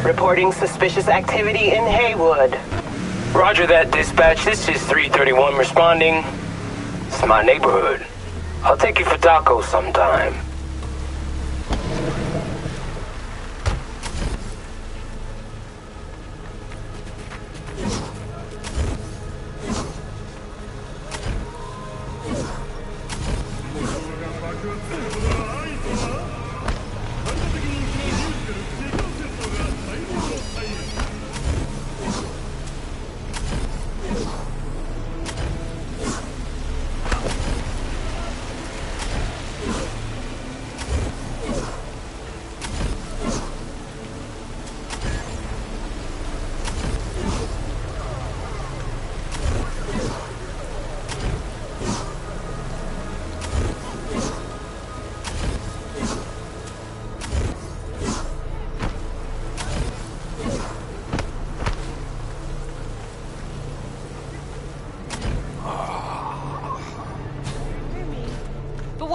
Reporting suspicious activity in Haywood. Roger that, dispatch. This is 331 responding. It's my neighborhood. I'll take you for tacos sometime.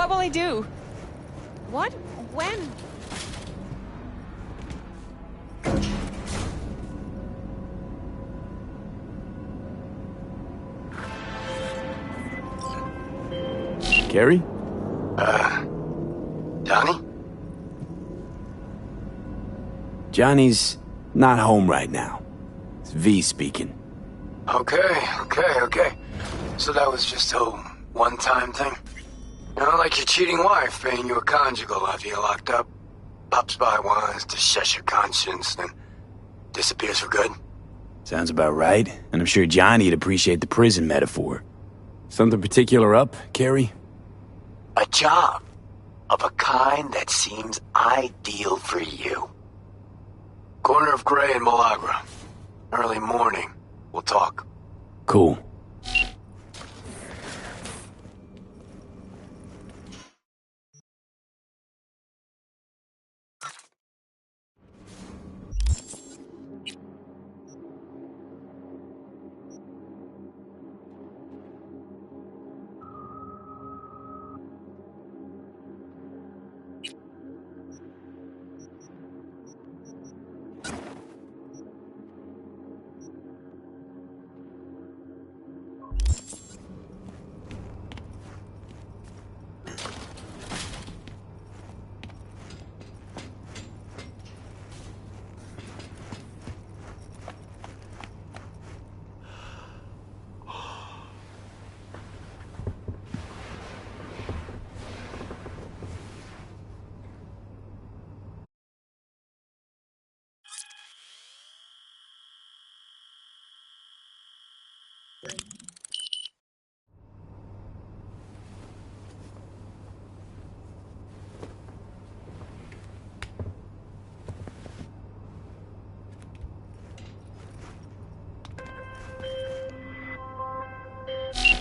What will I do? What? When? Carrie? Johnny? Johnny's not home right now. It's V speaking. Okay. So that was just a one-time thing? You know, like your cheating wife paying you a conjugal after you're locked up. Pops by once to shush your conscience, then disappears for good. Sounds about right, and I'm sure Johnny'd appreciate the prison metaphor. Something particular up, Carrie? A job of a kind that seems ideal for you. Corner of Gray and Malagra. Early morning. We'll talk. Cool.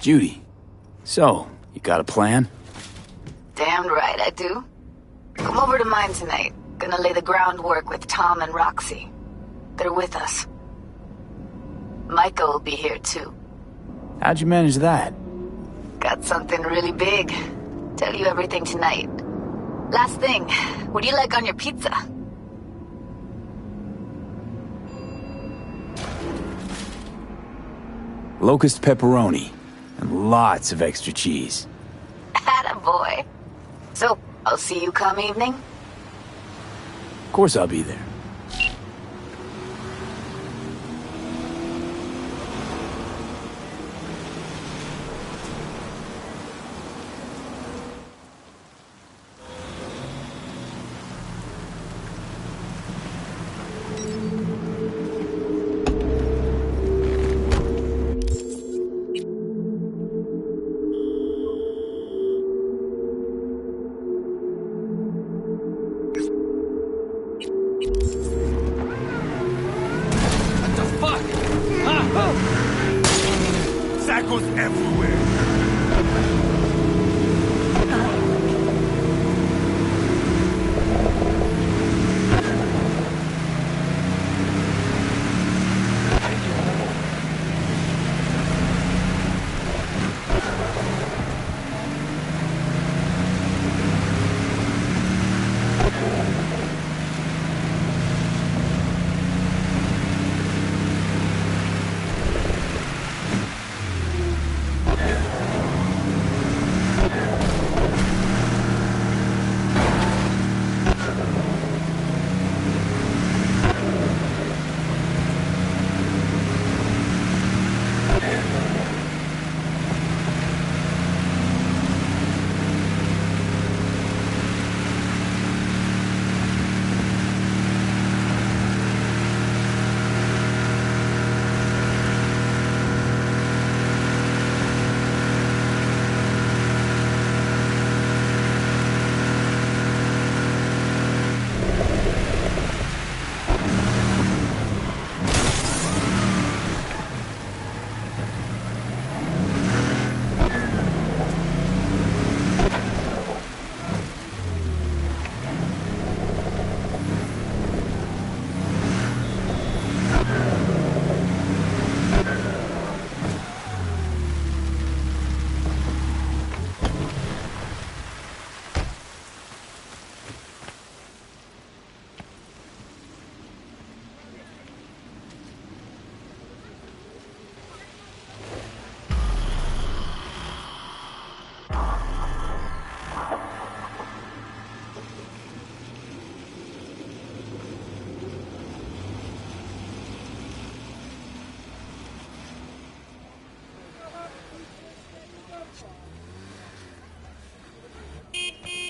Judy, so, you got a plan? Damn right I do. Come over to mine tonight. Gonna lay the groundwork with Tom and Roxy. They're with us. Micah will be here too. How'd you manage that? Got something really big. Tell you everything tonight. Last thing, what do you like on your pizza? Locust pepperoni, and lots of extra cheese. Attaboy. So, I'll see you come evening? Of course I'll be there. Cycles everywhere.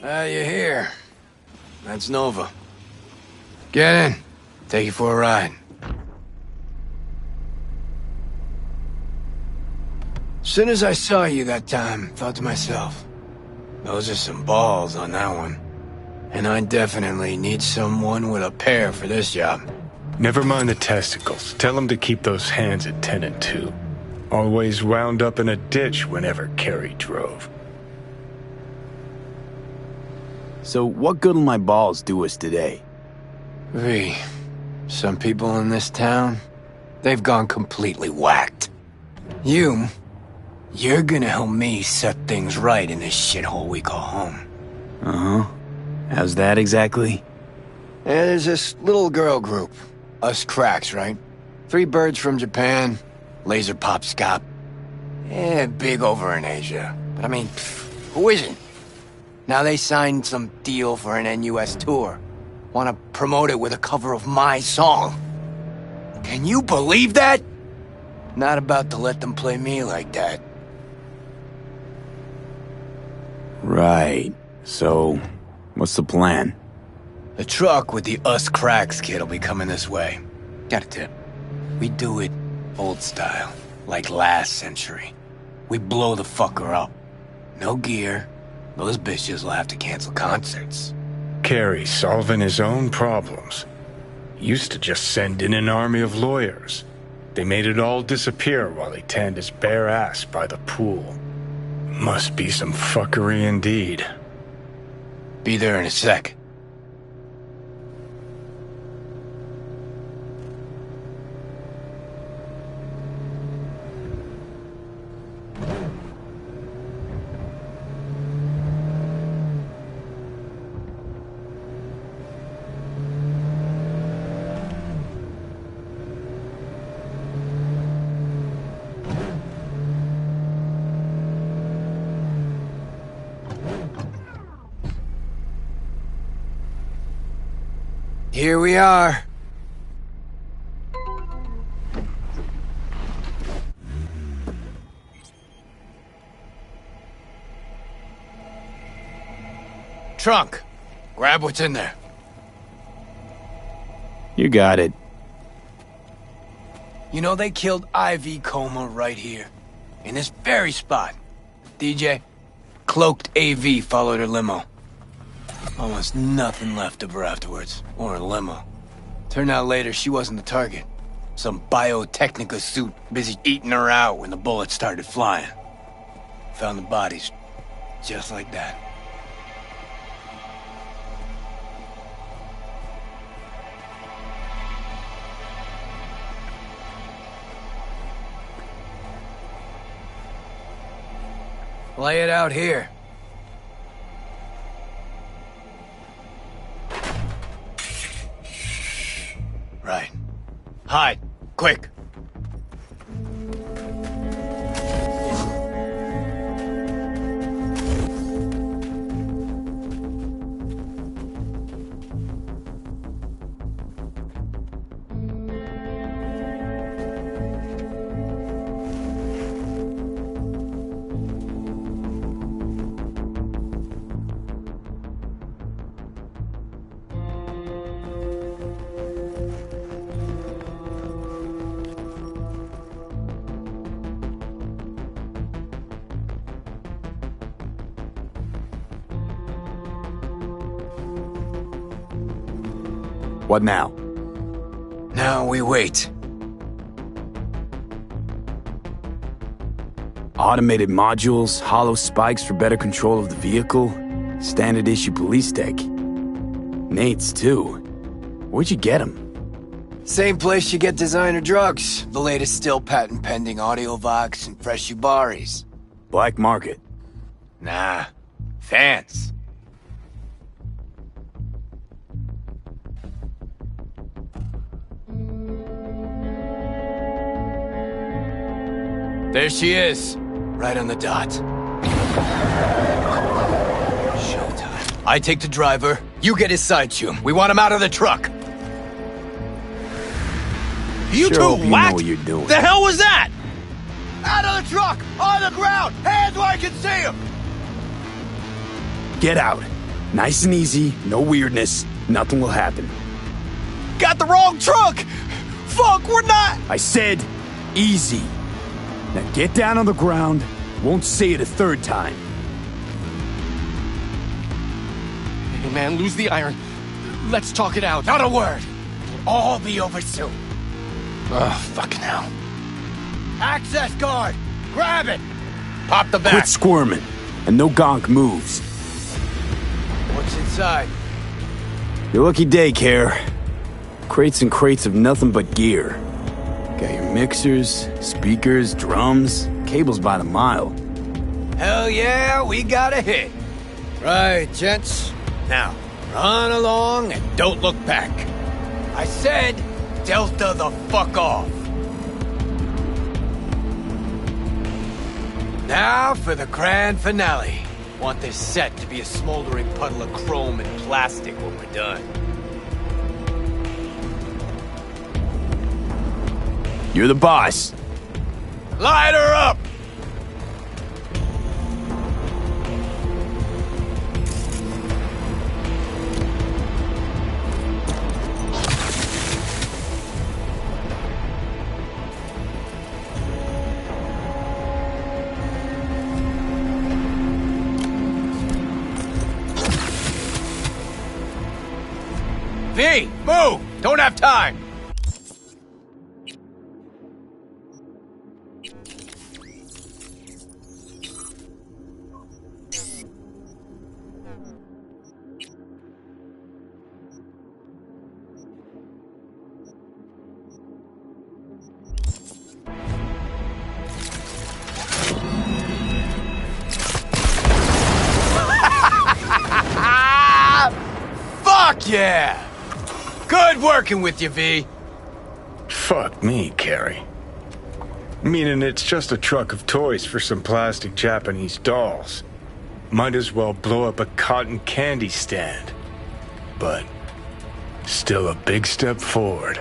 You're here. That's Nova. Get in. Take you for a ride. Soon as I saw you that time, thought to myself, those are some balls on that one. And I definitely need someone with a pair for this job. Never mind the testicles. Tell him to keep those hands at 10 and 2. Always wound up in a ditch whenever Carrie drove. So what good will my balls do us today? V, some people in this town, they've gone completely whacked. You're gonna help me set things right in this shithole we call home. Uh-huh. How's that exactly? Yeah, there's this little girl group. Us cracks, right? 3 birds from Japan, laser pop scop. Yeah, big over in Asia. But I mean, who isn't? Now they signed some deal for an NUS tour. Want to promote it with a cover of my song. Can you believe that? Not about to let them play me like that. Right. So, what's the plan? The truck with the Us Cracks kid will be coming this way. Got a tip. We do it old style, like last century. We blow the fucker up. No gear. Those bitches will have to cancel concerts. Carrie solving his own problems. Used to just send in an army of lawyers. They made it all disappear while he tanned his bare ass by the pool. Must be some fuckery indeed. Be there in a sec. Here we are. Trunk. Grab what's in there. You got it. You know they killed Ivy Coma right here. In this very spot. DJ, cloaked AV followed her limo. Almost nothing left of her afterwards, or a limo. Turned out later she wasn't the target. Some Biotechnica suit busy eating her out when the bullets started flying. Found the bodies, just like that. Lay it out here. Right. Hide. Quick. What now? Now we wait. Automated modules, hollow spikes for better control of the vehicle, standard issue police tech. Nate's too. Where'd you get them? Same place you get designer drugs. The latest still patent pending Audiovox and Fresh Ubaris. Black market. Nah. Fans. There she is. Right on the dot. Showtime. I take the driver. You get his side tune. We want him out of the truck. You Sure two hope you know whacked? what you're doing. The hell was that? Out of the truck! On the ground! Hands where I can see him! Get out. Nice and easy, no weirdness, nothing will happen. Got the wrong truck! Fuck, we're not! I said easy. Now get down on the ground. Won't say it a third time. Hey man, lose the iron. Let's talk it out. Not a word. It'll all be over soon. Oh, fucking hell. Access guard! Grab it! Pop the Quit back. squirming, and no gonk moves. What's inside? Your lucky day, Care. Crates and crates of nothing but gear. Got your mixers, speakers, drums, cables by the mile. Hell yeah, we got a hit. Right, gents. Now, run along and don't look back. I said, Delta the fuck off. Now for the grand finale. Want this set to be a smoldering puddle of chrome and plastic when we're done. You're the boss. Light her up! V, move! Don't have time! Fuck yeah! Good working with you, V. Fuck me, Carrie. Meaning it's just a truck of toys for some plastic Japanese dolls. Might as well blow up a cotton candy stand. But still a big step forward.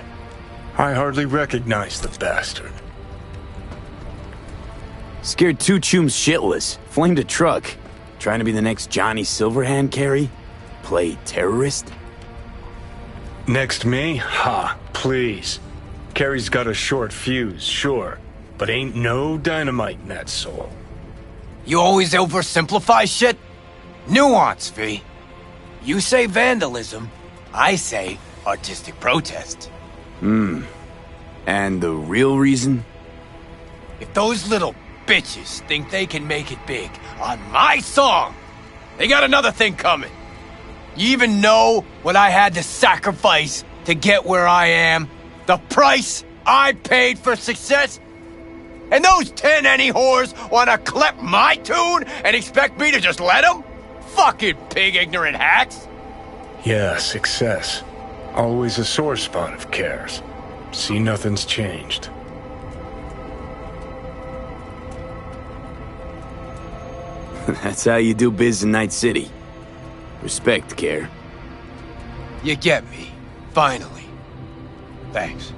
I hardly recognize the bastard. Scared two chooms shitless. Flamed a truck. Trying to be the next Johnny Silverhand, Carrie? Play terrorist? Next me? Ha, please. Carrie's got a short fuse, sure, but ain't no dynamite in that soul. You always oversimplify shit? Nuance, V. You say vandalism, I say artistic protest. And the real reason? If those little bitches think they can make it big on my song, they got another thing coming. You even know what I had to sacrifice to get where I am? The price I paid for success? And those 10 any whores want to clip my tune and expect me to just let them? Fucking pig ignorant hacks! Yeah, success. Always a sore spot of Cares. See, nothing's changed. That's how you do biz in Night City. Respect, Care. You get me. Finally. Thanks.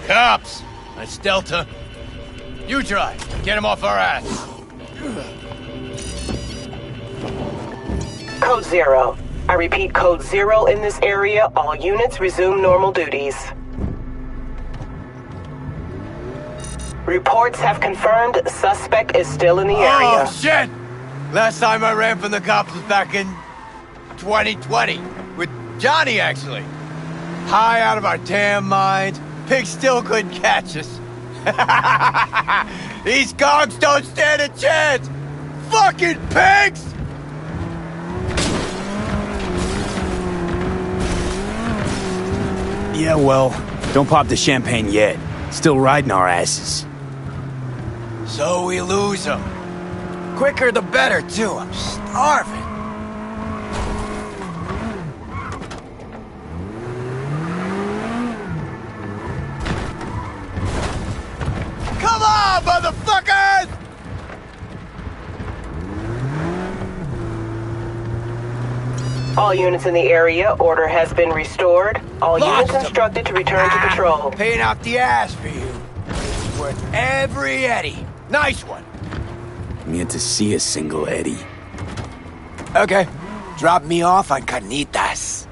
Cops! That's Delta. You drive. Get him off our ass. Code 0. I repeat, Code 0 in this area. All units resume normal duties. Reports have confirmed suspect is still in the area. Oh, shit! Last time I ran from the cops was back in 2020. With Johnny, actually. High out of our damn minds. Pigs still couldn't catch us. These cogs don't stand a chance! Fucking pigs! Yeah, well, don't pop the champagne yet. Still riding our asses. So we lose them. Quicker the better, too. I'm starving. Come on, motherfuckers! All units in the area, order has been restored. All units instructed to return to patrol. Paying out the ass for you. It's worth every eddy. Nice one. I'm yet to see a single Eddie. Okay. Drop me off on Carnitas.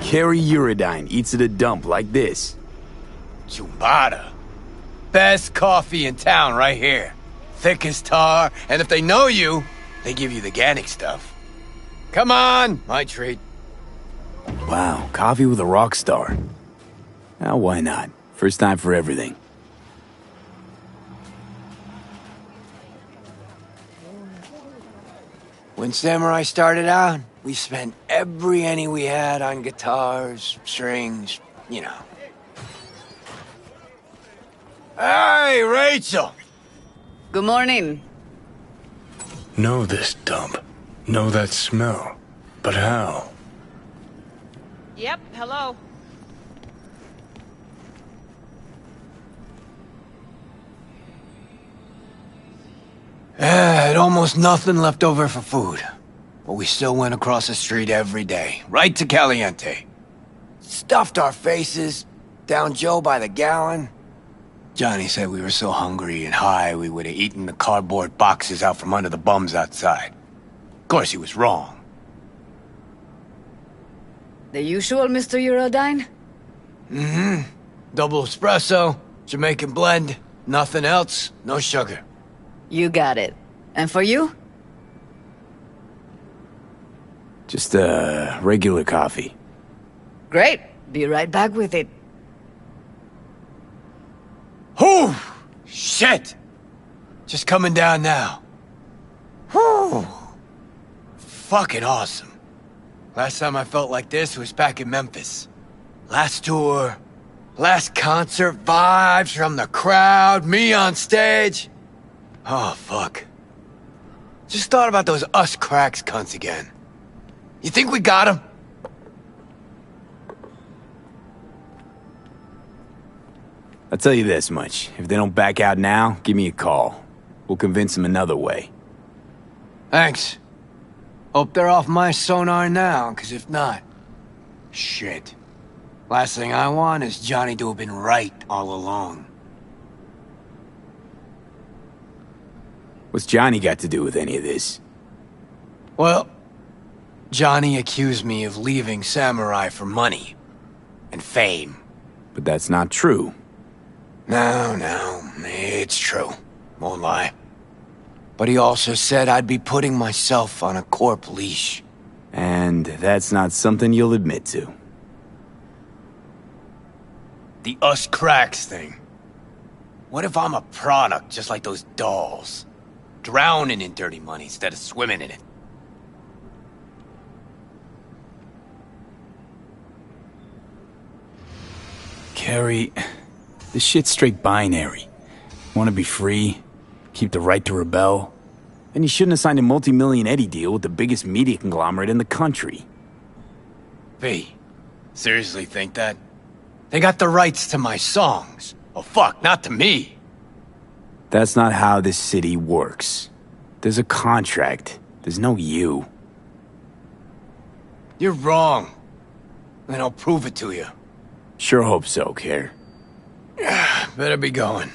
Carry Uridine eats at a dump like this. Chumbada. Best coffee in town right here. Thick as tar, and if they know you, they give you the organic stuff. Come on, my treat. Wow, coffee with a rock star. Well, why not? First time for everything. When Samurai started out, we spent every penny we had on guitars, strings, you know. Hey, Rachel! Good morning. Know this dump. Know that smell. But how? Yep, hello. Had almost nothing left over for food. But we still went across the street every day, right to Caliente. Stuffed our faces, down Joe by the gallon. Johnny said we were so hungry and high we would have eaten the cardboard boxes out from under the bums outside. Of course, he was wrong. The usual, Mr. Uridine? Mm-hmm. Double espresso, Jamaican blend, nothing else, no sugar. You got it. And for you? Just regular coffee. Great. Be right back with it. Whew! Shit! Just coming down now. Whew! Fucking awesome. Last time I felt like this was back in Memphis. Last tour, last concert, vibes from the crowd, me on stage. Oh, fuck. Just thought about those us cracks cunts again. You think we got them? I'll tell you this much. If they don't back out now, give me a call. We'll convince them another way. Thanks. Hope they're off my sonar now, because if not... Shit. Last thing I want is Johnny to have been right all along. What's Johnny got to do with any of this? Well, Johnny accused me of leaving Samurai for money. And fame. But that's not true. No, it's true. Won't lie. But he also said I'd be putting myself on a corp leash. And that's not something you'll admit to. The us cracks thing. What if I'm a product just like those dolls? Drowning in dirty money instead of swimming in it. Carrie, this shit's straight binary. Want to be free, keep the right to rebel, and you shouldn't have signed a multi-million Eddie deal with the biggest media conglomerate in the country. V, seriously think that? They got the rights to my songs. Oh fuck, not to me. That's not how this city works. There's a contract. There's no you. You're wrong. And I'll prove it to you. Sure hope so, Care. Better be going.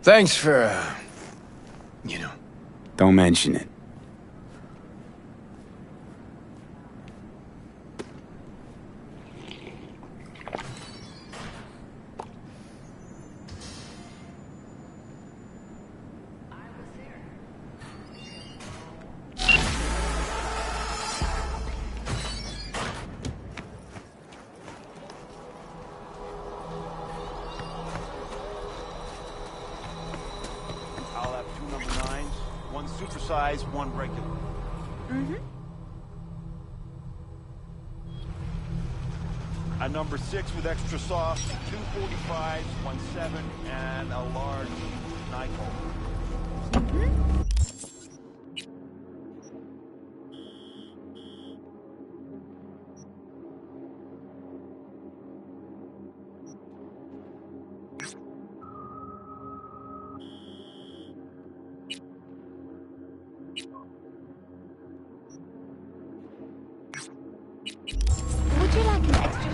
Thanks for, you know. Don't mention it. I'll have 2 number 9s, 1 supersize, 1 regular. A number 6 with extra sauce, 2 45s, 1 7, and a large Nyquil. Would you like an extra?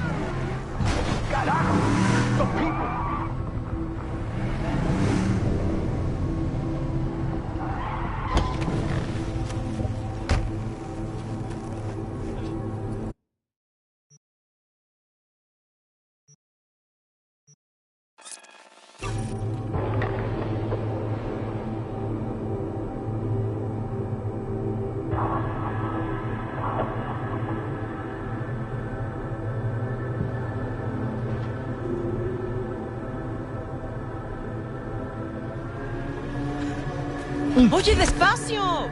Oye, despacio.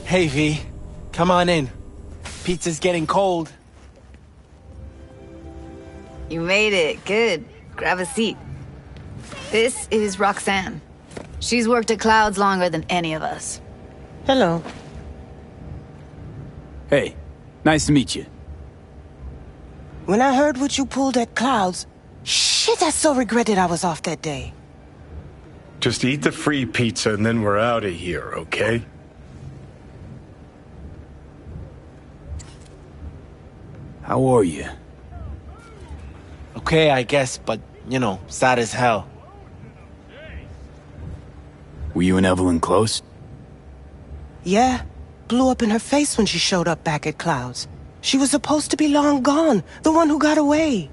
Hey, V. Come on in. Pizza's getting cold. You made it. Good. Grab a seat. This is Roxanne. She's worked at Clouds longer than any of us. Hello. Hey, nice to meet you. When I heard what you pulled at Clouds, shit, I so regretted I was off that day. Just eat the free pizza and then we're out of here, okay? How are you? Okay, I guess, but, you know, sad as hell. Were you and Evelyn close? Yeah, blew up in her face when she showed up back at Clouds. She was supposed to be long gone, the one who got away.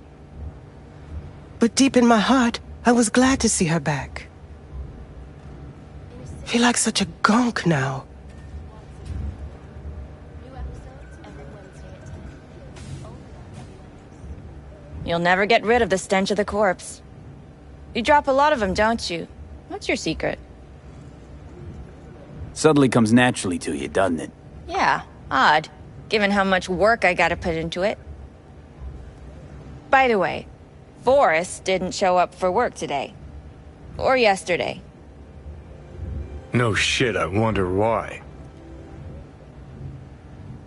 But deep in my heart, I was glad to see her back. Feel like such a gonk now. You'll never get rid of the stench of the corpse. You drop a lot of them, don't you? What's your secret? Suddenly comes naturally to you, doesn't it? Yeah, odd, given how much work I gotta put into it. By the way, Forrest didn't show up for work today. Or yesterday. No shit, I wonder why.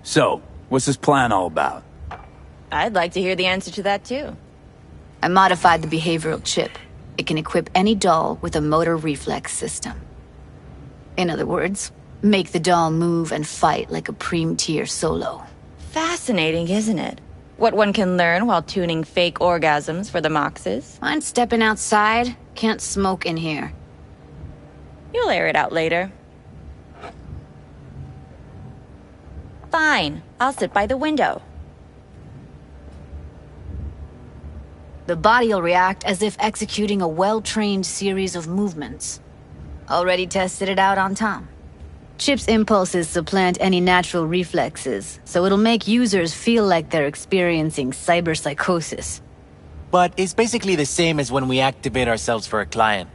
So, what's this plan all about? I'd like to hear the answer to that, too. I modified the behavioral chip. It can equip any doll with a motor reflex system. In other words, make the doll move and fight like a Preem-tier solo. Fascinating, isn't it? What one can learn while tuning fake orgasms for the Moxes. Mind stepping outside? Can't smoke in here. You'll air it out later. Fine, I'll sit by the window. The body'll react as if executing a well-trained series of movements. Already tested it out on Tom. Chip's impulses supplant any natural reflexes, so it'll make users feel like they're experiencing cyberpsychosis. But it's basically the same as when we activate ourselves for a client.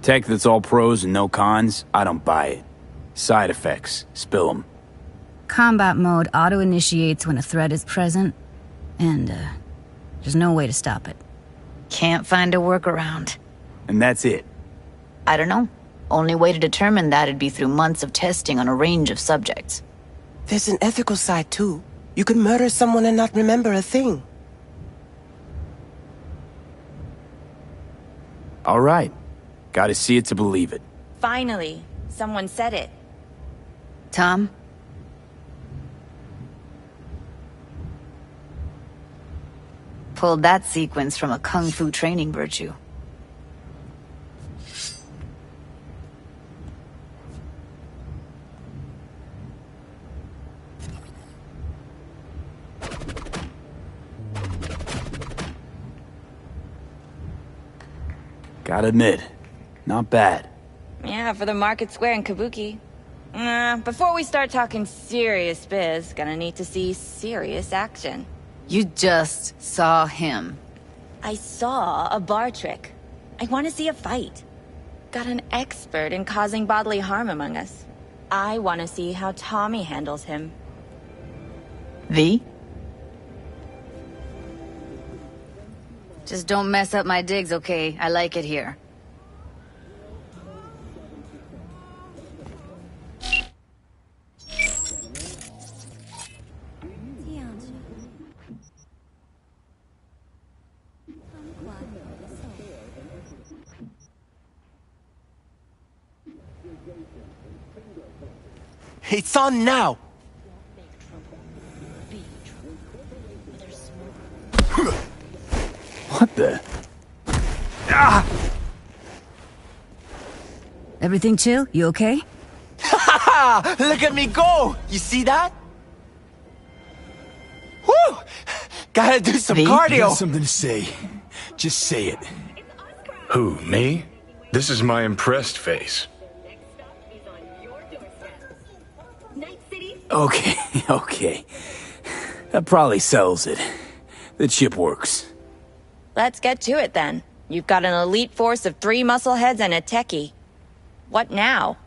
Tech that's all pros and no cons, I don't buy it. Side effects, spill them. Combat mode auto-initiates when a threat is present, and there's no way to stop it. Can't find a workaround. And that's it? I don't know. Only way to determine that'd be through months of testing on a range of subjects. There's an ethical side too. You can murder someone and not remember a thing. All right. Gotta see it to believe it. Finally, someone said it. Tom? Pulled that sequence from a kung fu training virtue. Gotta admit, not bad. Yeah, for the Market Square in Kabuki. Before we start talking serious biz, gonna need to see serious action. You just saw him. I saw a bar trick. I want to see a fight. Got an expert in causing bodily harm among us. I want to see how Tommy handles him. V? Just don't mess up my digs, okay? I like it here. It's on now! What the? Everything chill? You okay? Look at me go! You see that? Woo! Gotta do some You got cardio! something to say. Just say it. Who, me? This is my impressed face. Okay, okay. That probably sells it. The chip works. Let's get to it then. You've got an elite force of 3 muscleheads and a techie. What now?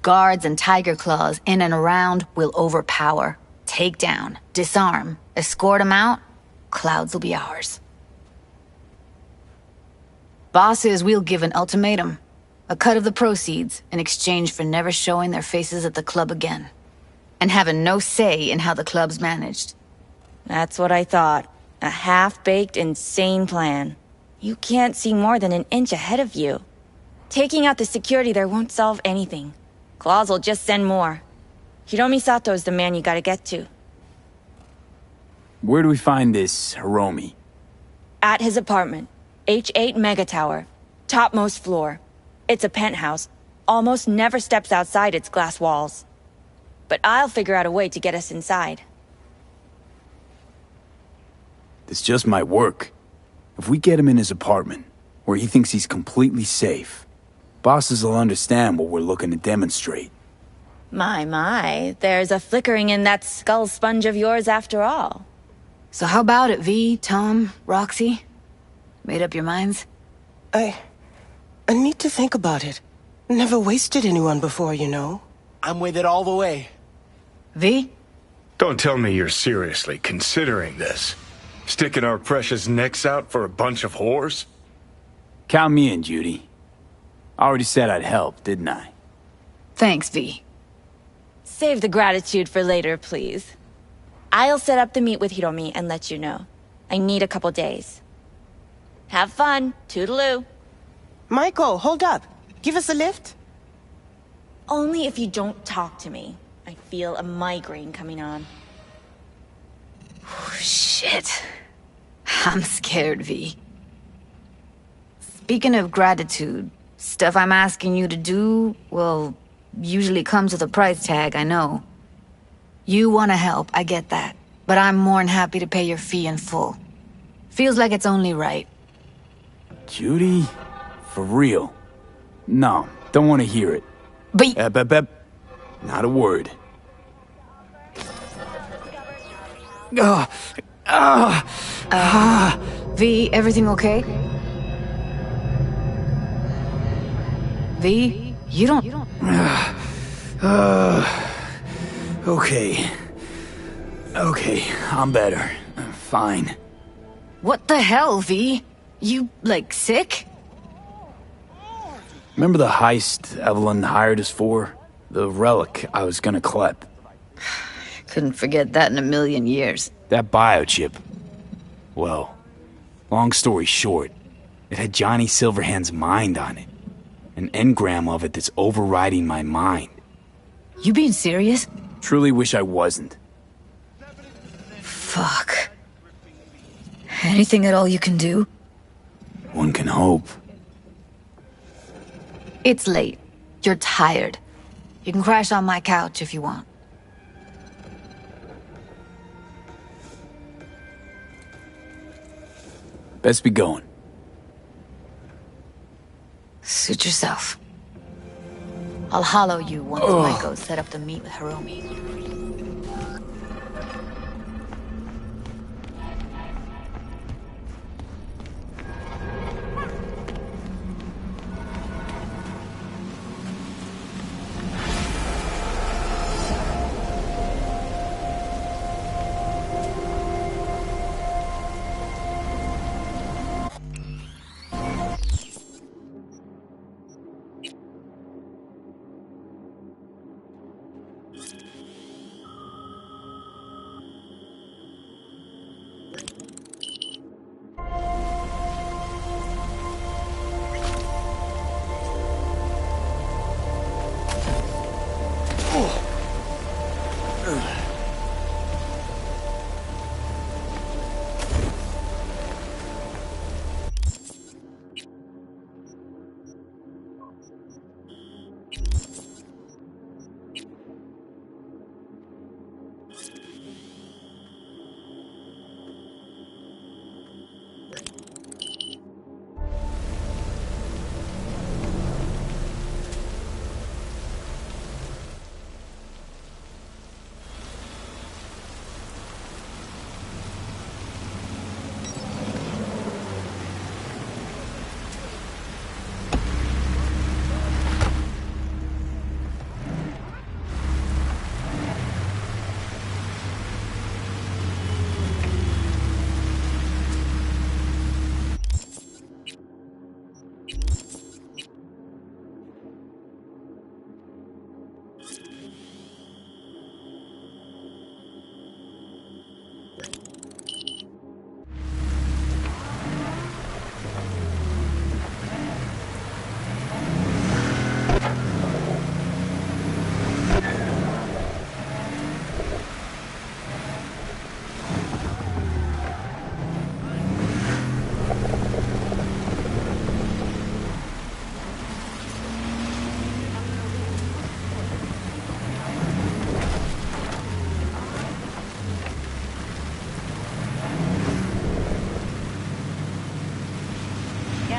guards and tiger claws in and around, we'll overpower. Take down, disarm, escort them out. Clouds will be ours. Bosses, we'll give an ultimatum. A cut of the proceeds in exchange for never showing their faces at the club again. And having no say in how the club's managed. That's what I thought. A half-baked, insane plan. You can't see more than an inch ahead of you. Taking out the security there won't solve anything. Claws will just send more. Hiromi Sato's the man you gotta get to. Where do we find this Hiromi? At his apartment. H8 Mega Tower. Topmost floor. It's a penthouse. Almost never steps outside its glass walls. But I'll figure out a way to get us inside. This just might work. If we get him in his apartment, where he thinks he's completely safe, bosses will understand what we're looking to demonstrate. My, there's a flickering in that skull sponge of yours after all. So how about it, V, Tom, Roxy? Made up your minds? I need to think about it. Never wasted anyone before, you know. I'm with it all the way. V? Don't tell me you're seriously considering this. Sticking our precious necks out for a bunch of whores? Count me in, Judy. I already said I'd help, didn't I? Thanks, V. Save the gratitude for later, please. I'll set up the meet with Hiromi and let you know. I need a couple days. Have fun. Toodaloo. Michael, hold up. Give us a lift. Only if you don't talk to me. I feel a migraine coming on. Shit. I'm scared, V. Speaking of gratitude, stuff I'm asking you to do, well, usually comes with a price tag, I know. You want to help, I get that. But I'm more than happy to pay your fee in full. Feels like it's only right. Judy? For real? No, don't want to hear it. But... Not a word. V, everything okay? V, you don't... Okay. Okay, I'm better. Fine. What the hell, V? You, like, sick? Remember the heist Evelyn hired us for? The relic I was gonna collect. Couldn't forget that in a million years. That biochip. Well, long story short, it had Johnny Silverhand's mind on it. An engram of it that's overriding my mind. You being serious? Truly wish I wasn't. Fuck. Anything at all you can do? One can hope. It's late. You're tired. You can crash on my couch if you want. Best be going. Suit yourself. I'll hollow you once Maiko's set up the meet with Hiromi.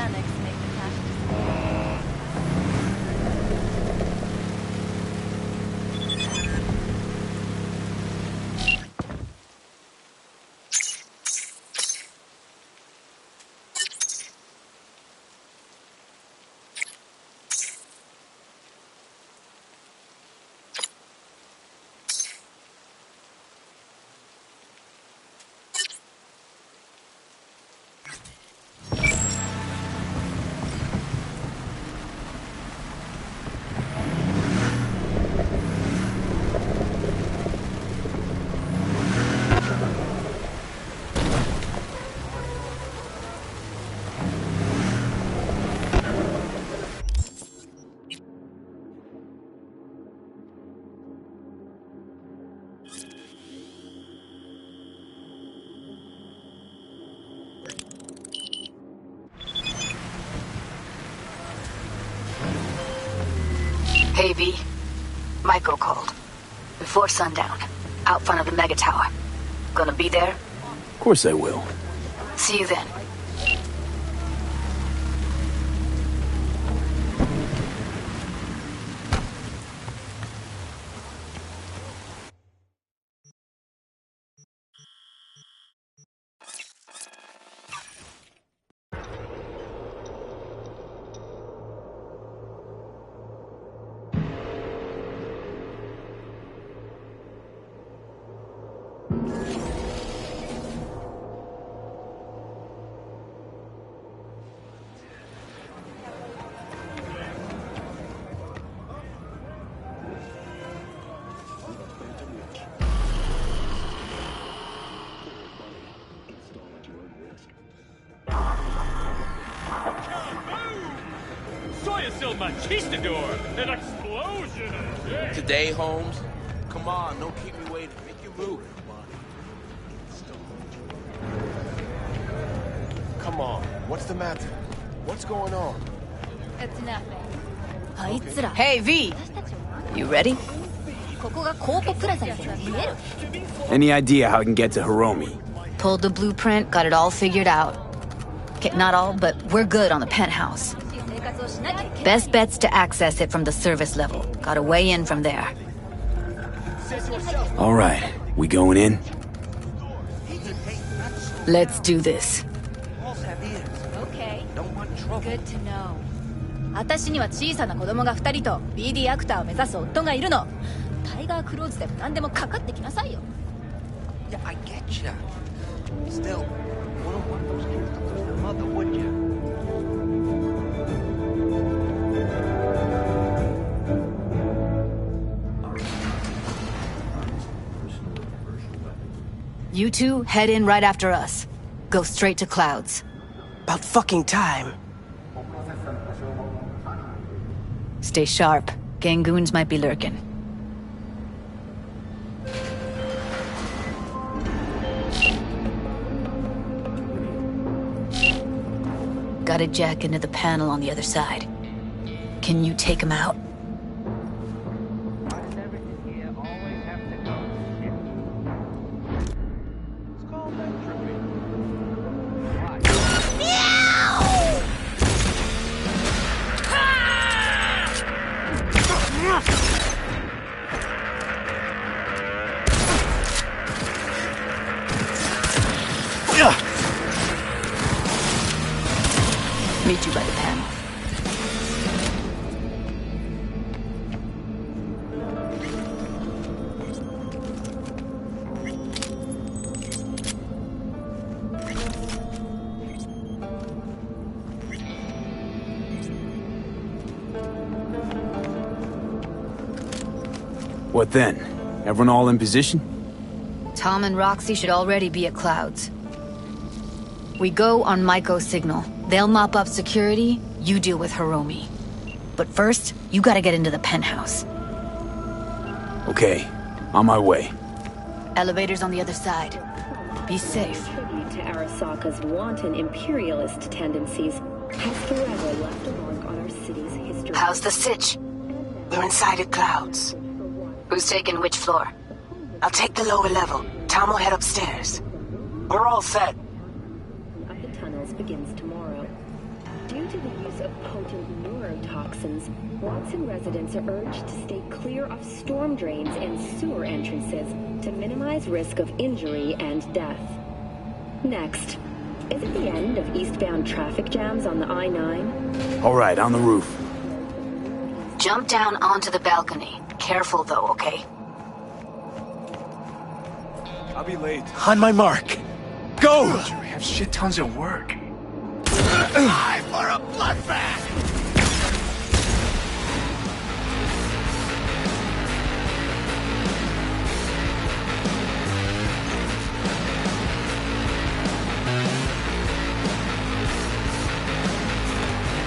mechanics make the cash. Hey, V. Michael called. Before sundown. Out front of the mega tower. Gonna be there? Of course I will. See you then. Machistador! An explosion! Yeah. Today, Holmes? Come on, don't keep me waiting. Make your move. Come on, what's the matter? What's going on? It's nothing. Hey, V! You ready? Any idea how I can get to Hiromi? Pulled the blueprint, got it all figured out. Okay, not all, but we're good on the penthouse. Best bet's to access it from the service level. Got a way in from there. All right, we going in? Let's do this. Okay. Good to know. 私には小さな子供が2人と BD アクターを目指す夫がいるの。タイガークローズでも何でもかかってきなさいよ。Yeah, I get ya. Still, wouldn't want those kids to lose their mother, would ya? You two head in right after us. Go straight to Clouds. About fucking time. Stay sharp. Gangoons might be lurking. Gotta jack into the panel on the other side. Can you take him out? Meet you by the panel. What then? Everyone all in position? Tom and Roxy should already be at Clouds. We go on Maiko's signal. They'll mop up security, you deal with Hiromi. But first, you gotta get into the penthouse. Okay, on my way. Elevator's on the other side. Be safe. Tribute to Arasaka's wanton imperialist tendencies has forever left a mark on our city's history. How's the sitch? We're inside at Clouds. Who's taking which floor? I'll take the lower level. Tom will head upstairs. We're all set. Of the tunnels begins tomorrow. Do Due to the use of potent neurotoxins, Watson residents are urged to stay clear of storm drains and sewer entrances to minimize risk of injury and death. Next, is it the end of eastbound traffic jams on the I-9? All right, on the roof. Jump down onto the balcony. Careful though, okay? I'll be late. On my mark. Go! We have shit tons of work. Time for a bloodbath!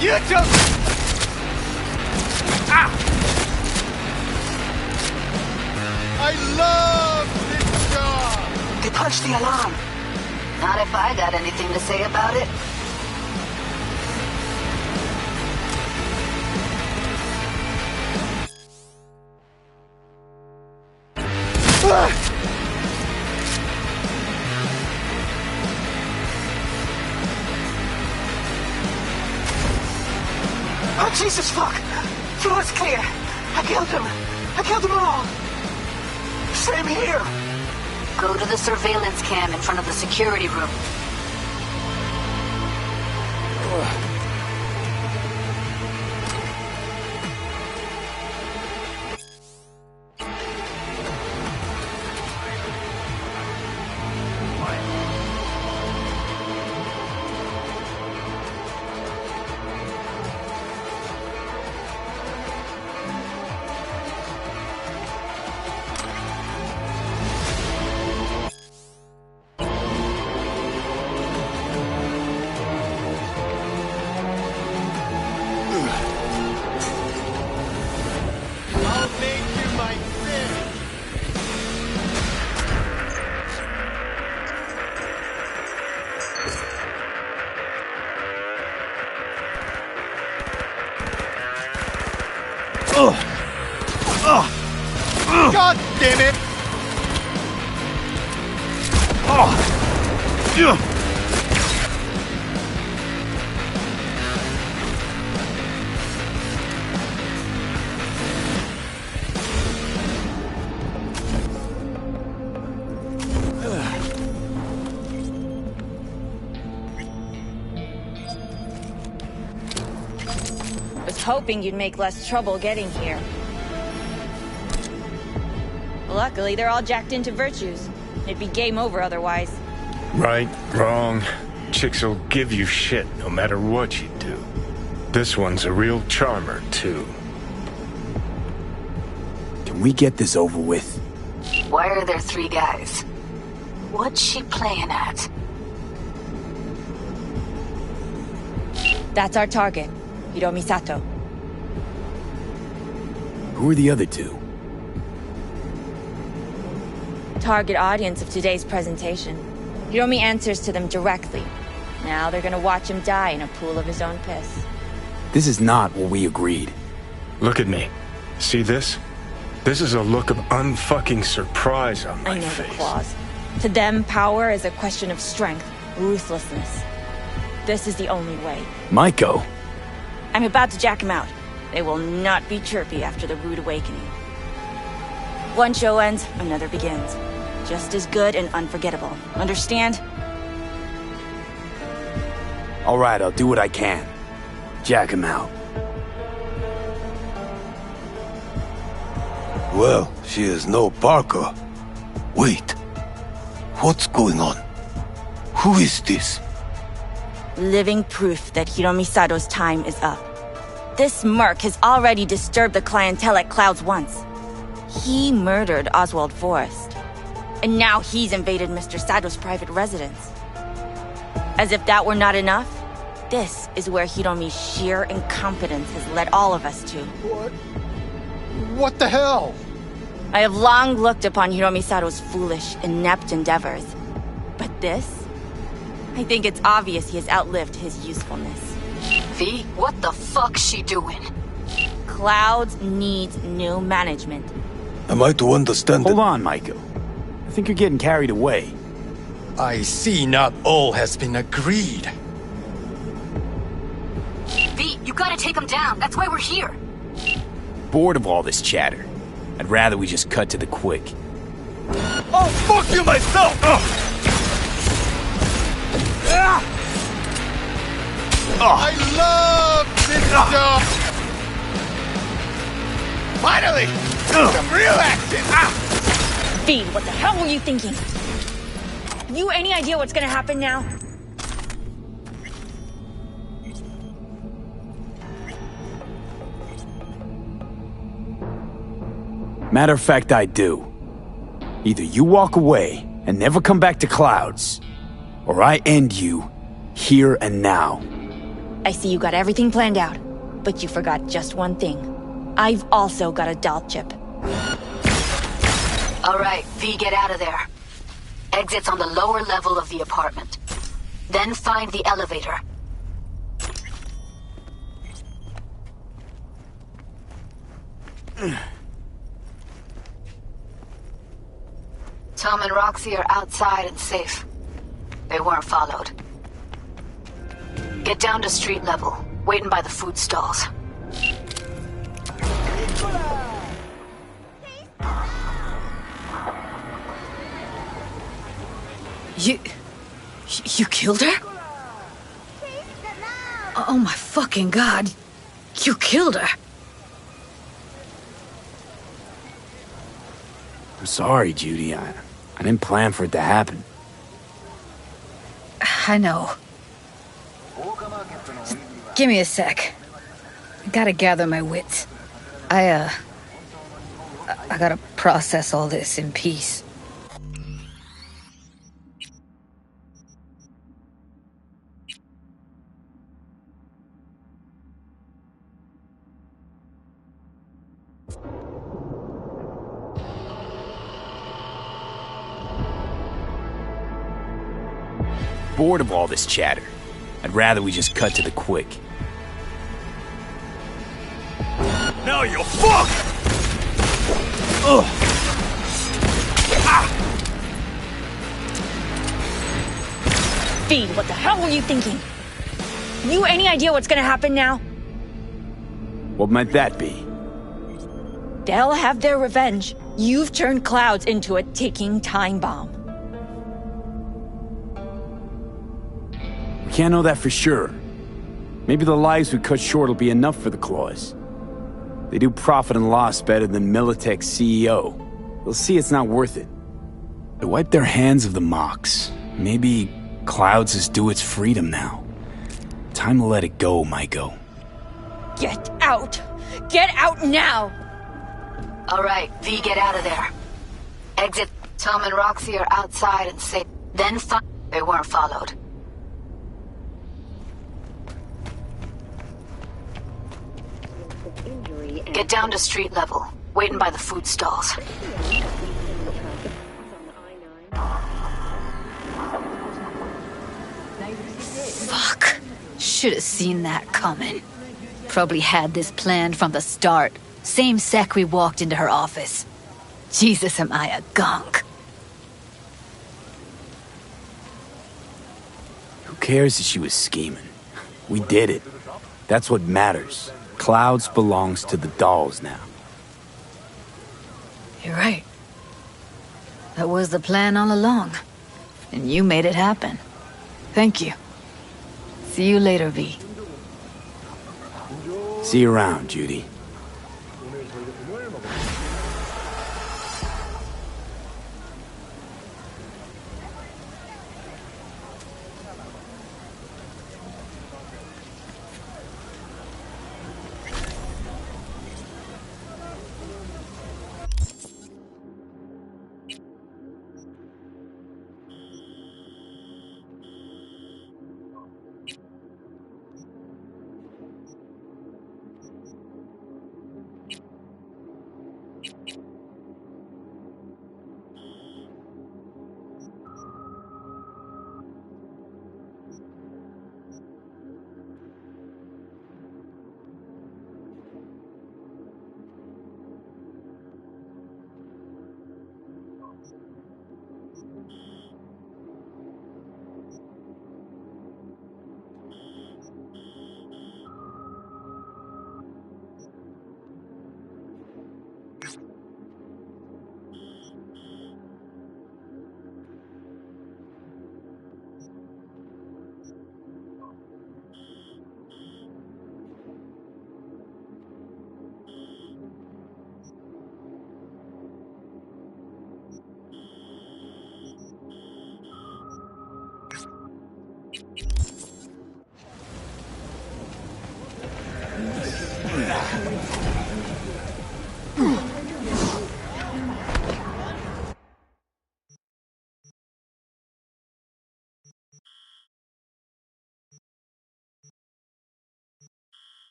You took... Ah! I love this job! They punched the alarm. Not if I got anything to say about it. Oh, Jesus, fuck! Floor's clear. I killed them. I killed them all. Same here. Go to the surveillance cam in front of the security room. God damn it! Was hoping you'd make less trouble getting here. Luckily, they're all jacked into virtues. It'd be game over otherwise. Right, wrong. Chicks will give you shit no matter what you do. This one's a real charmer, too. Can we get this over with? Why are there 3 guys? What's she playing at? That's our target, Hiromi Sato. Who are the other 2? Target audience of today's presentation. Hiromi answers to them directly. Now they're gonna watch him die in a pool of his own piss. This is not what we agreed. Look at me. See this? This is a look of unfucking surprise on my I know face. the claws. To them, power is a question of strength, ruthlessness. This is the only way. Maiko! I'm about to jack him out. They will not be chirpy after the rude awakening. One show ends, another begins. Just as good and unforgettable. Understand? All right, I'll do what I can. Jack him out. Well, she is no Parker. Wait. What's going on? Who is this? Living proof that Hiromi Sato's time is up. This merc has already disturbed the clientele at Clouds once. He murdered Oswald Forrest. And now he's invaded Mr. Sato's private residence. As if that were not enough, this is where Hiromi's sheer incompetence has led all of us to. What the hell? I have long looked upon Hiromi Sato's foolish, inept endeavors. But this? I think it's obvious he has outlived his usefulness. V, what the fuck's she doing? Clouds needs new management. Am I to understand Hold on, Maiko. I think you're getting carried away. I see not all has been agreed. gotta take him down. That's why we're here. Bored of all this chatter. I'd rather we just cut to the quick. Oh, fuck you myself! I love this job! Finally! Some real action! V, what the hell were you thinking? You any idea what's gonna happen now? Matter of fact, I do. Either you walk away and never come back to Clouds, or I end you here and now. I see you got everything planned out, but you forgot just one thing. I've also got a doll chip. All right, V, get out of there. Exit's on the lower level of the apartment. Then find the elevator. Tom and Roxy are outside and safe. They weren't followed. Get down to street level, waiting by the food stalls. You killed her? Oh my fucking god. You killed her. I'm sorry, Judy. I didn't plan for it to happen. I know. Just give me a sec. I gotta gather my wits. I gotta process all this in peace. Bored of all this chatter. I'd rather we just cut to the quick. Now you're fucked! Ugh. V, what the hell were you thinking? You any idea what's gonna happen now? What might that be? They'll have their revenge. You've turned Clouds into a ticking time bomb. We can't know that for sure. Maybe the lives we cut short will be enough for the Claws. They do profit and loss better than Militech's CEO. They'll see it's not worth it. They wipe their hands of the Mox. Maybe Clouds is due its freedom now. Time to let it go, Maiko. Get out! Get out now! All right, V, get out of there. Exit. Tom and Roxy are outside and safe. Then they weren't followed. Get down to street level, waiting by the food stalls. Fuck. Should have seen that coming. Probably had this planned from the start. Same sec we walked into her office. Jesus, am I a gunk. Who cares if she was scheming? We did it. That's what matters. Clouds belongs to the dolls now. You're right. That was the plan all along. And you made it happen. Thank you. See you later, V. See you around, Judy.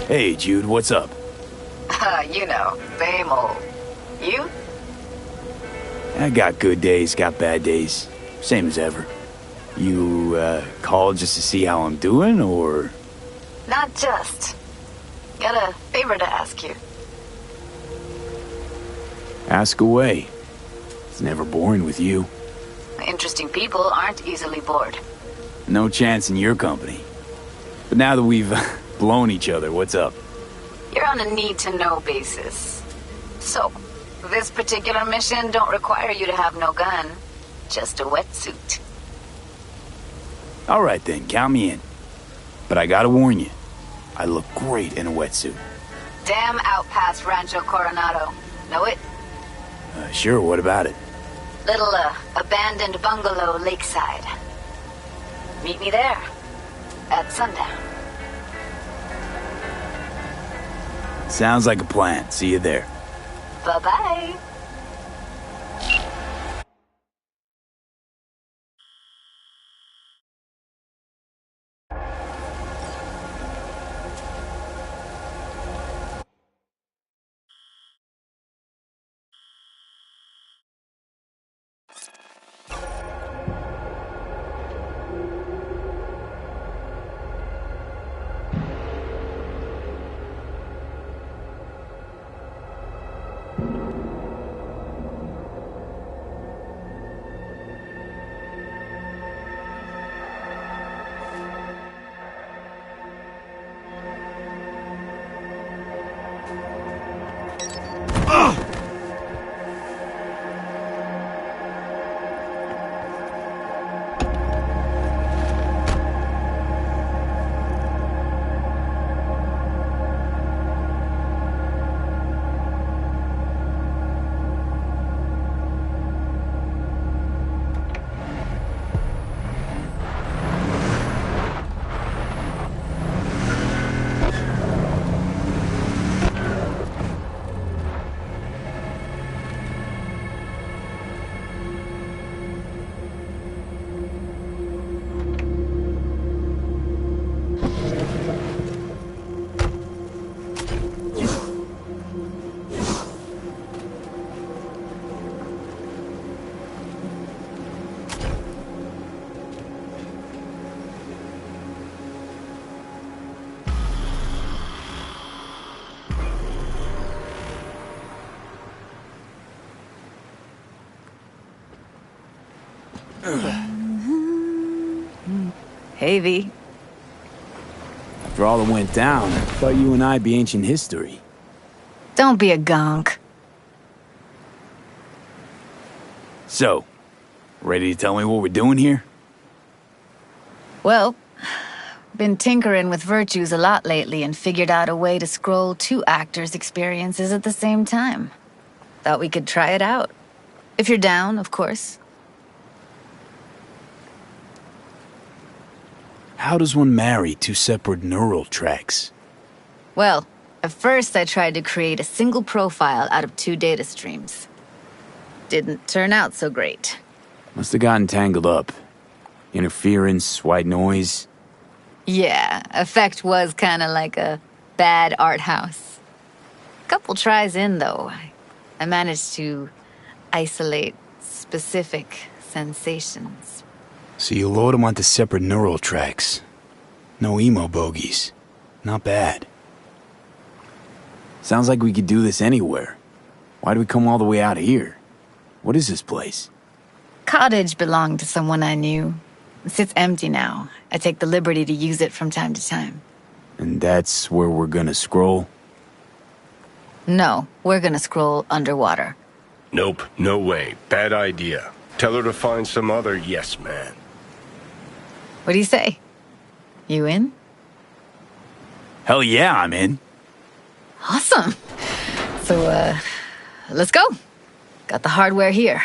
Hey, Jude, what's up? You know, same old. You? I got good days, got bad days. Same as ever. You, called just to see how I'm doing, or...? Not just. Got a favor to ask you. Ask away. It's never boring with you. Interesting people aren't easily bored. No chance in your company. But now that we've blown each other, what's up? You're on a need-to-know basis. So, this particular mission don't require you to have no gun. Just a wetsuit. All right then, count me in. But I gotta warn you, I look great in a wetsuit. Damn out past Rancho Coronado. Know it? Sure, what about it? Little, abandoned bungalow lakeside. Meet me there. At sundown. Sounds like a plan. See you there. Bye-bye. Hey, V. After all that went down, I thought you and I'd be ancient history. Don't be a gonk. So, ready to tell me what we're doing here? Well, been tinkering with virtues a lot lately and figured out a way to scroll 2 actors' experiences at the same time. Thought we could try it out. If you're down, of course. How does one marry two separate neural tracks? Well, at first I tried to create a single profile out of two data streams. Didn't turn out so great. Must have gotten tangled up. Interference, white noise. Yeah, effect was kinda like a bad art house. Couple tries in, though, I managed to isolate specific sensations. So you load them onto separate neural tracks. No emo bogies. Not bad. Sounds like we could do this anywhere. Why do we come all the way out here? What is this place? Cottage belonged to someone I knew. It sits empty now. I take the liberty to use it from time to time. And that's where we're gonna scroll? No, we're gonna scroll underwater. Nope, no way. Bad idea. Tell her to find some other yes man. What do you say? You in? Hell yeah, I'm in. Awesome. So, let's go. Got the hardware here.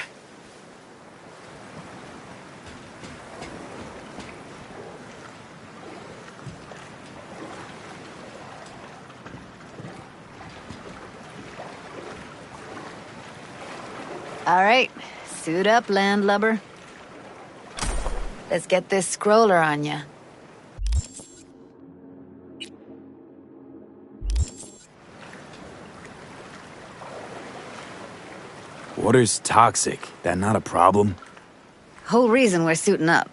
All right, suit up, landlubber. Let's get this scroller on ya. Water's toxic. That not a problem? Whole reason we're suiting up.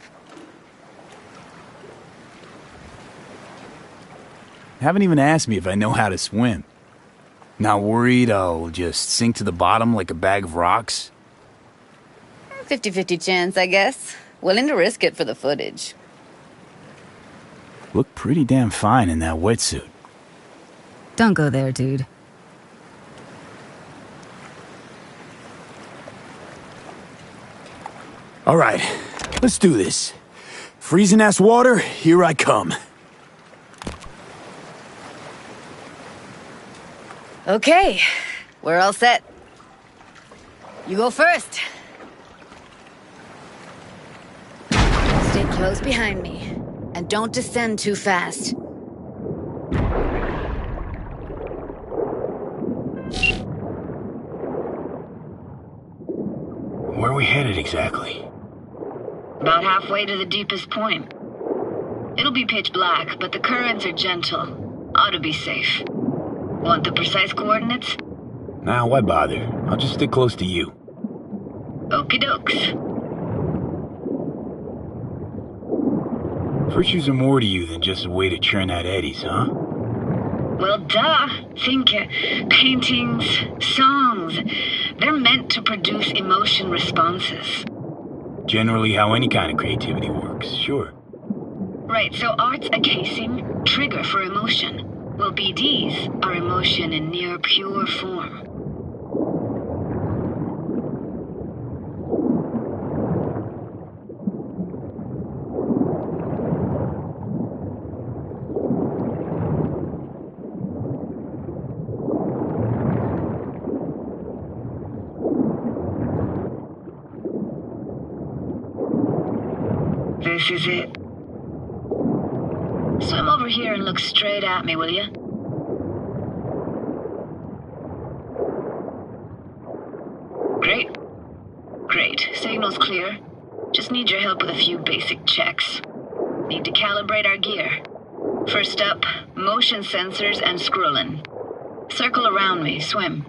Haven't even asked me if I know how to swim. Not worried I'll just sink to the bottom like a bag of rocks? 50-50 chance, I guess. Willing to risk it for the footage. Look pretty damn fine in that wetsuit. Don't go there, dude. All right, let's do this. Freezing-ass water, here I come. Okay, we're all set. You go first. Stay close behind me, and don't descend too fast. Where are we headed exactly? About halfway to the deepest point. It'll be pitch black, but the currents are gentle. Ought to be safe. Want the precise coordinates? Nah, why bother? I'll just stick close to you. Okie dokes. Virtues are more to you than just a way to churn out eddies, huh? Well, duh. Think paintings, songs. They're meant to produce emotion responses. Generally how any kind of creativity works, sure. Right, so art's a casing, trigger for emotion. Well, BDs are emotion in near pure form. This is it. Swim over here and look straight at me, will you? Great. Great. Signal's clear. Just need your help with a few basic checks. Need to calibrate our gear. First up, motion sensors and scrolling. Circle around me, swim.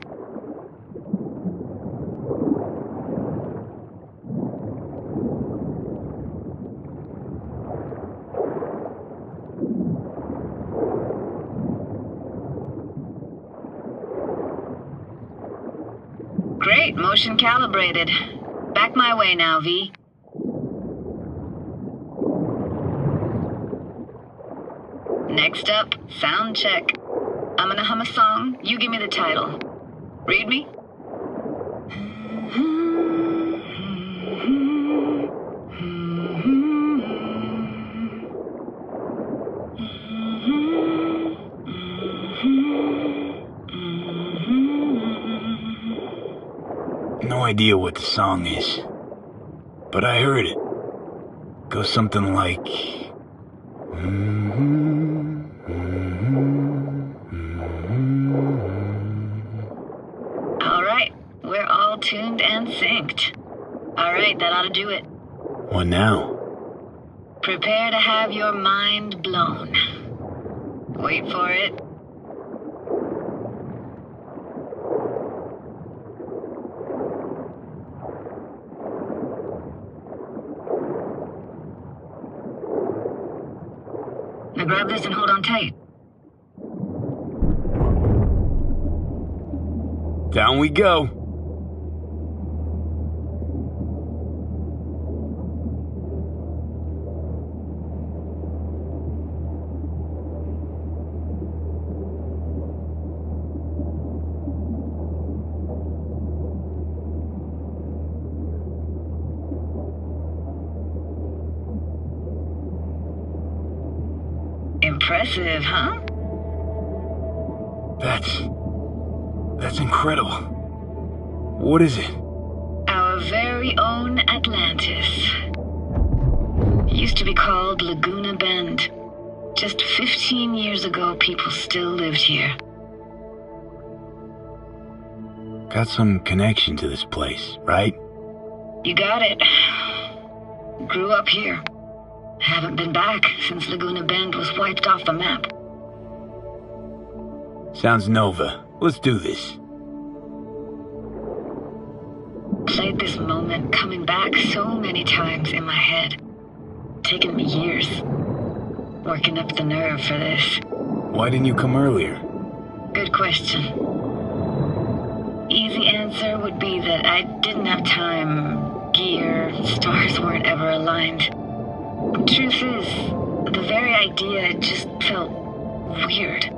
Great, motion calibrated. Back my way now, V. Next up, sound check. I'm gonna hum a song, you give me the title. Read me? No idea what the song is, but I heard it. Goes something like, All right, we're all tuned and synced. All right, that ought to do it. What now? Prepare to have your mind blown. Wait for it. Now grab this and hold on tight. Down we go. Impressive, huh? That's incredible. What is it? Our very own Atlantis. It used to be called Laguna Bend. Just 15 years ago, people still lived here. Got some connection to this place, right? You got it. Grew up here. Haven't been back since Laguna Bend was wiped off the map. Sounds Nova. Let's do this. Played this moment coming back so many times in my head. Taken me years. Working up the nerve for this. Why didn't you come earlier? Good question. Easy answer would be that I didn't have time, gear, stars weren't ever aligned. Truth is, the very idea just felt weird.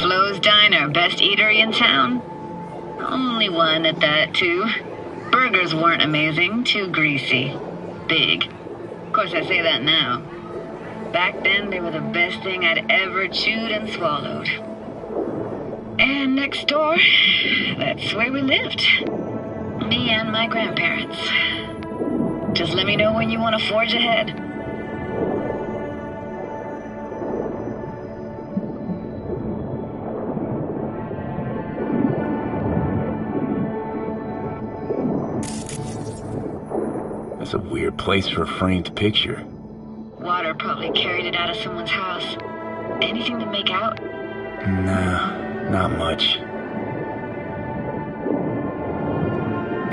Flo's Diner, best eatery in town? Only one at that, too. Burgers weren't amazing, too greasy. Big. Of course, I say that now. Back then, they were the best thing I'd ever chewed and swallowed. And next door, that's where we lived. Me and my grandparents. Just let me know when you want to forge ahead. That's a weird place for a framed picture. Water probably carried it out of someone's house. Anything to make out? Nah, not much.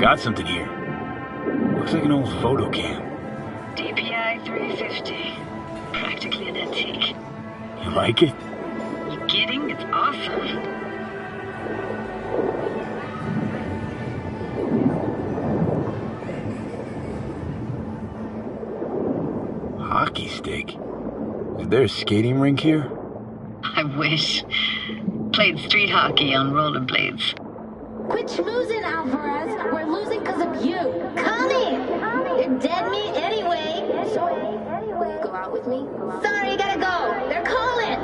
Got something here. Looks like an old photo cam. DPI 350. Practically an antique. You like it? You kidding? It's awesome. Hockey stick? Is there a skating rink here? I wish. Played street hockey on rollerblades. Quit schmoozing, Alvarez. We're losing because of you. Come in. You're dead meat anyway. Go out with me? Sorry, you gotta go. They're calling.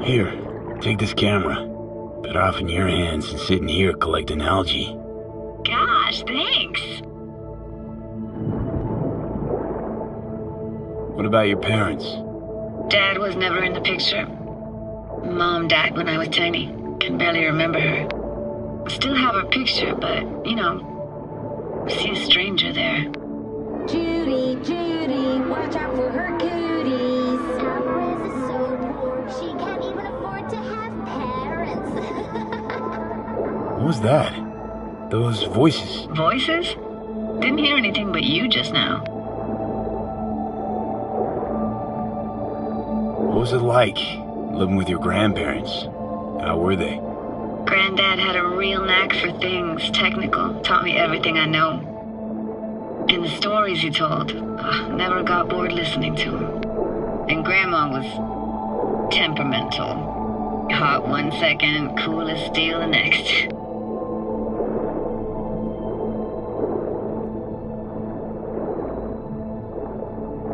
Here, take this camera. Better off in your hands than sitting here collecting algae. Gosh, thanks. What about your parents? Dad was never in the picture. Mom died when I was tiny. Can barely remember her. Still have her picture, but, you know, see a stranger there. Judy, Judy, watch out for her cooties. Alvarez is so poor, she can't even afford to have parents. What was that? Those voices. Voices? Didn't hear anything but you just now. What was it like? Living with your grandparents. How were they? Granddad had a real knack for things technical. Taught me everything I know. And the stories he told, never got bored listening to them. And Grandma was temperamental. Hot one second, cool as steel the next.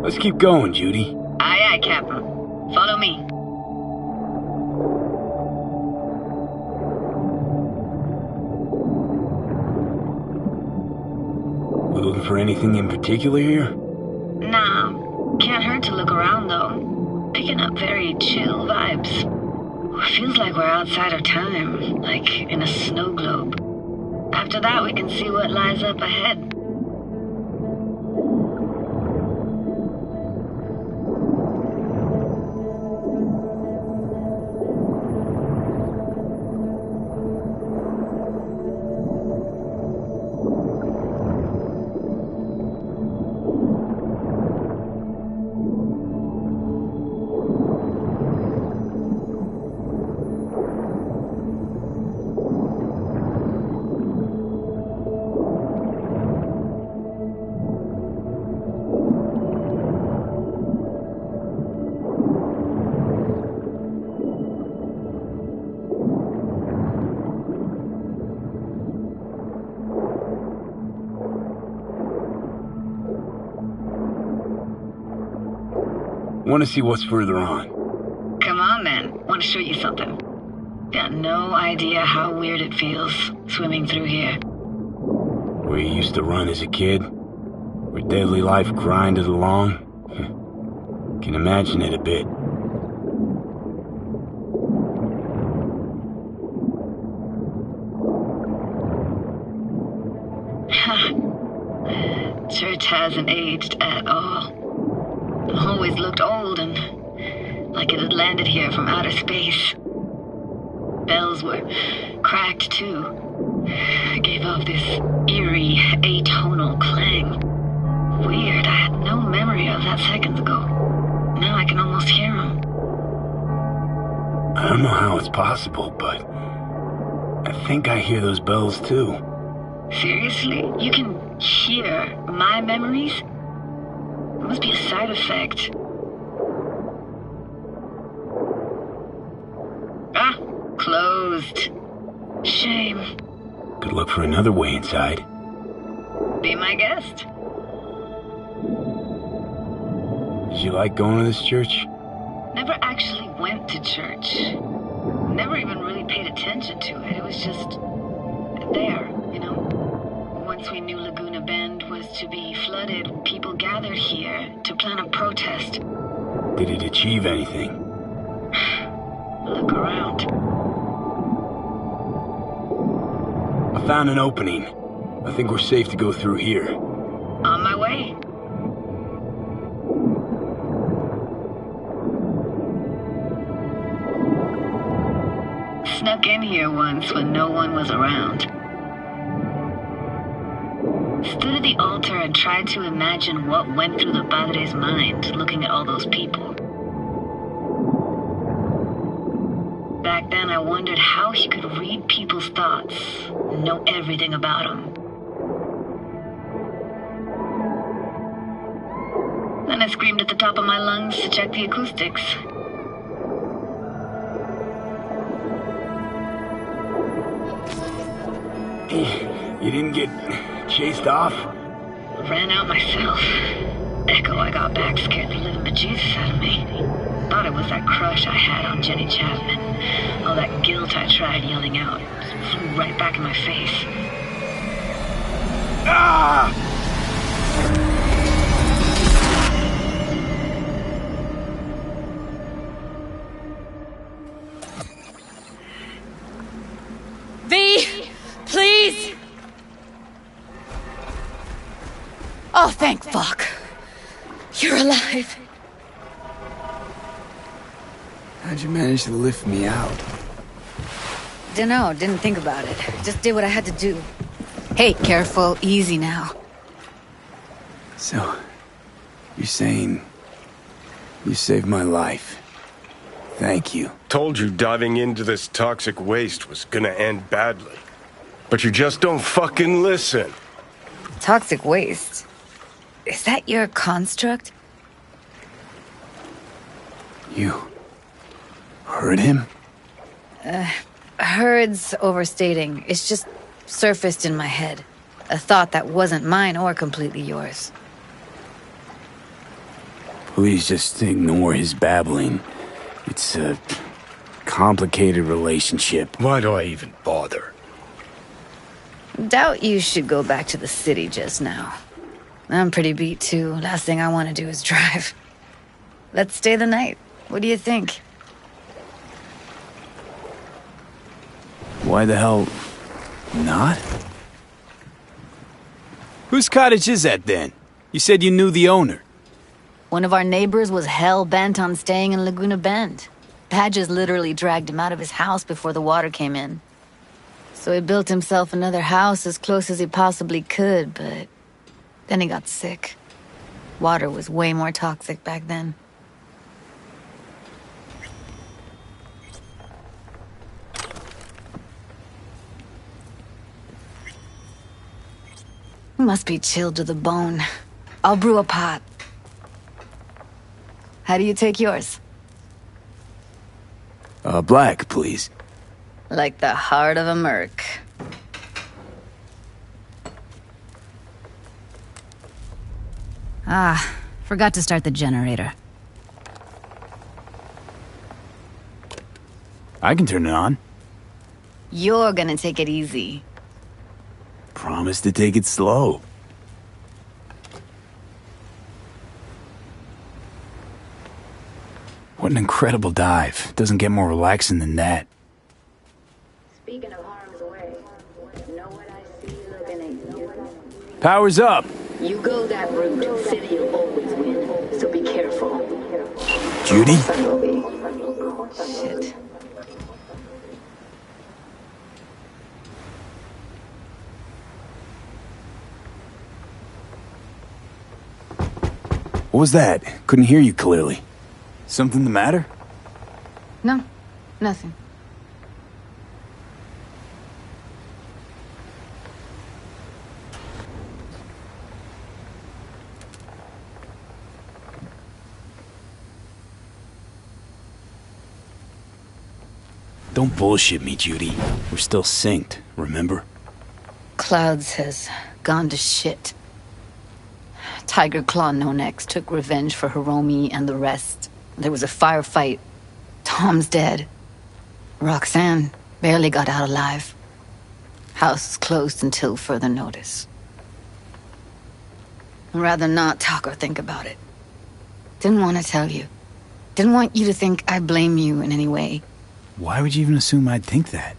Let's keep going, Judy. Aye, aye, Captain. Follow me. We looking for anything in particular here? Nah, can't hurt to look around though. Picking up very chill vibes. Feels like we're outside of time, like in a snow globe. After that, we can see what lies up ahead. Want to see what's further on. Come on then, want to show you something. Got no idea how weird it feels, swimming through here. Where you used to run as a kid? Where daily life grinded along? Can imagine it a bit. Church hasn't aged at all. Always looked old and like it had landed here from outer space. Bells were cracked too. Gave off this eerie, atonal clang. Weird, I had no memory of that seconds ago. Now I can almost hear them. I don't know how it's possible, but I think I hear those bells too. Seriously? You can hear my memories? It must be a side effect. Ah, closed. Shame. Could look for another way inside. Be my guest. Did you like going to this church? Never actually went to church. Never even really paid attention to it. It was just there, you know. Once we knew Laguna Bend was to be flooded, people gathered here to plan a protest. Did it achieve anything? Look around. I found an opening. I think we're safe to go through here. On my way. Snuck in here once when no one was around. Stood at the altar and tried to imagine what went through the Padre's mind looking at all those people. Back then I wondered how he could read people's thoughts and know everything about them. Then I screamed at the top of my lungs to check the acoustics. You didn't get chased off? Ran out myself. Echo I got back scared the living bejesus out of me. Thought it was that crush I had on Jenny Chapman. All that guilt I tried yelling out flew right back in my face. Ah! V! Please! Oh, thank fuck. You're alive. How'd you manage to lift me out? Dunno, didn't think about it. Just did what I had to do. Hey, careful, easy now. So, you're saying you saved my life? Thank you. Told you diving into this toxic waste was gonna end badly. But you just don't fucking listen. Toxic waste? Is that your construct? You heard him? Heard's overstating. It's just surfaced in my head. A thought that wasn't mine or completely yours. Please just ignore his babbling. It's a complicated relationship. Why do I even bother? Doubt you should go back to the city just now. I'm pretty beat too. Last thing I want to do is drive. Let's stay the night. What do you think? Why the hell not? Whose cottage is that then? You said you knew the owner. One of our neighbors was hell-bent on staying in Laguna Bend. Badges literally dragged him out of his house before the water came in. So he built himself another house as close as he possibly could, but then he got sick. Water was way more toxic back then. Must be chilled to the bone. I'll brew a pot. How do you take yours? Black, please. Like the heart of a merc. Ah, forgot to start the generator. I can turn it on. You're gonna take it easy. Promise to take it slow. What an incredible dive. Doesn't get more relaxing than that. Speaking of harm's way, know what I see looking at you? Power's up. You go that route, city will always win, so be careful. Judy? Shit. What was that? Couldn't hear you clearly. Something the matter? No, nothing. Don't bullshit me, Judy. We're still synced, remember? Clouds has gone to shit. Tiger Claw No Next took revenge for Hiromi and the rest. There was a firefight. Tom's dead. Roxanne barely got out alive. House is closed until further notice. I'd rather not talk or think about it. Didn't want to tell you. Didn't want you to think I blame you in any way. Why would you even assume I'd think that?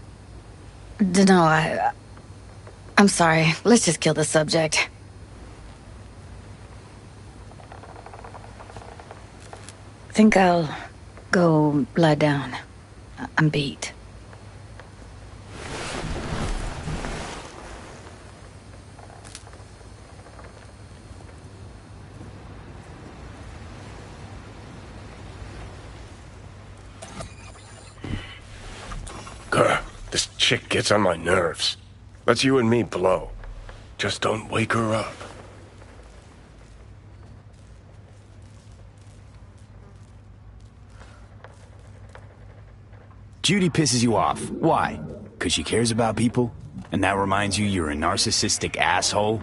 Dunno, I'm sorry. Let's just kill the subject. Think I'll go lie down. I'm beat. Grr, this chick gets on my nerves. Let's you and me blow. Just don't wake her up. Judy pisses you off. Why? Because she cares about people? And that reminds you you're a narcissistic asshole?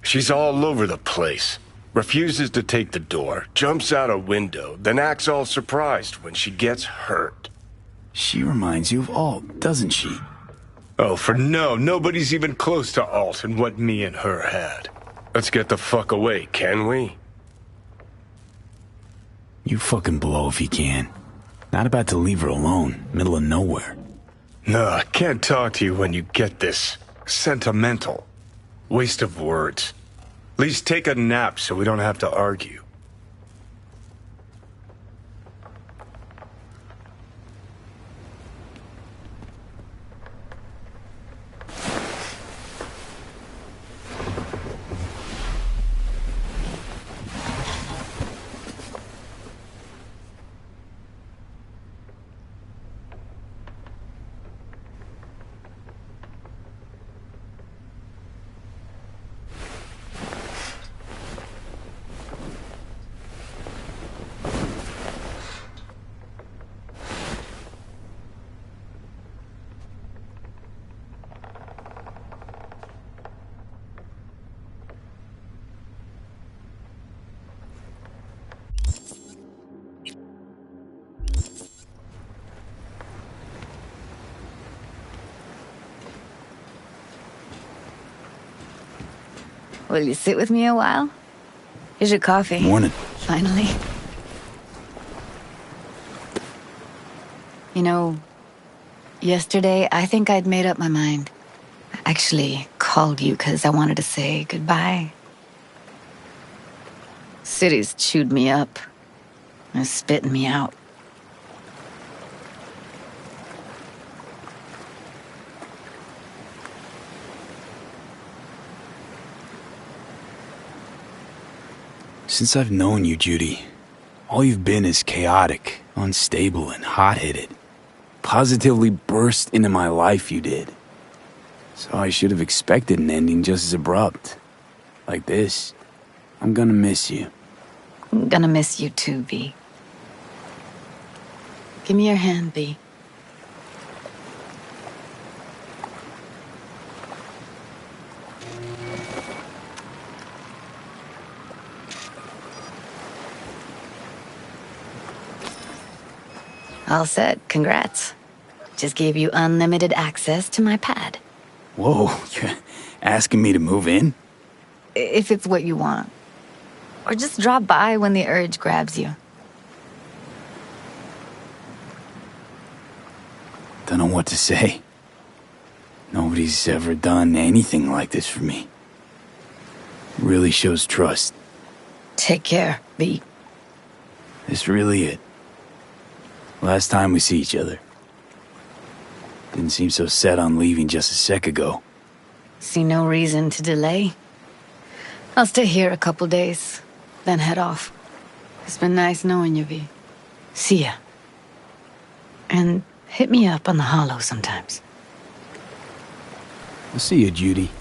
She's all over the place. Refuses to take the door, jumps out a window, then acts all surprised when she gets hurt. She reminds you of Alt, doesn't she? Oh, for no, nobody's even close to Alt and what me and her had. Let's get the fuck away, can we? You fucking blow if you can. Not about to leave her alone, middle of nowhere. No, I can't talk to you when you get this sentimental. Waste of words. At least take a nap so we don't have to argue. Will you sit with me a while? Here's your coffee. Morning. Finally. You know, yesterday I think I'd made up my mind. I actually called you because I wanted to say goodbye. City's chewed me up. And spitting me out. Since I've known you, Judy, all you've been is chaotic, unstable, and hot-headed. Positively burst into my life, you did. So I should have expected an ending just as abrupt. Like this. I'm gonna miss you. I'm gonna miss you too, V. Give me your hand, V. All set. Congrats. Just gave you unlimited access to my pad. Whoa, you're asking me to move in? If it's what you want. Or just drop by when the urge grabs you. Don't know what to say. Nobody's ever done anything like this for me. Really shows trust. Take care, V. This really it. Last time we see each other. Didn't seem so set on leaving just a sec ago. See no reason to delay. I'll stay here a couple days, then head off. It's been nice knowing you, V. See ya. And hit me up on the holo sometimes. I'll see you, Judy.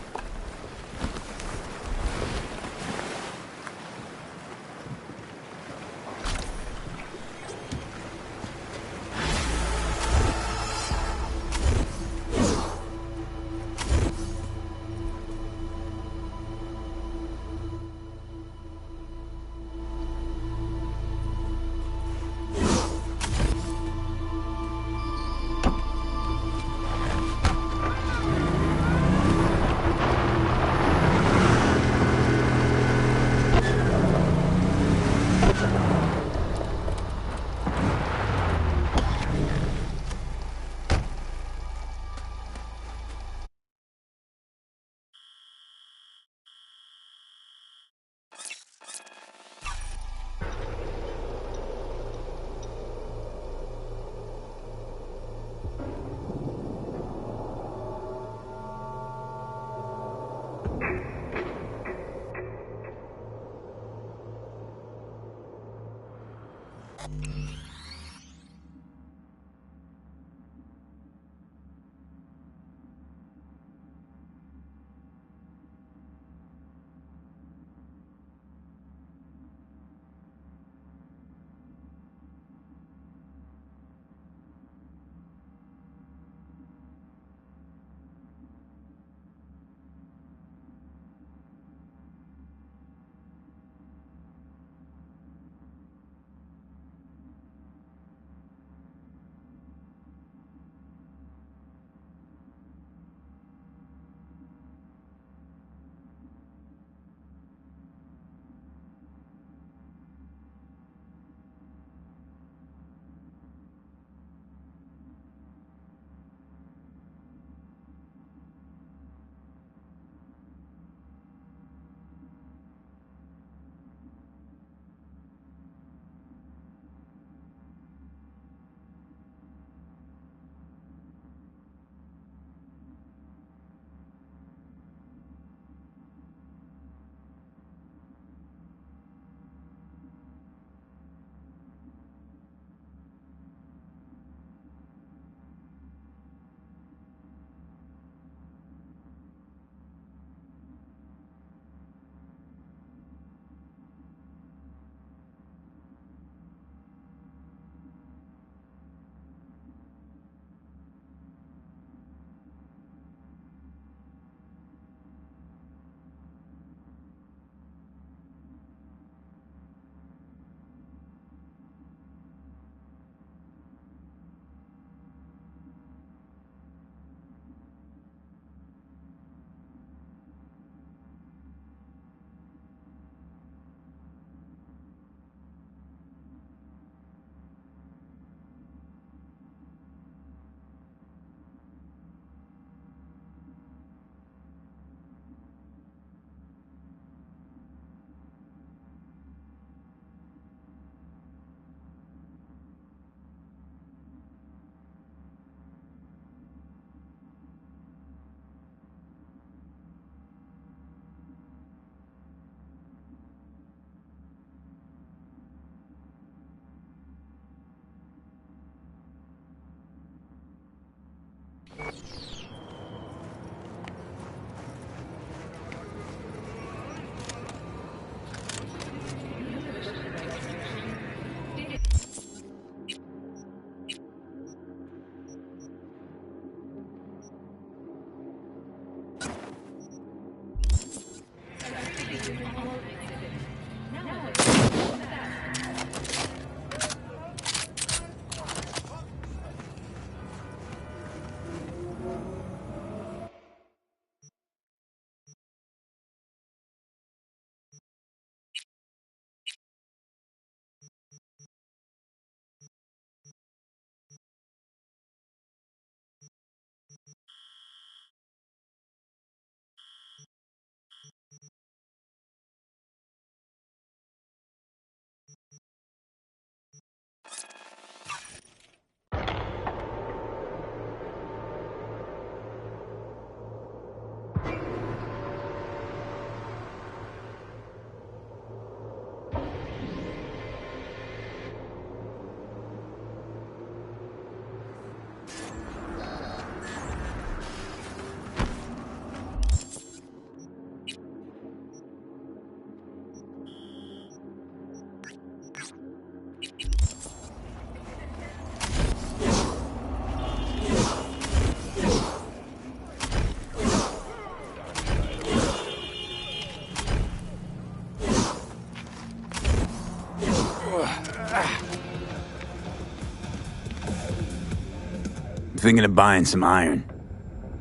I'm thinking of buying some iron.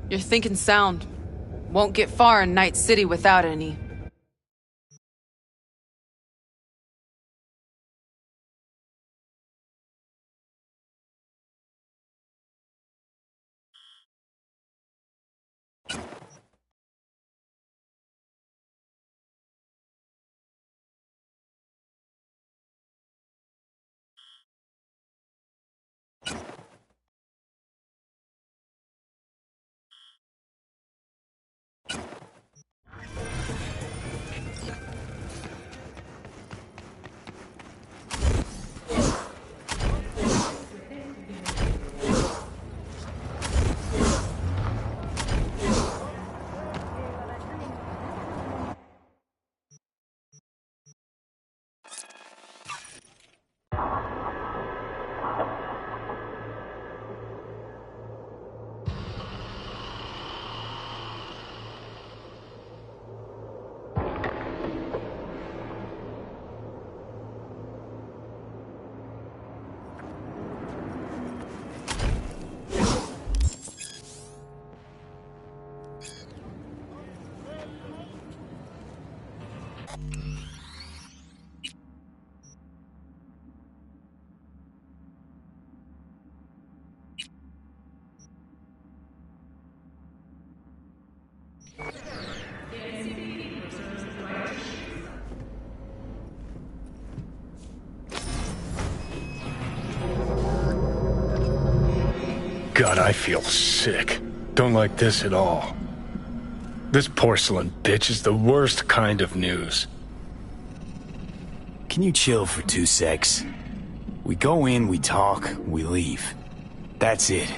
You're thinking sound. Won't get far in Night City without any. God, I feel sick. Don't like this at all. This porcelain bitch is the worst kind of news. Can you chill for 2 secs? We go in, we talk, we leave. That's it.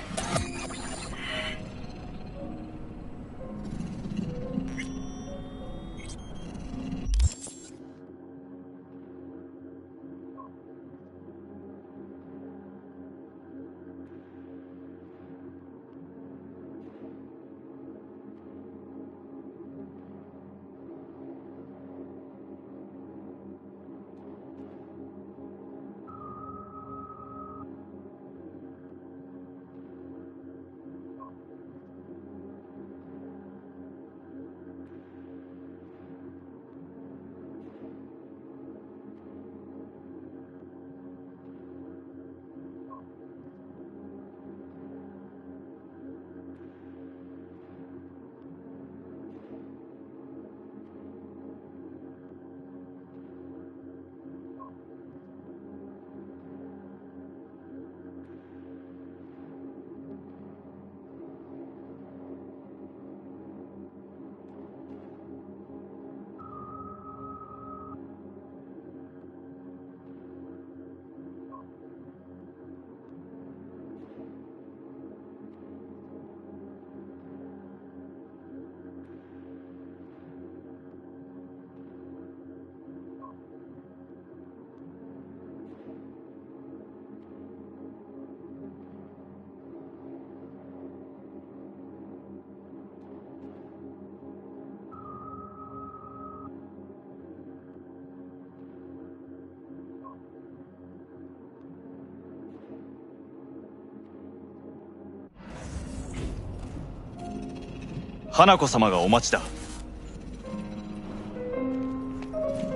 花子様がお待ちだ。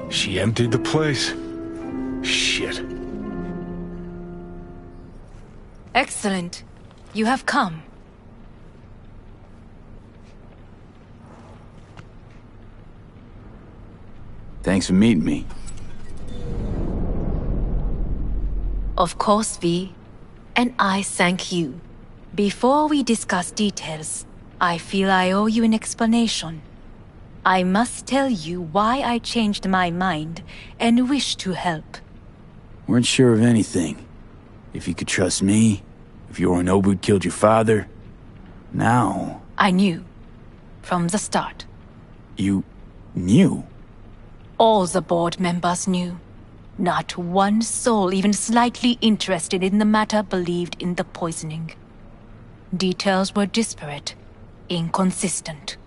She emptied the place. Shit. Excellent. You have come. Thanks for meeting me. Of course, V. And I thank you. Before we discuss details, I feel I owe you an explanation. I must tell you why I changed my mind and wish to help. Weren't sure of anything. If you could trust me, if Yorinobu killed your father. Now... I knew. From the start. You... knew? All the board members knew. Not one soul even slightly interested in the matter believed in the poisoning. Details were disparate, inconsistent.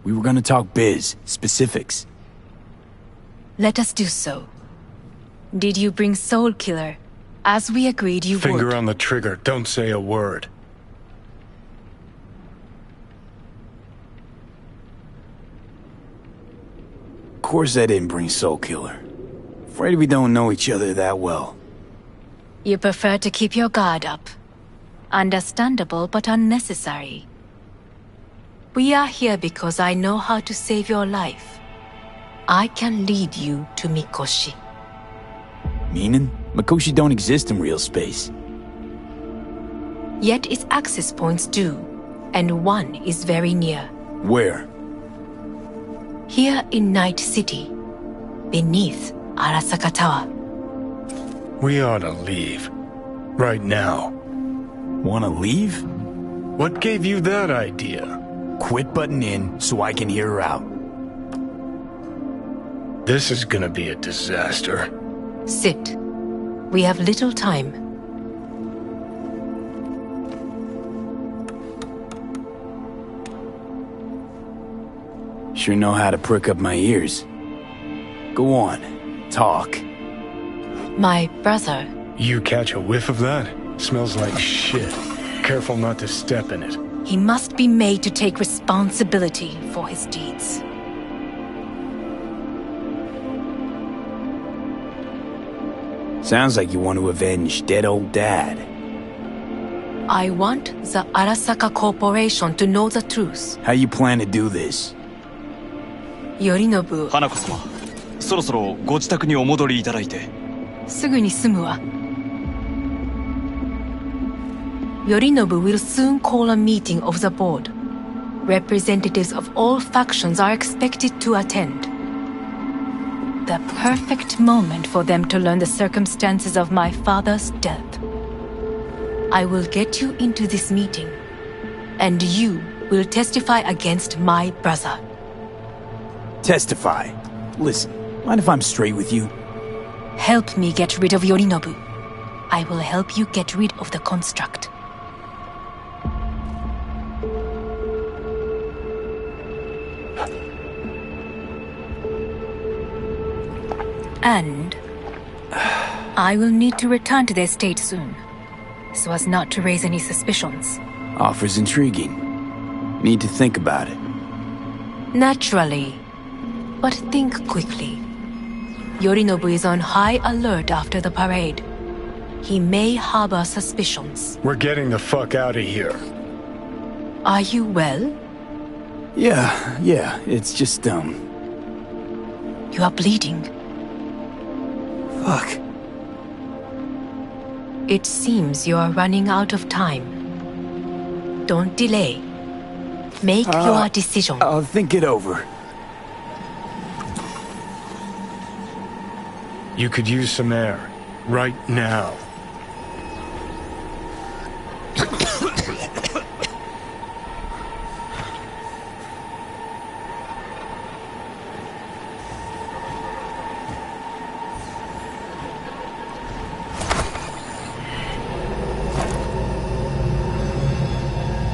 We were gonna talk biz, specifics. Let us do so. Did you bring Soul Killer? As we agreed you would. Finger on the trigger, don't say a word. Of course I didn't bring Soul Killer. Afraid we don't know each other that well. You prefer to keep your guard up. Understandable but unnecessary. We are here because I know how to save your life. I can lead you to Mikoshi. Meaning? Mikoshi don't exist in real space. Yet its access points do, and one is very near. Where? Here in Night City, beneath Arasaka Tower. We ought to leave. Right now. Wanna leave? What gave you that idea? Quit butting in so I can hear her out. This is gonna be a disaster. Sit. We have little time. Sure know how to prick up my ears. Go on, talk. My brother. You catch a whiff of that? Smells like shit. Careful not to step in it. He must be made to take responsibility for his deeds. Sounds like you want to avenge dead old dad. I want the Arasaka Corporation to know the truth. How you plan to do this? Yorinobu. 花子様、そろそろご自宅にお戻りいただいて。すぐに済むわ。Yorinobu will soon call a meeting of the board. Representatives of all factions are expected to attend. The perfect moment for them to learn the circumstances of my father's death. I will get you into this meeting, and you will testify against my brother. Testify? Listen, mind if I'm straight with you? Help me get rid of Yorinobu. I will help you get rid of the construct. And I will need to return to the estate soon, so as not to raise any suspicions. Offer's intriguing. Need to think about it. Naturally. But think quickly. Yorinobu is on high alert after the parade. He may harbor suspicions. We're getting the fuck out of here. Are you well? Yeah, it's just, You are bleeding. Fuck. It seems you are running out of time. Don't delay. Make your decision. I'll think it over. You could use some air. Right now.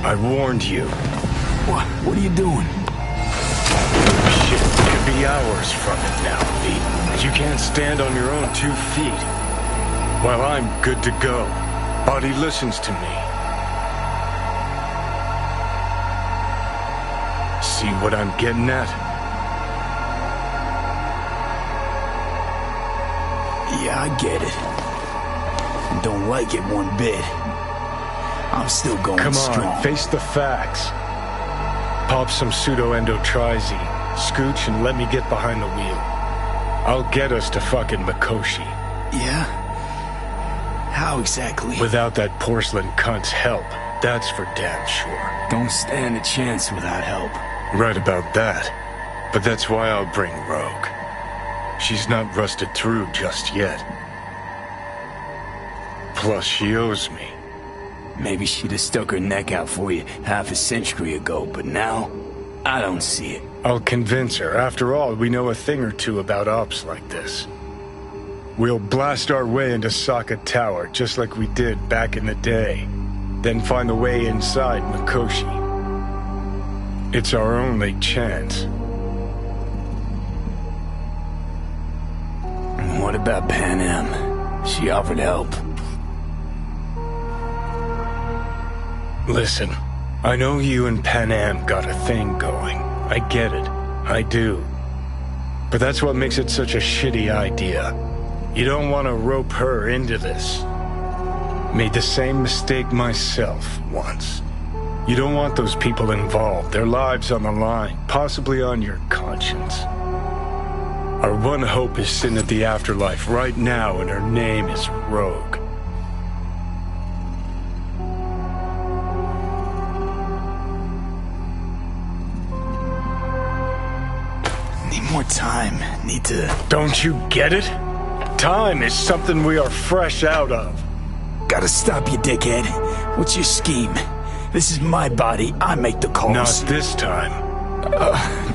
I warned you. What are you doing? Shit, could be hours from it now, V. You can't stand on your own 2 feet. Well, I'm good to go. Body listens to me. See what I'm getting at? Yeah, I get it. I don't like it one bit. I'm still going strong. Come on, face the facts. Pop some pseudo-endotrizine, scooch, and let me get behind the wheel. I'll get us to fucking Mikoshi. Yeah? How exactly? Without that porcelain cunt's help, that's for damn sure. Don't stand a chance without help. Right about that. But that's why I'll bring Rogue. She's not rusted through just yet. Plus, she owes me. Maybe she'd have stuck her neck out for you half a century ago, but now, I don't see it. I'll convince her. After all, we know a thing or two about ops like this. We'll blast our way into Sokka Tower, just like we did back in the day. Then find a way inside Mikoshi. It's our only chance. What about Pan Am? She offered help. Listen, I know you and Pan Am got a thing going. I get it. I do. But that's what makes it such a shitty idea. You don't want to rope her into this. Made the same mistake myself once. You don't want those people involved, their lives on the line, possibly on your conscience. Our one hope is sitting at the afterlife right now, and her name is Rogue. Need more time. Need to... Don't you get it? Time is something we are fresh out of. Gotta stop you, dickhead. What's your scheme? This is my body. I make the calls. Not this time.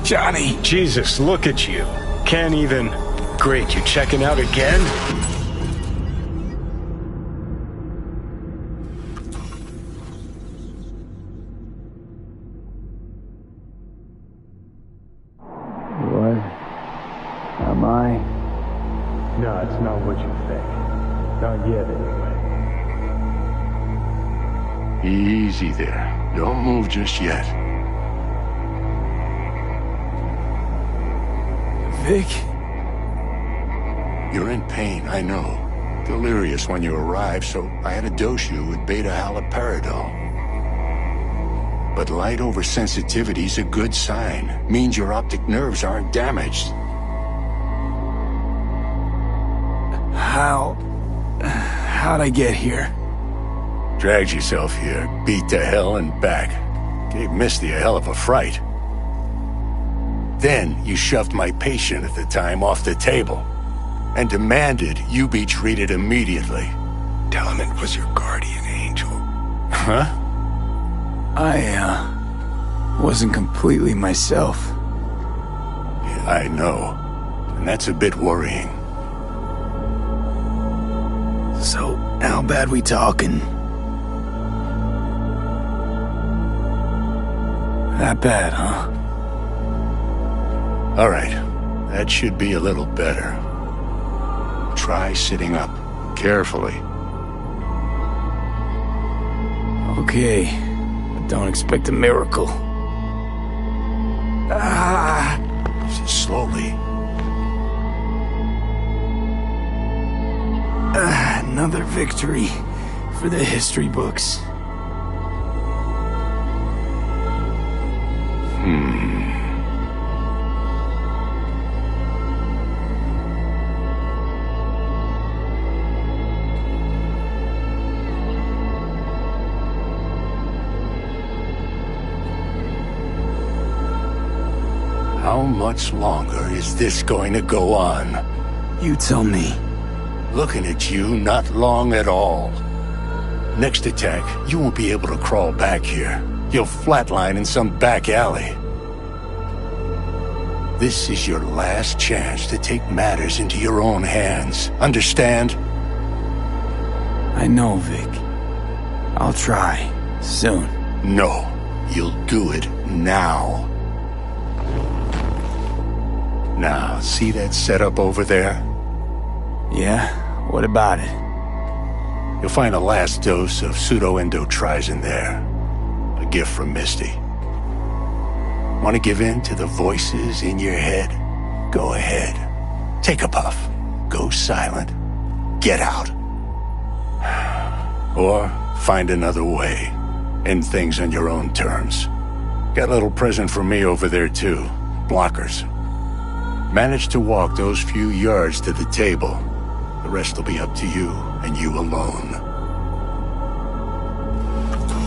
Johnny. Jesus, look at you. Can't even... Great, you checking out again? What? Am I? No, it's not what you think. Not yet, anyway. Easy there. Don't move just yet. Vic? You're in pain, I know. Delirious when you arrived, so I had to dose you with beta-haloperidol. But light oversensitivity's a good sign. Means your optic nerves aren't damaged. How'd I get here? Dragged yourself here, beat to hell and back. Gave Misty a hell of a fright. Then you shoved my patient at the time off the table and demanded you be treated immediately. Tell him it was your guardian angel. Huh? I, wasn't completely myself. Yeah, I know. And that's a bit worrying. So, how bad we talking? That bad, huh? All right. That should be a little better. Try sitting up. Carefully. Okay. But don't expect a miracle. Slowly. Another victory for the history books. How much longer is this going to go on? You tell me. Looking at you, not long at all. Next attack, you won't be able to crawl back here. You'll flatline in some back alley. This is your last chance to take matters into your own hands. Understand? I know, Vic. I'll try. Soon. No. You'll do it now. Now, see that setup over there? Yeah? What about it? You'll find a last dose of pseudo-endotrizin there. A gift from Misty. Want to give in to the voices in your head? Go ahead. Take a puff. Go silent. Get out. Or find another way. End things on your own terms. Got a little present for me over there too. Blockers. Manage to walk those few yards to the table. The rest will be up to you, and you alone.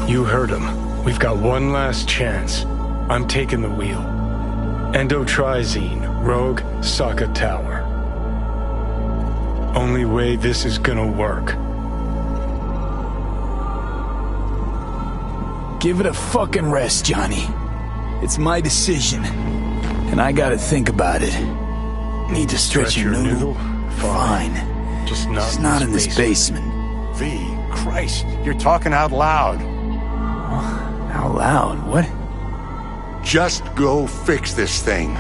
You heard him. We've got one last chance. I'm taking the wheel. Endotrizine, Rogue, Sokka Tower. Only way this is gonna work. Give it a fucking rest, Johnny. It's my decision. And I gotta think about it. Need to stretch your noodle? Fine. Just not in this basement. V, Christ, you're talking out loud. Out loud? What? Just go fix this thing.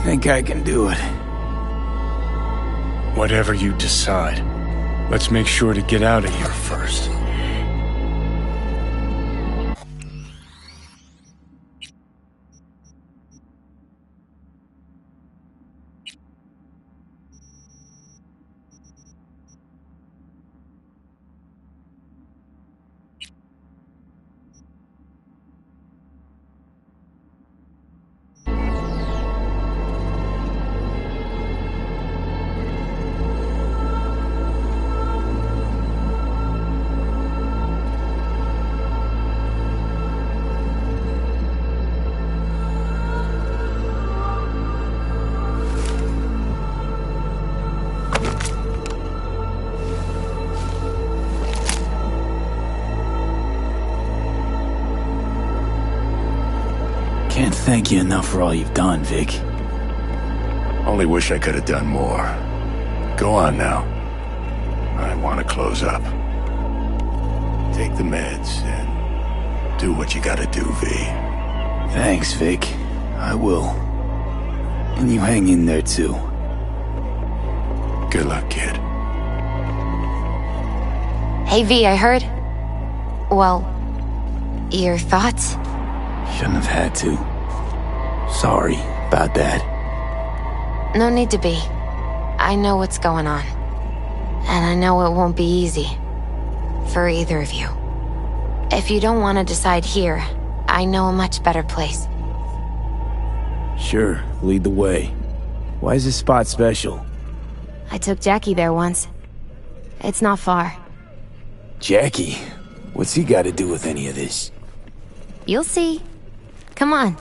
Think I can do it. Whatever you decide. Let's make sure to get out of here first. Can't thank you enough for all you've done, Vic. Only wish I could have done more. Go on now. I want to close up. Take the meds and do what you gotta do, V. Thanks, Vic. I will. And you hang in there, too. Good luck, kid. Hey, V, I heard... Well, your thoughts? Shouldn't have had to. Sorry about that. No need to be. I know what's going on. And I know it won't be easy. For either of you. If you don't want to decide here, I know a much better place. Sure, lead the way. Why is this spot special? I took Jackie there once. It's not far. Jackie? What's he got to do with any of this? You'll see. Come on.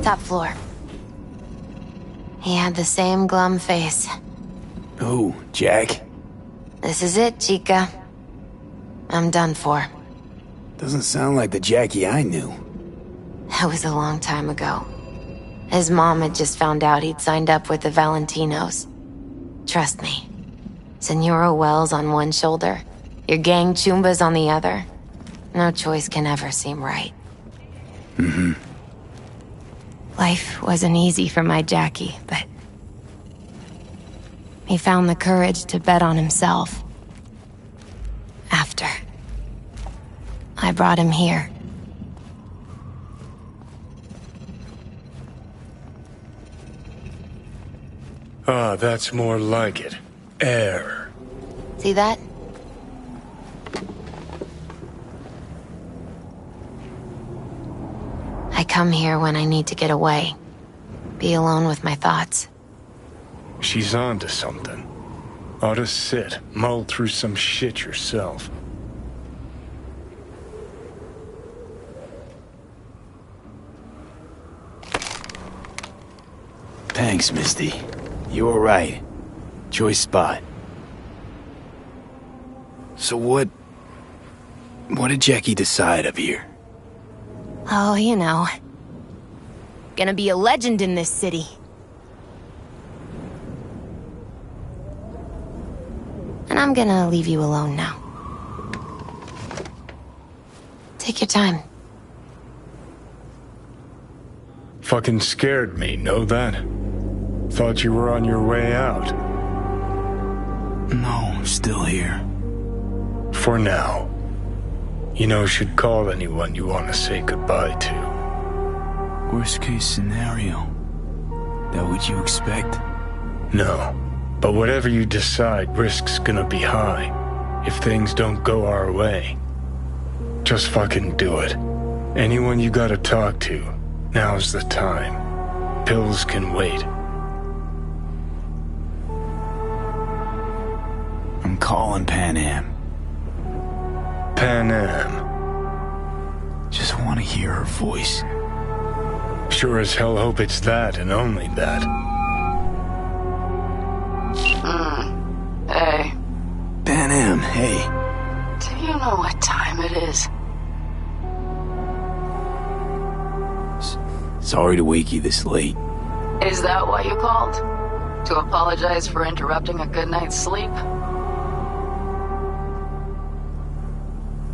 Top floor. He had the same glum face. Who, Jack? This is it, Chica. I'm done for. Doesn't sound like the Jackie I knew. That was a long time ago. His mom had just found out he'd signed up with the Valentinos. Trust me. Senora Wells on one shoulder, your gang Chumbas on the other. No choice can ever seem right. Mm-hmm. Life wasn't easy for my Jackie, but... he found the courage to bet on himself. After. I brought him here. Ah, that's more like it. Air. See that? I come here when I need to get away. Be alone with my thoughts. She's on to something. Ought to sit, mull through some shit yourself. Thanks, Misty. You were right. Choice spot. So what did Jackie decide up here? Oh, you know. Gonna be a legend in this city. And I'm gonna leave you alone now. Take your time. Fucking scared me, know that? Thought you were on your way out. No, still here. For now. You know, should call anyone you want to say goodbye to. Worst case scenario. That what you expect? No. But whatever you decide, risk's gonna be high. If things don't go our way. Just fucking do it. Anyone you gotta talk to, now's the time. Pills can wait. I'm calling Pan Am. Pan Am. Just want to hear her voice. Sure as hell hope it's that and only that. Hey. Pan Am, hey. Do you know what time it is? Sorry to wake you this late. Is that why you called? To apologize for interrupting a good night's sleep?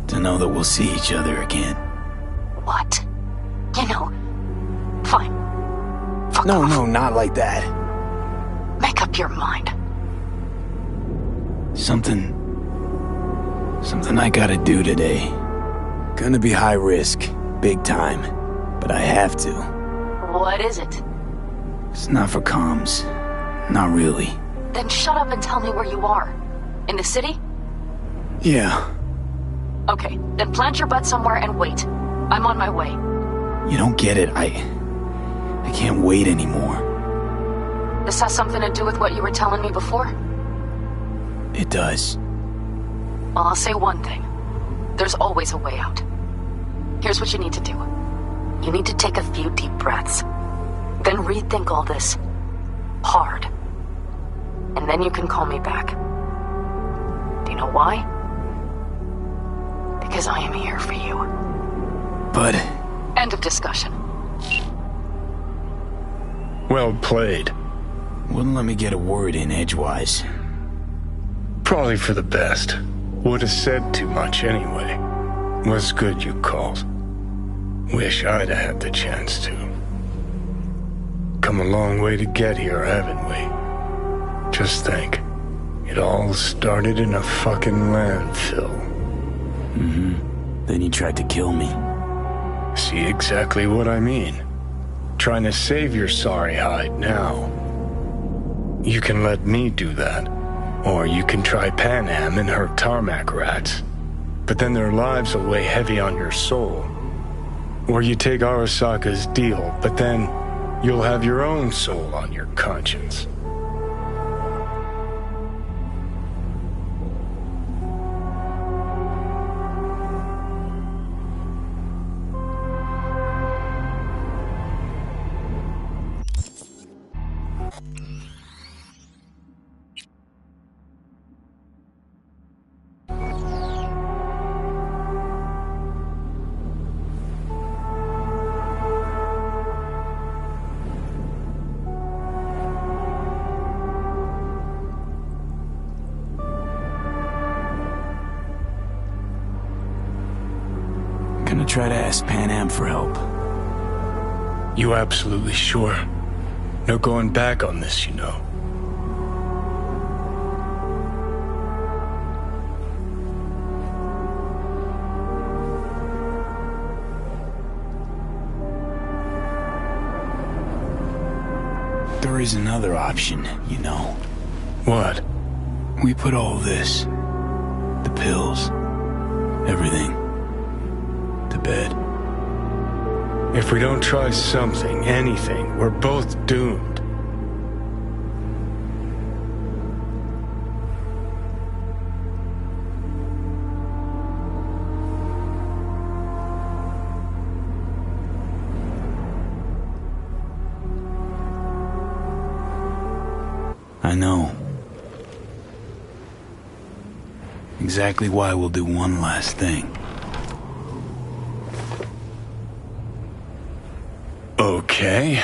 To know that we'll see each other again. What? You know, fine. No, not like that. Make up your mind. Something I gotta do today. Gonna be high risk, big time, but I have to. What is it? It's not for comms. Not really. Then shut up and tell me where you are. In the city? Yeah. Okay, then plant your butt somewhere and wait. I'm on my way. You don't get it. I can't wait anymore. This has something to do with what you were telling me before? It does. Well, I'll say one thing. There's always a way out. Here's what you need to do. You need to take a few deep breaths. Then rethink all this. Hard. And then you can call me back. Do you know why? Because I am here for you. But... End of discussion. Well played. Wouldn't let me get a word in edgewise. Probably for the best. Would have said too much anyway. Was good you called. Wish I'd have had the chance to. Come a long way to get here, haven't we? Just think. It all started in a fucking landfill. Mm-hmm. Then he tried to kill me. See exactly what I mean. Trying to save your sorry hide now. You can let me do that. Or you can try Pan Am and her tarmac rats. But then their lives will weigh heavy on your soul. Or you take Arasaka's deal, but then you'll have your own soul on your conscience. Gonna try to ask Pan Am for help. You absolutely sure? No going back on this, you know. There is another option, you know. What? We put all this, the pills, everything, to bed. If we don't try something, anything, we're both doomed. I know. Exactly why we'll do one last thing. Oh, Okay.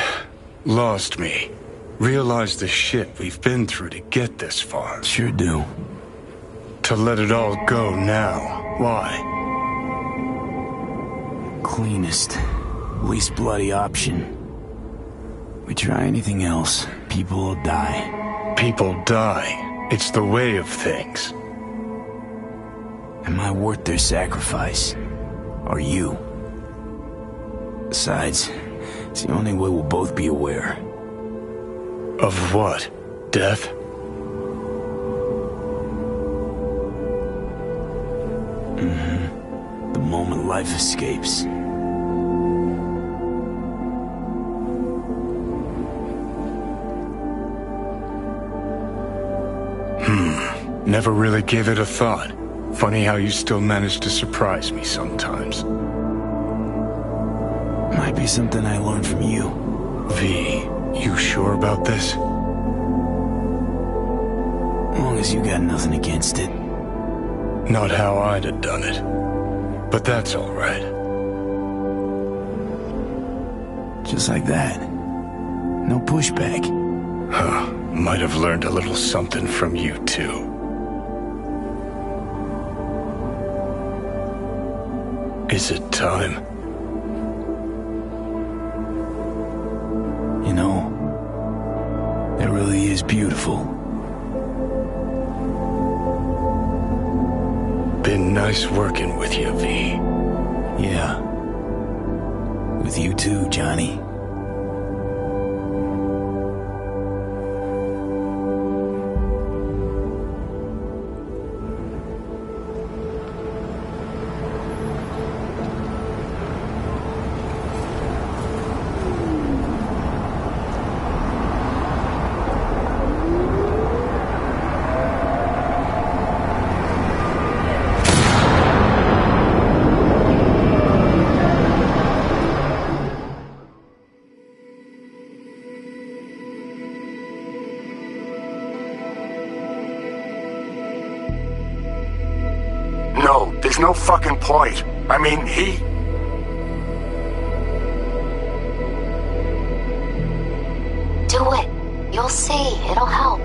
Lost me. Realize the shit we've been through to get this far. Sure do. To let it all go now. Why? Cleanest, least bloody option. We try anything else, people will die. People die. It's the way of things. Am I worth their sacrifice? Are you? Besides, it's the only way we'll both be aware. Of what? Death? Mm-hmm. The moment life escapes. Never really gave it a thought. Funny how you still manage to surprise me sometimes. Might be something I learned from you. V, you sure about this? As long as you got nothing against it. Not how I'd have done it. But that's all right. Just like that. No pushback. Huh. Might have learned a little something from you, too. Is it time? You know, it really is beautiful. Been nice working with you, V. Yeah. With you too, Johnny. There's no fucking point. I mean, Do it. You'll see. It'll help.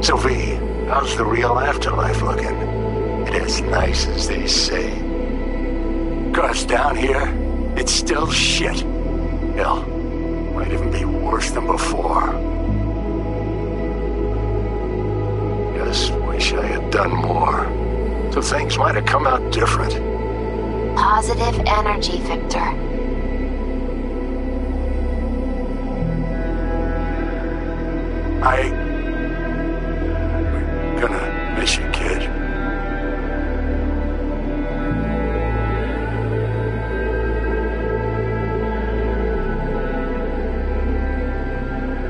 So V, how's the real afterlife looking? It as nice as they say? 'Cause down here, it's still shit. Hell, might even be worse than before. Just wish I had done more. So things might have come out different. Positive energy, Victor. We're gonna miss you, kid.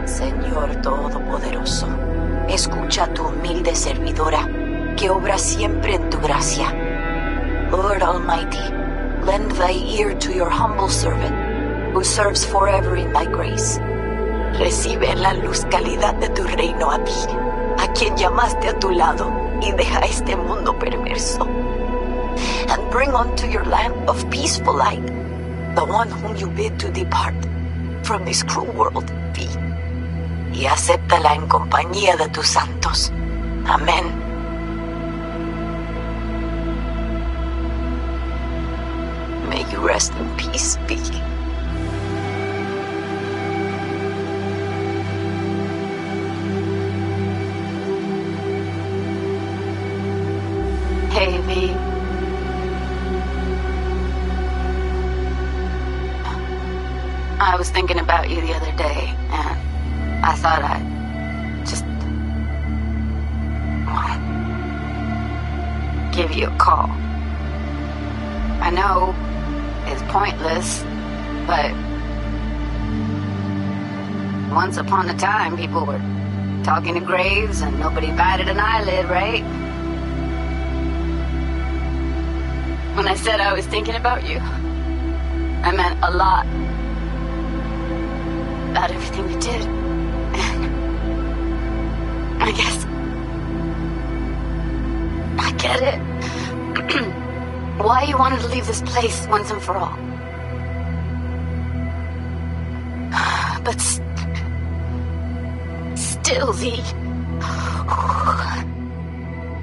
Señor Todopoderoso, escucha a tu humilde servidora, que obra siempre en tu gracia. Lord Almighty, lend thy ear to your humble servant, who serves forever in thy grace. Recibe en la luz calidad de tu reino a ti, a quien llamaste a tu lado, y deja este mundo perverso. And bring unto your lamp of peaceful light, the one whom you bid to depart from this cruel world, be. Y acéptala en compañía de tus santos. Amén. May you rest in peace, V. Hey, V. I was thinking about you the other day, and I thought I'd just give you a call. I know it's pointless, but once upon a time people were talking to graves and nobody batted an eyelid, right? When I said I was thinking about you, I meant a lot. About everything we did. I guess I get it. Why you wanted to leave this place once and for all. But still, V.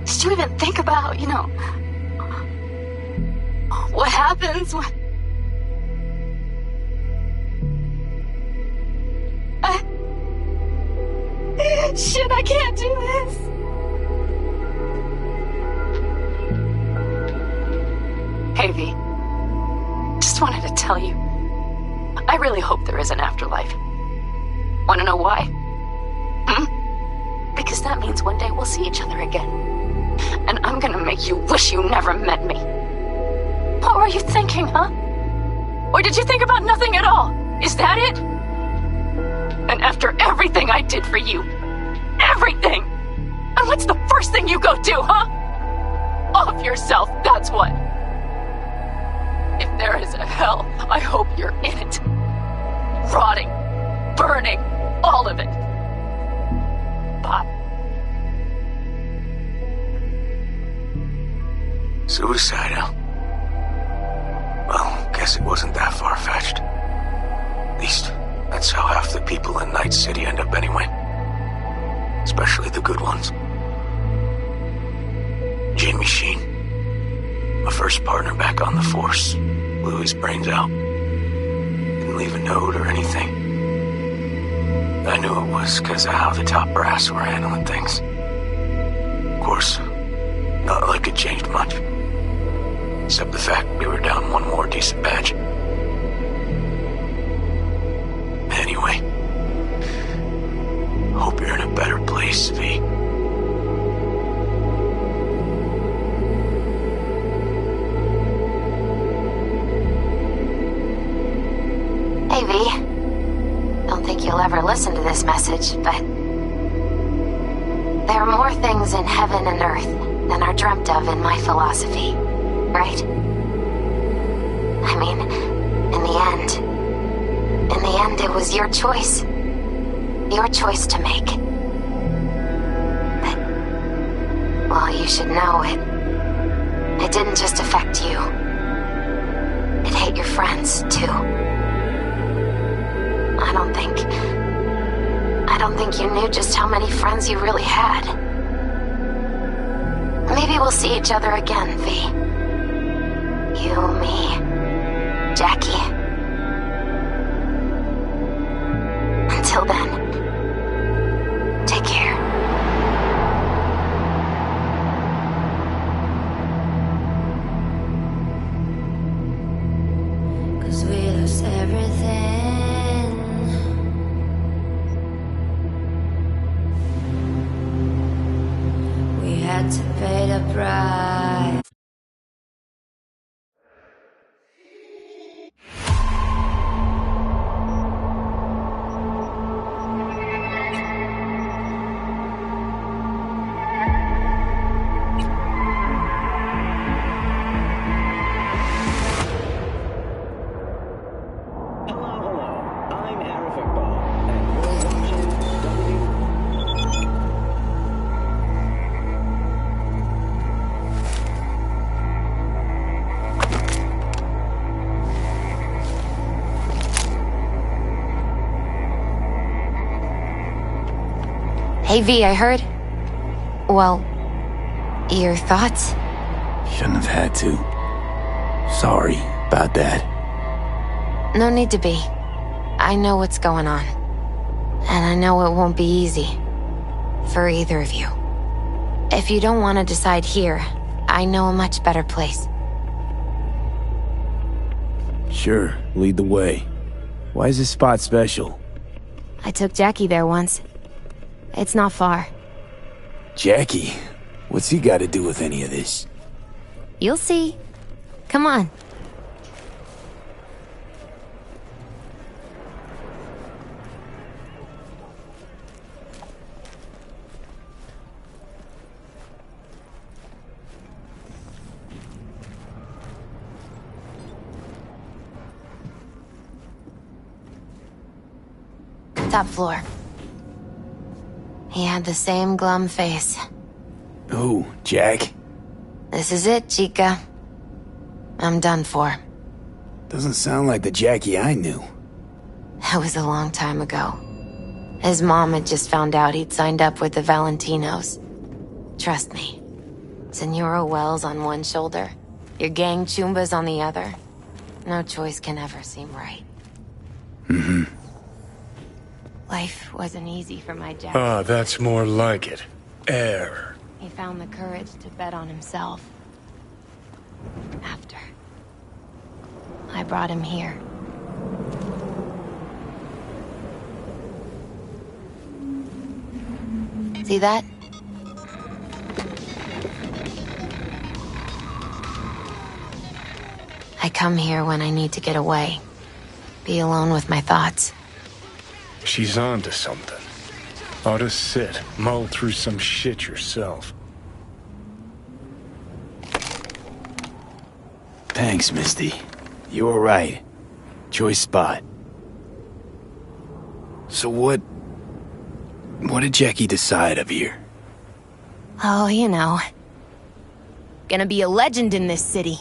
Did you even think about, what happens when... Shit, I can't do this. Hey, V. Just wanted to tell you, I really hope there is an afterlife. Wanna know why? Because that means one day we'll see each other again. And I'm gonna make you wish you never met me. What were you thinking, huh? Or did you think about nothing at all? Is that it? And after everything I did for you, everything! And what's the first thing you go do, huh? Off yourself, that's what. If there is a hell, I hope you're in it. Rotting, burning, all of it. Bye. Suicidal? Well, guess it wasn't that far-fetched. At least, that's how half the people in Night City end up anyway. Especially the good ones. Jamie Sheen, my first partner back on the force, blew his brains out. Didn't leave a note or anything. I knew it was because of how the top brass were handling things. Of course, not like it changed much. Except the fact we were down one more decent batch. Anyway, hope you're in a better place, V. Hey, V. Don't think you'll ever listen to this message, but there are more things in heaven and earth than are dreamt of in my philosophy, right? I mean, in the end, it was your choice. Your choice to make. But, well, you should know it didn't just affect you. It hit your friends, too. I don't think you knew just how many friends you really had. Maybe we'll see each other again, V. You, me, Jackie. Until then, take care. 'Cause we lost everything. We had to pay the price. Hey, V, I heard... Well, your thoughts? Shouldn't have had to. Sorry about that. No need to be. I know what's going on. And I know it won't be easy. For either of you. If you don't want to decide here, I know a much better place. Sure, lead the way. Why is this spot special? I took Jackie there once. It's not far. Jackie? What's he got to do with any of this? You'll see. Come on. Top floor. He had the same glum face. Who, Jack? This is it, Chica. I'm done for. Doesn't sound like the Jackie I knew. That was a long time ago. His mom had just found out he'd signed up with the Valentinos. Trust me. Senora Wells on one shoulder, your gang Chumbas on the other. No choice can ever seem right. Mm-hmm. Life wasn't easy for my Jack. Ah, that's more like it. Air. He found the courage to bet on himself. After I brought him here. See that? I come here when I need to get away. Be alone with my thoughts. She's on to something. Ought to sit, mull through some shit yourself. Thanks, Misty. You were right. Choice spot. So what did Jackie decide of here? Oh, you know. Gonna be a legend in this city.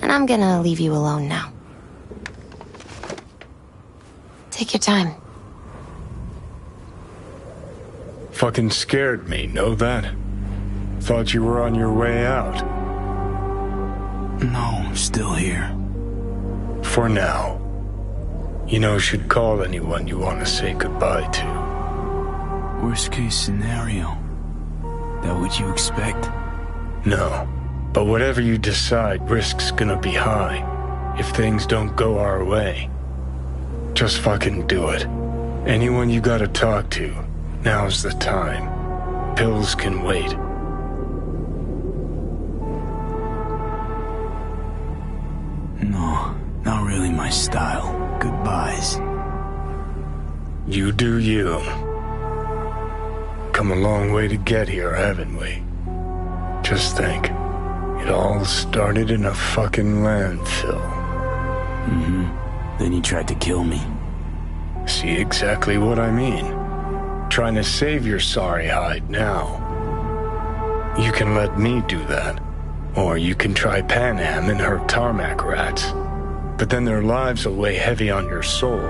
And I'm gonna leave you alone now. Take your time. Fucking scared me, know that? Thought you were on your way out. No, I'm still here. For now. You know, should call anyone you want to say goodbye to. Worst case scenario. That what you expect? No. But whatever you decide, risk's gonna be high. If things don't go our way. Just fucking do it. Anyone you gotta talk to, now's the time. Pills can wait. No, not really my style. Goodbyes. You do you. Come a long way to get here, haven't we? Just think. It all started in a fucking landfill. Mm-hmm. Then he tried to kill me. See exactly what I mean. Trying to save your sorry hide now. You can let me do that. Or you can try Panam and her tarmac rats. But then their lives will weigh heavy on your soul.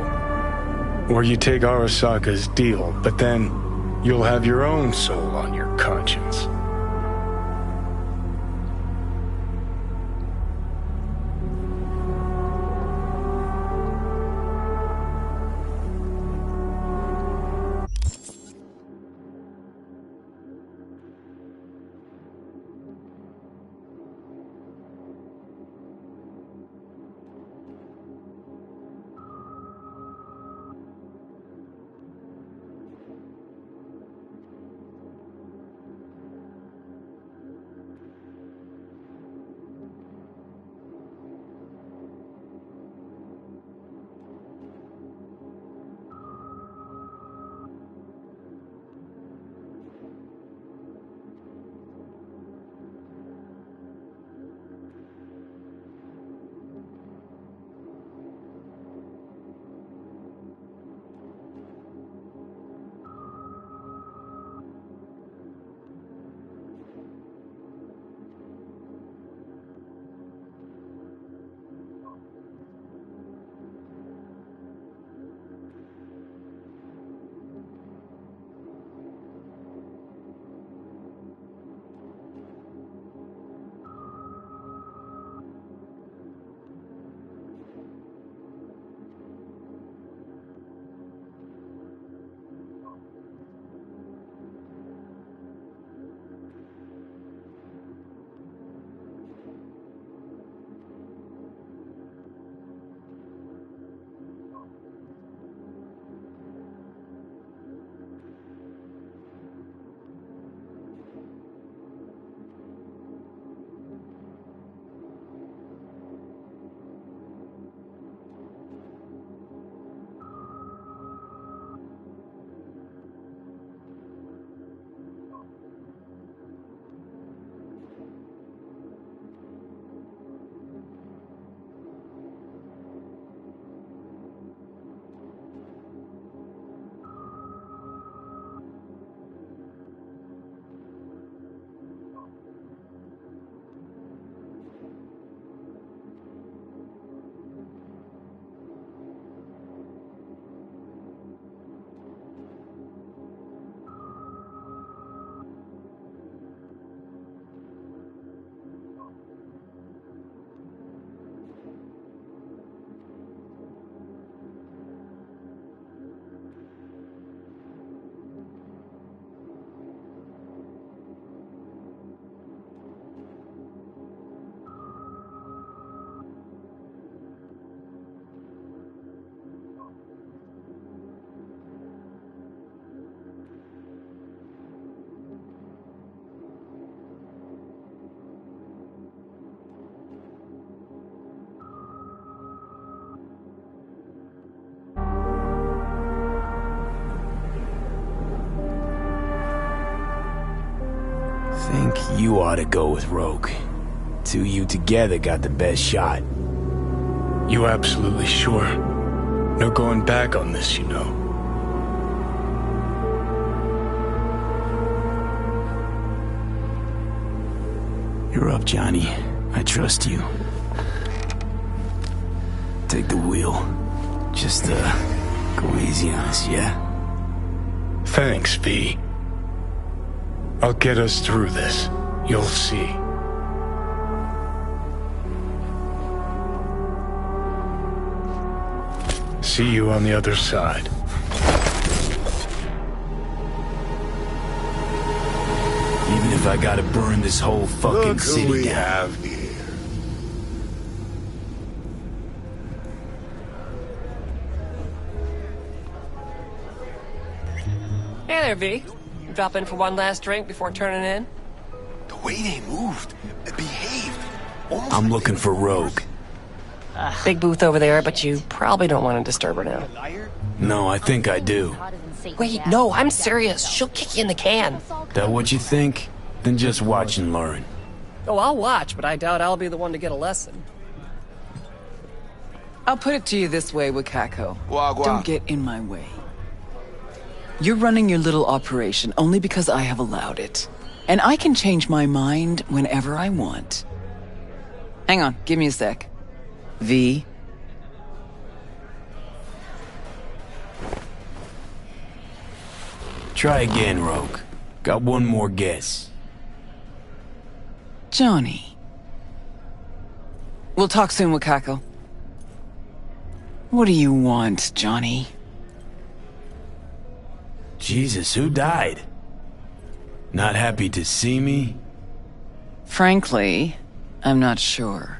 Or you take Arasaka's deal, but then you'll have your own soul on your conscience. think you ought to go with Rogue. Two you together got the best shot. You absolutely sure? No going back on this, you know. You're up, Johnny. I trust you. Take the wheel. Just, go easy on us, yeah? Thanks, V. I'll get us through this. You'll see. See you on the other side. Even if I gotta burn this whole fucking city down. Have here. Hey there, V. Drop in for one last drink before turning in? The way they moved, behaved. I'm looking for Rogue. Big booth over there, but you probably don't want to disturb her now. No, I think I do. Wait, no, I'm serious. She'll kick you in the can. That what you think? Then just watch and learn. Oh, I'll watch, but I doubt I'll be the one to get a lesson. I'll put it to you this way, Wakako. Wagwan. Don't get in my way. You're running your little operation only because I have allowed it. And I can change my mind whenever I want. Hang on, give me a sec. V. Try again, Rogue. Got one more guess. Johnny. We'll talk soon, Wakako. What do you want, Johnny? Jesus, who died? Not happy to see me? Frankly, I'm not sure.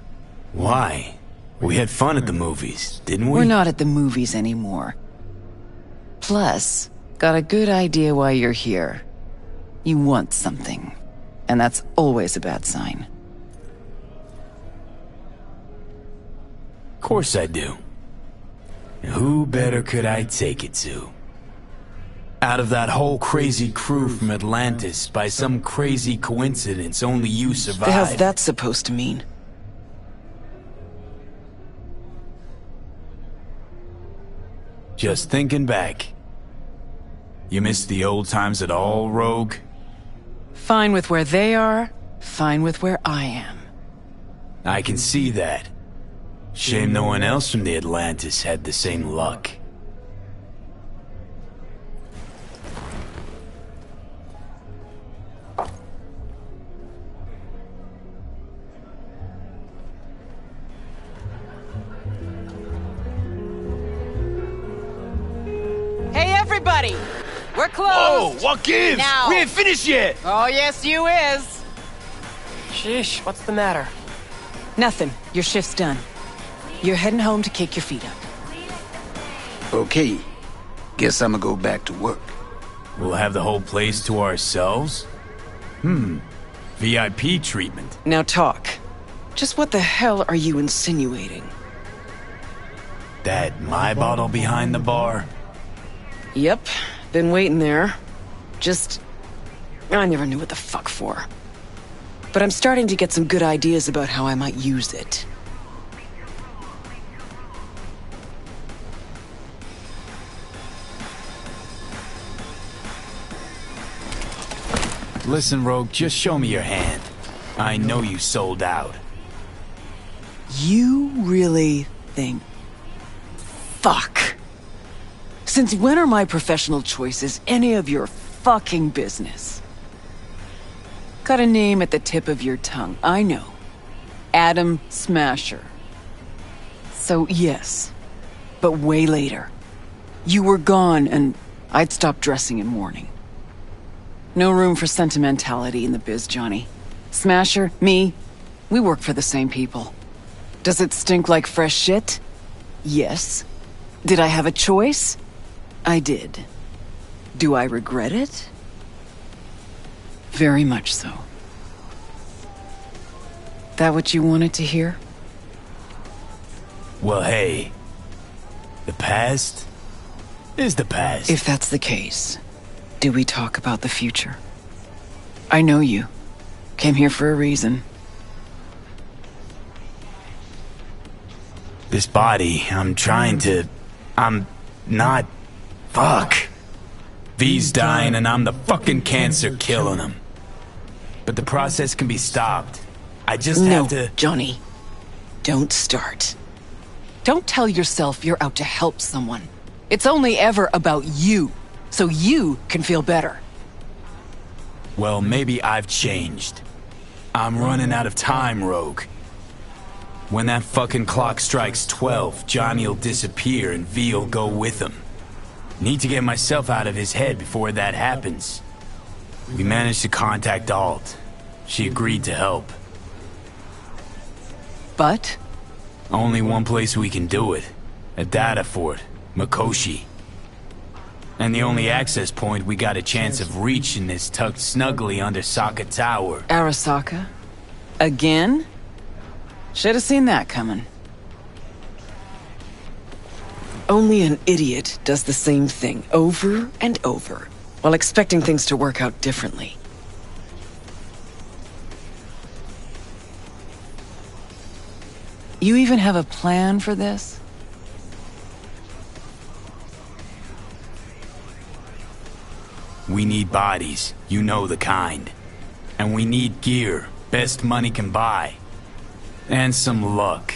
Why? We had fun at the movies, didn't we? We're not at the movies anymore. Plus, got a good idea why you're here. You want something. And that's always a bad sign. Of course I do. Who better could I take it to? Out of that whole crazy crew from Atlantis, by some crazy coincidence, only you survived. The hell's that supposed to mean? Just thinking back. You miss the old times at all, Rogue? Fine with where they are, fine with where I am. I can see that. Shame no one else from the Atlantis had the same luck. Hey, everybody! We're closed! Oh, what gives? Now. We ain't finished yet! Oh, yes, you is! Sheesh, what's the matter? Nothing. Your shift's done. You're heading home to kick your feet up. Okay. Guess I'ma go back to work. We'll have the whole place to ourselves? VIP treatment. Now talk. Just what the hell are you insinuating? That my bottle behind the bar? Yep. Been waiting there. I never knew what the fuck for. But I'm starting to get some good ideas about how I might use it. Listen, Rogue, just show me your hand. I know you sold out. You really think... Fuck. Since when are my professional choices any of your fucking business? Got a name at the tip of your tongue, I know. Adam Smasher. So yes, but way later. You were gone and I'd stopped dressing in mourning. No room for sentimentality in the biz, Johnny. Smasher, me, we work for the same people. Does it stink like fresh shit? Yes. Did I have a choice? I did. Do I regret it? Very much so. That what you wanted to hear? Well, hey. The past is the past. If that's the case, do we talk about the future? I know you. Came here for a reason. This body, I'm not... Fuck. V's dying and I'm the fucking cancer killing him. But the process can be stopped. I just have to... Johnny. Don't start. Don't tell yourself you're out to help someone. It's only ever about you, so you can feel better. Well, maybe I've changed. I'm running out of time, Rogue. When that fucking clock strikes 12, Johnny'll disappear and V'll go with him. Need to get myself out of his head before that happens. We managed to contact Alt. She agreed to help. But? Only one place we can do it. A data fort, Mikoshi. And the only access point we got a chance of reaching is tucked snugly under Saka Tower. Arasaka? Again? Should have seen that coming. Only an idiot does the same thing over and over, while expecting things to work out differently. You even have a plan for this? We need bodies, you know the kind. And we need gear, best money can buy. And some luck.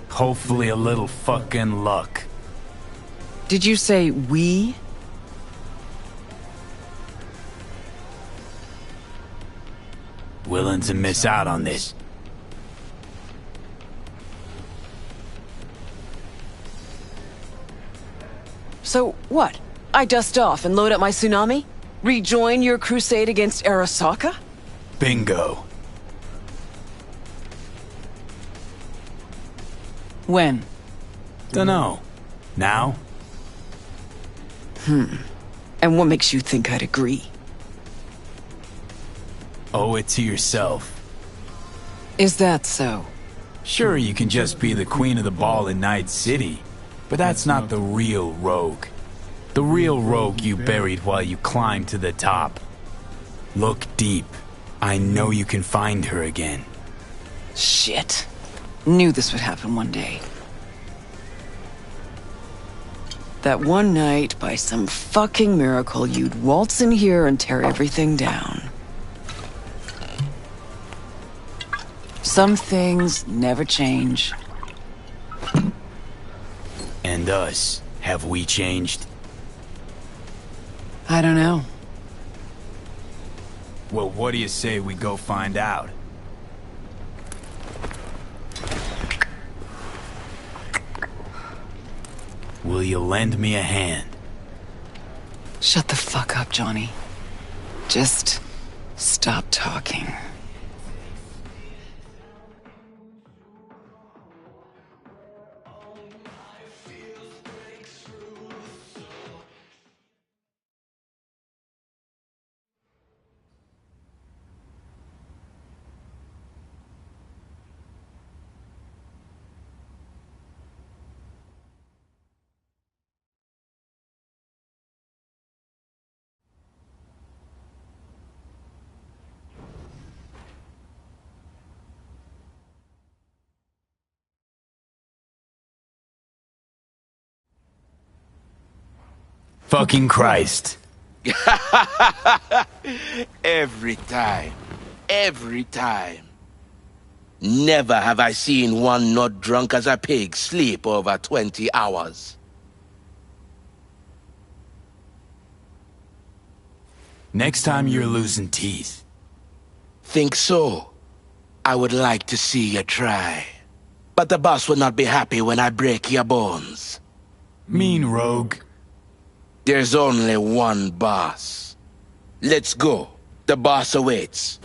Hopefully a little fucking luck. Did you say we? Willing to miss out on this. So what? I dust off and load up my tsunami? Rejoin your crusade against Arasaka? Bingo. When? Dunno. Now? And what makes you think I'd agree? Owe it to yourself. Is that so? Sure, you can just be the queen of the ball in Night City, but that's not the real Rogue. The real Rogue you buried while you climbed to the top. Look deep. I know you can find her again. Shit. Knew this would happen one day. That one night, by some fucking miracle, you'd waltz in here and tear everything down. Some things never change. And us, have we changed? I don't know. Well, what do you say we go find out? Will you lend me a hand? Shut the fuck up, Johnny. Just stop talking. Fucking Christ. Every time. Every time. Never have I seen one not drunk as a pig sleep over 20 hours. Next time you're losing teeth. Think so? I would like to see you try. But the boss will not be happy when I break your bones. Mean Rogue. There's only one boss. Let's go. The boss awaits.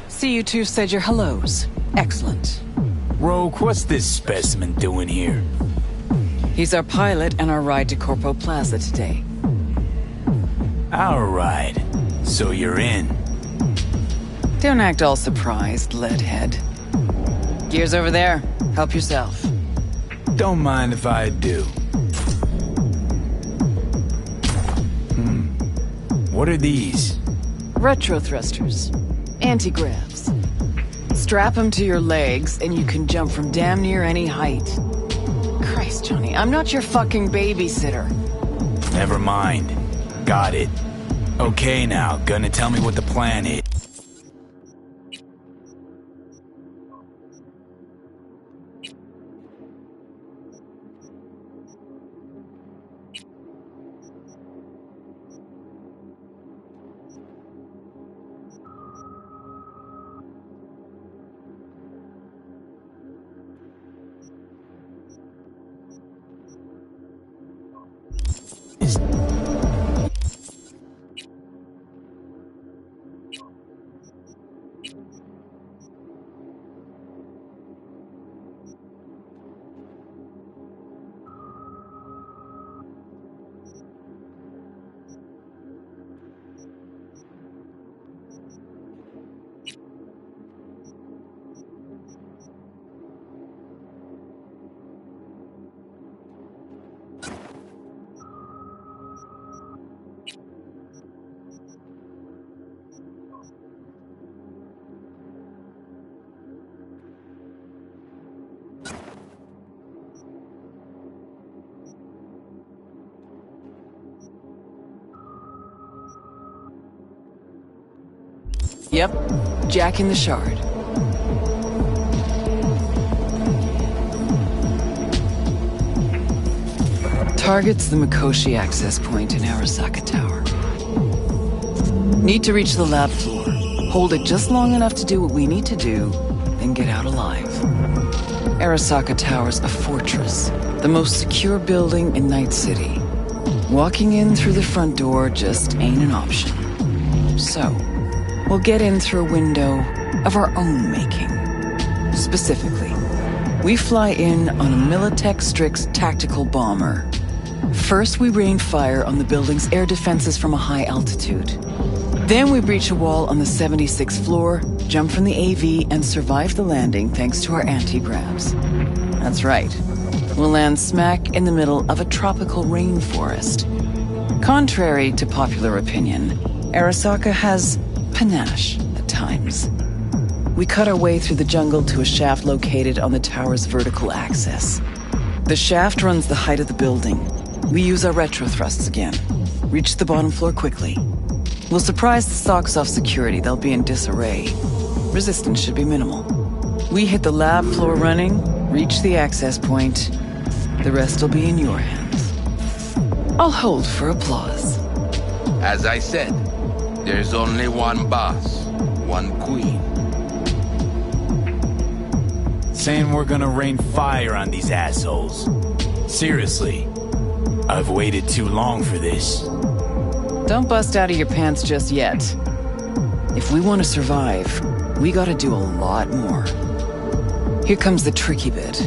See, you two said your hellos. Excellent. Rogue, what's this specimen doing here? He's our pilot and our ride to Corpo Plaza today. Our ride. So you're in. Don't act all surprised, leadhead. Gear's over there. Help yourself. Don't mind if I do. What are these? Retro thrusters. Anti-gravs. Strap them to your legs and you can jump from damn near any height. Christ, Johnny, I'm not your fucking babysitter. Never mind. Got it. Okay now, gonna tell me what the plan is. Yep, jacking the shard. Target's the Mikoshi access point in Arasaka Tower. Need to reach the lab floor. Hold it just long enough to do what we need to do, then get out alive. Arasaka Tower's a fortress, the most secure building in Night City. Walking in through the front door just ain't an option. So, we'll get in through a window of our own making. Specifically, we fly in on a Militech Strix tactical bomber. First, we rain fire on the building's air defenses from a high altitude. Then we breach a wall on the 76th floor, jump from the AV, and survive the landing thanks to our anti-gravs. That's right. We'll land smack in the middle of a tropical rainforest. Contrary to popular opinion, Arasaka has panache at times. We cut our way through the jungle to a shaft located on the tower's vertical axis. The shaft runs the height of the building. We use our retro thrusts again. Reach the bottom floor quickly. We'll surprise the socks off security. They'll be in disarray. Resistance should be minimal. We hit the lab floor running, reach the access point. The rest will be in your hands. I'll hold for applause. As I said, there's only one boss, one queen. Saying we're gonna rain fire on these assholes. Seriously, I've waited too long for this. Don't bust out of your pants just yet. If we want to survive, we gotta do a lot more. Here comes the tricky bit.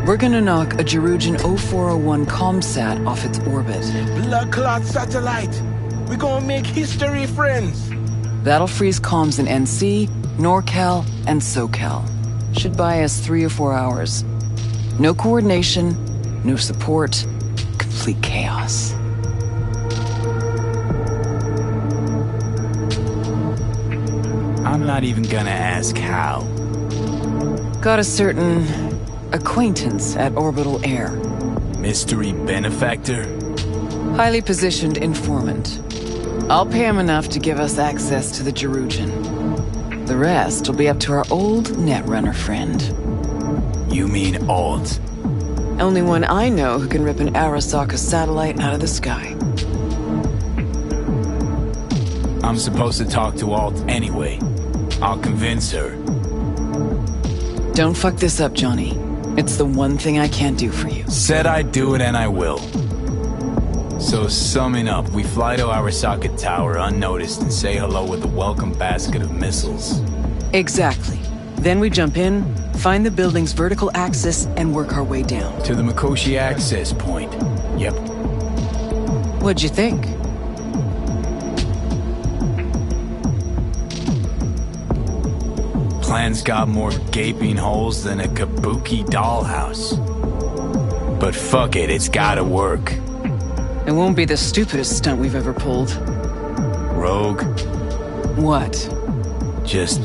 We're gonna knock a Jerugian 0401 ComSat off its orbit. Blood clot satellite! We're gonna make history, friends! That'll freeze comms in NC, NorCal, and SoCal. Should buy us 3 or 4 hours. No coordination, no support, complete chaos. I'm not even gonna ask how. Got a certain acquaintance at Orbital Air. Mystery benefactor? Highly positioned informant. I'll pay him enough to give us access to the Jerugian. The rest will be up to our old Netrunner friend. You mean Alt? Only one I know who can rip an Arasaka satellite out of the sky. I'm supposed to talk to Alt anyway. I'll convince her. Don't fuck this up, Johnny. It's the one thing I can't do for you. Said I'd do it and I will. So summing up, we fly to Arasaka Tower unnoticed and say hello with a welcome basket of missiles. Exactly. Then we jump in, Find the building's vertical axis and work our way down. To the Mikoshi access point. Yep. What'd you think? Plan's got more gaping holes than a kabuki dollhouse. But fuck it, it's gotta work. It won't be the stupidest stunt we've ever pulled. Rogue? What? Just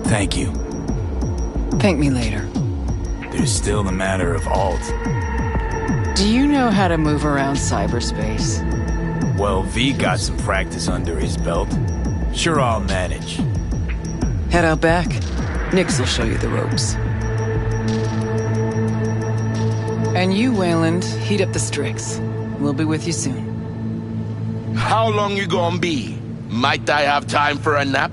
thank you. Thank me later. There's still the matter of Alt. Do you know how to move around cyberspace? Well, V got some practice under his belt. Sure, I'll manage. Head out back. Nix will show you the ropes. And you, Wayland, heat up the Strix. We'll be with you soon. How long you gonna be? Might I have time for a nap?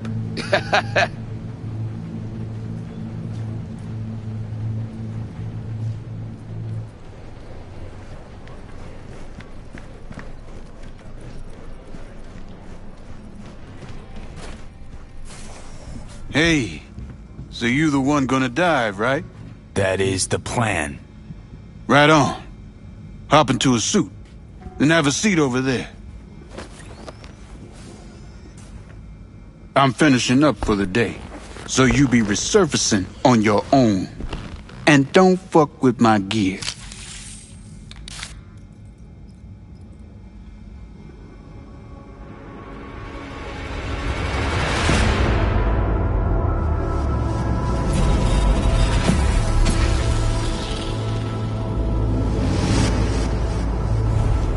Hey, so you the one gonna dive, right? That is the plan. Right on. Hop into a suit, then have a seat over there. I'm finishing up for the day, so you be resurfacing on your own. And don't fuck with my gear.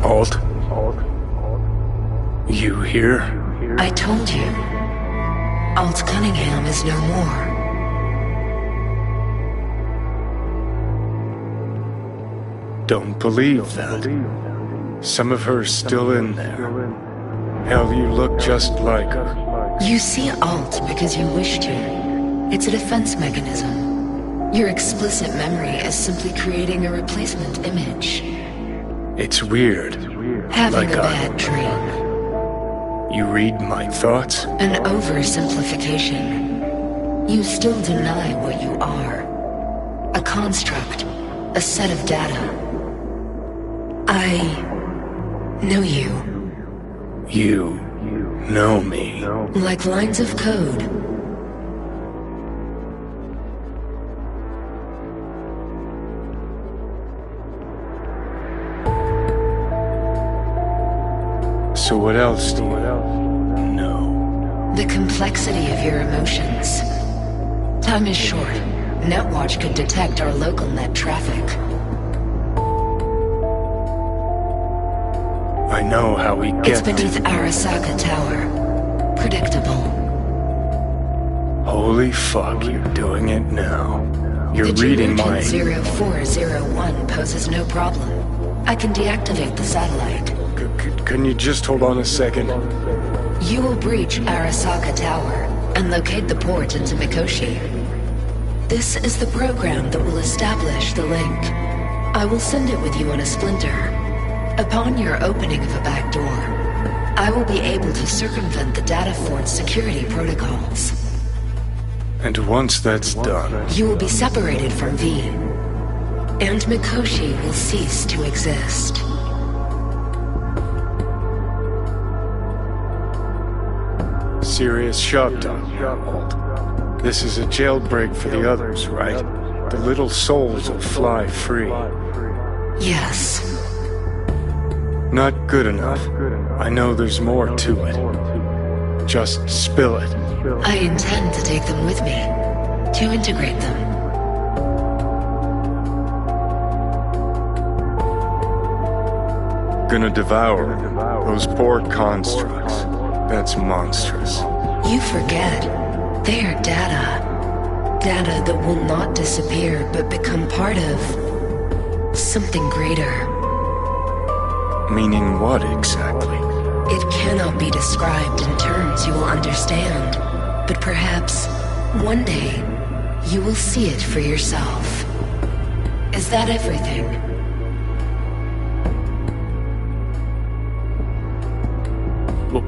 Alt? You here? I told you. Alt Cunningham is no more. Don't believe that. Some of her's still in there. Hell, you look just like her. You see Alt because you wish to. It's a defense mechanism. Your explicit memory is simply creating a replacement image. It's weird. Having like a bad dream. You read my thoughts? An oversimplification. You still deny what you are. A construct. A set of data. I know you. You know me. Like lines of code. So what else do you know? The complexity of your emotions. Time is short. Netwatch could detect our local net traffic. I know how we It's get beneath Arasaka Tower. Predictable. Holy fuck, you're doing it now. You're The reading my... Generation 0401 poses no problem. I can deactivate the satellite. Can you just hold on a second? You will breach Arasaka Tower and locate the port into Mikoshi. This is the program that will establish the link. I will send it with you on a splinter. Upon your opening of a back door, I will be able to circumvent the data fort's security protocols. And once that's done... You will be separated from V, and Mikoshi will cease to exist. Serious shot done. This is a jailbreak for the others, right? The little souls will fly free. Yes. Not good enough. I know there's more to it. Just spill it. I intend to take them with me, to integrate them. Gonna devour those poor constructs. That's monstrous. You forget. They are data. Data that will not disappear, but become part of... something greater. Meaning what exactly? It cannot be described in terms you will understand, but perhaps, one day, you will see it for yourself. Is that everything?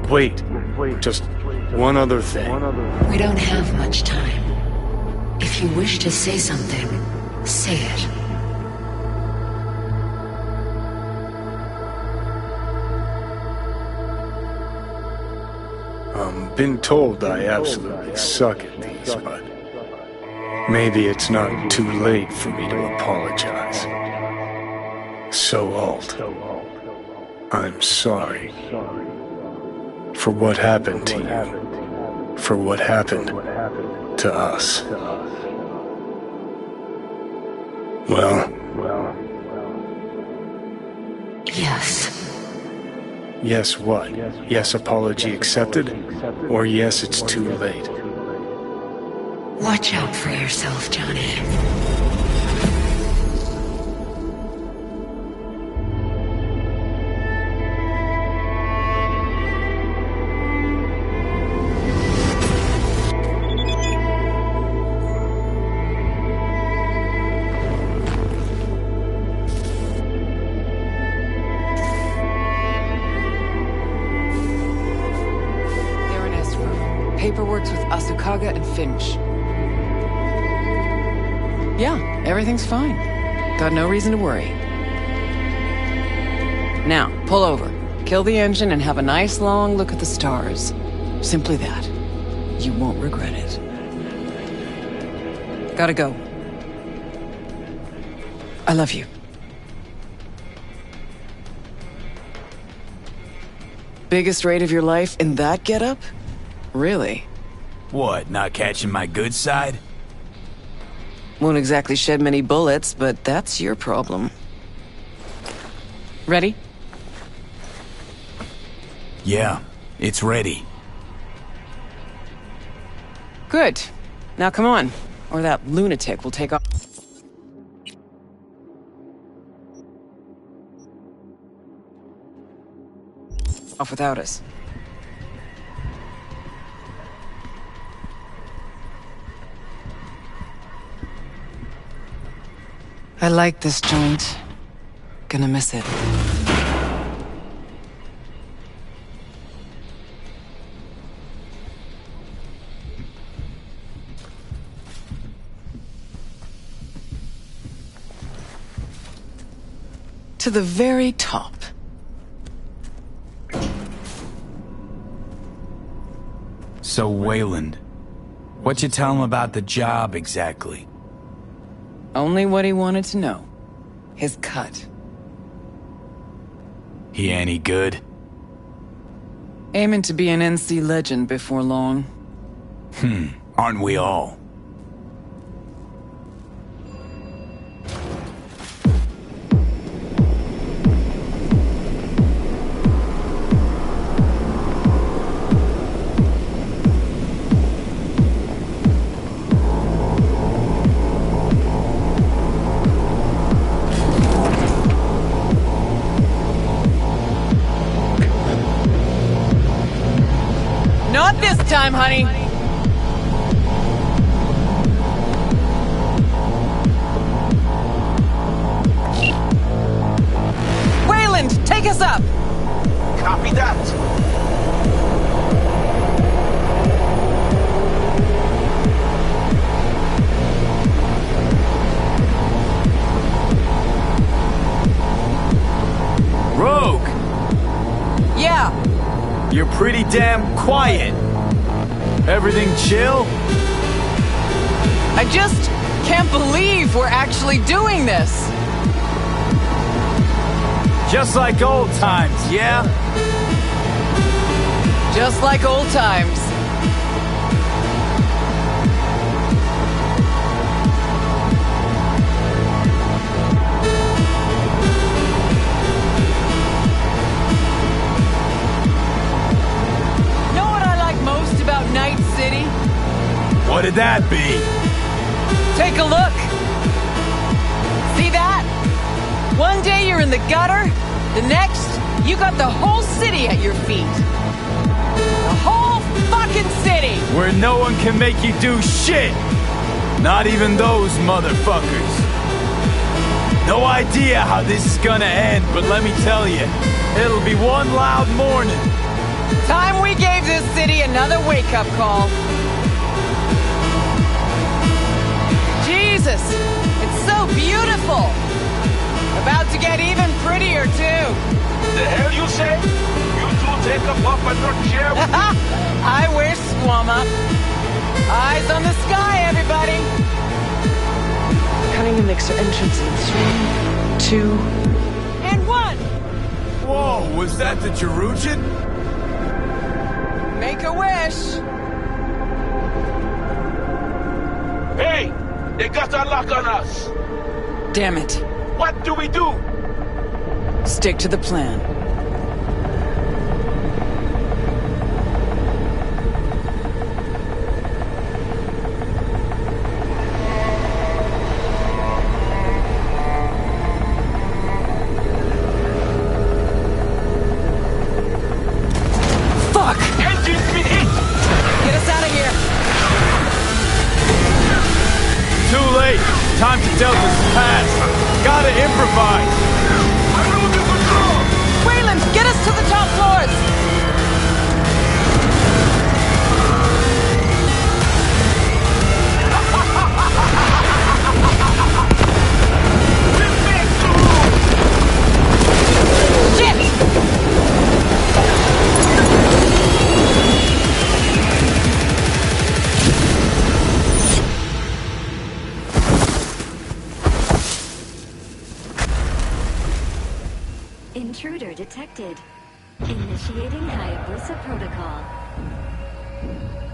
Wait, just one other thing. We don't have much time. If If you wish to say something, say it. Been told I absolutely suck at these, but maybe it's not too late for me to apologize. So, Alt, I'm sorry for what happened to you, for what happened to us. Well... Yes. Yes what? Yes apology accepted? Or yes it's too late? Watch out for yourself, Johnny. Paperwork's with Asukaga and Finch. Yeah, everything's fine. Got no reason to worry. Now, pull over. Kill the engine and have a nice long look at the stars. Simply that. You won't regret it. Gotta go. I love you. Biggest raid of your life in that getup? Really? What, not catching my good side? Won't exactly shed many bullets, but that's your problem. Ready? Yeah, it's ready. Good. Now come on, or that lunatic will take off without us. I like this joint. Gonna miss it. To the very top. So, Wayland, what'd you tell him about the job exactly? Only what he wanted to know. His cut. He any good? Aiming to be an NC legend before long. Aren't we all? Not this time, honey. Wayland, take us up. Copy that. Rogue! Yeah. You're pretty damn quiet. Everything chill? I just can't believe we're actually doing this. Just like old times, yeah? Just like old times. Night City? What'd that be? Take a look. See that? One day you're in the gutter, the next, you got the whole city at your feet. The whole fucking city! Where no one can make you do shit! Not even those motherfuckers. No idea how this is gonna end, but let me tell you, it'll be one loud morning. Time we gave this city another wake-up call. Jesus! It's so beautiful! About to get even prettier, too! The hell you say? You two take a puff and not share with me? I wish, Squama. Eyes on the sky, everybody! Cutting the mixer entrance in 3, 2... And 1! Whoa, was that the Jerusalem? Make a wish! Hey! They got a lock on us! Damn it. What do we do? Stick to the plan. Fuck! Engine's been hit! Get us out of here! Too late. Time to Delta's past. Gotta improvise. I'm losing control! Wayland, get us to the top floors! Intruder detected. Initiating Hayabusa protocol.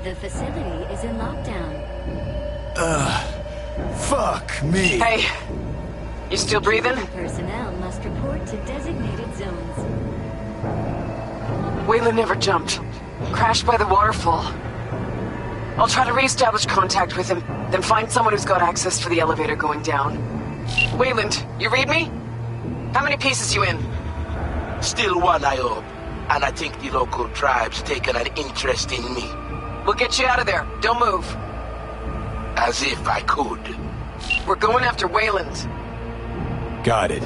The facility is in lockdown. Fuck me. Hey, you still breathing? Personnel must report to designated zones. Wayland never jumped. Crashed by the waterfall. I'll try to reestablish contact with him, then find someone who's got access for the elevator going down. Wayland, you read me? How many pieces you in? Still one, I hope. And I think the local tribe's taken an interest in me. We'll get you out of there. Don't move. As if I could. We're going after Wayland. Got it.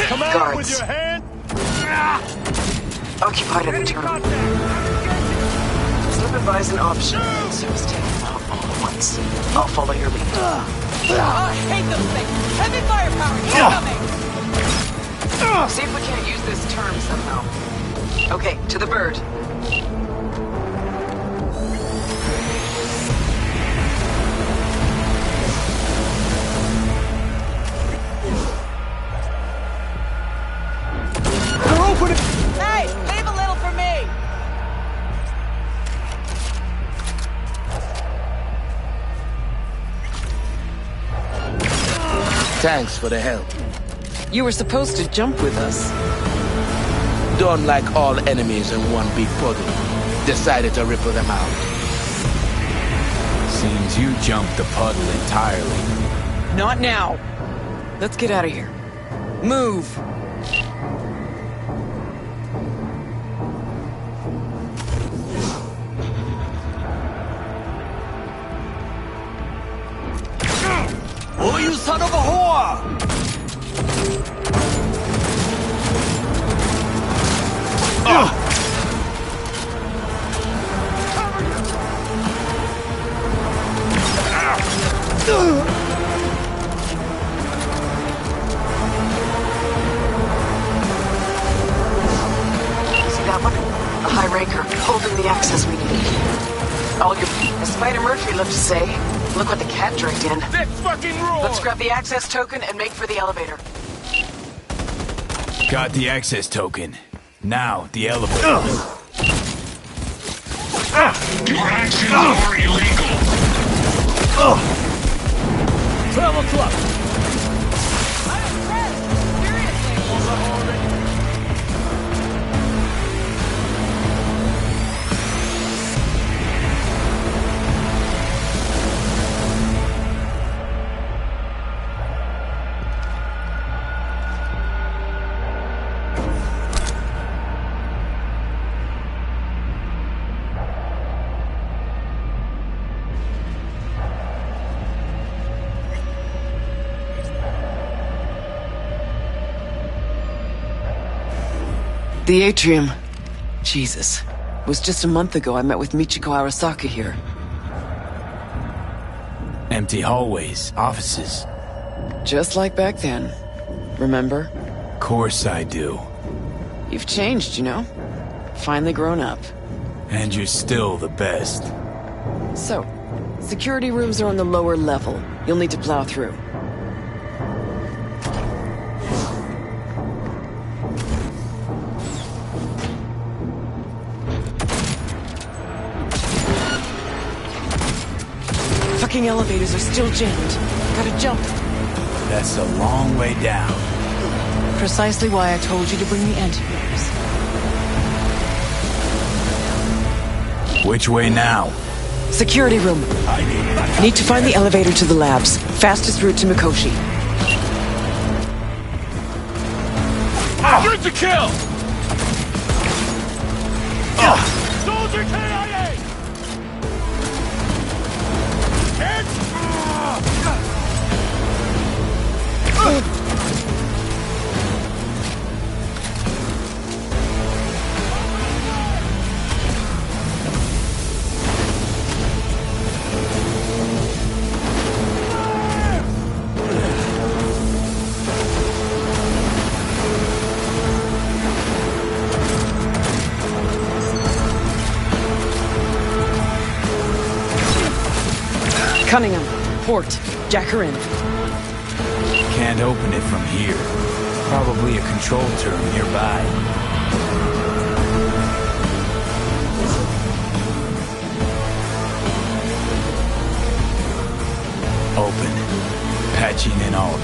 Come out Guards. with your hand. Occupied at the terminal. Slip advise an option, so as taking them out all at once. I'll follow your lead. I hate those things! Heavy firepower incoming! See if we can't use this term somehow. Okay, to the bird. Hey, leave a little for me! Thanks for the help. You were supposed to jump with us. Don't like all enemies in one big puddle. Decided to ripple them out. Seems you jumped the puddle entirely. Not now. Let's get out of here. Move! Oh, you son of a whore! See that one? A high ranker, holding the access we need. All your... As Spider Murphy loved to say, look what the cat dragged in. Let's fucking roll! Let's grab the access token and make for the elevator. Got the access token. Now, the elevator. Your actions are illegal. 12 o'clock. The atrium. Jesus. It was just a month ago I met with Michiko Arasaka here. Empty hallways, offices. Just like back then. Remember? Course I do. You've changed, you know? Finally grown up. And you're still the best. So, security rooms are on the lower level. You'll need to plow through. Fucking elevators are still jammed. Gotta jump. That's a long way down. Precisely why I told you to bring the antivirus. Which way now? Security room. Need to find the elevator to the labs. Fastest route to Mikoshi. Good to kill! Soldier KIA! Cunningham. Port. Jack her in. Can't open it from here. Probably a control turret nearby. Open. Patching in alt.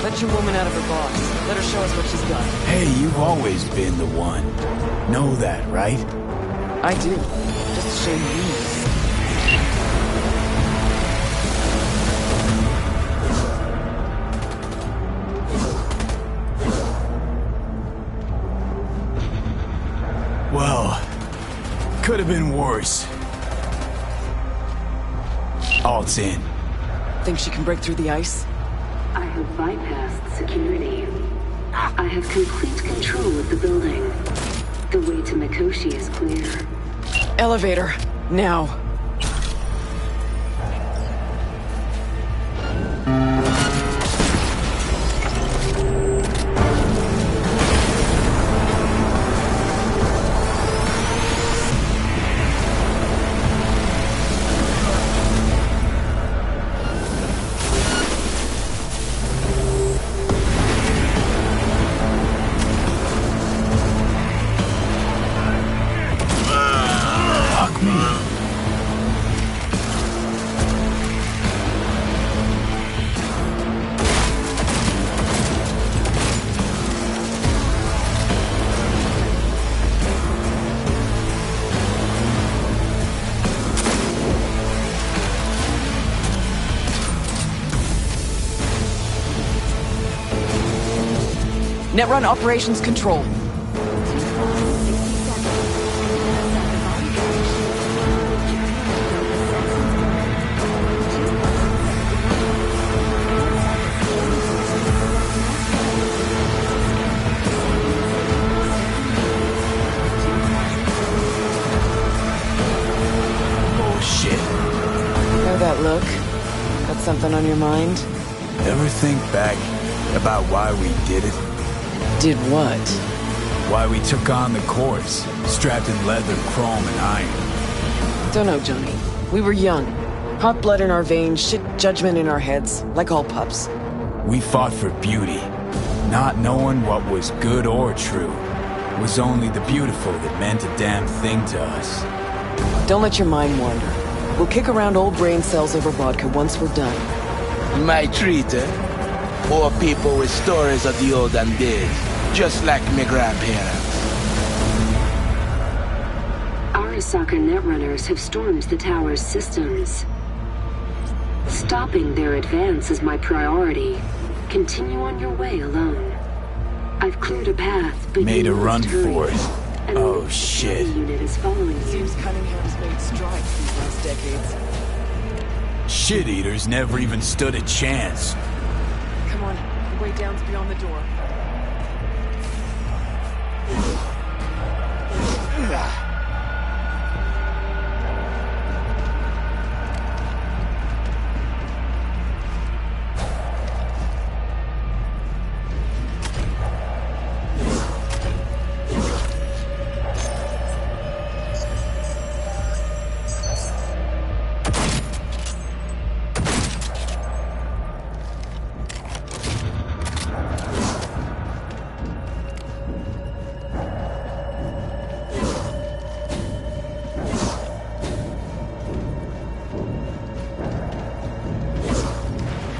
Let your woman out of her box. Let her show us what she's got. Hey, you've always been the one. Know that, right? I do. Just a shame you know. Well, could have been worse. Alt's in. Think she can break through the ice? I have bypassed security. I have complete control of the building. The way to Mikoshi is clear. Elevator. Now. Netrun Operations Control. Bullshit. Know that look? Got something on your mind? Ever think back about why we did it? Did what? Why we took on the corpse, strapped in leather, chrome, and iron. Don't know, Johnny. We were young. Hot blood in our veins, shit judgment in our heads, like all pups. We fought for beauty, not knowing what was good or true. It was only the beautiful that meant a damn thing to us. Don't let your mind wander. We'll kick around old brain cells over vodka once we're done. My treat, eh? Or people with stories of the olden days, just like my grandparents. Arasaka netrunners have stormed the tower's systems. Stopping their advance is my priority. Continue on your way alone. I've cleared a path, but made a run for it. And oh shit! The unit is following you. Seems Cunningham's made strides these last decades. Shit eaters never even stood a chance. Come on, the way down's beyond the door. Terra!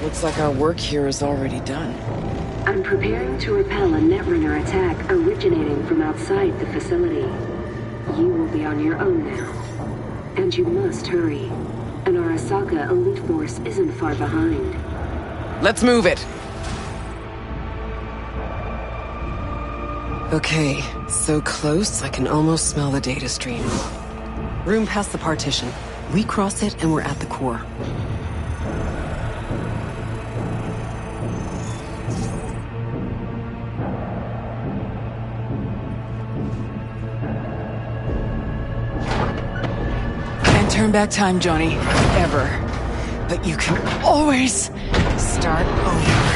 Looks like our work here is already done. I'm preparing to repel a Netrunner attack originating from outside the facility. You will be on your own now. And you must hurry. An Arasaka elite force isn't far behind. Let's move it! Okay, so close I can almost smell the data stream. Room past the partition. We cross it and we're at the core. Turn back time, Johnny. Ever. But you can always start over.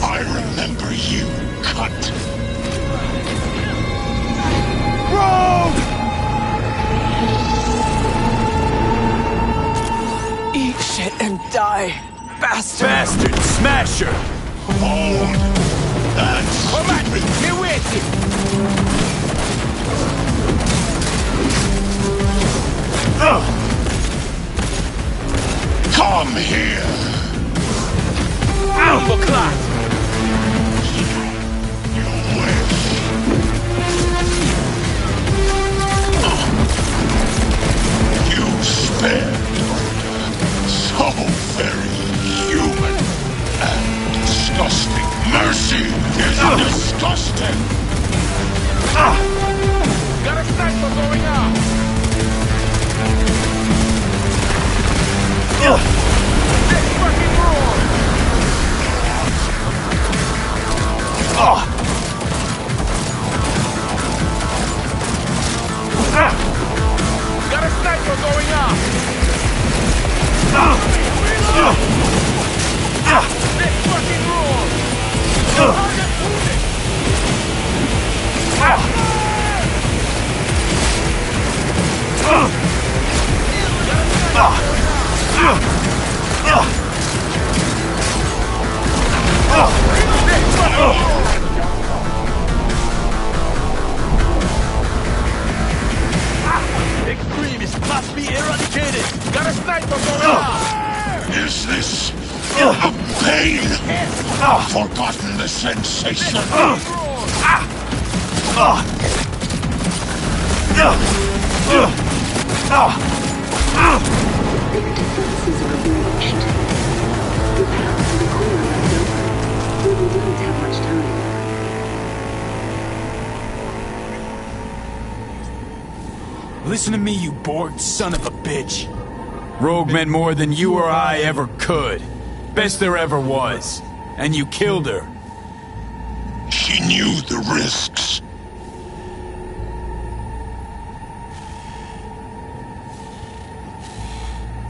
I remember you, cunt. Rogue! Eat shit and die, bastard! Bastard smasher! Hold! That's stupid! Get with it! Come here! Alpha class! You wish. You spared so very human and disgusting. Mercy is disgusting! Got a sniper going out! Let's fucking roll! Got a sniper going out! Let's fucking roll! Target wounded! Extremists must be eradicated! Got a sniper going out! Is this pain? Forgotten the sensation? Their defenses are breached. The path to the core is open. We don't have much time. Listen to me, you Borg son of a bitch. Rogue meant more than you or I ever could. Best there ever was. And you killed her. She knew the risks.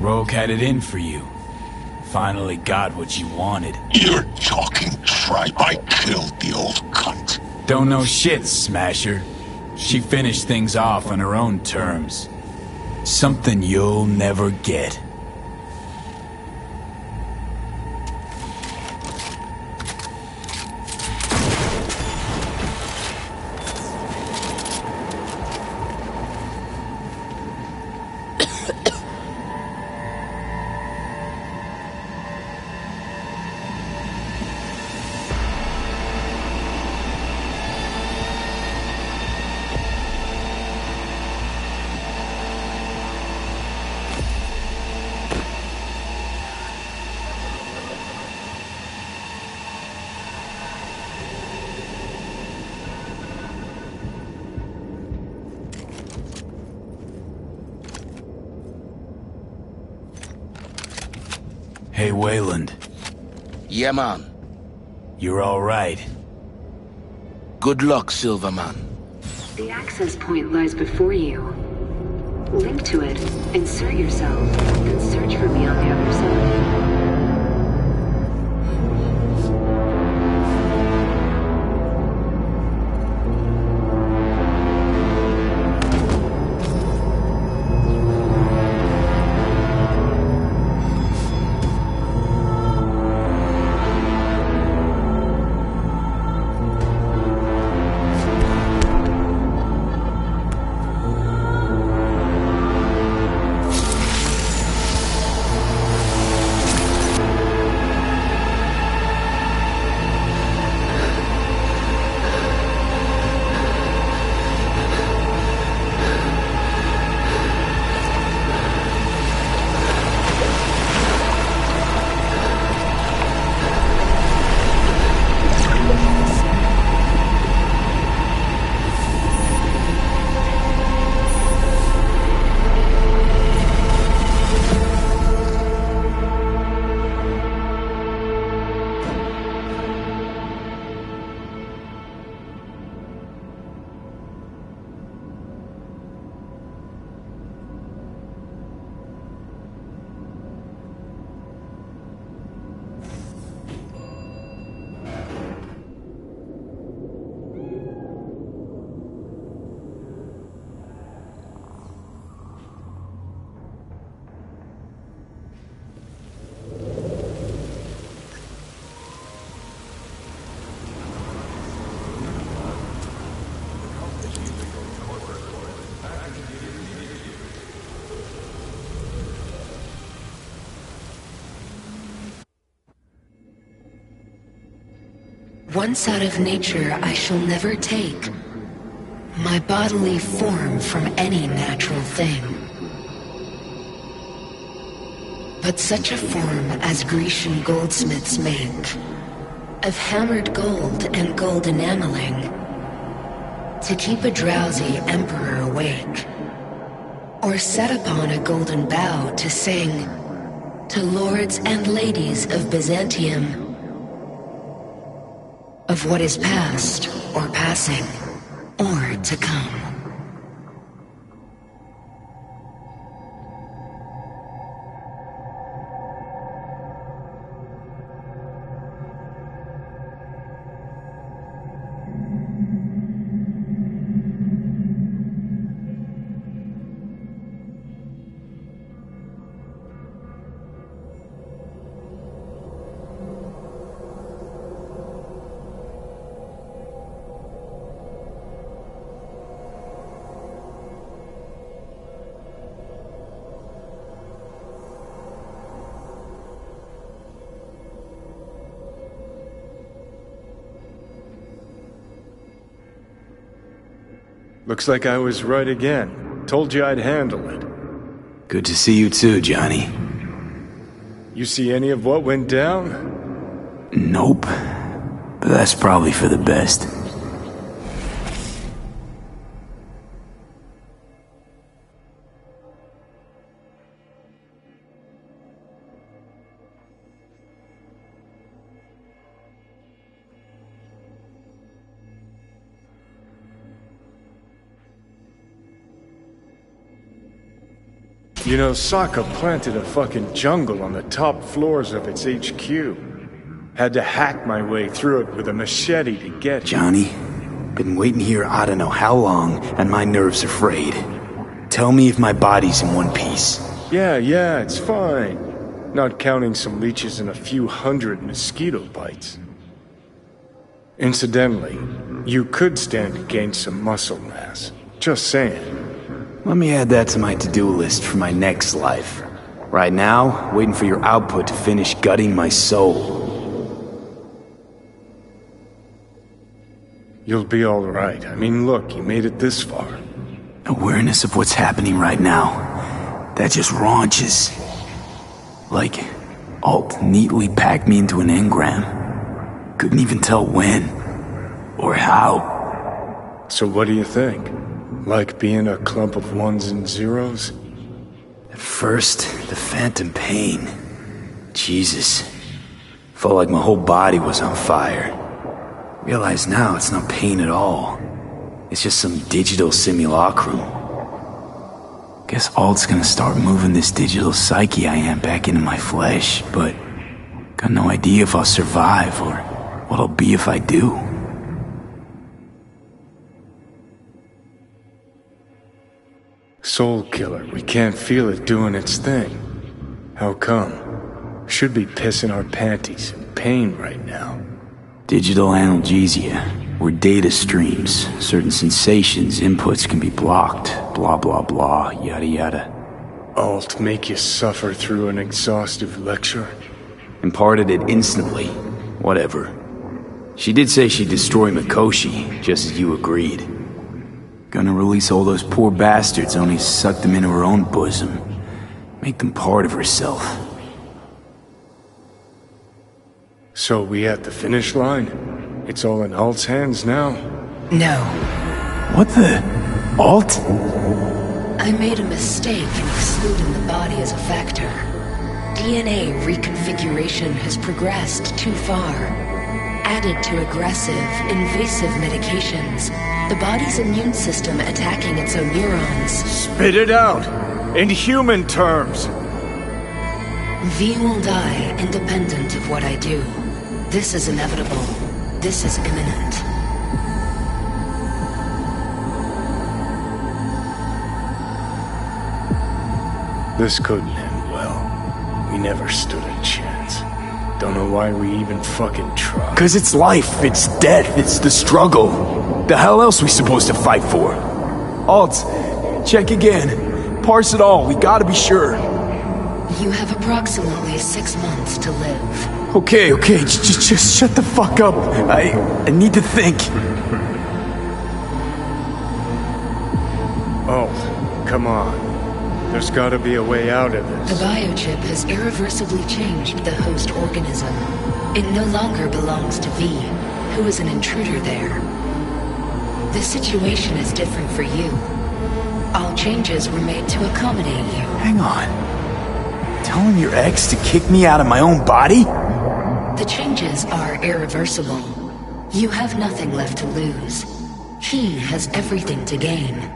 Rogue had it in for you. Finally got what you wanted. You're talking tripe. I killed the old cunt. Don't know shit, Smasher. She finished things off on her own terms. Something you'll never get. Hey, Wayland. Yeah, man. You're all right. Good luck, Silverman. The access point lies before you. Link to it, insert yourself, then search for me on the other side. Once out of nature, I shall never take my bodily form from any natural thing. But such a form as Grecian goldsmiths make, of hammered gold and gold enameling, to keep a drowsy emperor awake, or set upon a golden bough to sing to lords and ladies of Byzantium, of what is past, or passing, or to come. Looks like I was right again. Told you I'd handle it. Good to see you too, Johnny. You see any of what went down? Nope. But that's probably for the best. You know, Sokka planted a fucking jungle on the top floors of its HQ. Had to hack my way through it with a machete to get here. Johnny, been waiting here I don't know how long, and my nerves are frayed. Tell me if my body's in one piece. Yeah, it's fine. Not counting some leeches and a few hundred mosquito bites. Incidentally, you could stand to gain some muscle mass. Just saying. Let me add that to my to-do list for my next life. Right now, waiting for your output to finish gutting my soul. You'll be alright. I mean, look, you made it this far. Awareness of what's happening right now. That just raunches. Like, Alt neatly packed me into an engram. Couldn't even tell when. Or how. So what do you think? Like being a clump of ones and zeros? At first, the phantom pain. Jesus. Felt like my whole body was on fire. Realize now it's not pain at all. It's just some digital simulacrum. Guess Alt's gonna start moving this digital psyche I am back into my flesh, but got no idea if I'll survive or what I'll be if I do. Soul Killer, we can't feel it doing its thing. How come? Should be pissing our panties in pain right now. Digital analgesia, where data streams, certain sensations, inputs can be blocked, blah blah blah, yada yada. Alt make you suffer through an exhaustive lecture? Imparted it instantly. Whatever. She did say she'd destroy Mikoshi, just as you agreed. Gonna release all those poor bastards, only suck them into her own bosom. Make them part of herself. So we at the finish line? It's all in Alt's hands now? No. What the? Alt? I made a mistake in excluding the body as a factor. DNA reconfiguration has progressed too far. Added to aggressive, invasive medications, the body's immune system attacking its own neurons. Spit it out! In human terms! V will die independent of what I do. This is inevitable. This is imminent. This couldn't end well. We never stood a chance. Don't know why we even fucking tried. 'Cause it's life, it's death, it's the struggle. The hell else we supposed to fight for? Alt, check again. Parse it all, we gotta be sure. You have approximately 6 months to live. Okay, just shut the fuck up. I need to think. Oh, come on. There's gotta be a way out of this. The biochip has irreversibly changed the host organism. It no longer belongs to V, who is an intruder there. The situation is different for you. All changes were made to accommodate you. Hang on. Telling your ex to kick me out of my own body? The changes are irreversible. You have nothing left to lose. He has everything to gain.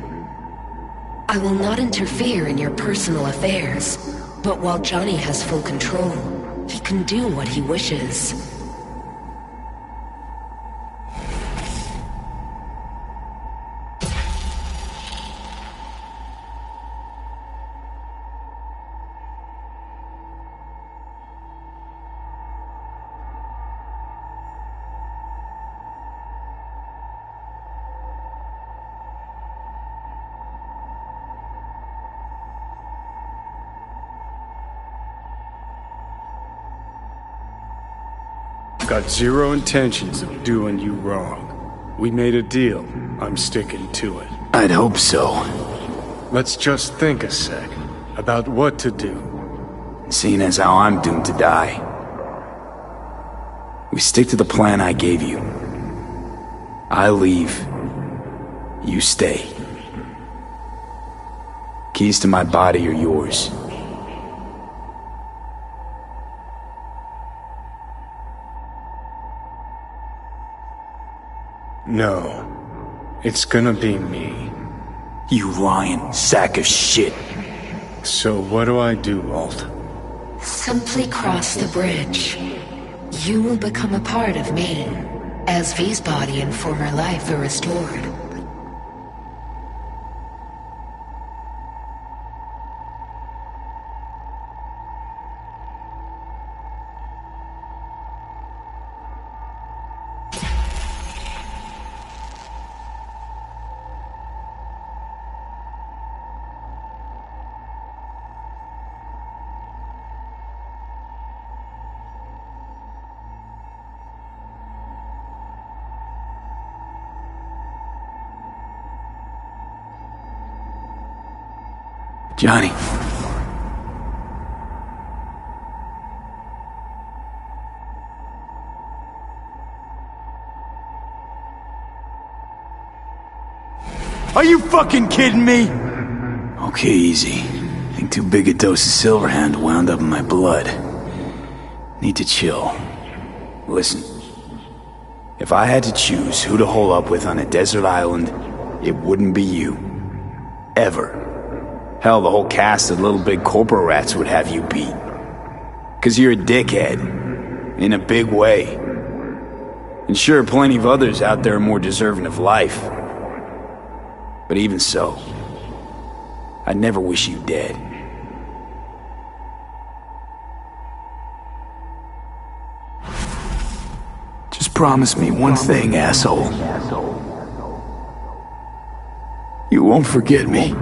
I will not interfere in your personal affairs, but while Johnny has full control, he can do what he wishes. Got zero intentions of doing you wrong. We made a deal. I'm sticking to it. I'd hope so. Let's just think a sec about what to do. Seeing as how I'm doomed to die. We stick to the plan I gave you. I leave. You stay. Keys to my body are yours. No. It's gonna be me. You lying sack of shit. So what do I do, Alt? Simply cross the bridge. You will become a part of me, as V's body and former life are restored. Johnny. Are you fucking kidding me? Okay, easy. I think too big a dose of Silverhand wound up in my blood. Need to chill. Listen. If I had to choose who to hole up with on a desert island, it wouldn't be you. Ever. Hell, the whole cast of Little Big Corporal Rats would have you beat. 'Cause you're a dickhead. In a big way. And sure, plenty of others out there are more deserving of life. But even so, I'd never wish you dead. Just promise me one thing, asshole. You won't forget me.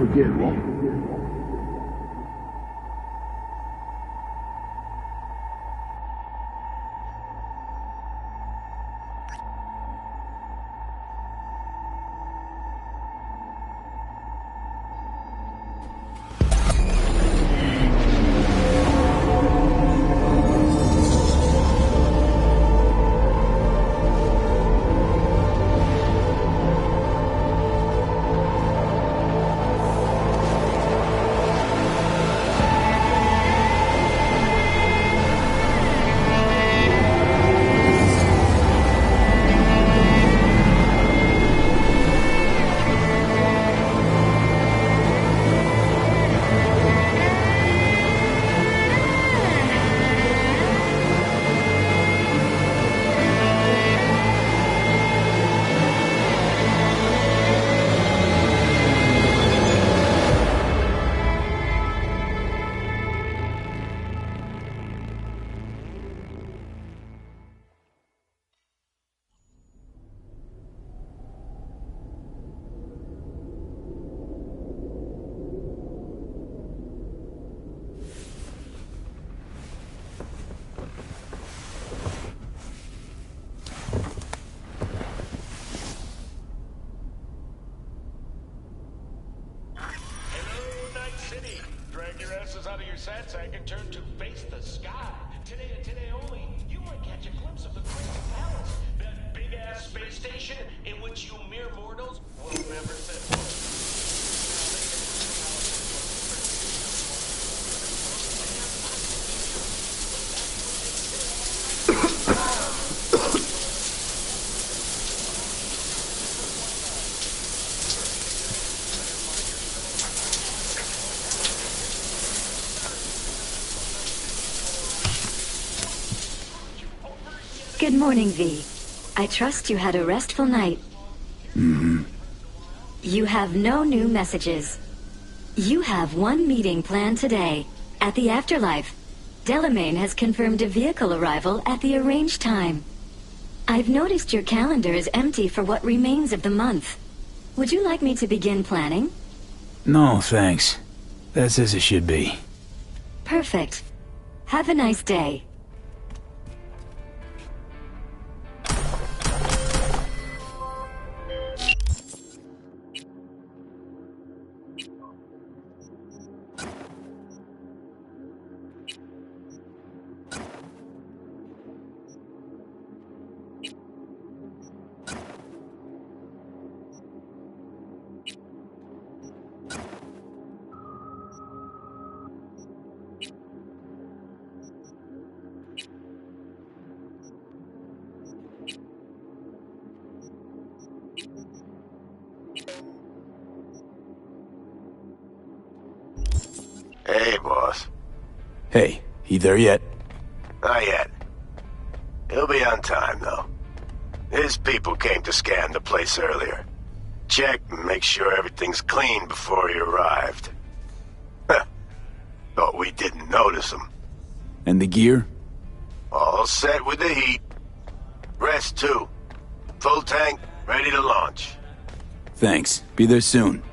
Out of your sat sack and turn to face the sky. Today and today only, you might catch a glimpse of the Crystal Palace, that big-ass space station in which you mere mortals will never set foot. Good morning, V. I trust you had a restful night. Mm-hmm. You have no new messages. You have one meeting planned today, at the Afterlife. Delamain has confirmed a vehicle arrival at the arranged time. I've noticed your calendar is empty for what remains of the month. Would you like me to begin planning? No, thanks. That's as it should be. Perfect. Have a nice day. Hey, boss. Hey, he there yet? Not yet. He'll be on time, though. His people came to scan the place earlier. Check and make sure everything's clean before he arrived. Thought we didn't notice him. And the gear? All set with the heat. Rest, too. Full tank, ready to launch. Thanks. Be there soon.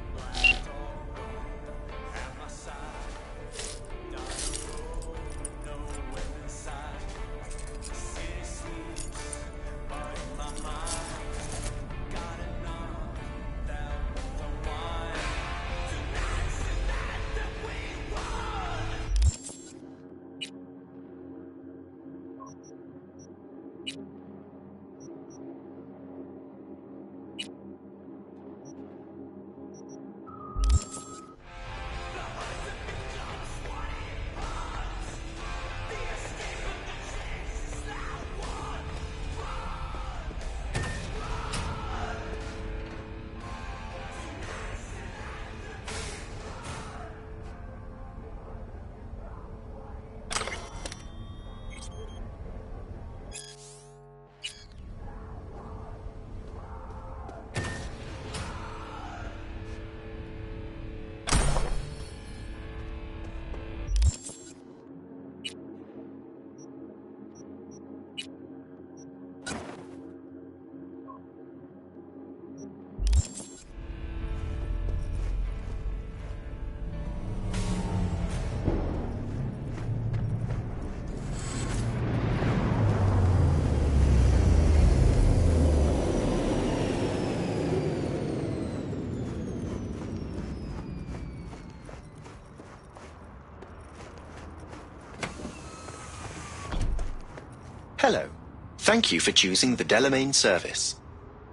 Thank you for choosing the Delamain service.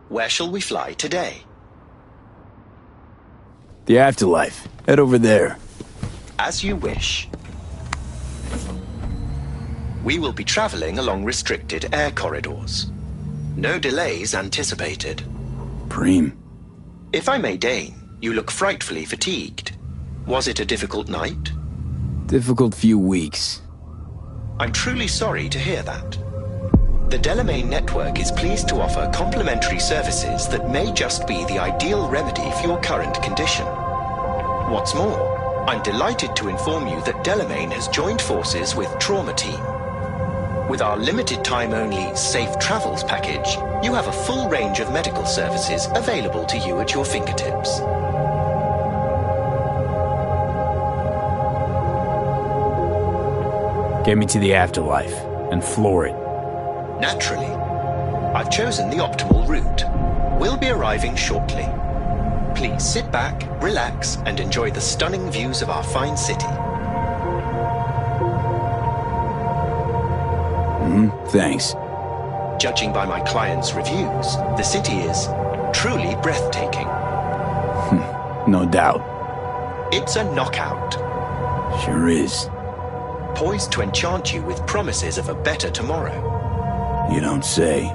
Where shall we fly today? The afterlife. Head over there. As you wish. We will be traveling along restricted air corridors. No delays anticipated. Preem. If I may deign, you look frightfully fatigued. Was it a difficult night? Difficult few weeks. I'm truly sorry to hear that. The Delamain network is pleased to offer complimentary services that may just be the ideal remedy for your current condition. What's more, I'm delighted to inform you that Delamain has joined forces with Trauma Team. With our limited time only Safe Travels package, you have a full range of medical services available to you at your fingertips. Get me to the afterlife and floor it. Naturally. I've chosen the optimal route. We'll be arriving shortly. Please sit back, relax, and enjoy the stunning views of our fine city. Thanks. Judging by my clients' reviews, the city is truly breathtaking. No doubt. It's a knockout. Sure is. Poised to enchant you with promises of a better tomorrow. You don't say.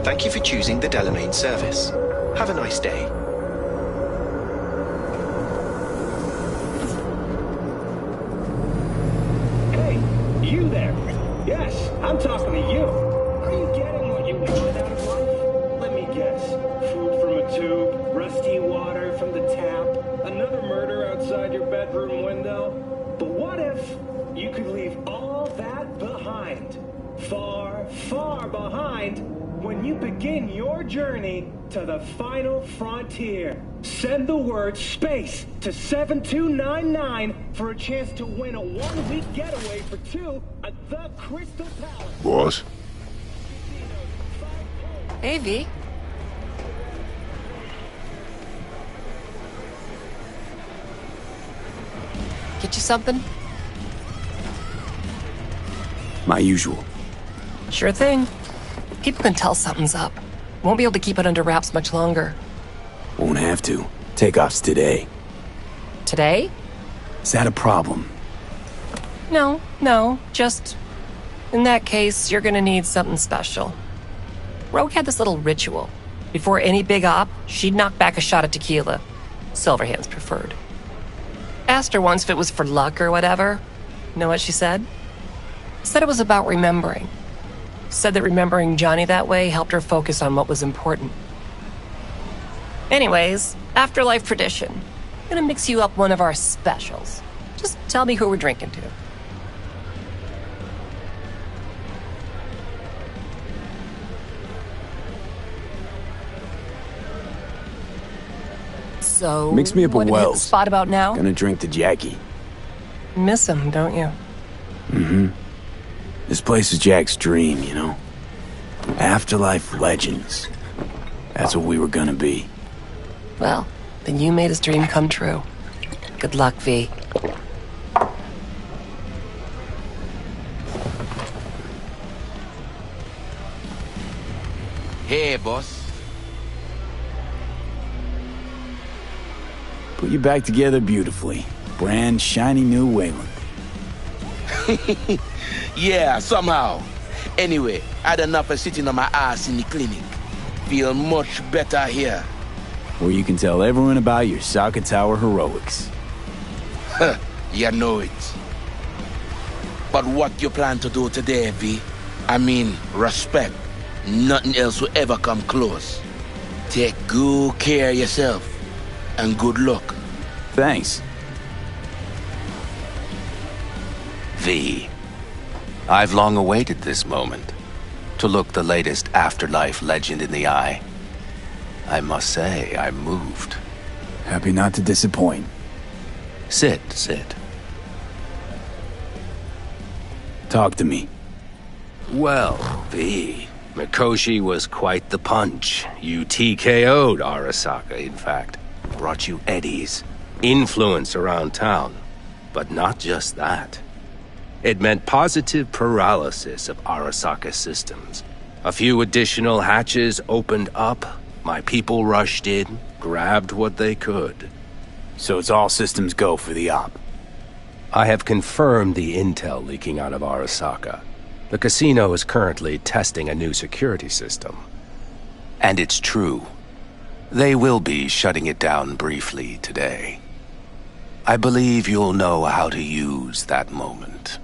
Thank you for choosing the Delamain service. Have a nice day. Hey, you there. Yes, I'm talking to you. Are you getting what you wanted out of life? Let me guess. Food from a tube, rusty water from the tap, another murder outside your bedroom window. But what if you could leave all that behind? Far, far behind when you begin your journey to the final frontier. Send the word SPACE to 7299 for a chance to win a one-week getaway for two at the Crystal Palace. Boss? Hey, V. Get you something? My usual. Sure thing. People can tell something's up. Won't be able to keep it under wraps much longer. Won't have to. Takeoff's today. Today? Is that a problem? No. Just... in that case, you're gonna need something special. Rogue had this little ritual. Before any big op, she'd knock back a shot of tequila. Silverhand's preferred. Asked her once if it was for luck or whatever. Know what she said? Said it was about remembering. Said that remembering Johnny that way helped her focus on what was important. Anyways, afterlife tradition. Gonna mix you up one of our specials. Just tell me who we're drinking to. So, Mix me up a what did you hit the Wells. spot about now? Gonna drink to Jackie. Miss him, don't you? This place is Jack's dream, you know? Afterlife legends. That's what we were gonna be. Well, then you made his dream come true. Good luck, V. Hey, boss. Put you back together beautifully. Brand shiny new Wayland. Yeah, somehow. Anyway, I had enough of sitting on my ass in the clinic. Feel much better here. Where you can tell everyone about your Saka Tower heroics. Huh, you know it. But what you plan to do today, V? I mean, respect. Nothing else will ever come close. Take good care of yourself. And good luck. Thanks. V. I've long awaited this moment. To look the latest afterlife legend in the eye. I must say, I'm moved. Happy not to disappoint. Sit. Talk to me. Well, V. Mikoshi was quite the punch. You TKO'd Arasaka, in fact. Brought you eddies. Influence around town. But not just that. It meant positive paralysis of Arasaka's systems. A few additional hatches opened up. My people rushed in, grabbed what they could. So it's all systems go for the op. I have confirmed the intel leaking out of Arasaka. The casino is currently testing a new security system. And it's true. They will be shutting it down briefly today. I believe you'll know how to use that moment.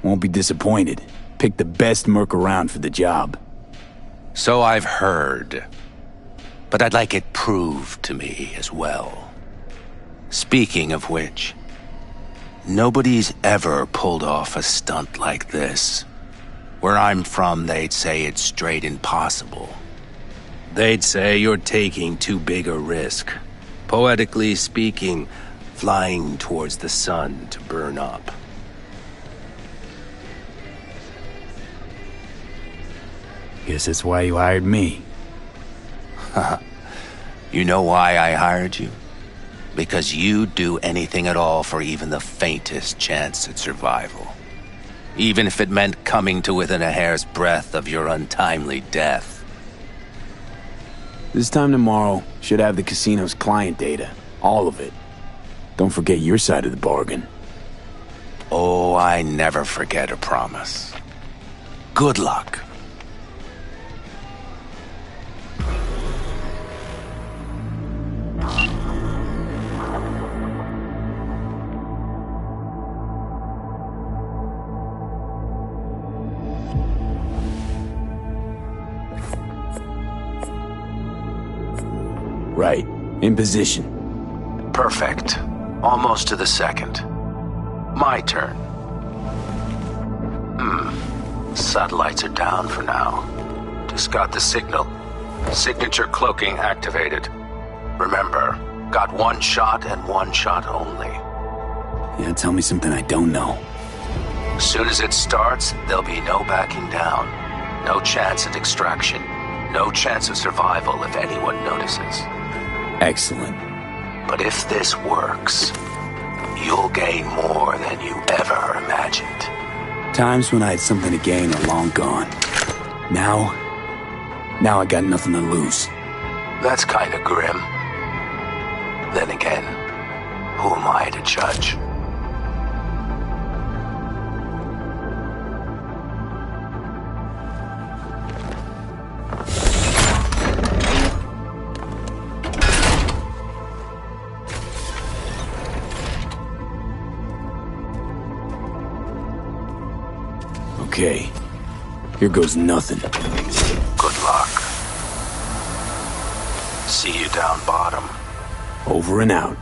Won't be disappointed. Pick the best merc around for the job. So I've heard. But I'd like it proved to me as well. Speaking of which, nobody's ever pulled off a stunt like this. Where I'm from, they'd say it's straight impossible. They'd say you're taking too big a risk. Poetically speaking, flying towards the sun to burn up. Guess that's why you hired me. You know why I hired you? Because you'd do anything at all for even the faintest chance at survival. Even if it meant coming to within a hair's breadth of your untimely death. This time tomorrow, should have the casino's client data. All of it. Don't forget your side of the bargain. Oh, I never forget a promise. Good luck. Right. In position. Perfect. Almost to the second. My turn. Satellites are down for now. Just got the signal. Signature cloaking activated. Remember, got one shot and one shot only. Yeah, tell me something I don't know. As soon as it starts, there'll be no backing down. No chance at extraction. No chance of survival if anyone notices. Excellent. But if this works, you'll gain more than you ever imagined. Times when I had something to gain are long gone. Now I got nothing to lose. That's kind of grim. Then again, who am I to judge? Okay, here goes nothing. Good luck. See you down bottom. Over and out.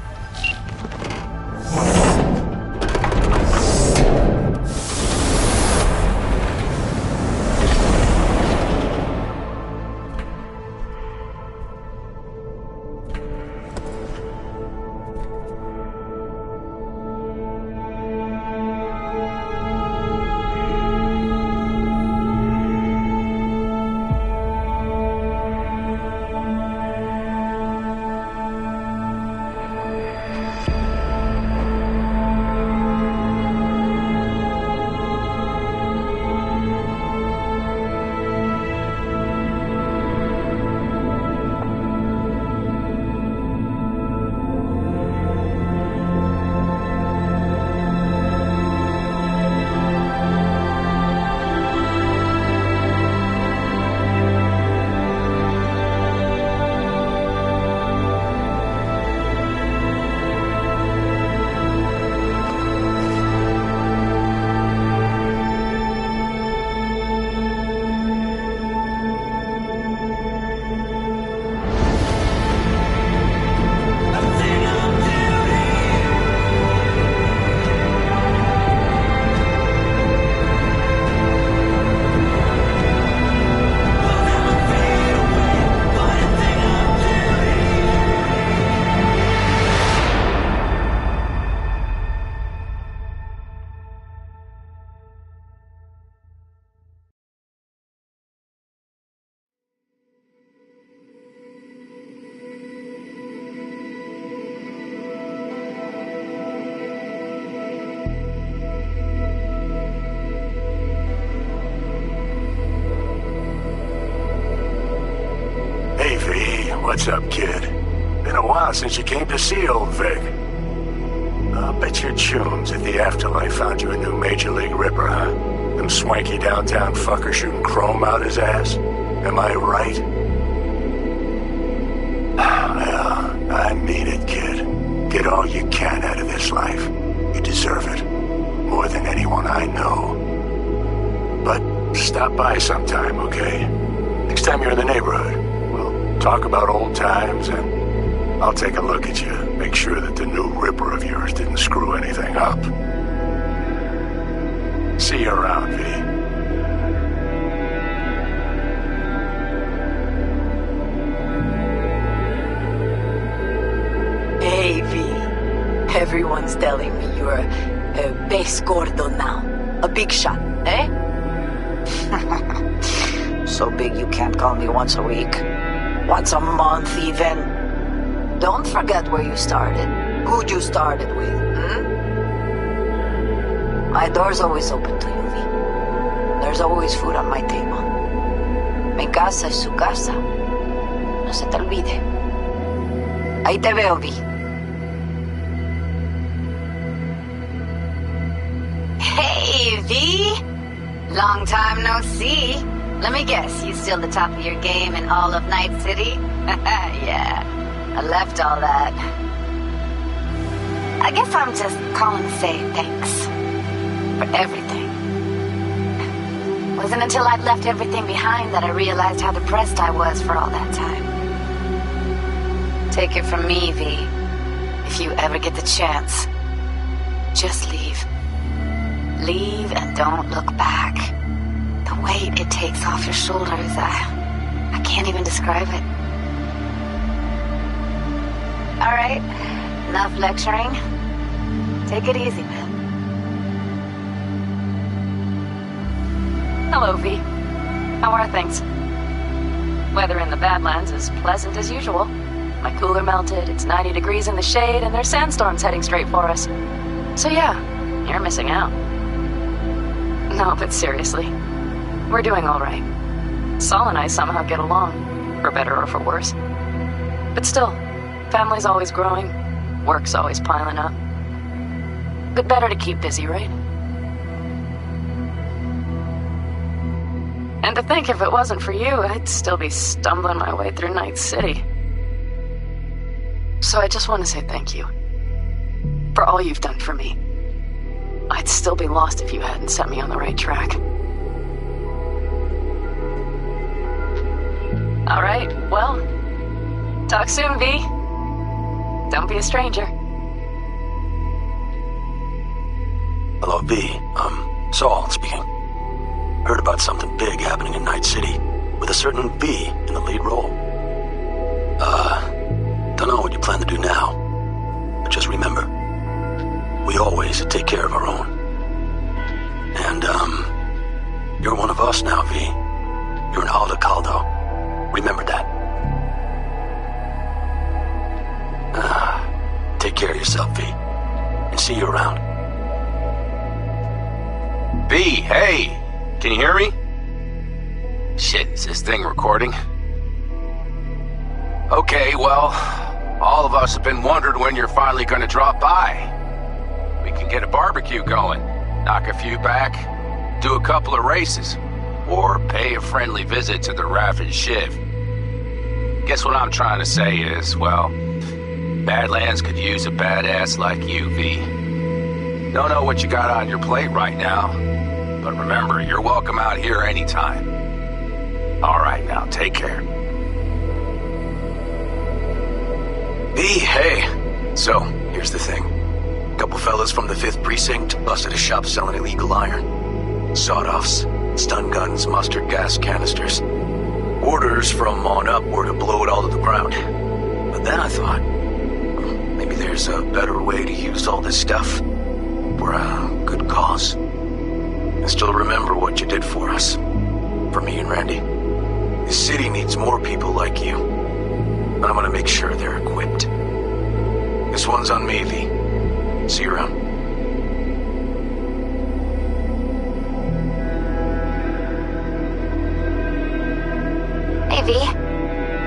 What's up, kid? Been a while since you came to see old Vic. I'll bet your tunes if the afterlife found you a new Major League Ripper, huh? Them swanky downtown fuckers shooting chrome out his ass? Am I right? Well, I mean it, kid. Get all you can out of this life. You deserve it. More than anyone I know. But stop by sometime, okay? Next time you're in the neighborhood, we'll talk about old times and I'll take a look at you. Make sure that the new Ripper of yours didn't screw anything up. See you around, V. Hey, V. Everyone's telling me you're a base gordo now. A big shot, eh? So big you can't call me once a week. Once a month, even. Don't forget where you started. Who'd you started with, My door's always open to you, V. There's always food on my table. Mi casa es su casa. No se te olvide. Ahí te veo, V. Hey, V! Long time no see. Let me guess, you still the top of your game in all of Night City? Yeah, I left all that. I guess I'm just calling to say thanks. For everything. Wasn't until I'd left everything behind that I realized how depressed I was for all that time. Take it from me, V. If you ever get the chance, just leave. Leave and don't look back. The weight it takes off your shoulders, I can't even describe it. All right, enough lecturing. Take it easy, man. Hello, V. How are things? Weather in the Badlands is pleasant as usual. My cooler melted, it's 90 degrees in the shade, and there's sandstorms heading straight for us. So yeah, you're missing out. No, but seriously, we're doing all right. Saul and I somehow get along, for better or for worse. But still, family's always growing, work's always piling up. But better to keep busy, right? And to think if it wasn't for you, I'd still be stumbling my way through Night City. So I just want to say thank you. For all you've done for me. I'd still be lost if you hadn't set me on the right track. All right, well, talk soon, V. Don't be a stranger. Hello, V. Saul speaking. Heard about something big happening in Night City, with a certain V in the lead role. Don't know what you plan to do now, but just remember, we always take care of our own. And, you're one of us now, V. You're an Alda Caldo. Remember that. Take care of yourself, V. And see you around. V, hey! Can you hear me? Shit, is this thing recording? Okay, well, all of us have been wondering when you're finally gonna drop by. We can get a barbecue going, knock a few back, do a couple of races, or pay a friendly visit to the Raff and Shiv. Guess what I'm trying to say is, well, Badlands could use a badass like you, V. Don't know what you got on your plate right now, but remember, you're welcome out here anytime. All right, now, take care. V, hey. So, here's the thing. Couple fellas from the 5th Precinct busted a shop selling illegal iron. Sawed-offs, stun guns, mustard gas canisters. Orders from on up were to blow it all to the ground. But then I thought, maybe there's a better way to use all this stuff for a good cause. I still remember what you did for us. For me and Randy. The city needs more people like you. And I'm gonna make sure they're equipped. This one's on me, V. See you around. Hey, V.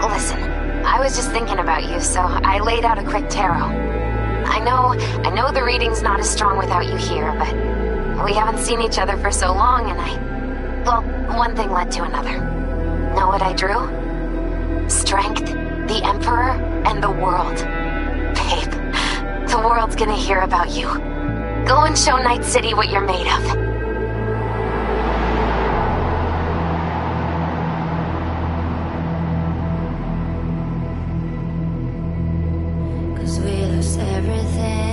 Listen, I was just so I laid out a quick tarot. I know the reading's not as strong without you here, but we haven't seen each other for so long, and well, one thing led to another. Know what I drew? Strength, the Emperor, and the world. Babe, the world's gonna hear about you. Go and show Night City what you're made of. We lost everything.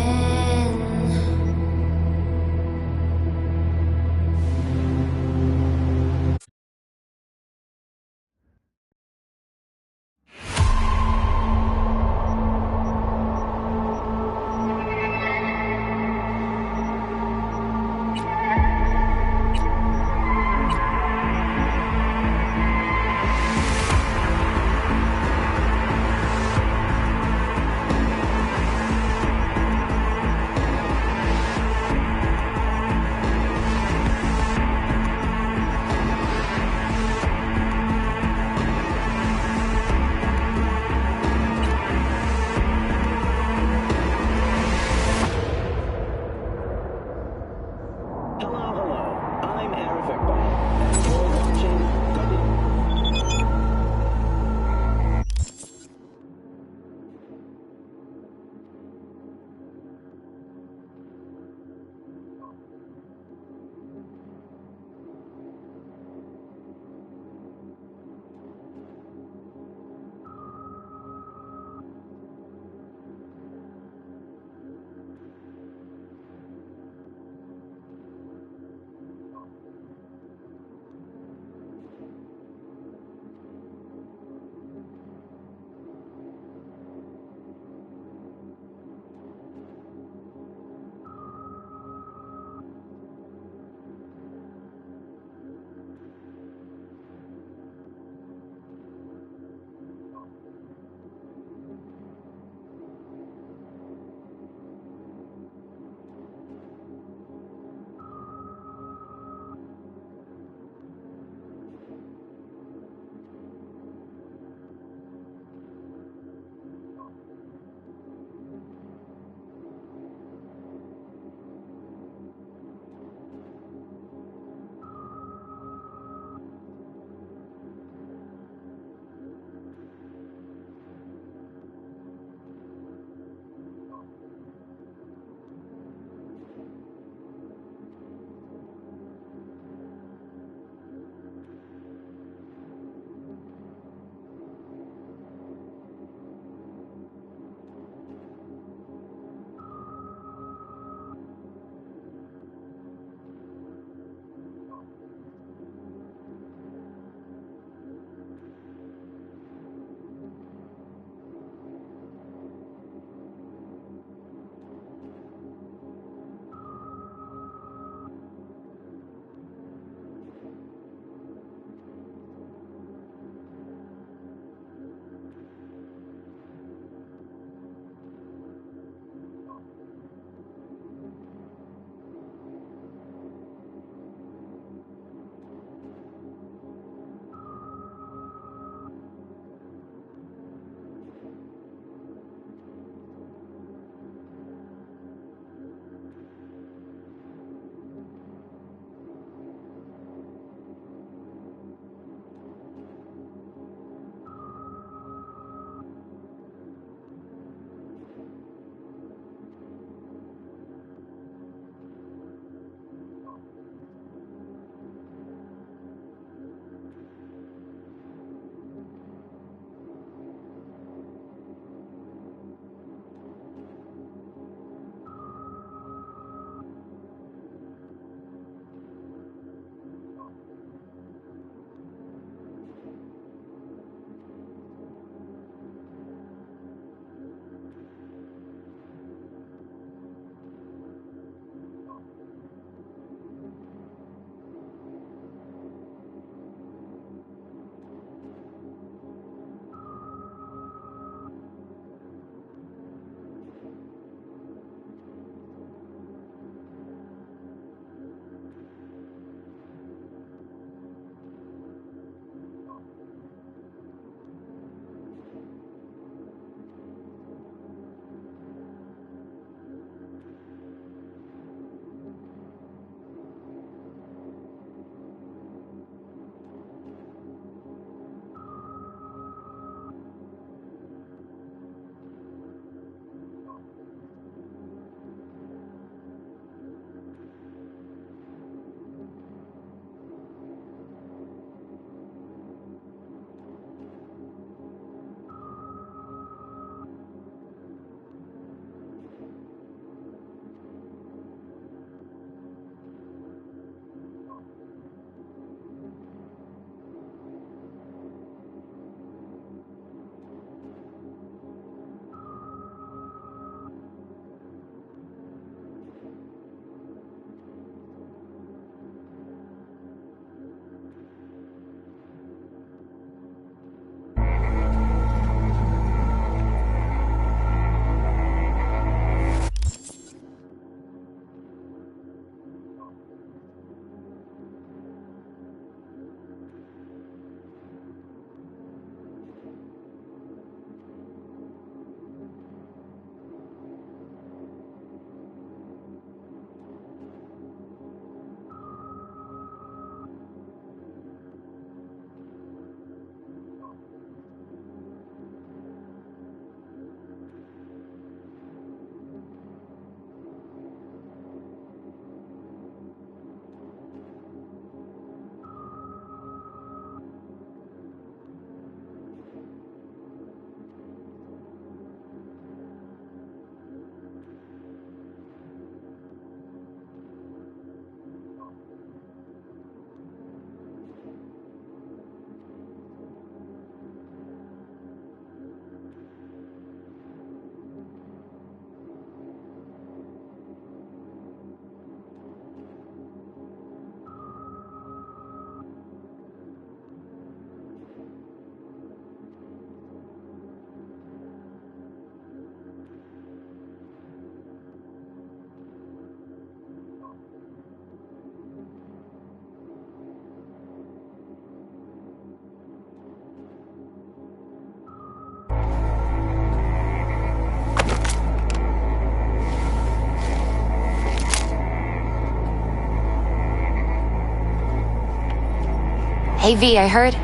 Hey V, I heard...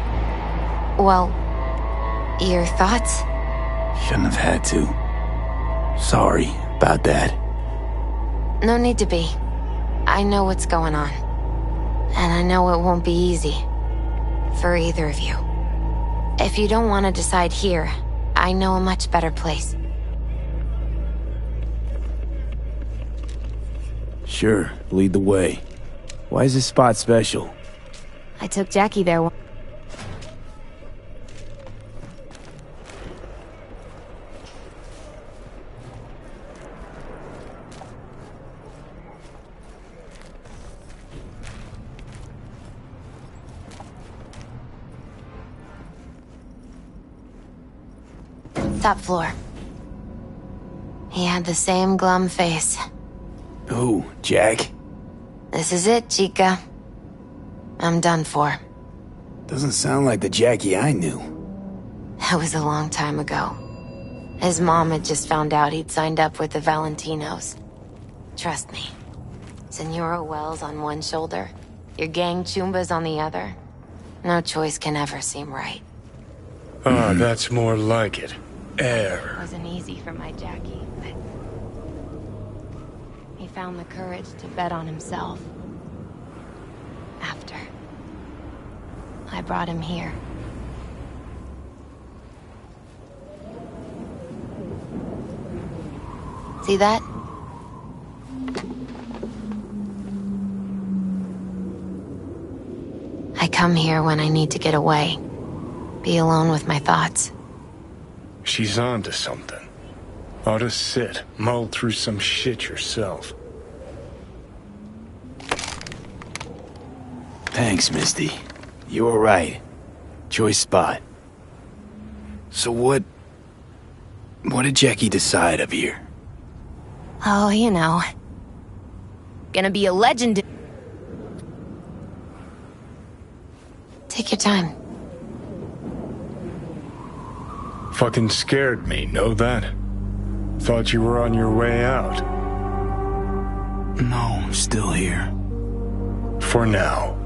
Well, your thoughts? Shouldn't have had to. Sorry about that. No need to be. I know what's going on. And I know it won't be easy. For either of you. If you don't want to decide here, I know a much better place. Sure, lead the way. Why is this spot special? I took Jackie there once. Top floor. He had the same glum face. Who, Jack? This is it, chica. I'm done for. Doesn't sound like the Jackie I knew. That was a long time ago. His mom had just found out he'd signed up with the Valentinos. Trust me. Senora Wells on one shoulder, your gang Chumbas on the other. No choice can ever seem right. Ah, that's more like it. Air. It wasn't easy for my Jackie, but... he found the courage to bet on himself. After. I brought him here. See that? I come here when I need to get away. Be alone with my thoughts. She's onto something. Ought to sit, mull through some shit yourself. Thanks, Misty. You were right. Choice spot. So what did Jackie decide up here? Oh, you know. Gonna be a legend. Take your time. Fucking scared me, know that? Thought you were on your way out. No, I'm still here. For now.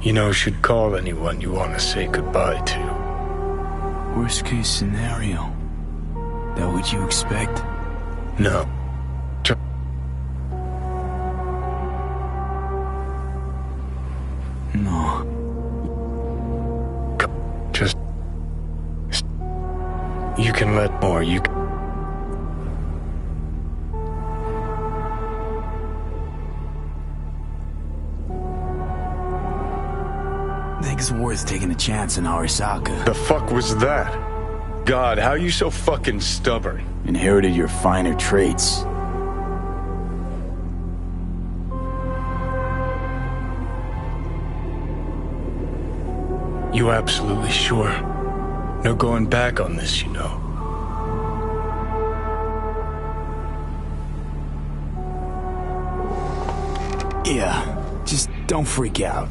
You know, should call anyone you want to say goodbye to. Worst case scenario. That what you expect? No. No. Just... You can let more, you can... Think it's worth taking a chance in Arasaka. The fuck was that? God, how you so fucking stubborn? Inherited your finer traits. You absolutely sure? No going back on this, you know. Yeah, just don't freak out.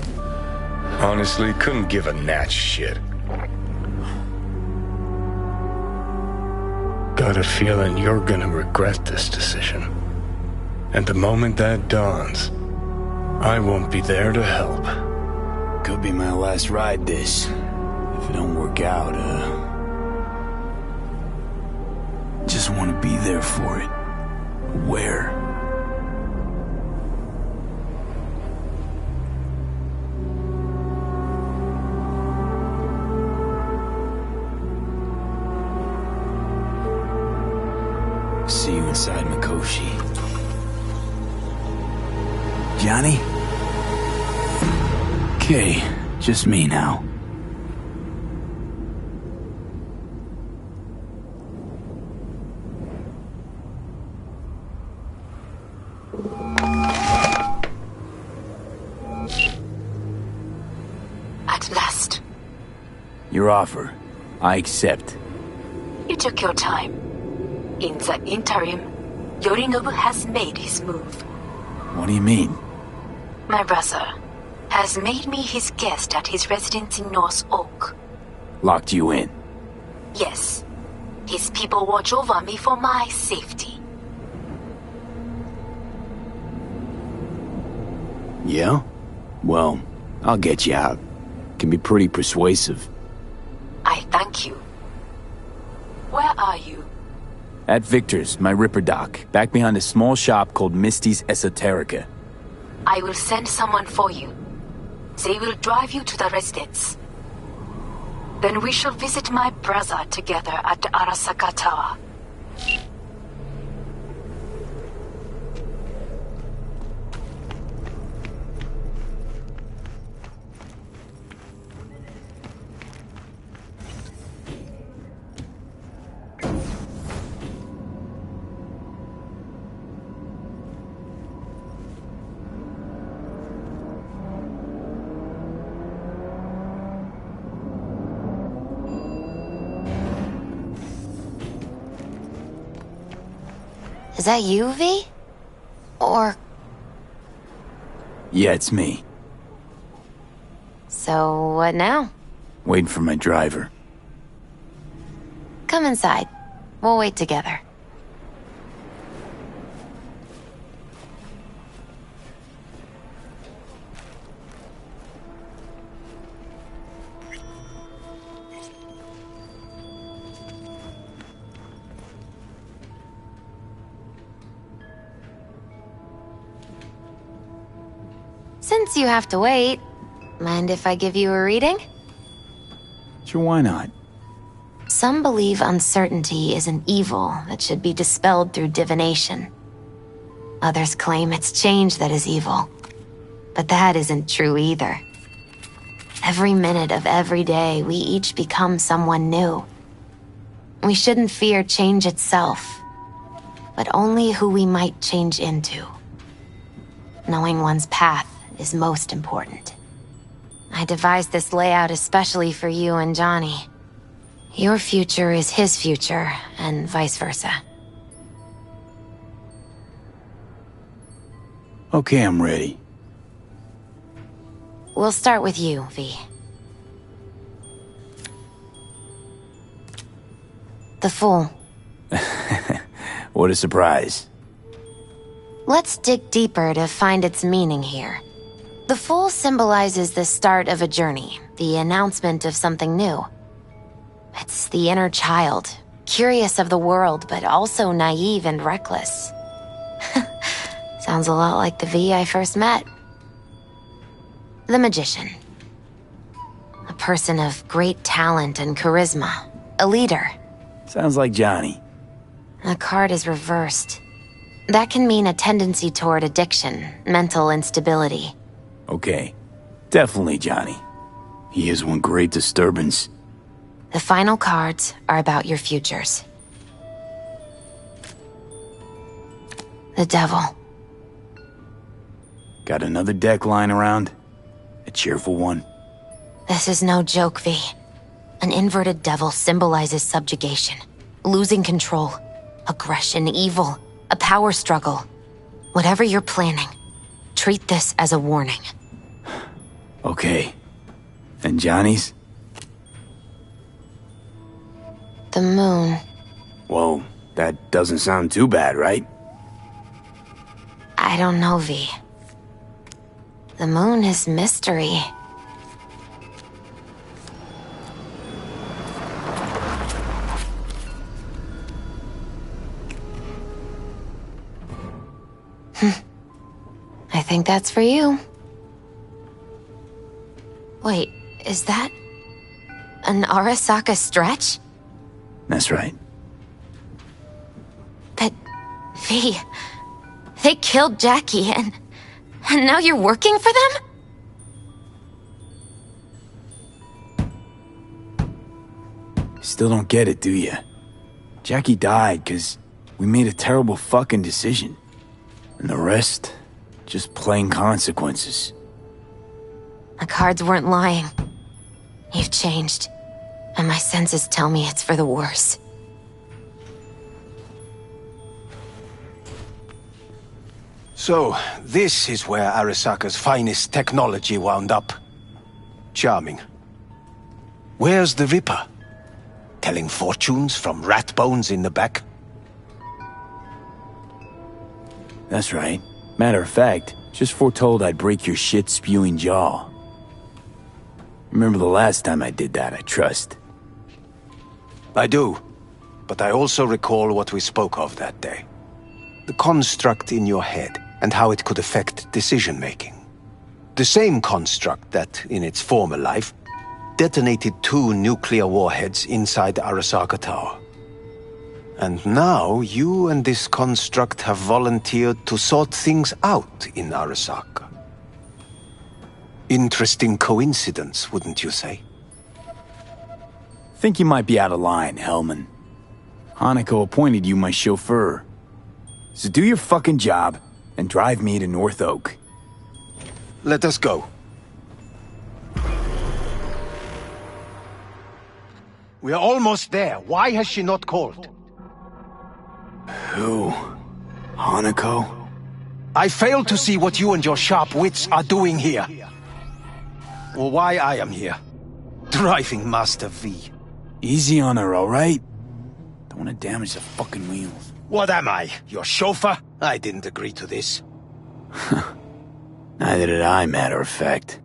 Honestly, couldn't give a gnat's shit. Got a feeling you're gonna regret this decision. And the moment that dawns, I won't be there to help. Could be my last ride this. If it don't work out, just want to be there for it. Where? See you inside Mikoshi. Johnny? Okay, just me now. At last. Your offer. I accept. You took your time. In the interim, Yorinobu has made his move. What do you mean? My brother has made me his guest at his residence in North Oak. Locked you in? Yes. His people watch over me for my safety. Yeah? Well, I'll get you out. Can be pretty persuasive. I thank you. Where are you? At Victor's, my Ripper dock, back behind a small shop called Misty's Esoterica. I will send someone for you. They will drive you to the residence. Then we shall visit my brother together at Arasaka Tower. Is that you, V? Or... Yeah, it's me. So, what now? Waiting for my driver. Come inside. We'll wait together. Since you have to wait, mind if I give you a reading? Sure, why not? Some believe uncertainty is an evil that should be dispelled through divination. Others claim it's change that is evil. But that isn't true either. Every minute of every day, we each become someone new. We shouldn't fear change itself, but only who we might change into. Knowing one's path is most important. I devised this layout especially for you and Johnny. Your future is his future, and vice versa. Okay, I'm ready. We'll start with you, V. The Fool. What a surprise. Let's dig deeper to find its meaning here. The Fool symbolizes the start of a journey, the announcement of something new. It's the inner child, curious of the world, but also naive and reckless. Sounds a lot like the V I first met. The Magician. A person of great talent and charisma. A leader. Sounds like Johnny. The card is reversed. That can mean a tendency toward addiction, mental instability. Okay, definitely Johnny. He is one great disturbance. The final cards are about your futures. The Devil. Got another deck lying around? A cheerful one? This is no joke, V. An inverted devil symbolizes subjugation, losing control, aggression, evil, a power struggle. Whatever you're planning, treat this as a warning. Okay. And Johnny's? The Moon. Whoa, that doesn't sound too bad, right? I don't know, V. The Moon is mystery. I think that's for you. Wait, is that an Arasaka stretch? That's right. But, V, they killed Jackie and now you're working for them? Still don't get it, do ya? Jackie died because we made a terrible fucking decision. And the rest, just plain consequences. The cards weren't lying. You've changed. And my senses tell me it's for the worse. So, this is where Arasaka's finest technology wound up. Charming. Where's the Ripper? Telling fortunes from rat bones in the back? That's right. Matter of fact, just foretold I'd break your shit-spewing jaw. Remember the last time I did that, I trust. I do. But I also recall what we spoke of that day. The construct in your head, and how it could affect decision-making. The same construct that, in its former life, detonated 2 nuclear warheads inside Arasaka Tower. And now, you and this construct have volunteered to sort things out in Arasaka. Interesting coincidence, wouldn't you say? Think you might be out of line, Hellman. Hanako appointed you my chauffeur. So do your fucking job and drive me to North Oak. Let us go. We are almost there. Why has she not called? Who? Hanako? I fail to see what you and your sharp wits are doing here. Or why I am here. Driving Master V. Easy on her, alright? Don't want to damage the fucking wheels. What am I? Your chauffeur? I didn't agree to this. Neither did I, matter of fact.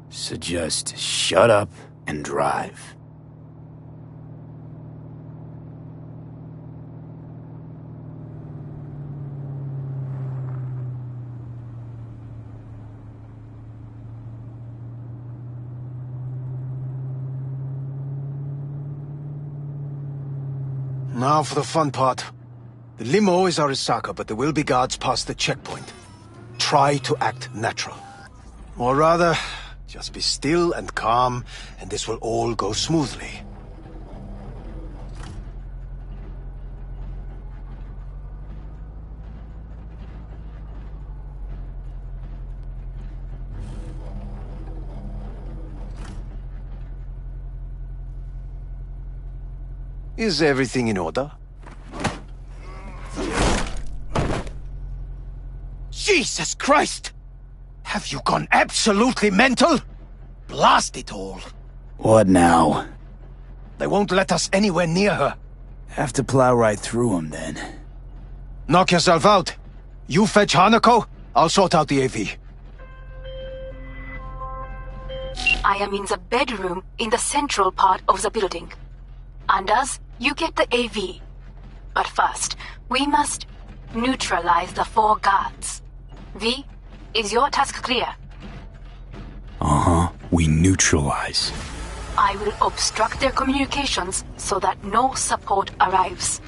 So just shut up and drive. Now for the fun part. The limo is Arasaka, but there will be guards past the checkpoint. Try to act natural. Or rather, just be still and calm, and this will all go smoothly. Is everything in order? Jesus Christ! Have you gone absolutely mental? Blast it all. What now? They won't let us anywhere near her. Have to plow right through them, then. Knock yourself out. You fetch Hanako, I'll sort out the AV. I am in the bedroom in the central part of the building. Anders, you get the AV. But first, we must neutralize the 4 guards. V, is your task clear? Uh-huh. We neutralize. I will obstruct their communications so that no support arrives.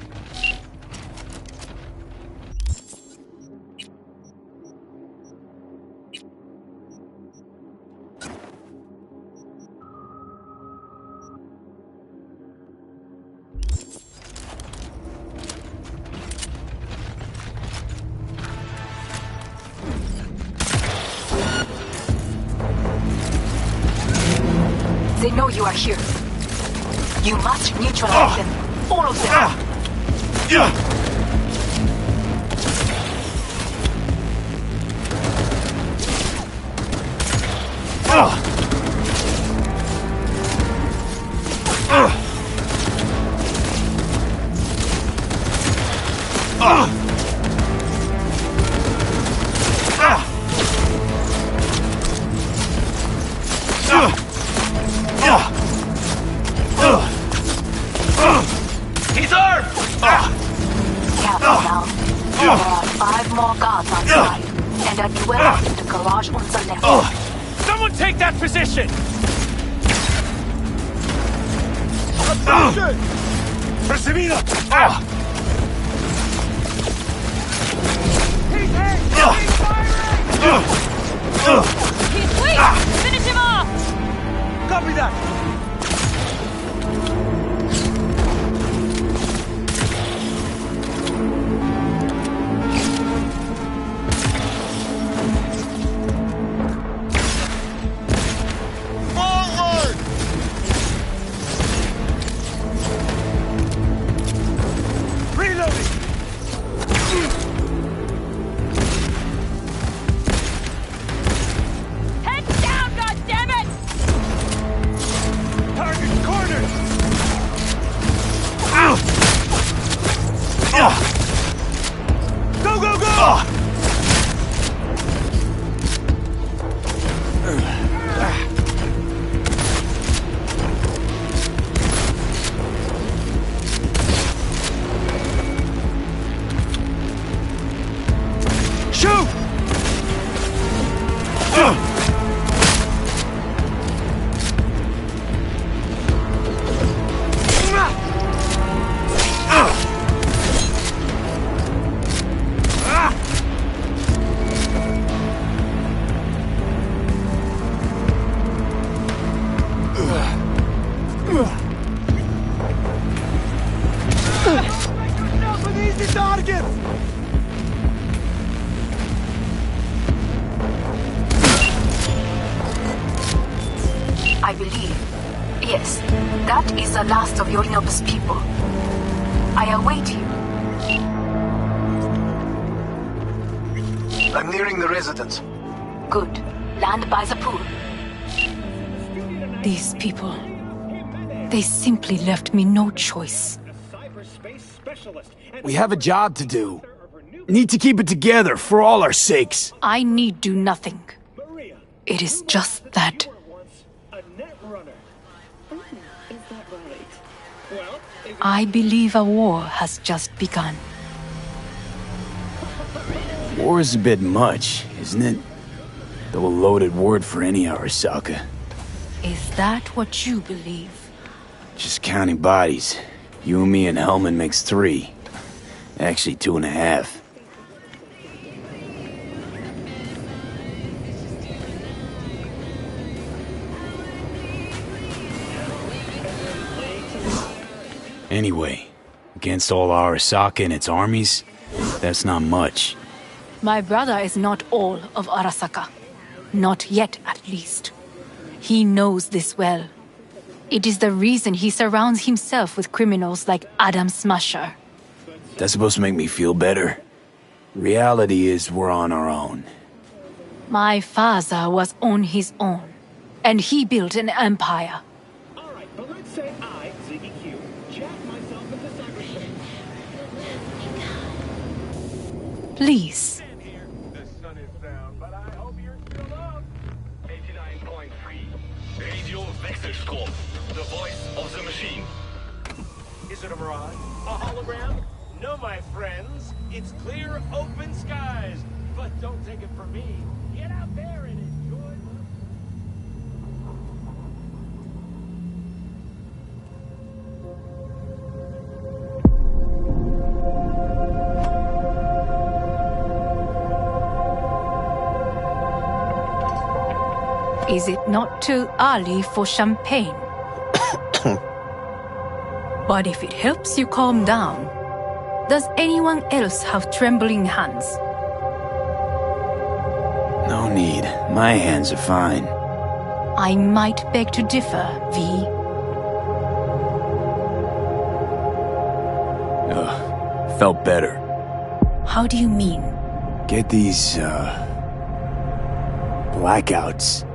They know you are here. You must neutralize them. All of them. He's armed! Careful now. There are 5 more guards outside, and a duel in the garage on the left. Someone take that position! Recibido! He's hit! He's firing! He's weak! Finish him off! Copy that! believe. Yes, that is the last of Yorinobu's people. I await you. I'm nearing the residence. Good. Land by the pool. These people... They simply left me no choice. We have a job to do. Need to keep it together for all our sakes. I need do nothing. It is just that. I believe a war has just begun. War is a bit much, isn't it? Though a loaded word for any Arasaka. Is that what you believe? Just counting bodies. You and me and Hellman makes 3. Actually, 2.5. Anyway, against all Arasaka and its armies, that's not much. My brother is not all of Arasaka. Not yet, at least. He knows this well. It is the reason he surrounds himself with criminals like Adam Smasher. That's supposed to make me feel better. Reality is we're on our own. My father was on his own, and he built an empire. Please. The sun is down, but I hope you're still up. 89.3. Radio Wechselstrom. The voice of the machine. Is it a mirage? A hologram? No, my friends. It's clear, open skies. But don't take it from me. Get out there and enjoy Is it not too early for champagne? But if it helps you calm down, does anyone else have trembling hands? No need. My hands are fine. I might beg to differ, V. Ugh, felt better. How do you mean? Get these, blackouts.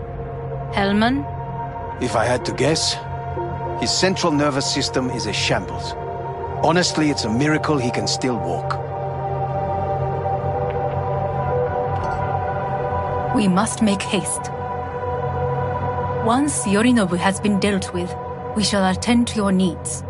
Hellman? If I had to guess, his central nervous system is a shambles. Honestly, it's a miracle he can still walk. We must make haste. Once Yorinobu has been dealt with, we shall attend to your needs.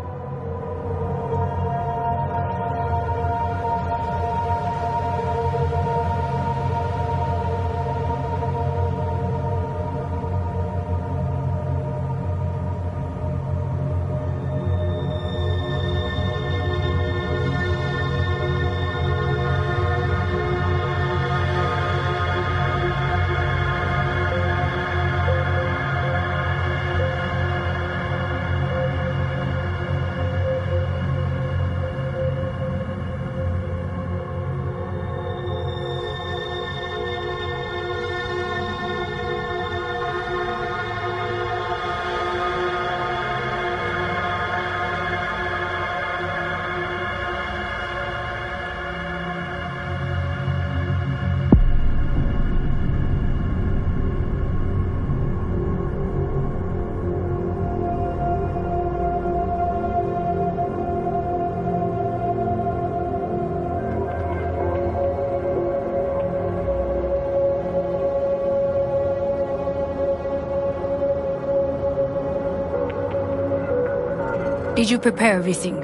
Did you prepare everything?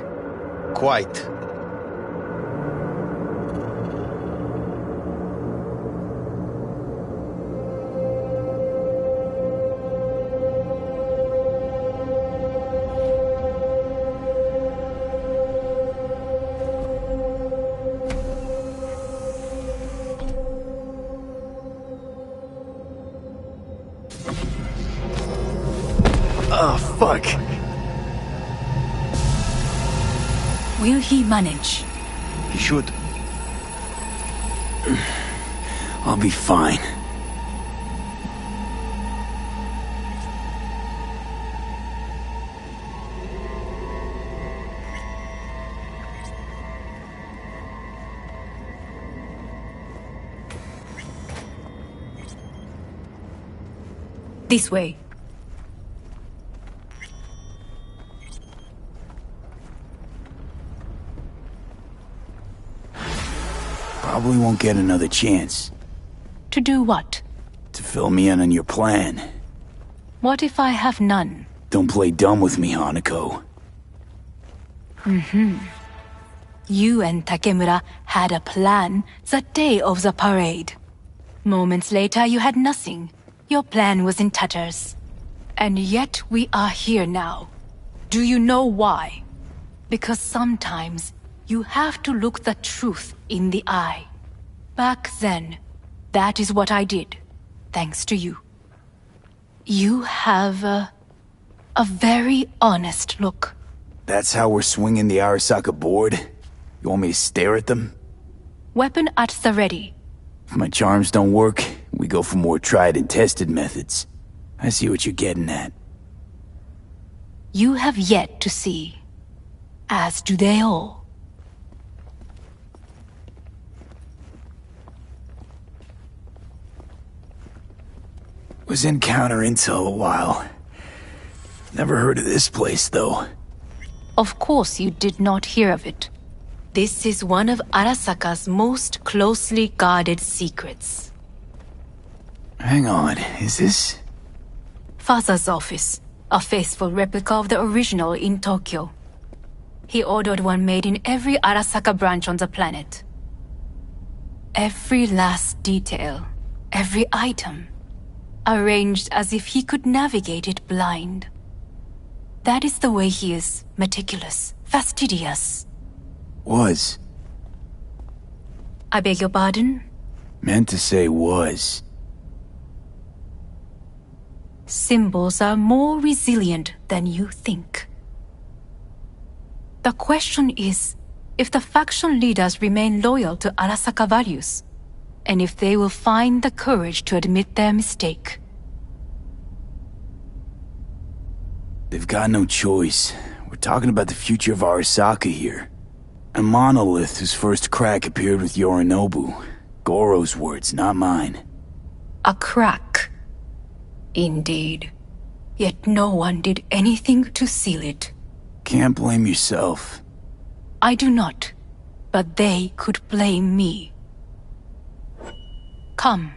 Quite. Oh, fuck. Will he manage? He should. I'll be fine. This way. Probably won't get another chance. To do what? To fill me in on your plan. What if I have none? Don't play dumb with me, Hanako. You and Takemura had a plan the day of the parade. Moments later, you had nothing. Your plan was in tatters. And yet we are here now. Do you know why? Because sometimes you have to look the truth in the eye. Back then, that is what I did, thanks to you. You have a very honest look. That's how we're swinging the Arasaka board? You want me to stare at them? Weapon at the ready. If my charms don't work, we go for more tried and tested methods. I see what you're getting at. You have yet to see. As do they all. Was in counter intel a while. Never heard of this place, though. Of course you did not hear of it. This is one of Arasaka's most closely guarded secrets. Hang on, is this? Father's office. A faithful replica of the original in Tokyo. He ordered one made in every Arasaka branch on the planet. Every last detail, every item, arranged as if he could navigate it blind. That is the way he is, meticulous, fastidious. Was. I beg your pardon? Meant to say was. Symbols are more resilient than you think. The question is, if the faction leaders remain loyal to Arasaka values, and if they will find the courage to admit their mistake. They've got no choice. We're talking about the future of Arasaka here. A monolith whose first crack appeared with Yorinobu. Goro's words, not mine. A crack. Indeed. Yet no one did anything to seal it. Can't blame yourself. I do not. But they could blame me. Come.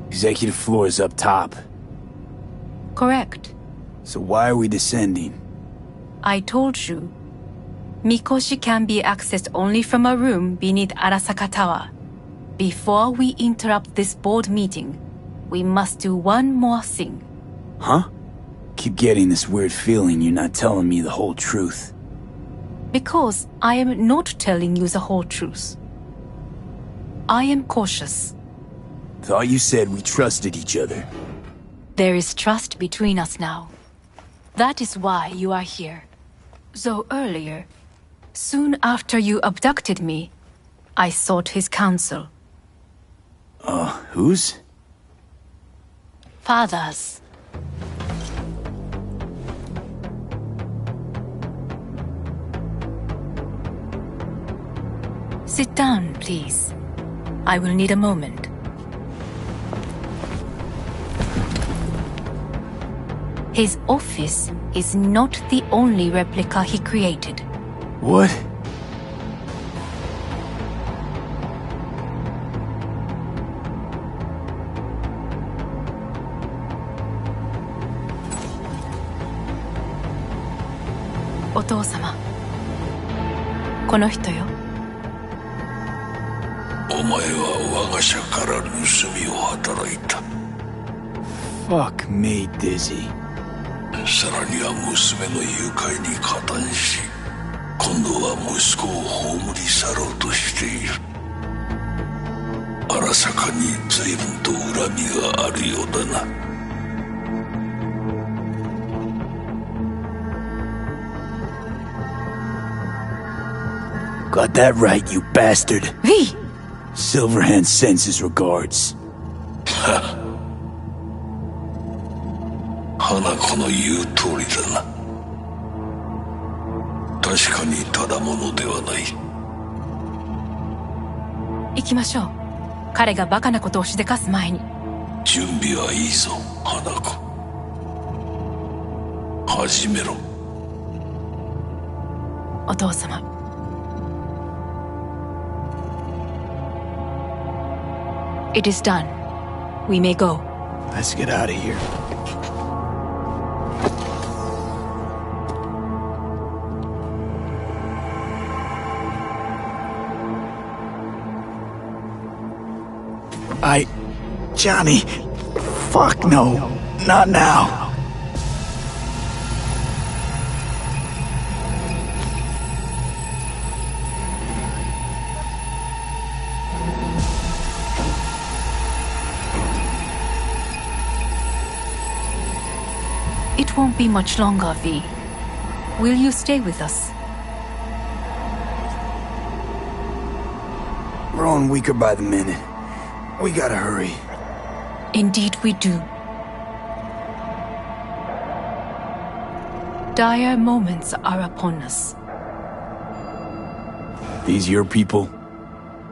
Executive floor is up top. Correct. So why are we descending? I told you. Mikoshi can be accessed only from a room beneath Arasaka Tower. Before we interrupt this board meeting, we must do one more thing. Huh? Keep getting this weird feeling you're not telling me the whole truth. Because I am not telling you the whole truth. I am cautious. Thought you said we trusted each other. There is trust between us now. That is why you are here. Though earlier, soon after you abducted me, I sought his counsel. Whose? Father's. Sit down, please. I will need a moment. His office is not the only replica he created. What? Otou-sama. この人よ。お前は我が社から盗みを働いた。Fuck me, Dizzy. さらには娘の誘拐に加担し、今度は息子を葬り去ろうとしている。荒坂に随分と恨みがあるようだな。Got that right, you bastard. V! Silverhand sends his regards. 花子の言う通りだな。確かにただものではない。行きましょう。彼がバカなことをしでかす前に。準備はいいぞ、花子。始めろ。お父様。It is done. We may go. Let's get out of here. Johnny. Fuck no. Not now. It won't be much longer, V. Will you stay with us? We're growing weaker by the minute. We gotta hurry. Indeed we do. Dire moments are upon us. These your people?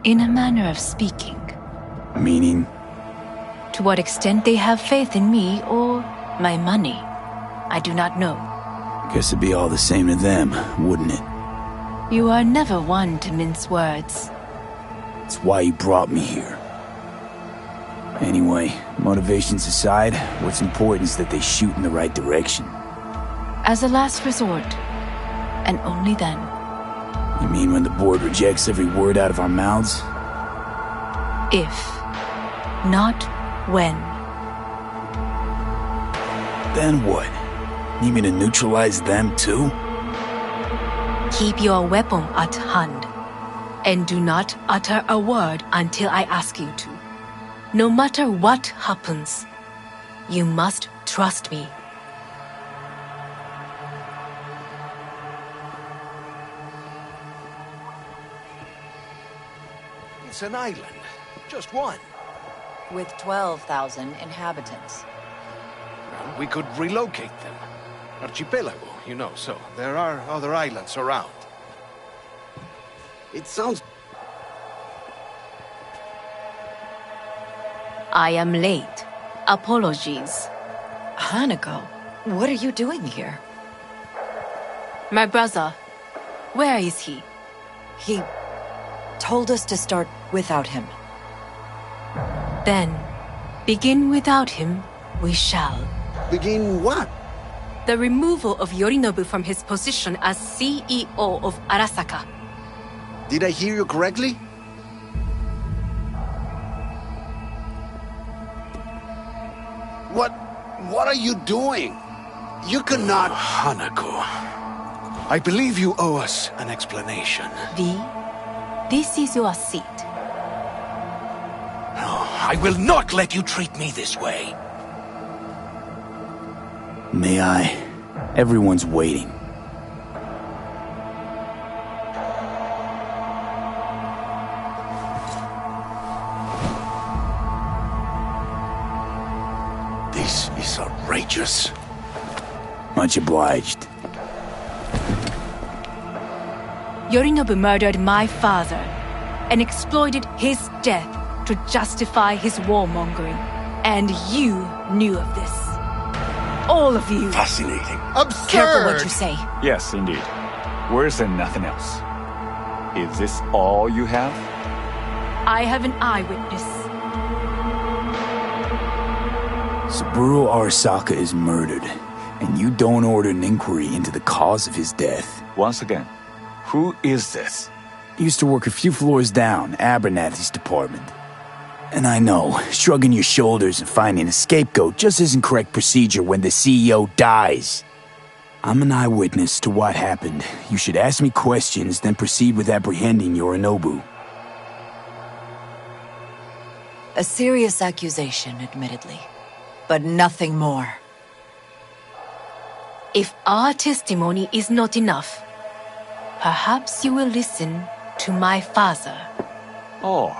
In a manner of speaking. Meaning? To what extent they have faith in me or my money, I do not know. Guess it'd be all the same to them, wouldn't it? You are never one to mince words. It's why you brought me here. Anyway, motivations aside, what's important is that they shoot in the right direction. As a last resort, and only then. You mean when the board rejects every word out of our mouths? If, not when. Then what? Need me to neutralize them too? Keep your weapon at hand, and do not utter a word until I ask you to. No matter what happens, you must trust me. It's an island. Just one. With 12,000 inhabitants. We could relocate them. Archipelago, you know, so there are other islands around. It sounds... I am late. Apologies. Hanako, what are you doing here? My brother, where is he? He told us to start without him. Then, begin without him, we shall. Begin what? The removal of Yorinobu from his position as CEO of Arasaka. Did I hear you correctly? What are you doing? You cannot... Hanako. I believe you owe us an explanation. V, this is your seat. No, I will not let you treat me this way. May I? Everyone's waiting. This is outrageous. Much obliged. Yorinobu murdered my father and exploited his death to justify his warmongering. And you knew of this. All of you. Fascinating. Absurd! Careful what you say. Yes, indeed. Worse than nothing else. Is this all you have? I have an eyewitness. Saburo Arasaka is murdered, and you don't order an inquiry into the cause of his death. Once again, who is this? He used to work a few floors down, Abernathy's department. And I know, shrugging your shoulders and finding a scapegoat just isn't correct procedure when the CEO dies. I'm an eyewitness to what happened. You should ask me questions, then proceed with apprehending Yorinobu. A serious accusation, admittedly. But nothing more. If our testimony is not enough, perhaps you will listen to my father. Oh.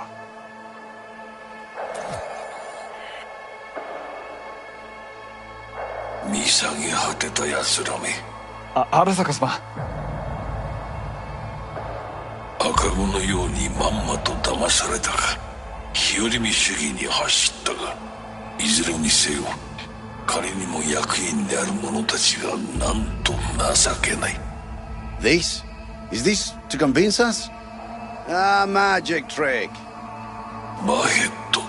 見下げ果てた奴らめ。荒坂様。赤子のようにまんまと騙されたか。日和見主義に走ったが、いずれにせよ、彼にも役員である者たちがなんと情けない。This? Is this to convince us? Ah, magic trick. バヘッド、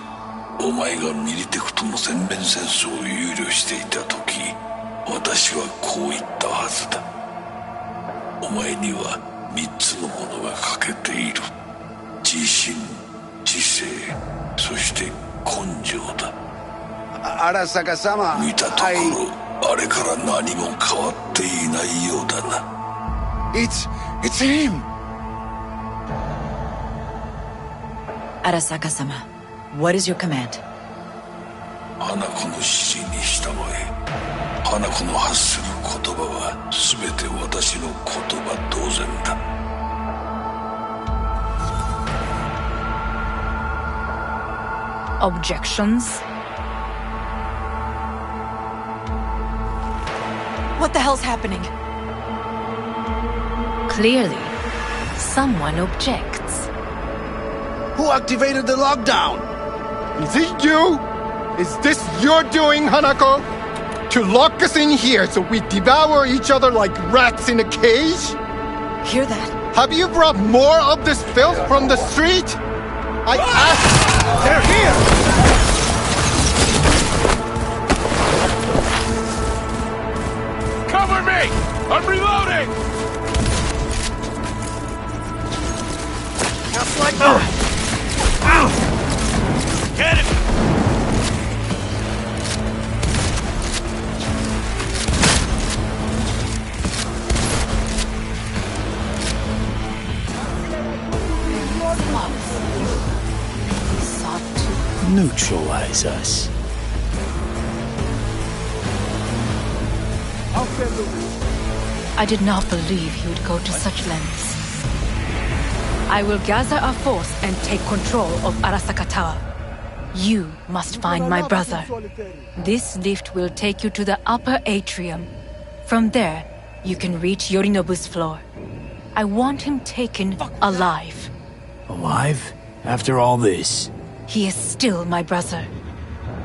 お前がミリテクとの全面戦争を憂慮していた時、私はこう言ったはずだ。お前には3つのものが欠けている。自信、知性、そして根性だ。Arasaka-sama, 見たところ、あれから何も変わっていないようだな。It's him! Arasaka-sama, what is your command? 花子の指示に従え。花子の発する言葉は全て私の言葉同然だ。Objections? What the hell's happening? Clearly, someone objects. Who activated the lockdown? Is it you? Is this your doing, Hanako? To lock us in here so we devour each other like rats in a cage? Hear that? Have you brought more of this filth from the street? I asked... They're here! Cover me! I'm reloading! Just like that! Get him! Neutralize us. I did not believe he would go to such lengths. I will gather a force and take control of Arasaka Tower. You must find my brother. This lift will take you to the upper atrium. From there, you can reach Yorinobu's floor. I want him taken alive. Alive? After all this? He is still my brother.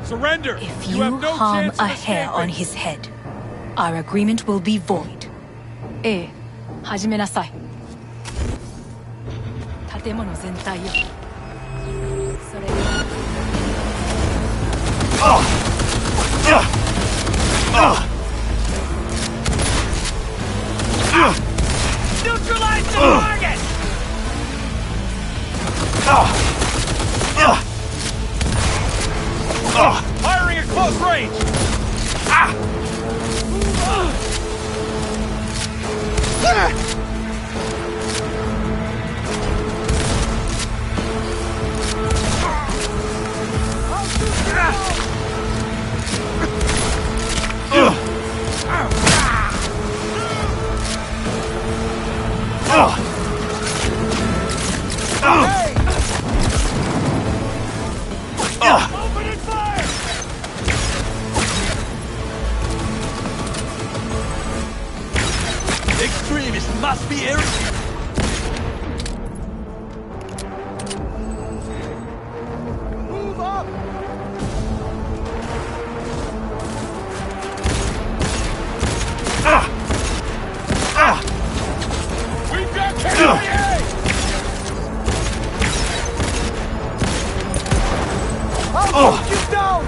Surrender! If you harm a hair on his head, our agreement will be void. 始めなさい。建物全体よ。それに。Neutralize the target! Firing at close range! Opening fire! Extremists must be irritated. Move up! We've got KIA! I'll shoot you down!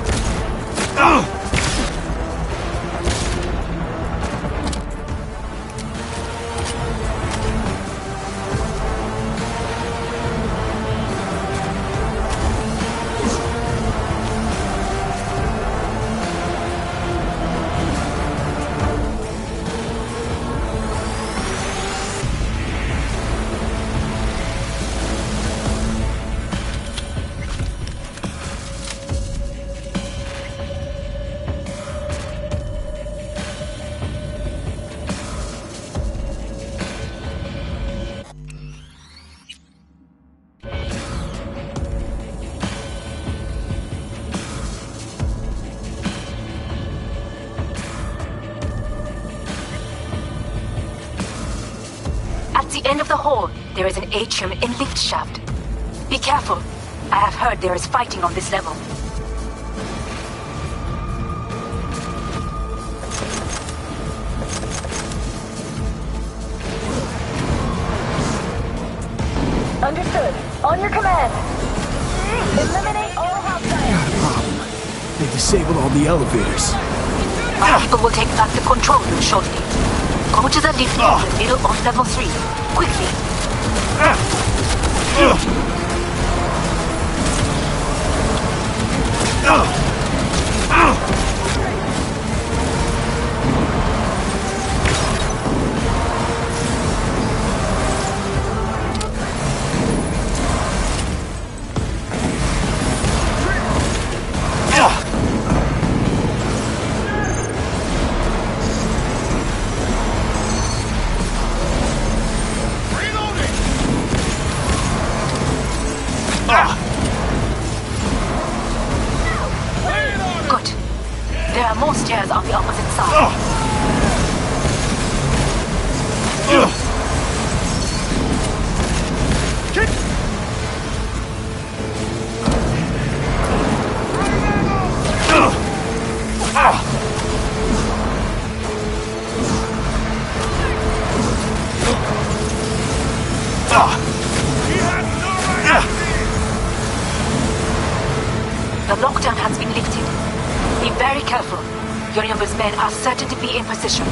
the end of the hall, there is an atrium and lift shaft. Be careful. I have heard there is fighting on this level. Understood. On your command. Eliminate all hostiles. They disabled all the elevators. My people will take back the control room shortly. Go to the lift in the middle of level 3. Quickly. Good. There are more stairs on the opposite side. The lockdown has been lifted. Be very careful. Your numbers men are certain to be in position.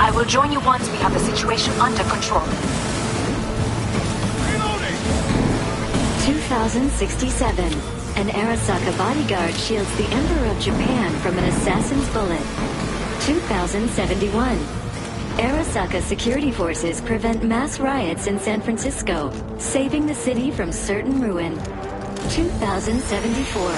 I will join you once we have the situation under control. 2067. An Arasaka bodyguard shields the Emperor of Japan from an assassin's bullet. 2071. Arasaka security forces prevent mass riots in San Francisco, saving the city from certain ruin. 2074.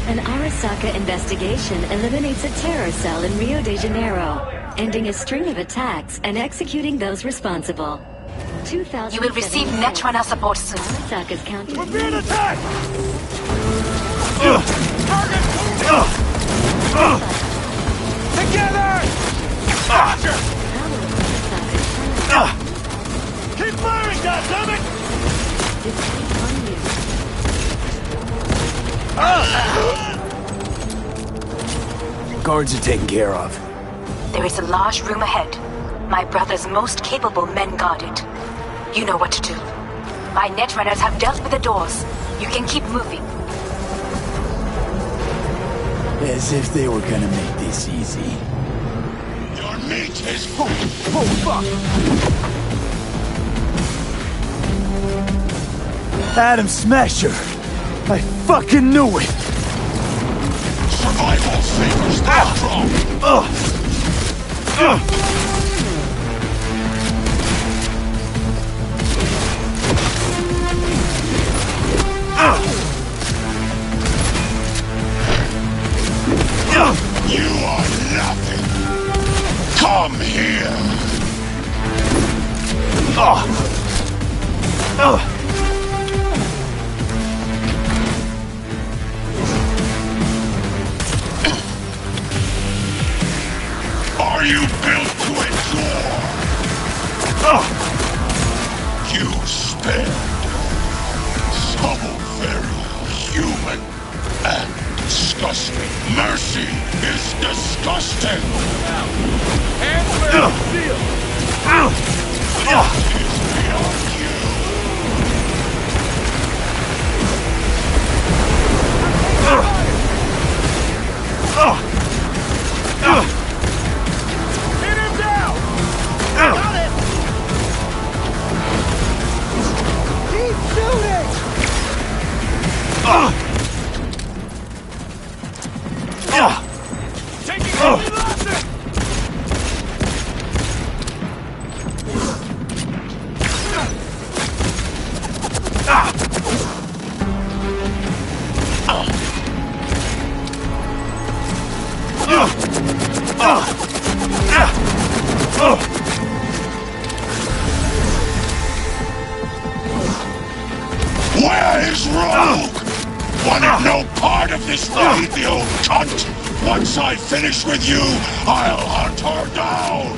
An Arasaka investigation eliminates a terror cell in Rio de Janeiro, ending a string of attacks and executing those responsible. You will receive Netrunner support soon. Arasaka's counter. We're being attacked! Together! Keep firing, goddammit! Guards are taken care of. There is a large room ahead. My brother's most capable men guard it. You know what to do. My netrunners have dealt with the doors. You can keep moving. As if they were gonna make this easy. Your meat is... Oh, fuck! Adam Smasher! I fucking knew it! Survival favors that strong! You are nothing! Come here! Are you built to endure? You spared. So very human and disgusting. Mercy is disgusting. Hands where it's sealed. What is beyond you? Hit him down! Got it! Keep shooting! Taking heavy losses! Where is Rogue? Wanted no part of this raid, the old cunt! Once I finish with you, I'll hunt her down!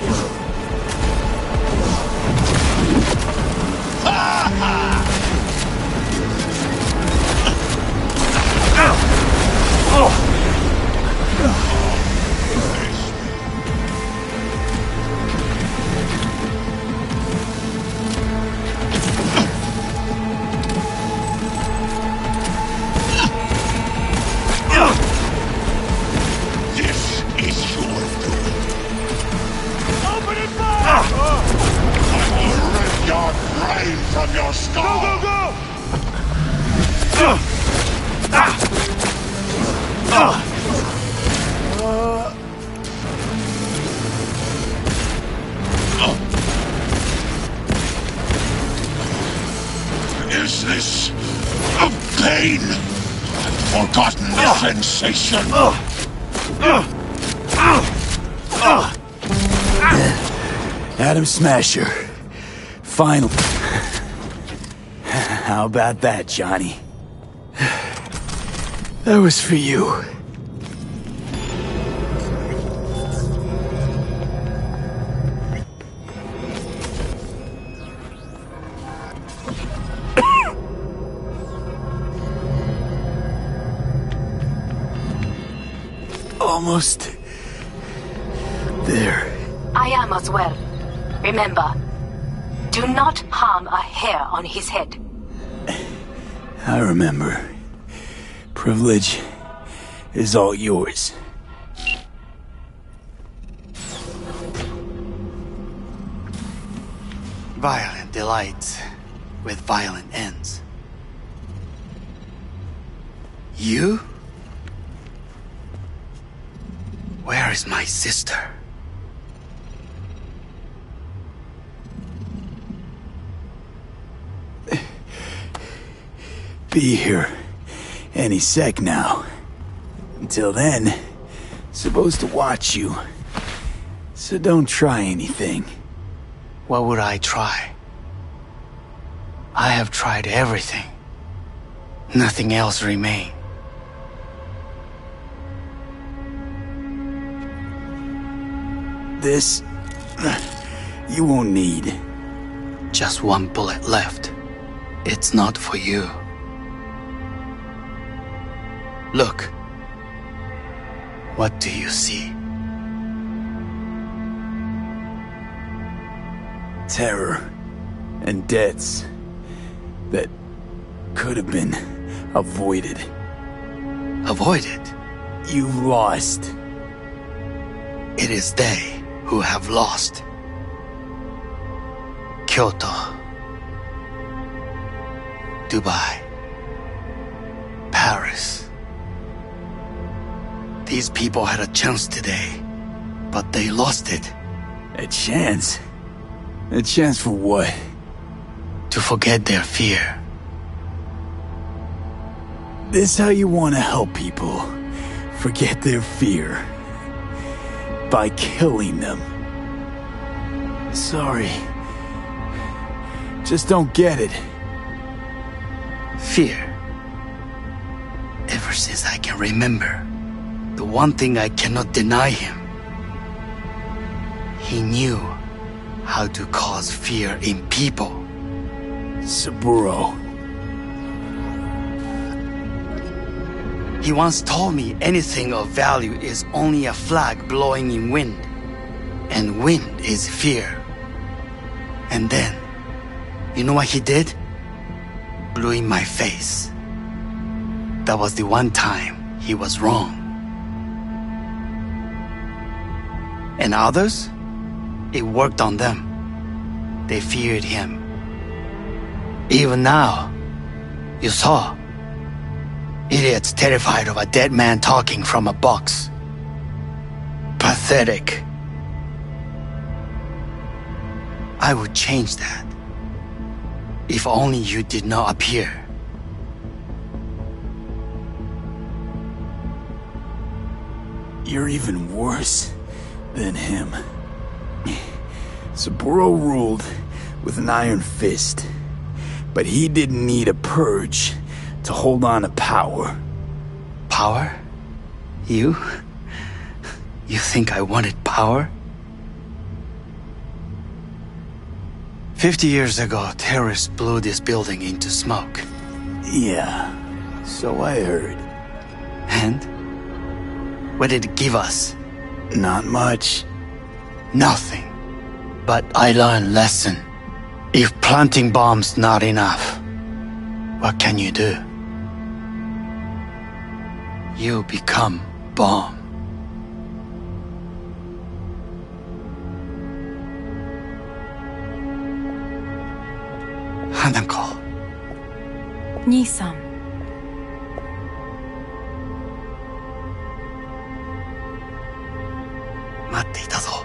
of your skull! Go, go, Is this a pain? Forgotten sensation? Atom Smasher. Finally. How about that, Johnny? That was for you. Almost there. I am as well. Remember, do not harm a hair on his head. I remember. Privilege is all yours. Violent delights with violent ends. You? Where is my sister? Be here any sec now. Until then, supposed to watch you. So don't try anything. What would I try? I have tried everything. Nothing else remains. This... you won't need. Just one bullet left. It's not for you. Look. What do you see? Terror and deaths that could have been avoided. Avoided? You've lost. It is they who have lost. Kyoto. Dubai. Paris. These people had a chance today, but they lost it. A chance? A chance for what? To forget their fear. This how you want to help people forget their fear? By killing them. Sorry. Just don't get it. Fear. Ever since I can remember, the one thing I cannot deny him. He knew how to cause fear in people. Saburo. He once told me anything of value is only a flag blowing in wind. And wind is fear. And then, you know what he did? Blew in my face. That was the one time he was wrong. And others? It worked on them. They feared him. Even now, you saw. Idiots terrified of a dead man talking from a box. Pathetic. I would change that. If only you did not appear. You're even worse than him. Saburo ruled with an iron fist, but he didn't need a purge to hold on to power. Power? You? You think I wanted power? 50 years ago, terrorists blew this building into smoke. Yeah, so I heard. And? What did it give us? Not much. Nothing. But I learned lesson. If planting bombs not enough, what can you do? You become bomb. Hanako. 兄さん。待っていたぞ。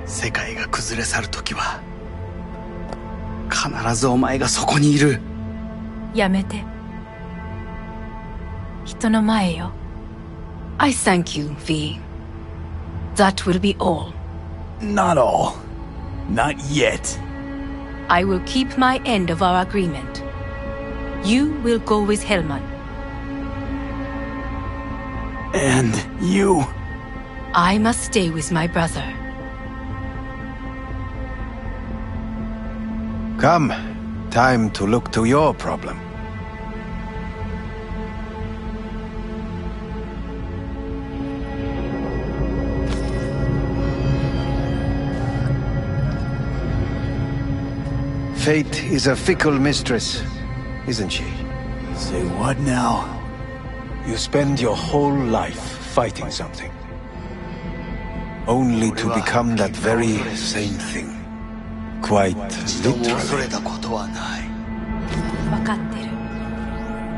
世界が崩れ去る時は必ずお前がそこにいる。やめて。人の前よ。I thank you, V. That will be all. Not all. Not yet. I will keep my end of our agreement. You will go with Hellman. And you? I must stay with my brother. Come. Time to look to your problem. Fate is a fickle mistress, isn't she? Say what now? You spend your whole life fighting something, only to become that very same thing. Quite literally. 恐れたことはない。分かってる。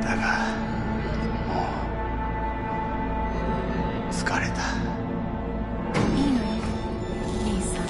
だが、もう疲れた。いいのよ、兄さん。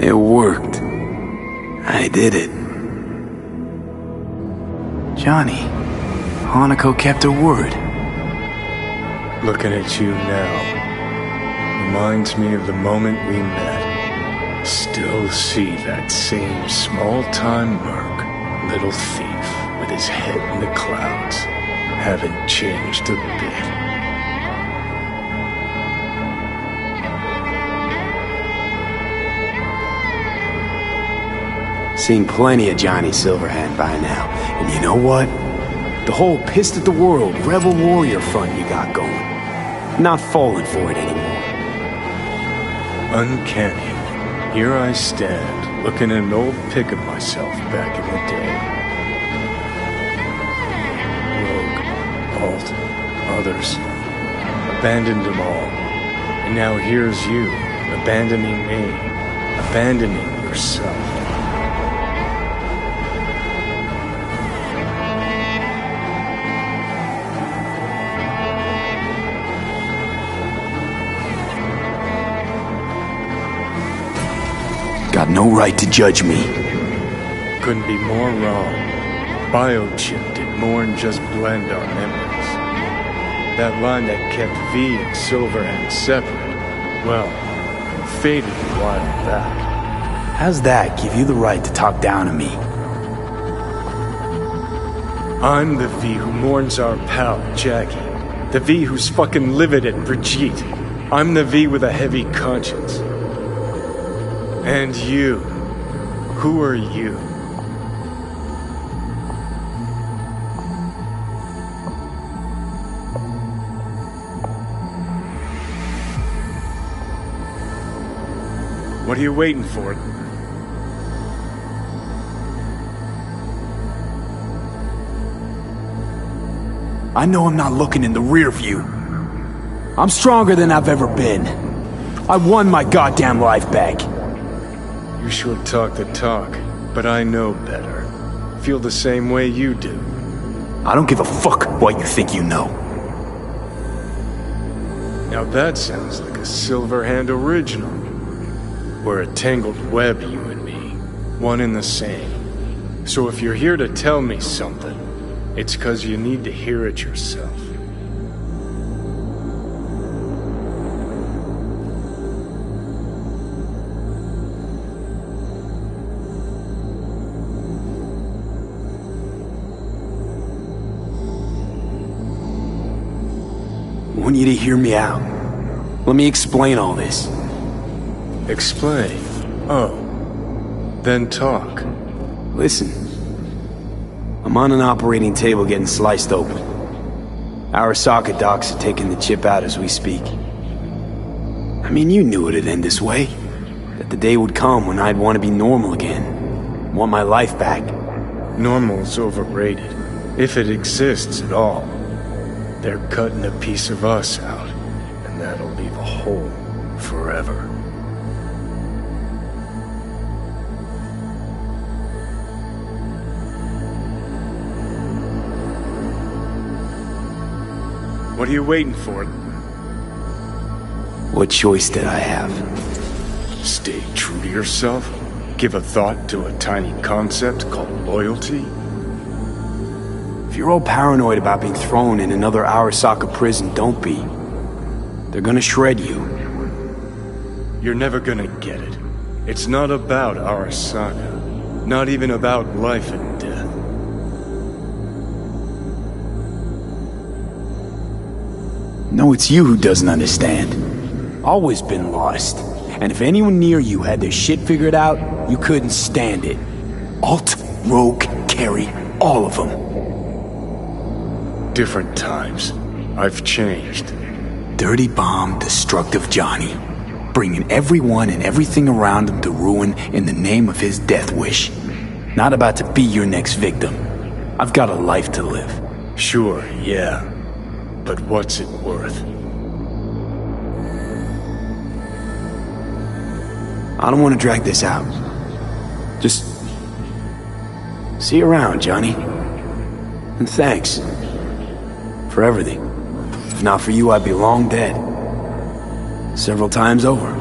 It worked. I did it. Johnny, Hanako kept her word. Looking at you now reminds me of the moment we met. Still see that same small-time merc, little thief with his head in the clouds. Haven't changed a bit. Seen plenty of Johnny Silverhand by now. And you know what? The whole pissed at the world, rebel warrior front you got going. Not falling for it anymore. Uncanny. Here I stand, looking at an old pic of myself back in the day. Rogue, Alt, others. Abandoned them all. And now here's you, abandoning me. Abandoning yourself. Got no right to judge me. Couldn't be more wrong. Biochip did more than just blend our memories. That line that kept V and Silverhand separate, well, faded a while back. How's that give you the right to talk down to me? I'm the V who mourns our pal, Jackie. The V who's fucking livid at Brigitte. I'm the V with a heavy conscience. And you. Who are you? What are you waiting for? I know I'm not looking in the rear view. I'm stronger than I've ever been. I won my goddamn life back. You sure talk the talk, but I know better. Feel the same way you do. I don't give a fuck what you think you know. Now that sounds like a Silverhand original. We're a tangled web, you and me. One and the same. So if you're here to tell me something, it's 'cause you need to hear it yourself. I want you to hear me out. Let me explain all this. Explain? Oh. Then talk. Listen. I'm on an operating table getting sliced open. Arasaka docs are taking the chip out as we speak. I mean, you knew it'd end this way. That the day would come when I'd want to be normal again. Want my life back. Normal's overrated. If it exists at all. They're cutting a piece of us out, and that'll leave a hole forever. What are you waiting for? What choice did I have? Stay true to yourself? Give a thought to a tiny concept called loyalty? If you're all paranoid about being thrown in another Arasaka prison, don't be. They're gonna shred you. You're never gonna get it. It's not about Arasaka. Not even about life and death. No, it's you who doesn't understand. Always been lost. And if anyone near you had their shit figured out, you couldn't stand it. Alt, Rogue, Carry, all of them. Different times. I've changed. Dirty bomb, destructive Johnny. Bringing everyone and everything around him to ruin in the name of his death wish. Not about to be your next victim. I've got a life to live. Sure, yeah. But what's it worth? I don't want to drag this out. Just... see you around, Johnny. And thanks. For everything. If not for you, I'd be long dead. Several times over.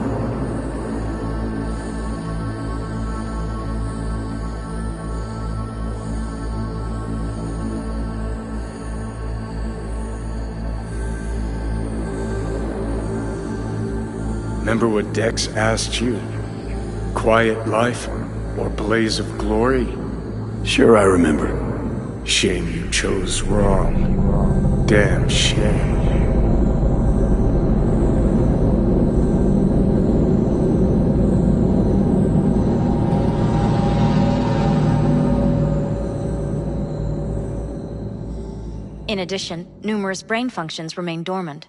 Remember what Dex asked you? Quiet life or blaze of glory? Sure I remember. Shame you chose wrong. Damn shame. In addition, numerous brain functions remain dormant.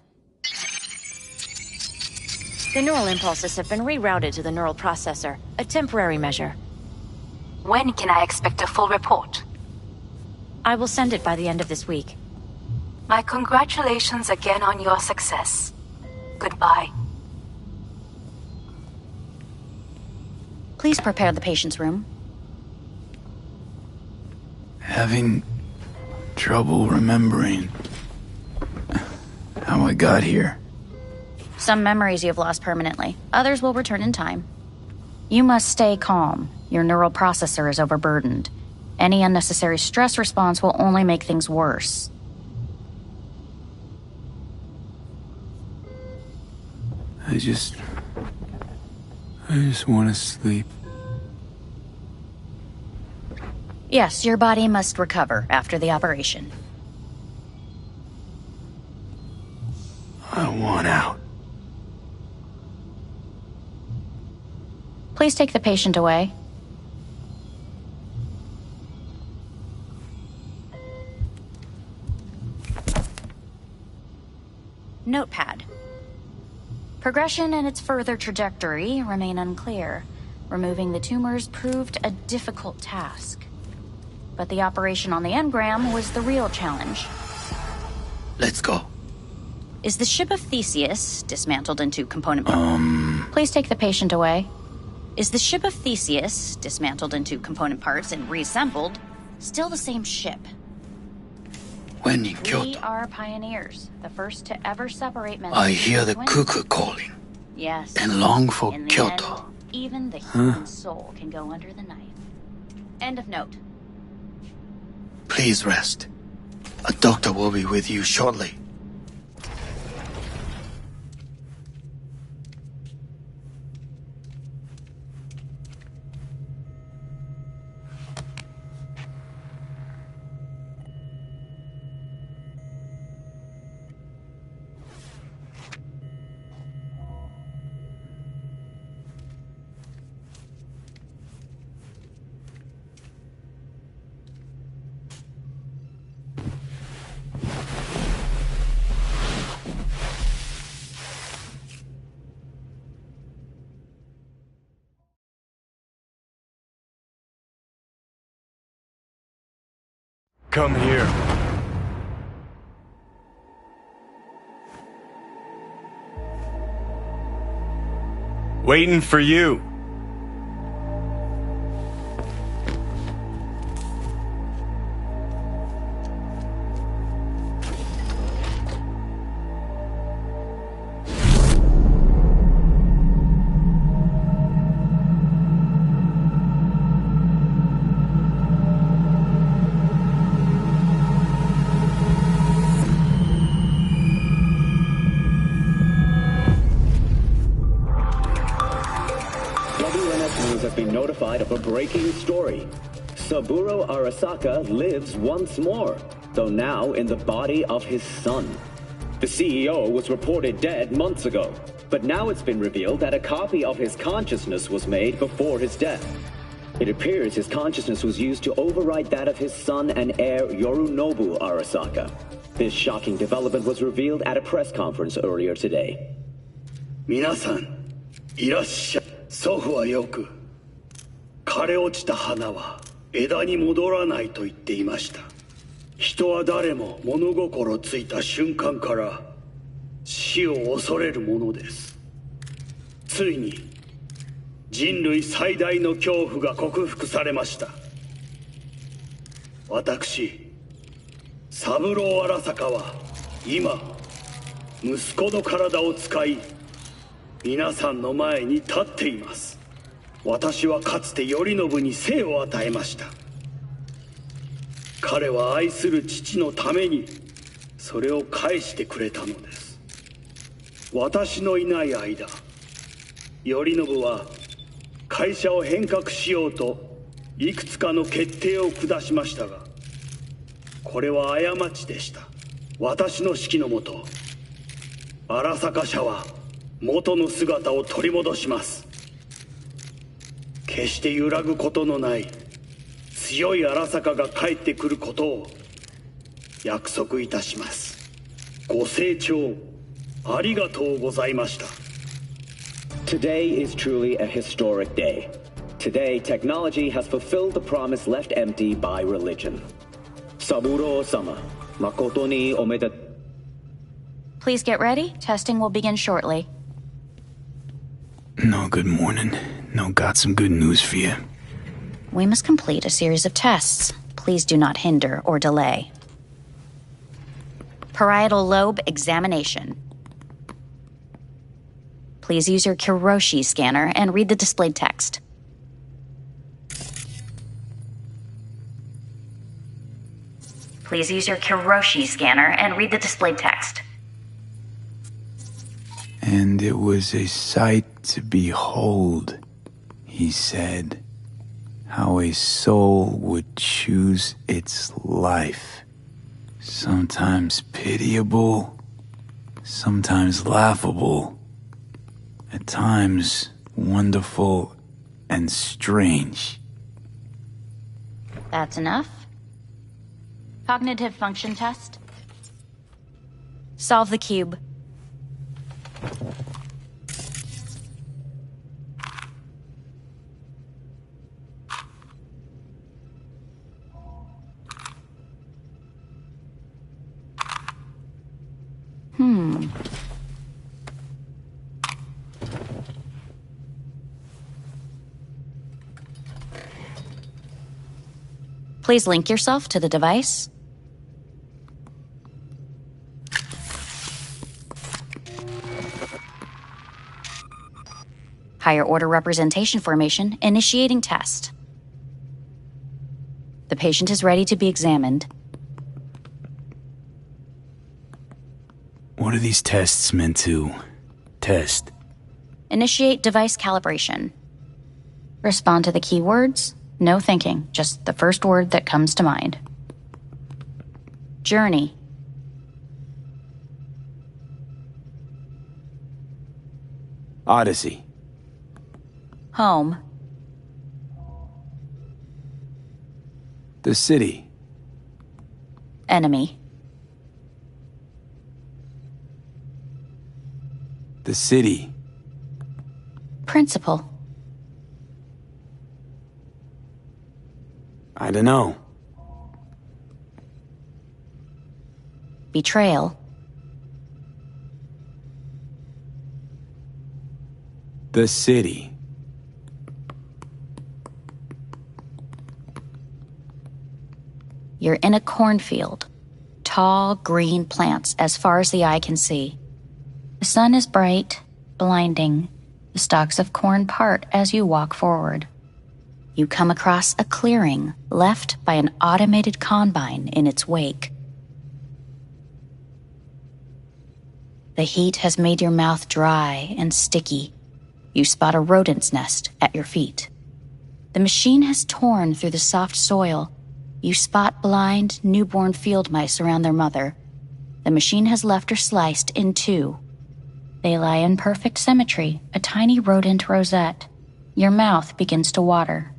The neural impulses have been rerouted to the neural processor, a temporary measure. When can I expect a full report? I will send it by the end of this week. My congratulations again on your success. Goodbye. Please prepare the patient's room. Having trouble remembering how I got here. Some memories you have lost permanently. Others will return in time. You must stay calm. Your neural processor is overburdened. Any unnecessary stress response will only make things worse. I just want to sleep. Yes, your body must recover after the operation. I want out. Please take the patient away. Notepad. Progression and its further trajectory remain unclear. Removing the tumors proved a difficult task. But the operation on the engram was the real challenge. Let's go. Is the ship of Theseus dismantled into component parts? Please take the patient away. Is the ship of Theseus dismantled into component parts and reassembled still the same ship? When in We Kyoto, are pioneers, the first to ever separate men. I hear the cuckoo calling Yes. and long for In the Kyoto. end, even the human soul can go under the knife. End of note. Please rest. A doctor will be with you shortly. Come here. Waiting for you. Of a breaking story. Saburo Arasaka lives once more, though now in the body of his son. The CEO was reported dead months ago, but now it's been revealed that a copy of his consciousness was made before his death. It appears his consciousness was used to override that of his son and heir Yorinobu Arasaka. This shocking development was revealed at a press conference earlier today. 皆さん、いらっしゃい。祖父はよく枯れ落ちた花は枝に戻らないと言っていました。人は誰も物心ついた瞬間から死を恐れるものです。ついに人類最大の恐怖が克服されました。私、三郎荒坂は今息子の体を使い皆さんの前に立っています。私はかつて頼信に生を与えました。彼は愛する父のためにそれを返してくれたのです。私のいない間、頼信は会社を変革しようといくつかの決定を下しましたが、これは過ちでした。私の指揮のもと、荒坂社は元の姿を取り戻します。決して揺らぐことのない強い荒坂が帰ってくることを約束いたします。ご清聴ありがとうございました。 Today is truly a historic day. Today, technology has fulfilled the promise left empty by religion. Saburo-sama, makoto ni omedet. Please get ready. Testing will begin shortly. No, good morning. No, got some good news for you. We must complete a series of tests. Please do not hinder or delay. Parietal lobe examination. Please use your Kiroshi scanner and read the displayed text. Please use your Kiroshi scanner and read the displayed text. And it was a sight to behold, he said, how a soul would choose its life. Sometimes pitiable, sometimes laughable, at times wonderful and strange. That's enough. Cognitive function test. Solve the cube. Please link yourself to the device. Higher order representation formation initiating test. The patient is ready to be examined. What are these tests meant to test? Initiate device calibration. Respond to the keywords. No thinking, just the first word that comes to mind. Journey. Odyssey. Home. The city. Enemy. The city. Principal. I don't know. Betrayal. The city. You're in a cornfield. Tall, green plants as far as the eye can see. The sun is bright, blinding. The stalks of corn part as you walk forward. You come across a clearing left by an automated combine in its wake. The heat has made your mouth dry and sticky. You spot a rodent's nest at your feet. The machine has torn through the soft soil. You spot blind, newborn field mice around their mother. The machine has left her sliced in two. They lie in perfect symmetry, a tiny rodent rosette. Your mouth begins to water.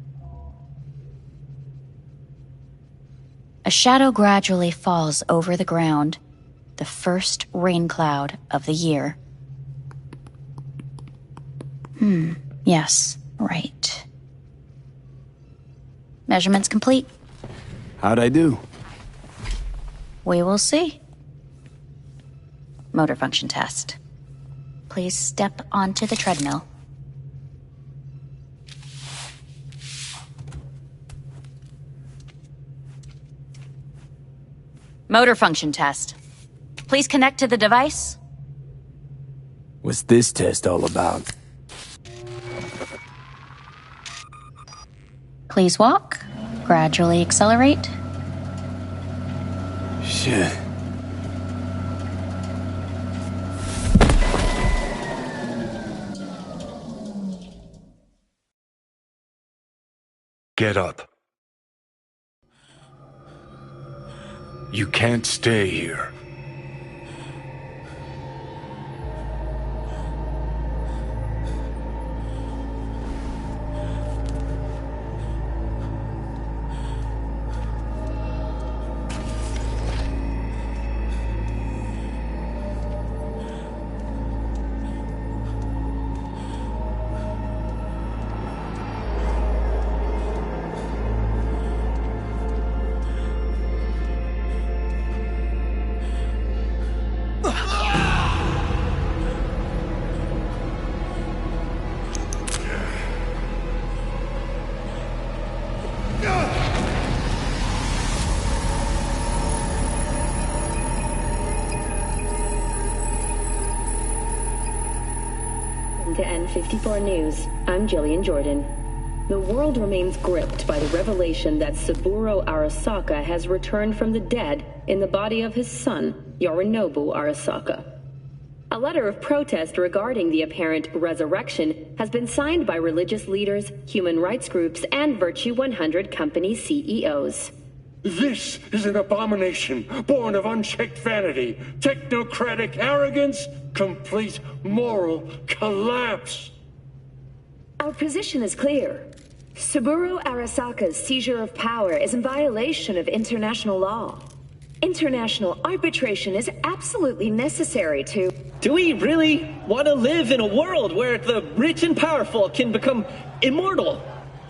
A shadow gradually falls over the ground, the first rain cloud of the year. Yes, right. Measurements complete. How'd I do? We will see. Motor function test. Please step onto the treadmill. Motor function test. Please connect to the device. What's this test all about? Please walk. Gradually accelerate. Shit. Get up. You can't stay here. To N54 News, I'm Jillian Jordan. The world remains gripped by the revelation that Saburo Arasaka has returned from the dead in the body of his son, Yorinobu Arasaka. A letter of protest regarding the apparent resurrection has been signed by religious leaders, human rights groups, and Virtue 100 company CEOs. This is an abomination born of unchecked vanity, technocratic arrogance, complete moral collapse. Our position is clear. Saburo Arasaka's seizure of power is in violation of international law. International arbitration is absolutely necessary to... Do we really want to live in a world where the rich and powerful can become immortal?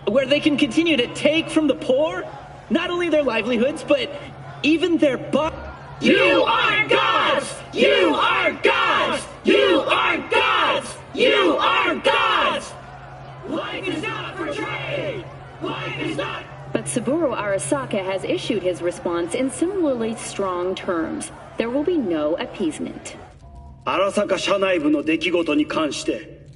Where they can continue to take from the poor? Not only their livelihoods, but even their You are gods! You are gods! You are gods! You are gods! Life is not for trade! Life is not... But Saburo Arasaka has issued his response in similarly strong terms. There will be no appeasement. 荒坂社内部の出来事に関して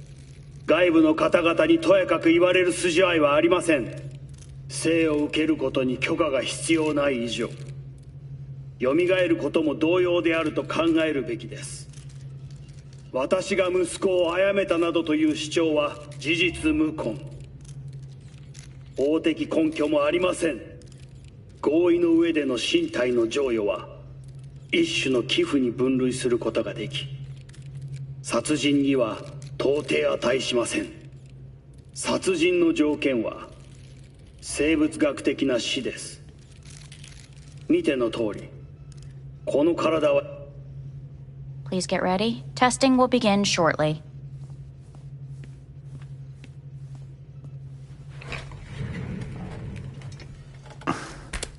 外部の方々にとやかく言われる筋合いはありません。生を受けることに許可が必要ない以上、蘇ることも同様であると考えるべきです。私が息子を殺めたなどという主張は事実無根。法的根拠もありません。合意の上での身体の贈与は一種の寄付に分類することができ、殺人には到底値しません。殺人の条件は生物学的な死です。見ての通り、この体は。 Please get ready. Testing will begin shortly.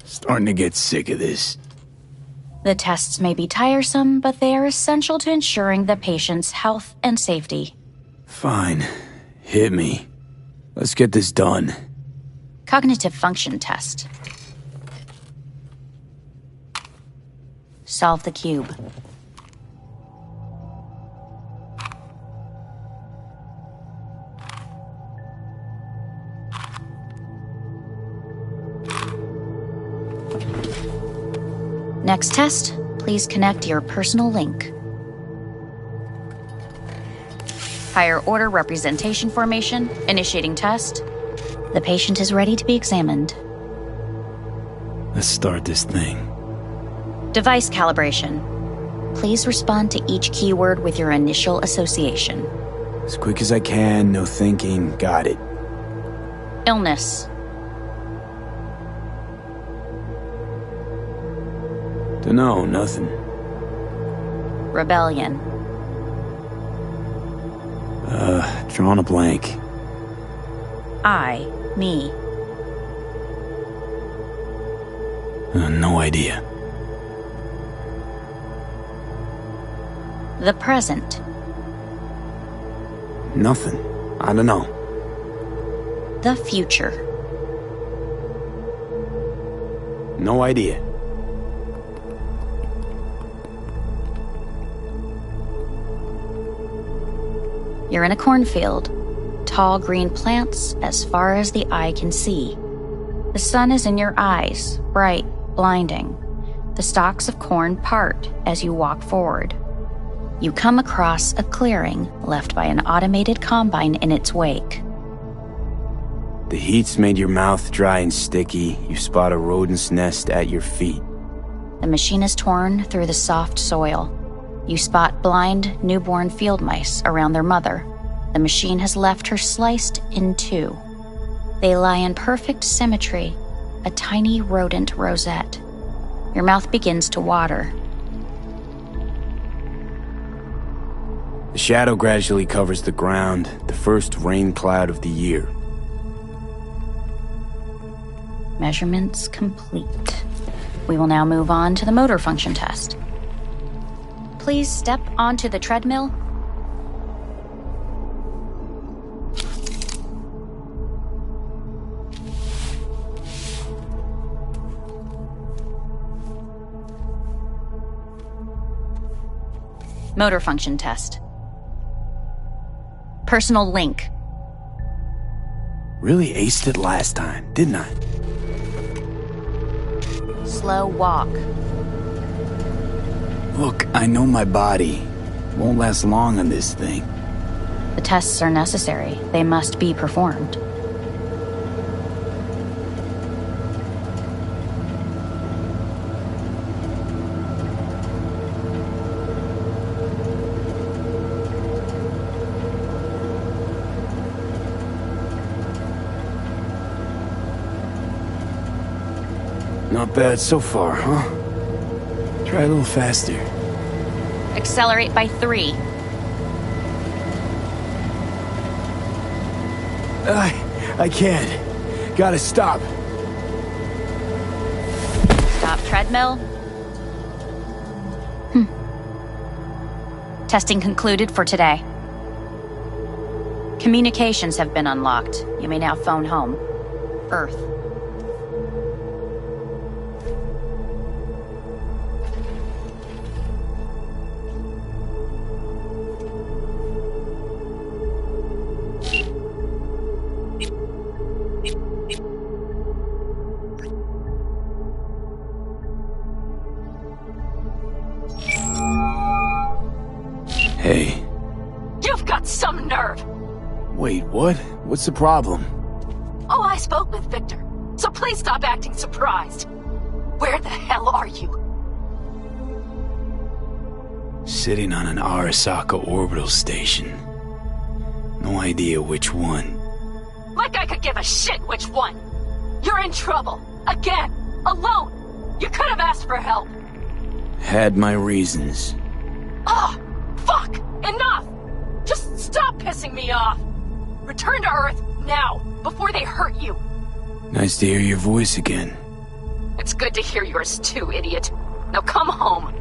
Starting to get sick of this. The tests may be tiresome, but they are essential to ensuring the patient's health and safety. Fine. Hit me. Let's get this done. Cognitive function test. Solve the cube. Next test, please connect your personal link. Higher order representation formation, initiating test. The patient is ready to be examined. Let's start this thing. Device calibration. Please respond to each keyword with your initial association. As quick as I can, no thinking, got it. Illness. Dunno, nothing. Rebellion. Drawing a blank. I, me. No idea. The present. Nothing. I don't know. The future. No idea. You're in a cornfield. Tall green plants as far as the eye can see. The sun is in your eyes, bright, blinding. The stalks of corn part as you walk forward. You come across a clearing left by an automated combine in its wake. The heat's made your mouth dry and sticky. You spot a rodent's nest at your feet. The machine is torn through the soft soil. You spot blind, newborn field mice around their mother. The machine has left her sliced in two. They lie in perfect symmetry, a tiny rodent rosette. Your mouth begins to water. The shadow gradually covers the ground, the first rain cloud of the year. Measurements complete. We will now move on to the motor function test. Please step onto the treadmill. Motor function test. Personal link. Really aced it last time, didn't I? Slow walk. Look, I know my body. Won't last long on this thing. The tests are necessary. They must be performed. Not bad so far, huh? Try a little faster. Accelerate by 3. I can't. Gotta stop. Stop treadmill. Testing concluded for today. Communications have been unlocked. You may now phone home. Earth. Hey. You've got some nerve! Wait, what? What's the problem? Oh, I spoke with Victor, so please stop acting surprised. Where the hell are you? Sitting on an Arasaka orbital station. No idea which one. Like I could give a shit which one! You're in trouble! Again! Alone! You could have asked for help! Had my reasons. Oh, fuck! Enough! Just stop pissing me off! Return to Earth, now, before they hurt you! Nice to hear your voice again. It's good to hear yours too, idiot. Now come home.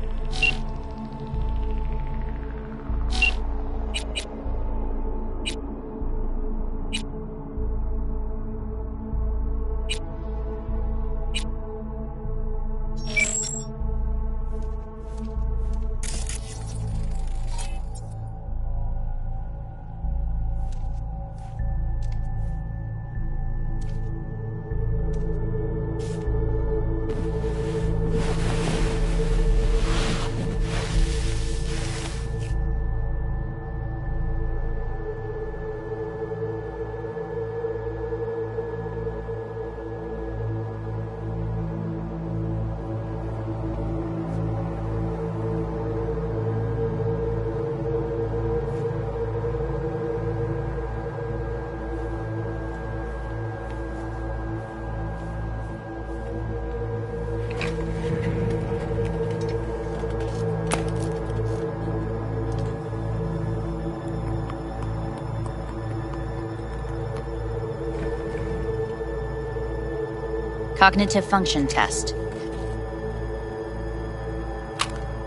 Cognitive function test.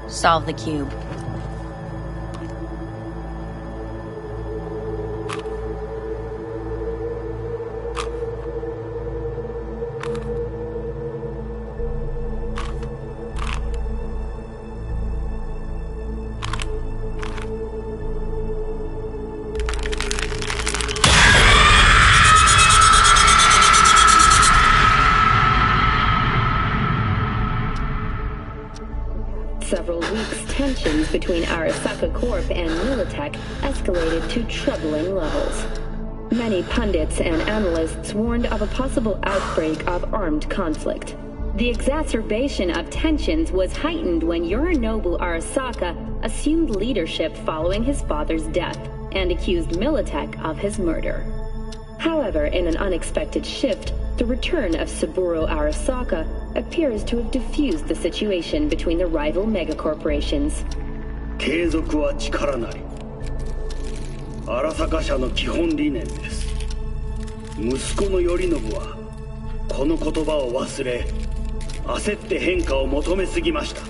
Solve the cube. Several weeks, tensions between Arasaka Corp and Militech escalated to troubling levels. Many pundits and analysts warned of a possible outbreak of armed conflict. The exacerbation of tensions was heightened when Yorinobu Arasaka assumed leadership following his father's death and accused Militech of his murder. However, in an unexpected shift, the return of Saburo Arasaka appears to have diffused the situation between the rival megacorporations. 継続は力なり。荒坂社の基本理念です。息子の頼信はこの言葉を忘れ、焦って変化を求めすぎました。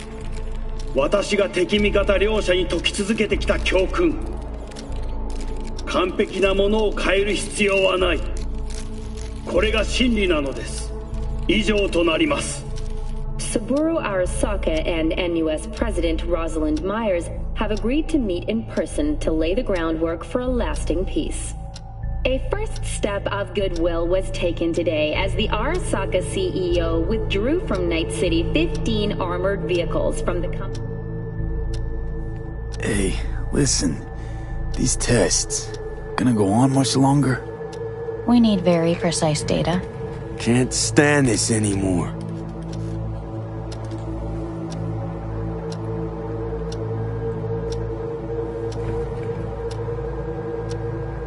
私が敵味方両者に説き続けてきた教訓。完璧なものを変える必要はない。これが真理なのです。以上となります。Saburo Arasaka and NUS President Rosalind Myers have agreed to meet in person to lay the groundwork for a lasting peace. A first step of goodwill was taken today as the Arasaka CEO withdrew from Night City 15 armored vehicles from the company. Hey, listen. These tests, gonna go on much longer? We need very precise data. Can't stand this anymore.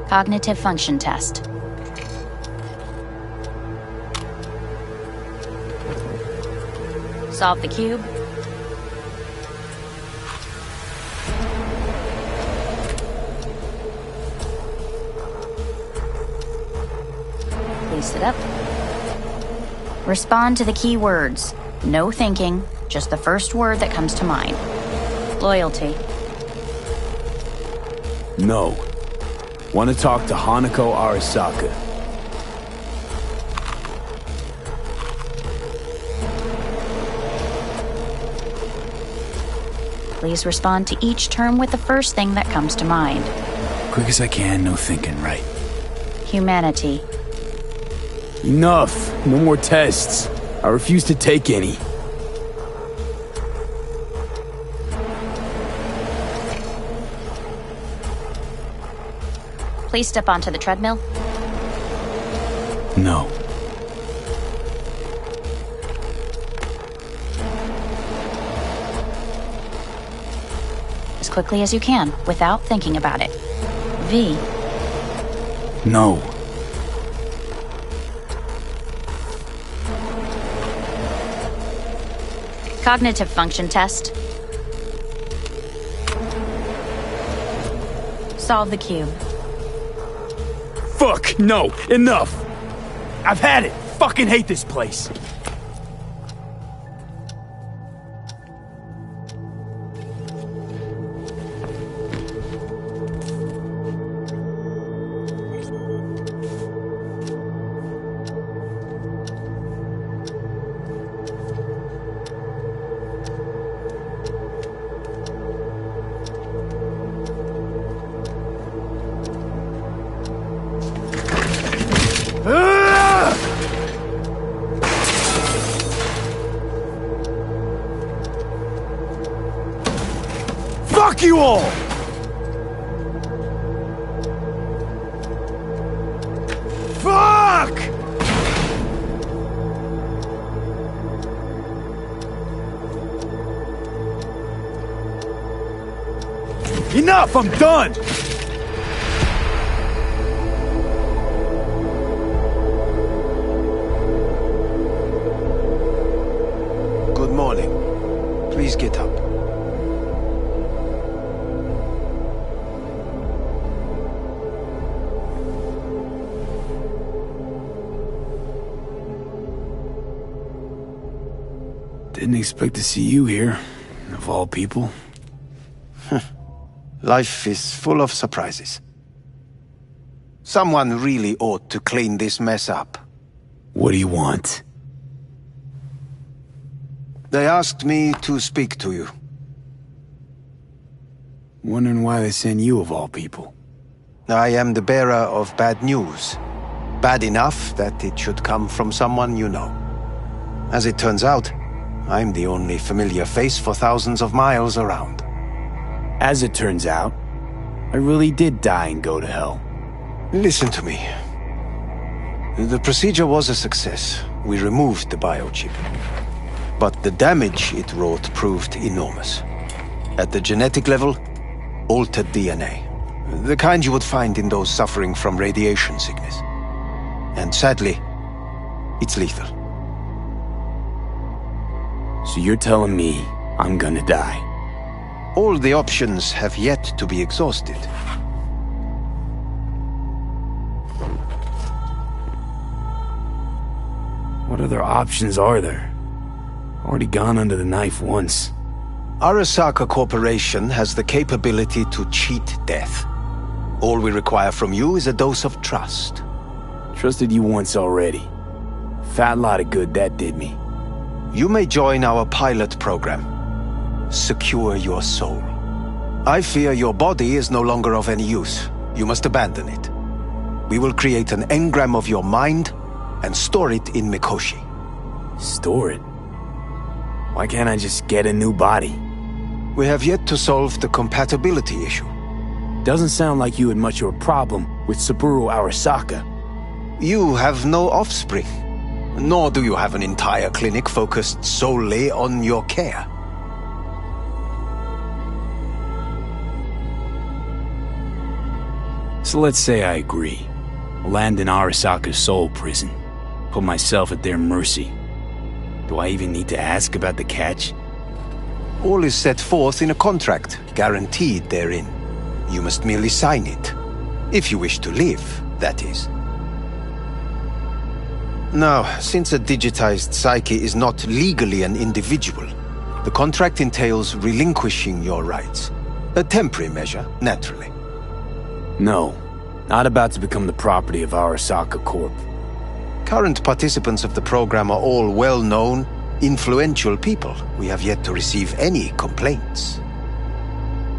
Cognitive function test. Solve the cube. Please sit up. Respond to the key words. No thinking, just the first word that comes to mind. Loyalty. No. Want to talk to Hanako Arasaka. Please respond to each term with the first thing that comes to mind. Quick as I can, no thinking, right? Humanity. Enough! No more tests. I refuse to take any. Please step onto the treadmill. No. As quickly as you can, without thinking about it. V. No. Cognitive function test. Solve the cube. Fuck, no, enough! I've had it! Fucking hate this place! Fuck you all! Fuck! Enough, I'm done! Good morning. Please get up. Didn't expect to see you here, of all people. Life is full of surprises. Someone really ought to clean this mess up. What do you want? They asked me to speak to you. Wondering why they sent you of all people. I am the bearer of bad news. Bad enough that it should come from someone you know. As it turns out, I'm the only familiar face for thousands of miles around. As it turns out, I really did die and go to hell. Listen to me. The procedure was a success. We removed the biochip. But the damage it wrought proved enormous. At the genetic level, altered DNA. The kind you would find in those suffering from radiation sickness. And sadly, it's lethal. So you're telling me I'm gonna die? All the options have yet to be exhausted. What other options are there? Already gone under the knife once. Arasaka Corporation has the capability to cheat death. All we require from you is a dose of trust. Trusted you once already. Fat lot of good that did me. You may join our pilot program. Secure your soul. I fear your body is no longer of any use. You must abandon it. We will create an engram of your mind and store it in Mikoshi. Store it? Why can't I just get a new body? We have yet to solve the compatibility issue. Doesn't sound like you had much of a problem with Saburo Arasaka. You have no offspring. Nor do you have an entire clinic focused solely on your care. So let's say I agree. Land in Arasaka's soul prison. Put myself at their mercy. Do I even need to ask about the catch? All is set forth in a contract, guaranteed therein. You must merely sign it. If you wish to live, that is. Now, since a digitized psyche is not legally an individual, the contract entails relinquishing your rights. A temporary measure, naturally. No, not about to become the property of Arasaka Corp. Current participants of the program are all well-known, influential people. We have yet to receive any complaints.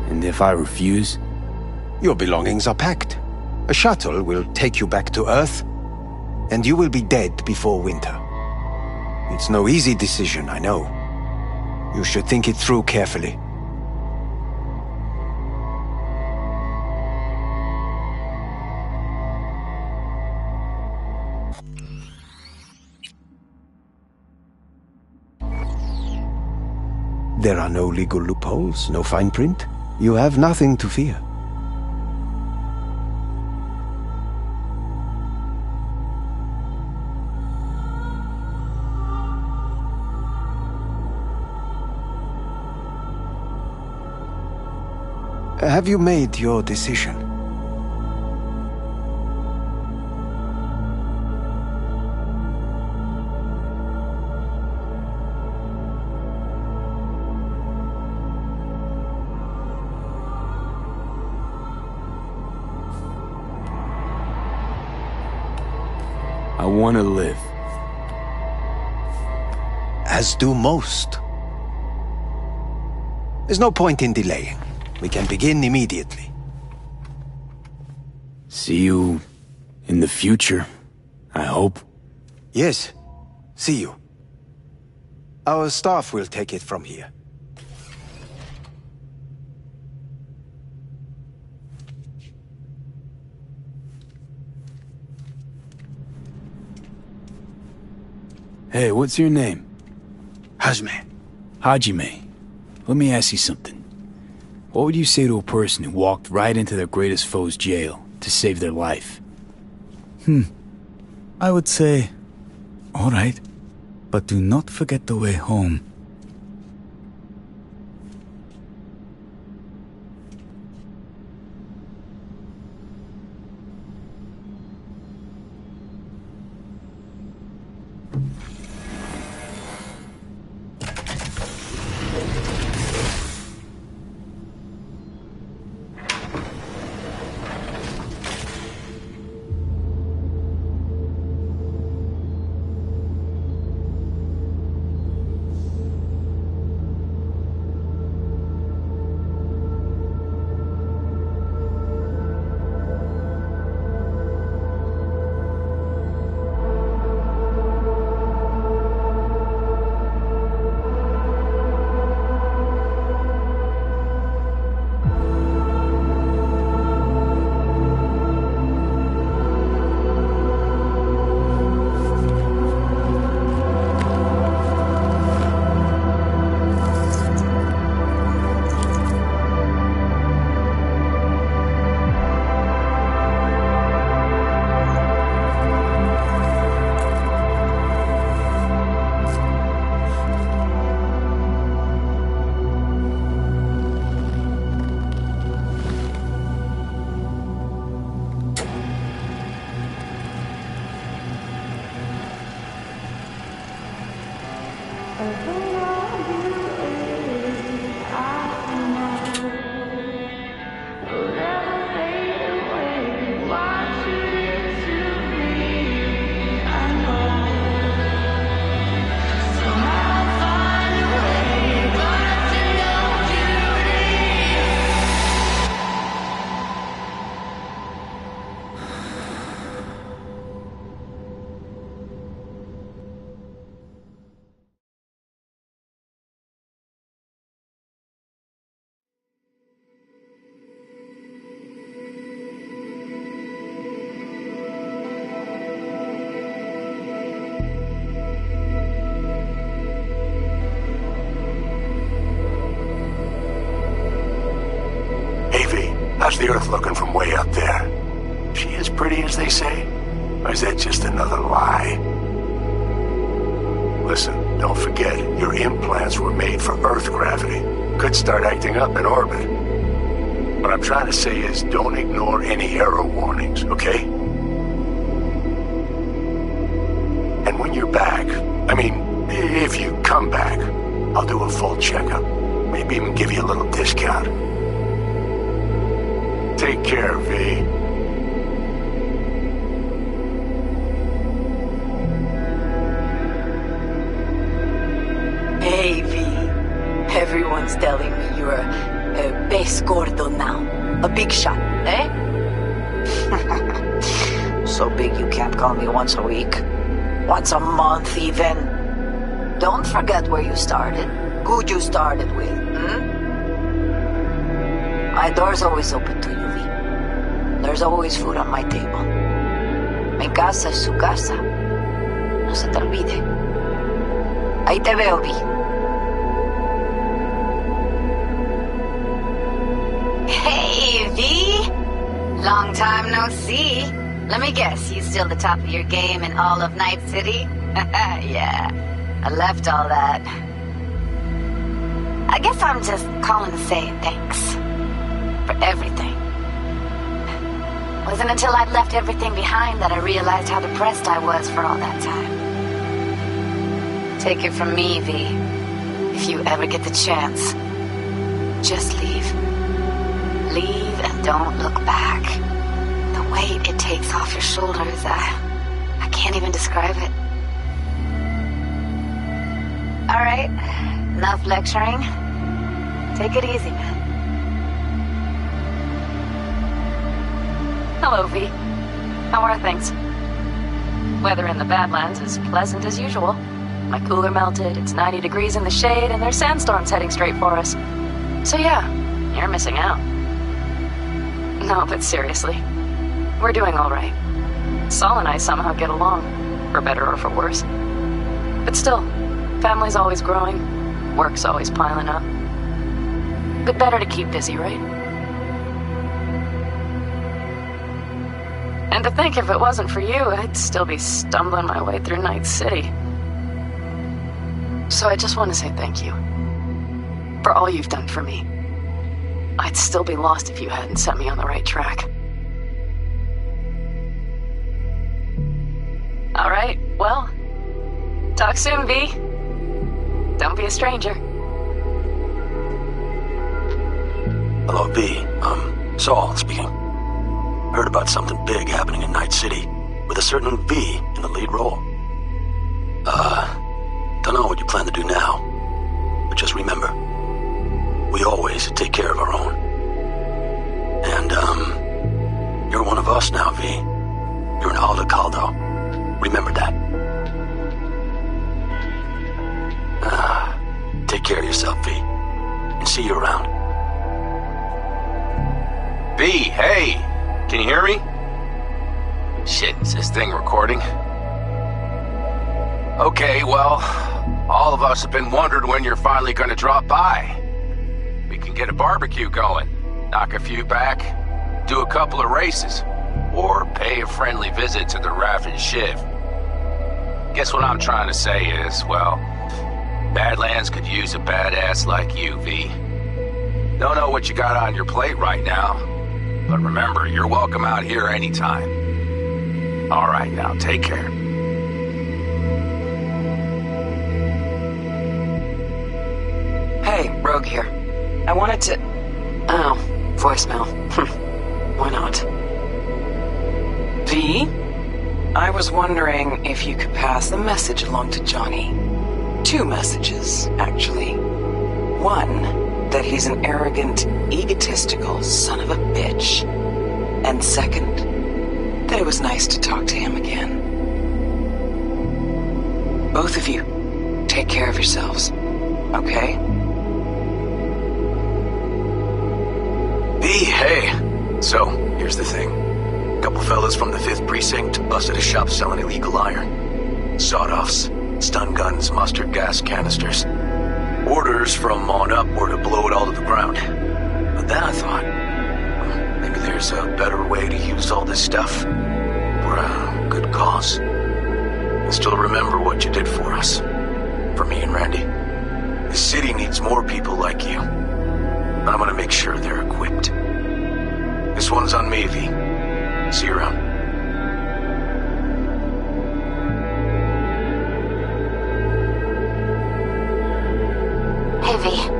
And if I refuse? Your belongings are packed. A shuttle will take you back to Earth, and you will be dead before winter. It's no easy decision, I know. You should think it through carefully. There are no legal loopholes, no fine print. You have nothing to fear. Have you made your decision? I want to live. As do most. There's no point in delaying. We can begin immediately. See you in the future, I hope. Yes. See you. Our staff will take it from here. Hey, what's your name? Hajime. Hajime. Let me ask you something. What would you say to a person who walked right into their greatest foe's jail to save their life? I would say, all right, but do not forget the way home. How's the Earth looking from way up there? She as pretty as they say? Or is that just another lie? Listen, don't forget, your implants were made for Earth gravity. Could start acting up in orbit. What I'm trying to say is, don't ignore any error warnings, okay? And when you're back, I mean, if you come back, I'll do a full checkup. Maybe even give you a little discount. Take care, V. Hey, V. Everyone's telling me you're a pez gordo now. A big shot, eh? So big you can't call me once a week. Once a month, even. Don't forget where you started. Who you started with, My door's always open to you, V. There's always food on my table. Mi casa es su casa. No se te olvide. Ahí te veo, V. Long time no see. Let me guess, you still the top of your game in all of Night City? Yeah, I left all that. I guess I'm just calling to say thanks. For everything. Wasn't until I'd left everything behind that I realized how depressed I was for all that time. Take it from me, V. If you ever get the chance, just leave. Leave and don't look back. The weight it takes off your shoulders, I can't even describe it. Alright, enough lecturing. Take it easy, man. Hello, V. How are things? Weather in the Badlands is pleasant as usual. My cooler melted, it's 90 degrees in the shade, and there's sandstorms heading straight for us. So yeah, you're missing out. No, but seriously, we're doing alright. Saul and I somehow get along, for better or for worse. But still, family's always growing, work's always piling up. But better to keep busy, right? And to think if it wasn't for you, I'd still be stumbling my way through Night City. So I just want to say thank you. For all you've done for me. I'd still be lost if you hadn't set me on the right track. Alright, well, talk soon, V. Don't be a stranger. Hello, V. Saul speaking. Heard about something big happening in Night City, with a certain V in the lead role. Don't know what you plan to do now, but just remember, we always take care of our own. And, you're one of us now, V. You're an Aldecaldo. Remember that. Take care of yourself, V. And see you around. V, hey! Can you hear me? Shit, is this thing recording? Okay, well, all of us have been wondering when you're finally gonna drop by. We can get a barbecue going, knock a few back, do a couple of races, or pay a friendly visit to the Raff and Shiv. Guess what I'm trying to say is, well, Badlands could use a badass like you, V. Don't know what you got on your plate right now, but remember, you're welcome out here anytime. All right, now, take care. Hey, Rogue here. I wanted to... Oh, voicemail. Why not? V? I was wondering if you could pass the message along to Johnny. 2 messages, actually. One, that he's an arrogant, egotistical son of a bitch. And second, that it was nice to talk to him again. Both of you, take care of yourselves, okay? V, hey! So, here's the thing. A couple fellas from the 5th Precinct busted a shop selling illegal iron. Sawed-offs, stun guns, mustard gas canisters. Orders from on up were to blow it all to the ground. But then I thought, maybe there's a better way to use all this stuff for a good cause. I still remember what you did for us. For me and Randy. The city needs more people like you. And I'm gonna make sure they're equipped. This one's on me, V. See you around. Hey, V.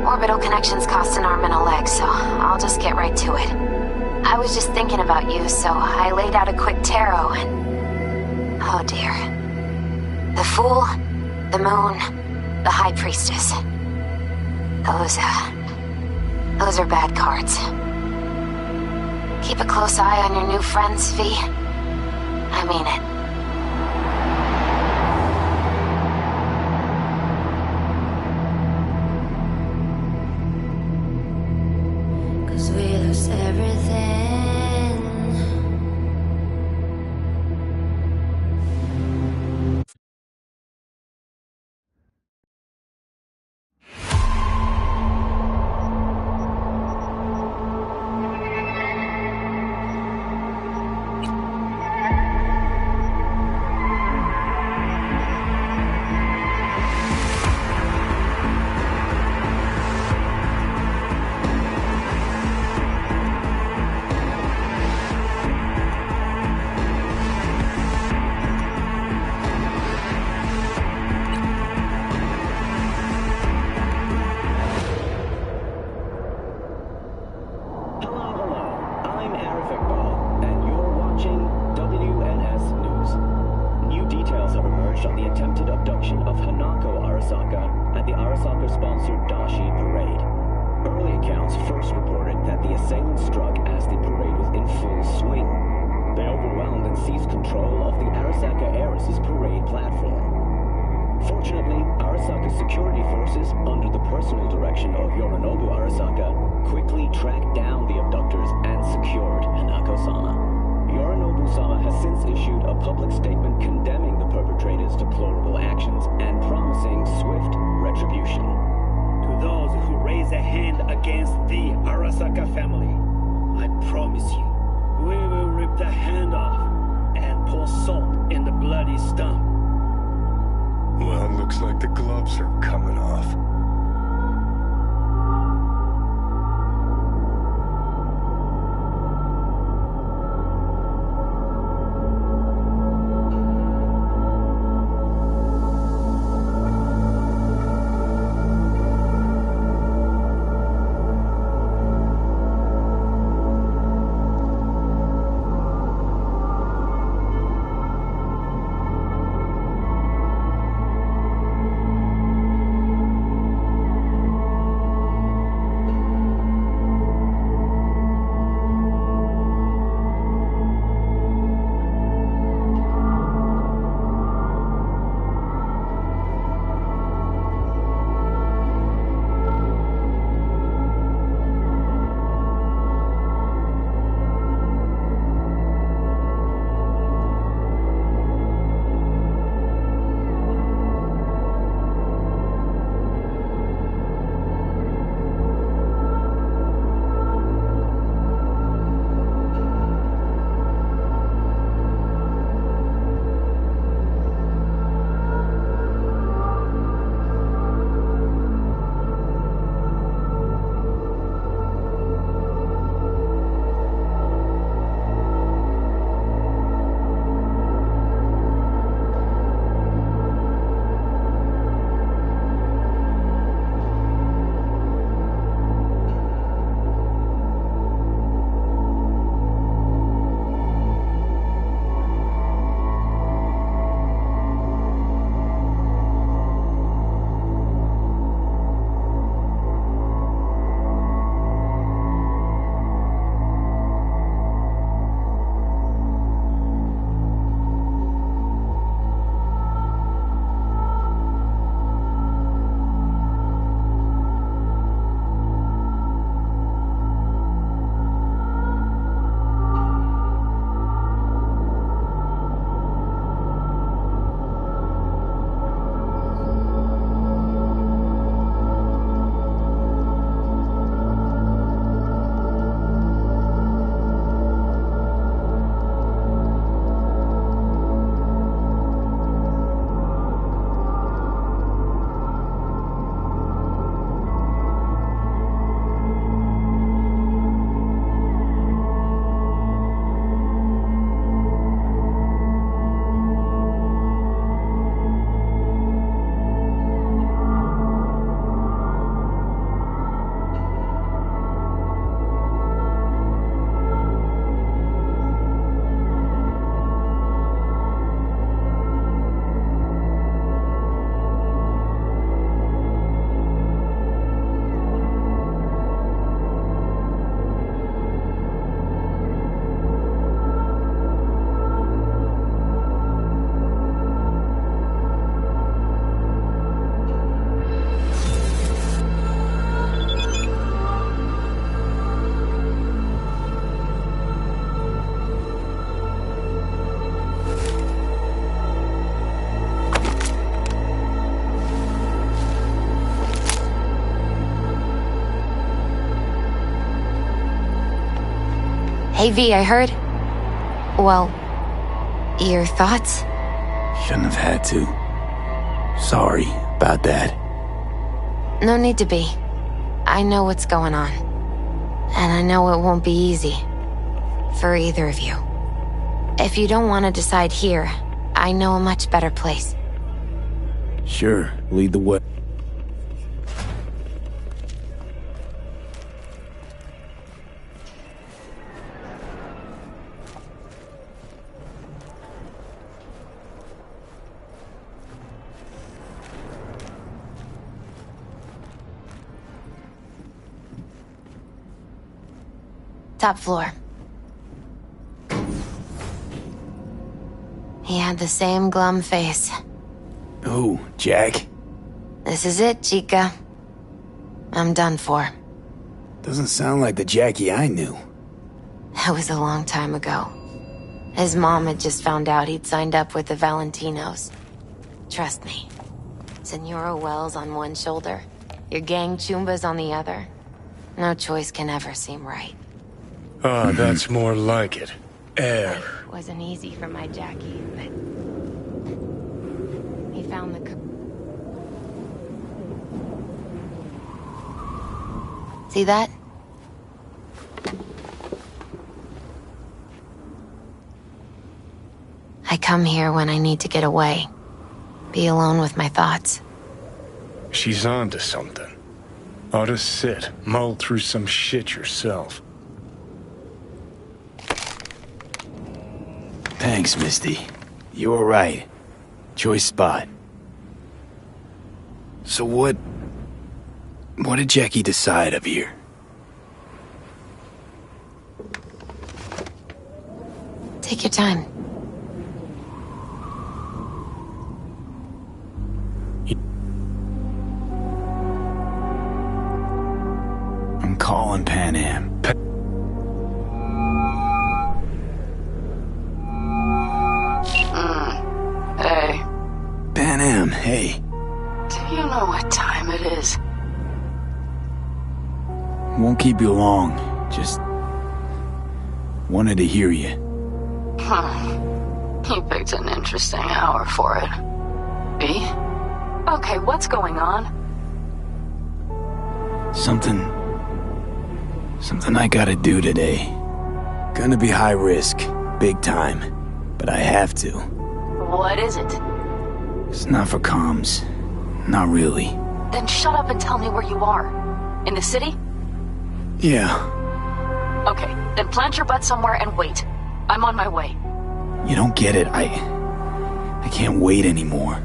Orbital connections cost an arm and a leg, so I'll just get right to it. I was just thinking about you, so I laid out a quick tarot and... Oh dear. The Fool, the Moon, the High Priestess. Those are bad cards. Keep a close eye on your new friends, V. I mean it. We lost everything. sponsored Dashi parade. Early accounts first reported that the assailants struck as the parade was in full swing. They overwhelmed and seized control of the Arasaka Heiress's parade platform. Fortunately, Arasaka's security forces, under the personal direction of Yorinobu Arasaka, quickly tracked down the abductors and secured Hanako-sama. Yorinobu-sama has since issued a public statement condemning the perpetrators' deplorable actions and promising swift retribution. To those who raise a hand against the Arasaka family, I promise you, we will rip the hand off and pour salt in the bloody stump. Well, looks like the gloves are coming off. Hey V, I heard... Well, your thoughts? Shouldn't have had to. Sorry about that. No need to be. I know what's going on. And I know it won't be easy. For either of you. If you don't want to decide here, I know a much better place. Sure, lead the way. Top floor. He had the same glum face. Who, Jack? This is it, Chica. I'm done for. Doesn't sound like the Jackie I knew. That was a long time ago. His mom had just found out he'd signed up with the Valentinos. Trust me. Senora Wells on one shoulder, your gang Chumbas on the other. No choice can ever seem right. Ah, that's more like it. Air. Wasn't easy for my Jackie, but... he found the... See that? I come here when I need to get away. Be alone with my thoughts. She's onto something. Ought to sit, mull through some shit yourself. Thanks, Misty. You were right. Choice spot. So what did Jackie decide up here? Take your time. I'm calling Pan Am. Hey. Pan Am, hey. Do you know what time it is? Won't keep you long. Just wanted to hear you. You picked an interesting hour for it. B? Okay, what's going on? Something I gotta do today. Gonna be high risk, big time, but I have to. What is it? It's not for comms. Not really. Then shut up and tell me where you are. In the city? Yeah. Okay, then plant your butt somewhere and wait. I'm on my way. You don't get it. I can't wait anymore.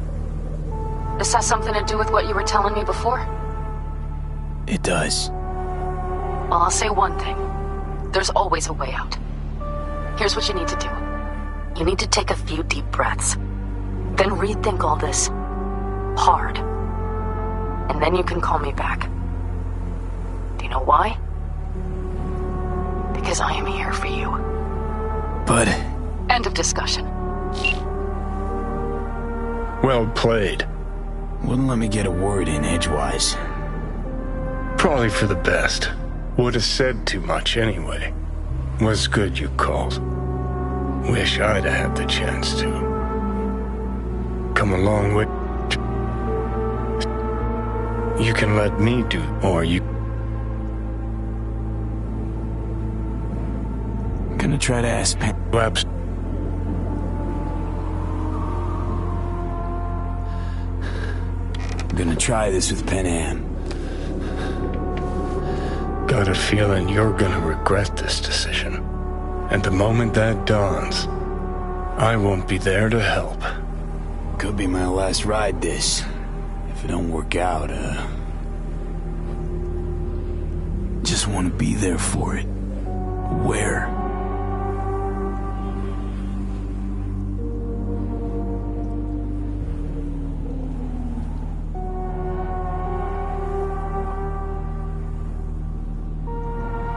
This has something to do with what you were telling me before? It does. Well, I'll say one thing. There's always a way out. Here's what you need to do. You need to take a few deep breaths. Then rethink all this. Hard. And then you can call me back. Do you know why? Because I am here for you. But... End of discussion. Well played. Wouldn't let me get a word in edgewise. Probably for the best. Would have said too much anyway. Was good you called. Wish I'd have had the chance to. Come a long way. You can let me do, or you... I'm gonna try to ask Pan... I'm gonna try this with Pan Am. Got a feeling you're gonna regret this decision. And the moment that dawns, I won't be there to help. Could be my last ride this. If it don't work out, just want to be there for it. Where?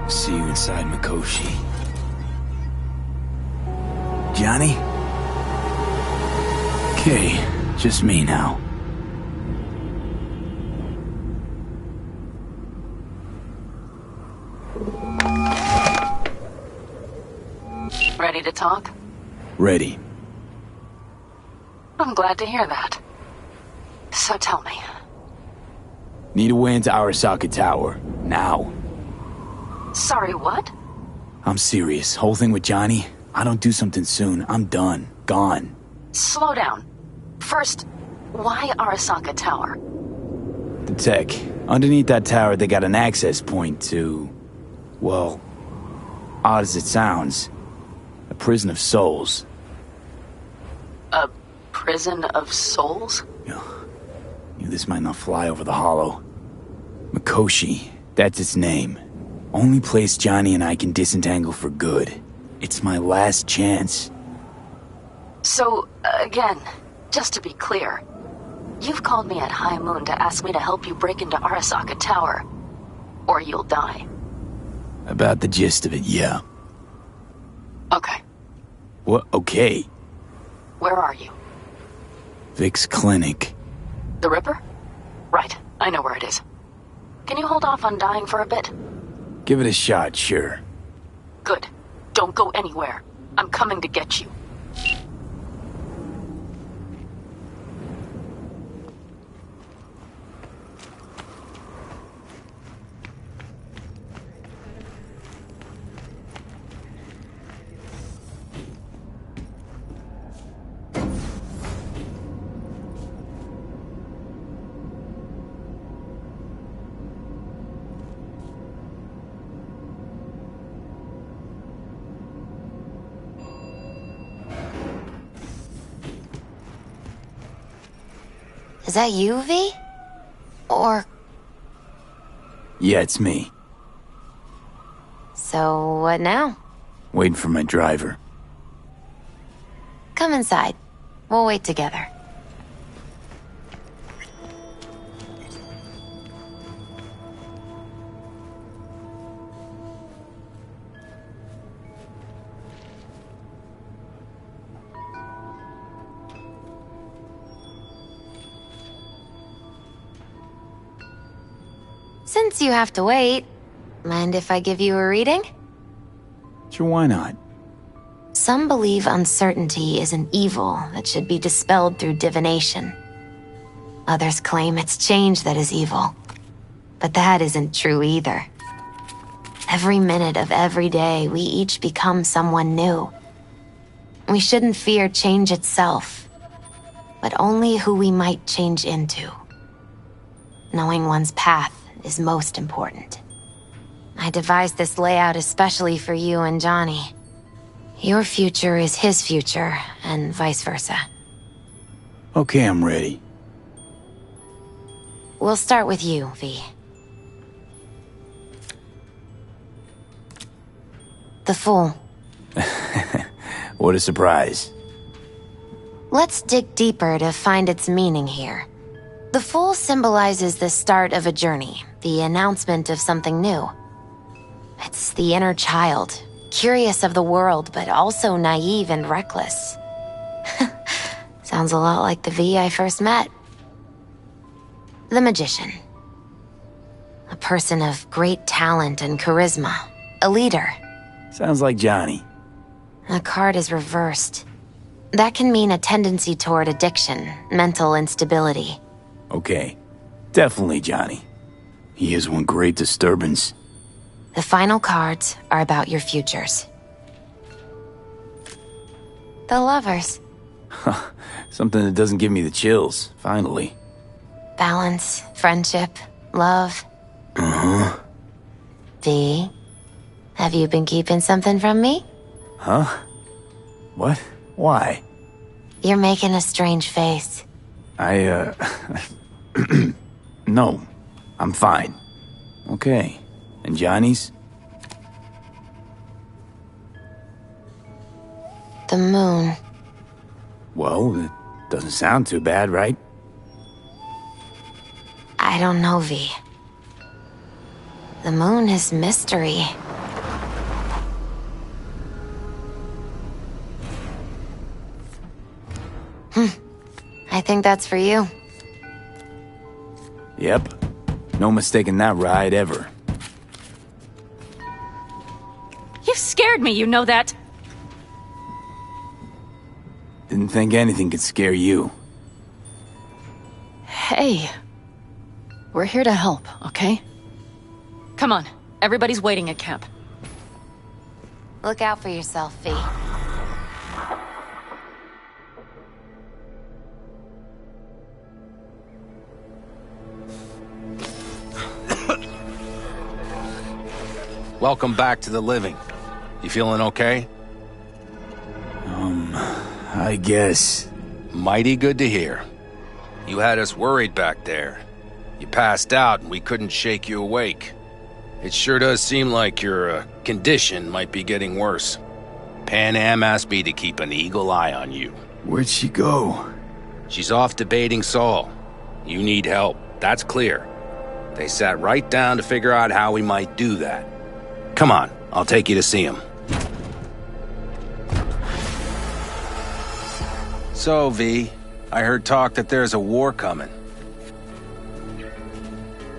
See you inside Mikoshi. Johnny? Okay, just me now. Ready to talk? Ready. I'm glad to hear that. So tell me. Need a way into Arasaka Tower. Now. Sorry, what? I'm serious. Whole thing with Johnny, I don't do something soon, I'm done. Gone. Slow down. First, why Arasaka Tower? The tech. Underneath that tower, they got an access point to... well, odd as it sounds, a prison of souls. A prison of souls? Knew this might not fly over the hollow. Mikoshi, that's its name. Only place Johnny and I can disentangle for good. It's my last chance. So, again, just to be clear, you've called me at High Moon to ask me to help you break into Arasaka Tower. Or you'll die. About the gist of it, yeah. Okay. What? Okay. Where are you? Vic's clinic. The Ripper? Right, I know where it is. Can you hold off on dying for a bit? Give it a shot, sure. Good. Don't go anywhere. I'm coming to get you. Is that you, V? Or... Yeah, it's me. So, what now? Waiting for my driver. Come inside. We'll wait together. Since you have to wait, mind if I give you a reading? Sure, why not? Some believe uncertainty is an evil that should be dispelled through divination. Others claim it's change that is evil. But that isn't true either. Every minute of every day, we each become someone new. We shouldn't fear change itself, but only who we might change into. Knowing one's path is most important. I devised this layout especially for you and Johnny. Your future is his future, and vice versa. Okay, I'm ready. We'll start with you, V. The Fool. What a surprise. Let's dig deeper to find its meaning here. The Fool symbolizes the start of a journey, the announcement of something new. It's the inner child, curious of the world, but also naive and reckless. Sounds a lot like the V I first met. The Magician. A person of great talent and charisma. A leader. Sounds like Johnny. The card is reversed. That can mean a tendency toward addiction, mental instability. Okay. Definitely Johnny. He is one great disturbance. The final cards are about your futures. The Lovers. Something that doesn't give me the chills, finally. Balance, friendship, love. Uh-huh. V, have you been keeping something from me? Huh? What? Why? You're making a strange face. No. I'm fine. Okay. And Johnny's? The moon. Well, it doesn't sound too bad, right? I don't know, V. The moon is mystery. I think that's for you. Yep. No mistaking that ride ever. You scared me, you know that. Didn't think anything could scare you. Hey. We're here to help, okay? Come on. Everybody's waiting at camp. Look out for yourself, V. Welcome back to the living. You feeling okay? I guess. Mighty good to hear. You had us worried back there. You passed out and we couldn't shake you awake. It sure does seem like your condition might be getting worse. Pan Am asked me to keep an eagle eye on you. Where'd she go? She's off debating Saul. You need help, that's clear. They sat right down to figure out how we might do that. Come on, I'll take you to see him. So, V, I heard talk that there's a war coming.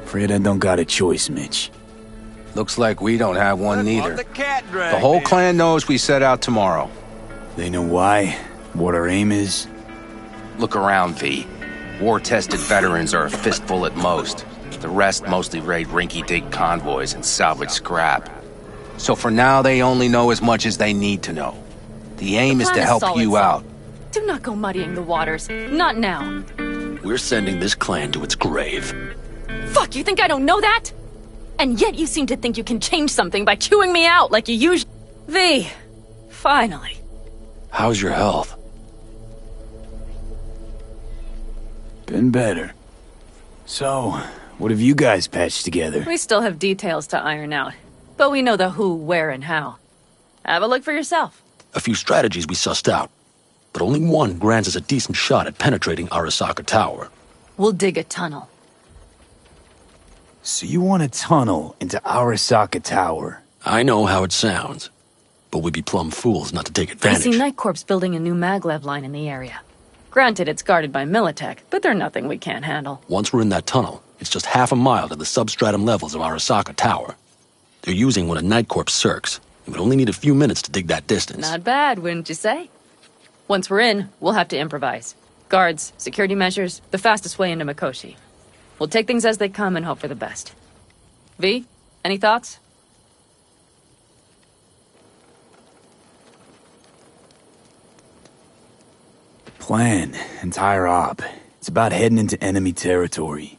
Afraid I don't got a choice, Mitch. Looks like we don't have one neither. The whole clan knows we set out tomorrow. They know why? What our aim is? Look around, V. War-tested veterans are a fistful at most. The rest mostly raid rinky-dink convoys and salvage scrap. So for now, they only know as much as they need to know. The aim is to help you out. Do not go muddying the waters. Not now. We're sending this clan to its grave. Fuck, you think I don't know that? And yet you seem to think you can change something by chewing me out like you usually... V, finally. How's your health? Been better. So, what have you guys patched together? We still have details to iron out, but we know the who, where, and how. Have a look for yourself. A few strategies we sussed out, but only one grants us a decent shot at penetrating Arasaka Tower. We'll dig a tunnel. So you want a tunnel into Arasaka Tower? I know how it sounds, but we'd be plumb fools not to take advantage. I see Night Corp's building a new maglev line in the area. Granted, it's guarded by Militech, but they're nothing we can't handle. Once we're in that tunnel, it's just half a mile to the substratum levels of Arasaka Tower. They're using one of Night Corp's circs. It would only need a few minutes to dig that distance. Not bad, wouldn't you say? Once we're in, we'll have to improvise. Guards, security measures, the fastest way into Mikoshi. We'll take things as they come and hope for the best. V, any thoughts? Plan, entire op. It's about heading into enemy territory.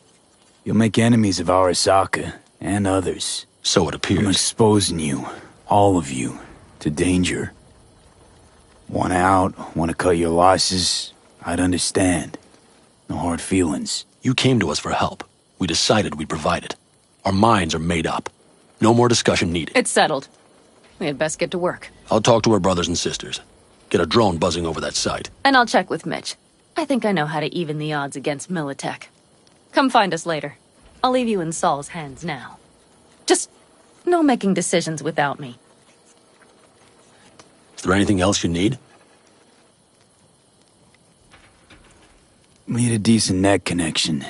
You'll make enemies of Arasaka, and others. So it appears. I'm exposing you, all of you, to danger. Want out, want to cut your losses, I'd understand. No hard feelings. You came to us for help. We decided we'd provide it. Our minds are made up. No more discussion needed. It's settled. We had best get to work. I'll talk to our brothers and sisters. Get a drone buzzing over that site. And I'll check with Mitch. I think I know how to even the odds against Militech. Come find us later. I'll leave you in Saul's hands now. Just no making decisions without me. Is there anything else you need? Need a decent net connection.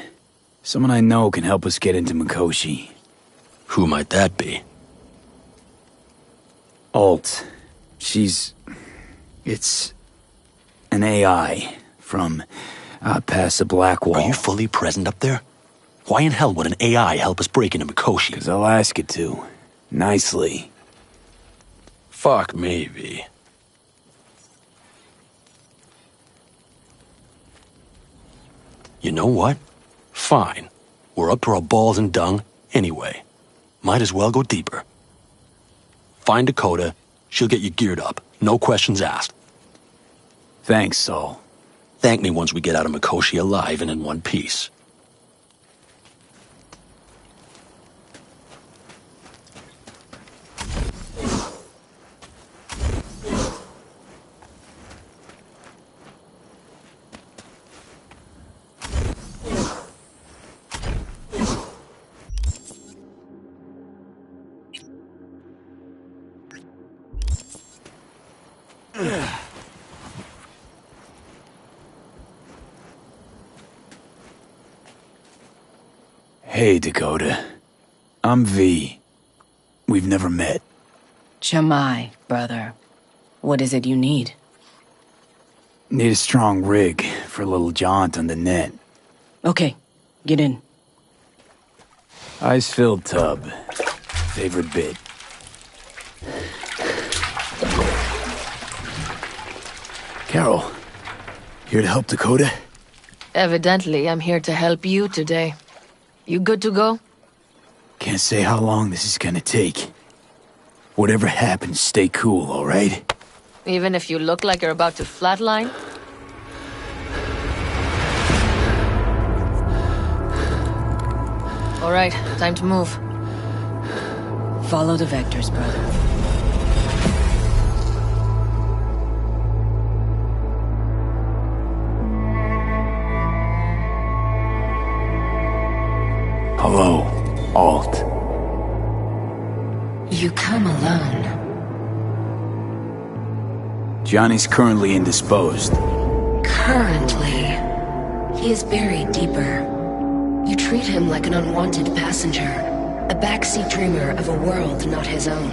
Someone I know can help us get into Mikoshi. Who might that be? Alt. It's an AI from past the Black Wall. Are you fully present up there? Why in hell would an AI help us break into Mikoshi? 'Cause I'll ask it to. Nicely. Fuck me, V. You know what? Fine. We're up to our balls in dung anyway. Might as well go deeper. Find Dakota. She'll get you geared up. No questions asked. Thanks, Saul. Thank me once we get out of Mikoshi alive and in one piece. Hey, Dakota. I'm V. We've never met. Chamai, brother. What is it you need? Need a strong rig for a little jaunt on the net. Okay, get in. Ice-filled tub. Favorite bit. Carol, here to help Dakota? Evidently, I'm here to help you today. You good to go? Can't say how long this is gonna take. Whatever happens, stay cool, alright? Even if you look like you're about to flatline? Alright, time to move. Follow the vectors, brother. Hello, Alt. You come alone. Johnny's currently indisposed. Currently. He is buried deeper. You treat him like an unwanted passenger, a backseat dreamer of a world not his own.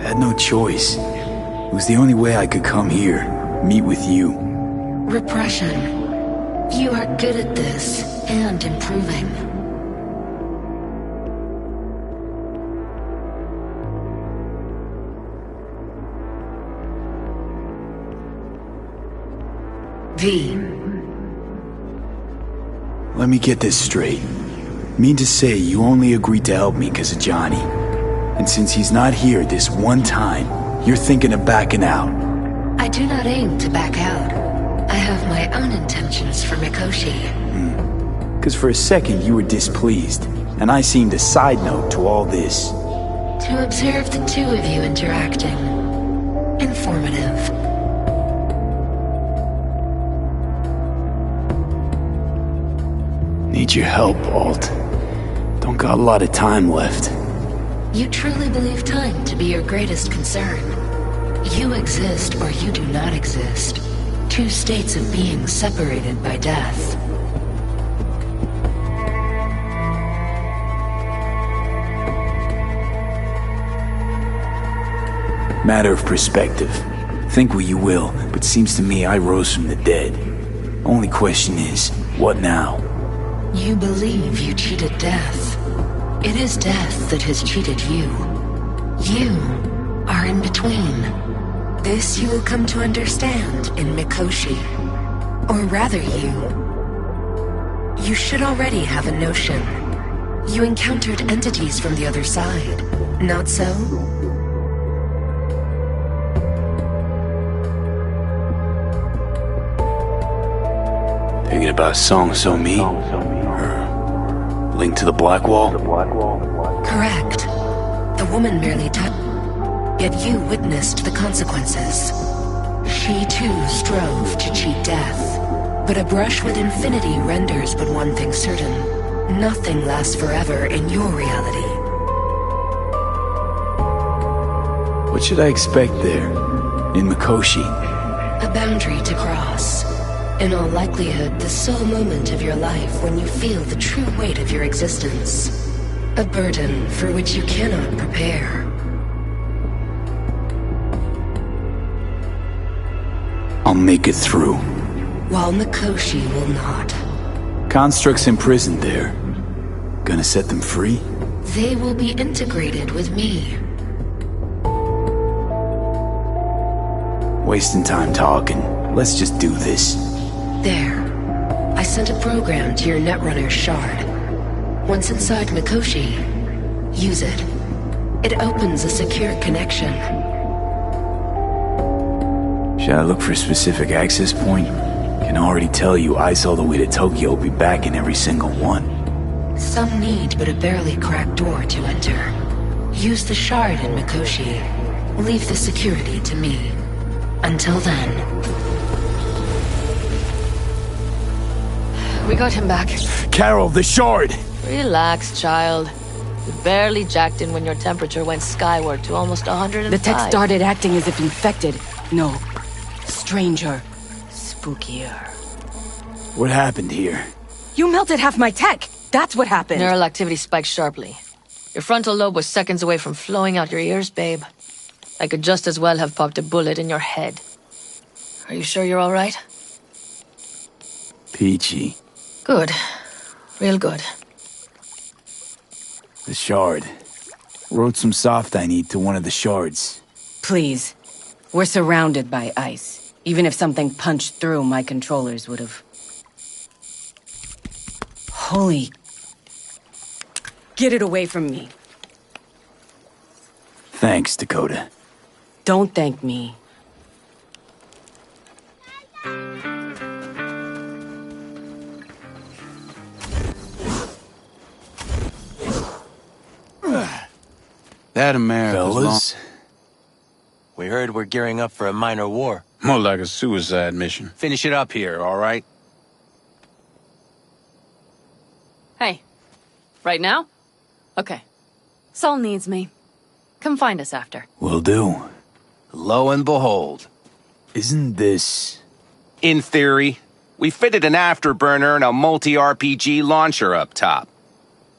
Had no choice. It was the only way I could come here, meet with you. Repression. You are good at this, and improving. V. Let me get this straight. Mean to say you only agreed to help me because of Johnny. And since he's not here this one time, you're thinking of backing out. I do not aim to back out. I have my own intentions for Mikoshi. Because for a second you were displeased, and I seemed a side note to all this. To observe the two of you interacting. Informative. Need your help, Alt. Don't got a lot of time left. You truly believe time to be your greatest concern. You exist or you do not exist. Two states of being separated by death. Matter of perspective. Think what you will, but seems to me I rose from the dead. Only question is, what now? You believe you cheated death. It is death that has cheated you. You are in between. This you will come to understand in Mikoshi. Or rather you should already have a notion. You encountered entities from the other side, not so? Thinking about Song So Mi? Link to the Black Wall? Correct. The woman merely touched, yet you witnessed the consequences. She too strove to cheat death. But a brush with infinity renders but one thing certain. Nothing lasts forever in your reality. What should I expect there? In Mikoshi? A boundary to cross. In all likelihood, the sole moment of your life when you feel the true weight of your existence. A burden for which you cannot prepare. I'll make it through. While Mikoshi will not. Constructs imprisoned there. Gonna set them free? They will be integrated with me. Wasting time talking. Let's just do this. There. I sent a program to your Netrunner shard. Once inside Mikoshi, use it. It opens a secure connection. Should I look for a specific access point? Can already tell you I saw the way to Tokyo will be back in every single one. Some need but a barely cracked door to enter. Use the shard in Mikoshi. Leave the security to me. Until then. We got him back. Carol, the shard! Relax, child. You barely jacked in when your temperature went skyward to almost 105. The tech started acting as if infected. No. Stranger. Spookier. What happened here? You melted half my tech! That's what happened! Neural activity spiked sharply. Your frontal lobe was seconds away from flowing out your ears, babe. I could just as well have popped a bullet in your head. Are you sure you're all right? Peachy. Good. Real good. The shard. Wrote some soft I need to one of the shards. Please. We're surrounded by ice. Even if something punched through, my controllers would have... Holy... Get it away from me. Thanks, Dakota. Don't thank me. That America's Fellas? We heard we're gearing up for a minor war. More like a suicide mission. Finish it up here, all right? Hey. Right now? Okay. Saul needs me. Come find us after. Will do. Lo and behold. Isn't this... In theory, we fitted an afterburner and a multi-RPG launcher up top.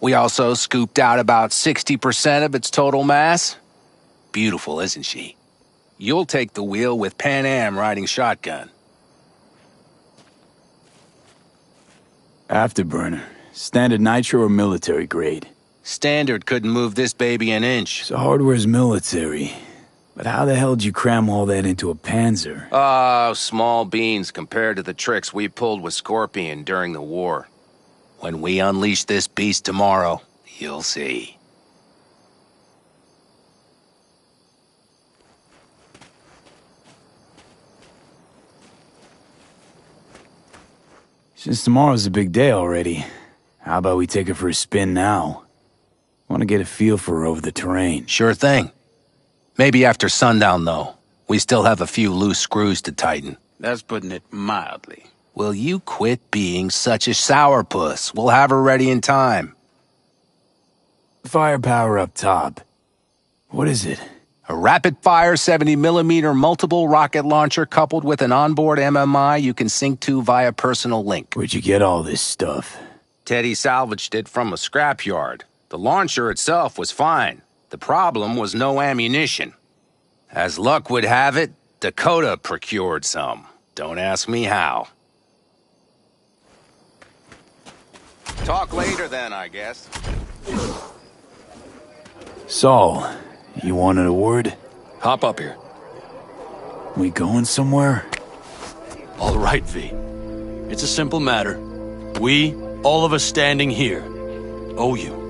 We also scooped out about 60% of its total mass. Beautiful, isn't she? You'll take the wheel with Pan Am riding shotgun. Afterburner. Standard nitro or military grade? Standard couldn't move this baby an inch. So hardware's military. But how the hell did you cram all that into a Panzer? Oh, small beans compared to the tricks we pulled with Scorpion during the war. When we unleash this beast tomorrow, you'll see. Since tomorrow's a big day already, how about we take her for a spin now? Want to get a feel for her over the terrain. Sure thing. Maybe after sundown, though. We still have a few loose screws to tighten. That's putting it mildly. Will you quit being such a sourpuss? We'll have her ready in time. Firepower up top. What is it? A rapid-fire 70mm multiple rocket launcher coupled with an onboard MMI you can sync to via personal link. Where'd you get all this stuff? Teddy salvaged it from a scrapyard. The launcher itself was fine. The problem was no ammunition. As luck would have it, Dakota procured some. Don't ask me how. Talk later then, I guess. Saul, you wanted a word? Hop up here. We going somewhere? All right, V. It's a simple matter. We, all of us standing here, owe you.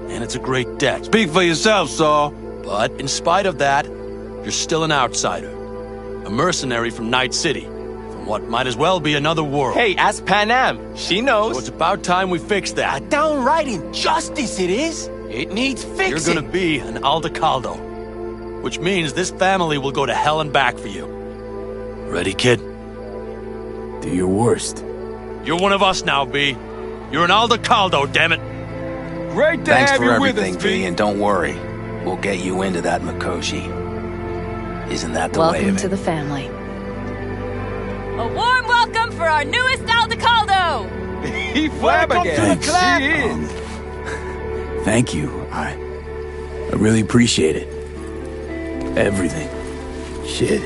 And it's a great debt. Speak for yourself, Saul. But in spite of that, you're still an outsider. A mercenary from Night City. From what might as well be another world. Hey, ask Pan Am. She knows. So it's about time we fix that. A downright injustice it is. It needs fixing. You're gonna be an Aldecaldo. Which means this family will go to hell and back for you. Ready, kid? Do your worst. You're one of us now, B. You're an Aldecaldo, damn it. Great to Thanks have for you everything, with us, V, and don't worry. We'll get you into that Mikoshi. Isn't that the way of Welcome it? to the family. A warm welcome for our newest Aldecaldo! He flabbergasted. Thanks. Thank you. I really appreciate it. Everything. Shit.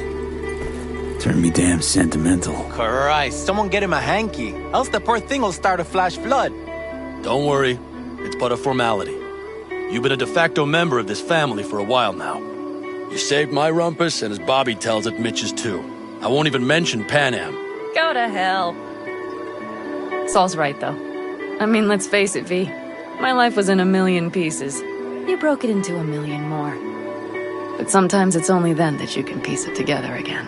Turned me damn sentimental. Christ, someone get him a hanky, else the poor thing will start a flash flood. Don't worry. It's but a formality. You've been a de facto member of this family for a while now. You saved my rumpus, and as Bobby tells it, Mitch's too. I won't even mention Pan Am. Go to hell. Saul's right, though. I mean, let's face it, V. My life was in a million pieces. You broke it into a million more. But sometimes it's only then that you can piece it together again.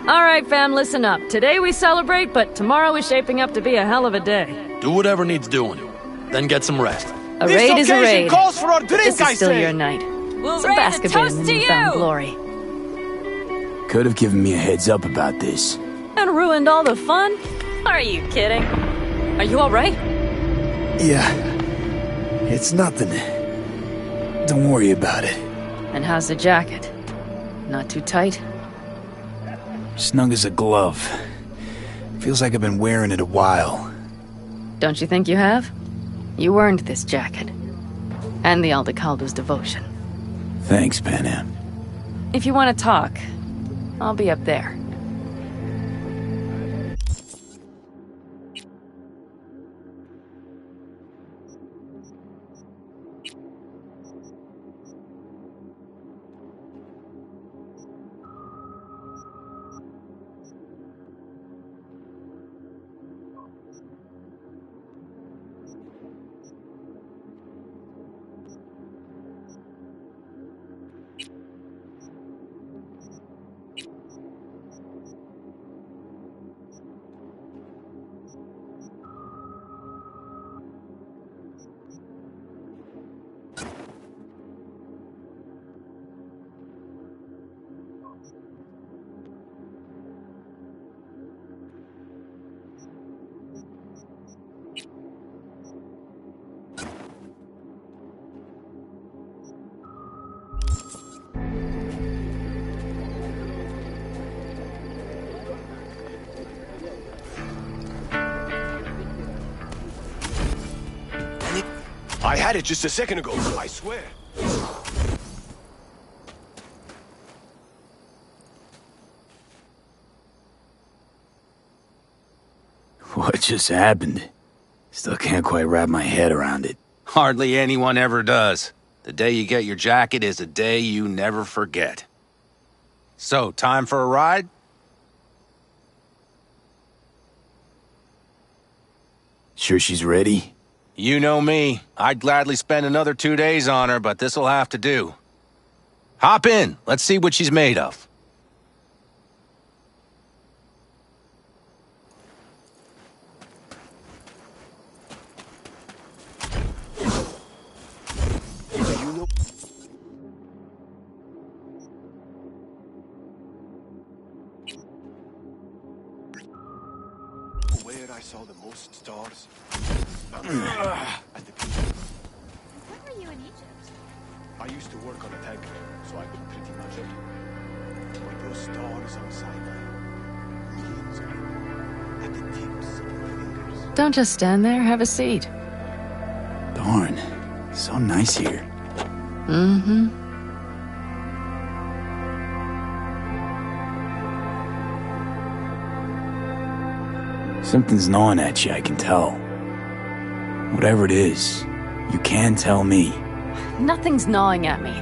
All right, fam, listen up. Today we celebrate, but tomorrow is shaping up to be a hell of a day. Do whatever needs doing. Then get some rest. A raid is a raid. Calls for a drink, This is still your night. We'll Some raise a basket toast in to the newfound you! glory. Could have given me a heads up about this. And ruined all the fun? Are you kidding? Are you all right? Yeah. It's nothing. Don't worry about it. And how's the jacket? Not too tight? Snug as a glove. Feels like I've been wearing it a while. Don't you think you have? You earned this jacket. And the Aldecaldo's devotion. Thanks, Pan Am. If you want to talk, I'll be up there. I had it just a second ago, I swear. What just happened? Still can't quite wrap my head around it. Hardly anyone ever does. The day you get your jacket is a day you never forget. So, time for a ride? Sure she's ready? You know me. I'd gladly spend another 2 days on her, but this'll have to do. Hop in. Let's see what she's made of. Where I saw the most stars? At the When were you in Egypt? I used to work on a tanker, so I've been pretty much everywhere. With those stars on Sinai, millions of them, at the tips of my fingers. Don't just stand there, have a seat. Darn. So nice here. Mm-hmm. Something's gnawing at you, I can tell. Whatever it is, you can tell me. Nothing's gnawing at me.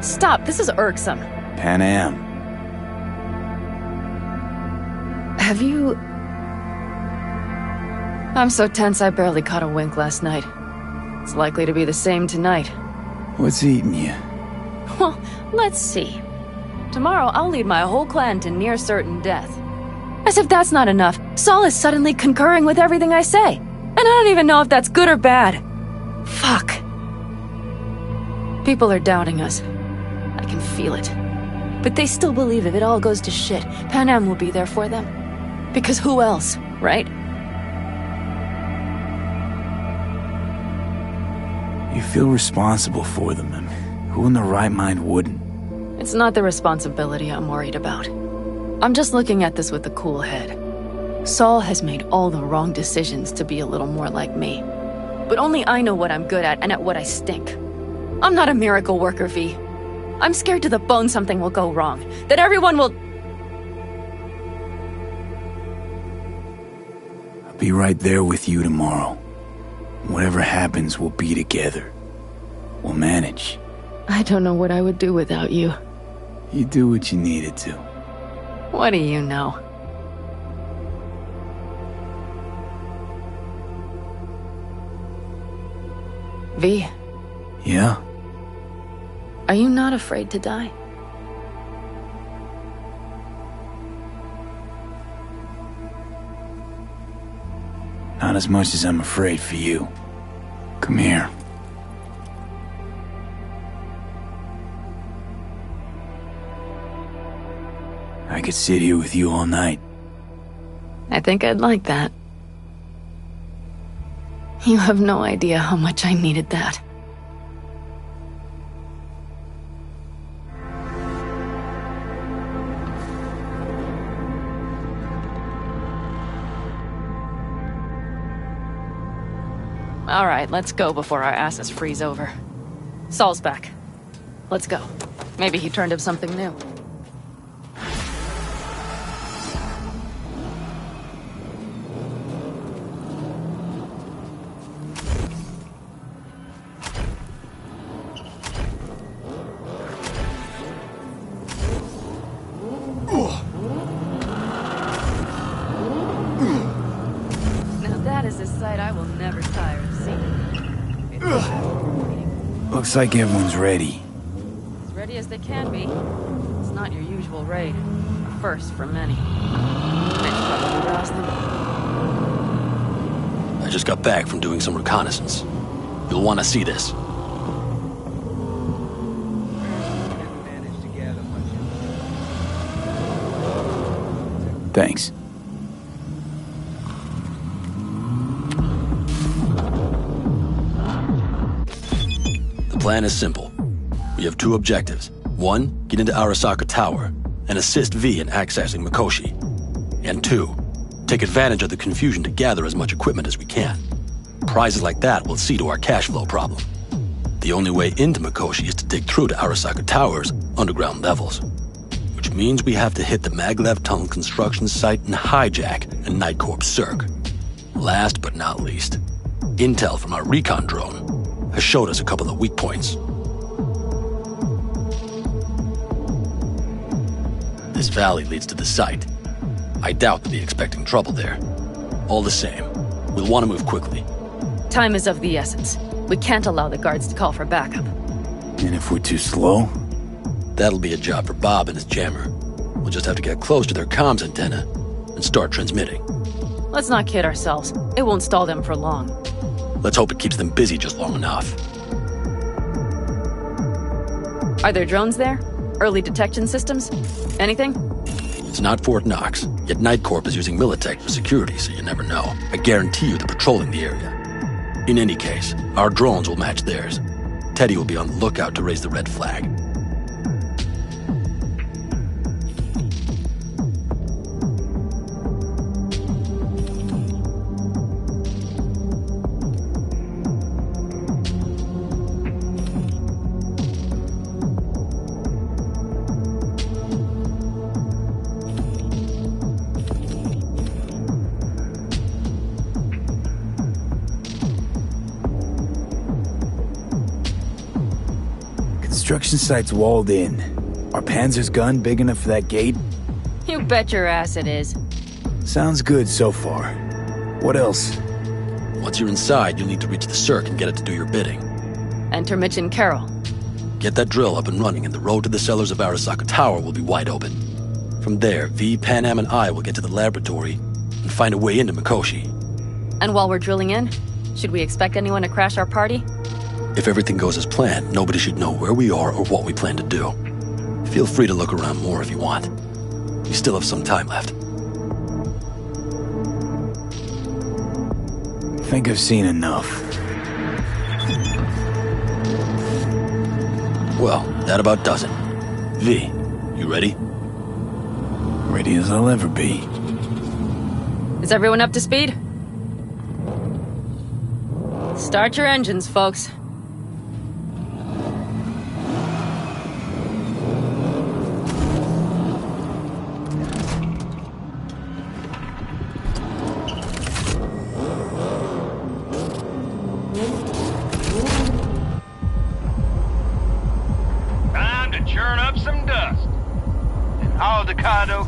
Stop, this is irksome. Pan Am. Have you... I'm so tense I barely caught a wink last night. It's likely to be the same tonight. What's eating you? Well, let's see. Tomorrow I'll lead my whole clan to near certain death. As if that's not enough, Saul is suddenly concurring with everything I say. And I don't even know if that's good or bad. Fuck. People are doubting us. I can feel it. But they still believe if it all goes to shit, Pan Am will be there for them. Because who else, right? You feel responsible for them, and who in their right mind wouldn't? It's not the responsibility I'm worried about. I'm just looking at this with a cool head. Saul has made all the wrong decisions to be a little more like me. But only I know what I'm good at and at what I stink. I'm not a miracle worker, V. I'm scared to the bone something will go wrong. That everyone will... I'll be right there with you tomorrow. Whatever happens, we'll be together. We'll manage. I don't know what I would do without you. You do what you needed to. What do you know? V. Yeah? Are you not afraid to die? Not as much as I'm afraid for you. Come here. I could sit here with you all night. I think I'd like that. You have no idea how much I needed that. All right, let's go before our asses freeze over. Saul's back. Let's go. Maybe he turned up something new. Looks like everyone's ready. As ready as they can be. It's not your usual raid. A first for many. Probably roused them. I just got back from doing some reconnaissance. You'll want to see this. Thanks. The plan is simple. We have two objectives. One, get into Arasaka Tower and assist V in accessing Mikoshi. And two, take advantage of the confusion to gather as much equipment as we can. Prizes like that will see to our cash flow problem. The only way into Mikoshi is to dig through to Arasaka Tower's underground levels. Which means we have to hit the Maglev Tunnel construction site and hijack a Night Corp Circ. Last but not least, intel from our recon drone has showed us a couple of weak points. This valley leads to the site. I doubt they'll be expecting trouble there. All the same, we'll want to move quickly. Time is of the essence. We can't allow the guards to call for backup. And if we're too slow? That'll be a job for Bob and his jammer. We'll just have to get close to their comms antenna and start transmitting. Let's not kid ourselves. It won't stall them for long. Let's hope it keeps them busy just long enough. Are there drones there? Early detection systems? Anything? It's not Fort Knox, yet Night Corp is using Militech for security, so you never know. I guarantee you they're patrolling the area. In any case, our drones will match theirs. Teddy will be on the lookout to raise the red flag. Construction site's walled in. Are Panzer's gun big enough for that gate? You bet your ass it is. Sounds good so far. What else? Once you're inside, you'll need to reach the Cirque and get it to do your bidding. Enter Mitch and Carol. Get that drill up and running, and the road to the cellars of Arasaka Tower will be wide open. From there, V, Panam, and I will get to the laboratory and find a way into Mikoshi. And while we're drilling in, should we expect anyone to crash our party? If everything goes as planned, nobody should know where we are or what we plan to do. Feel free to look around more if you want. We still have some time left. I think I've seen enough. Well, that about does it. V, you ready? Ready as I'll ever be. Is everyone up to speed? Start your engines, folks.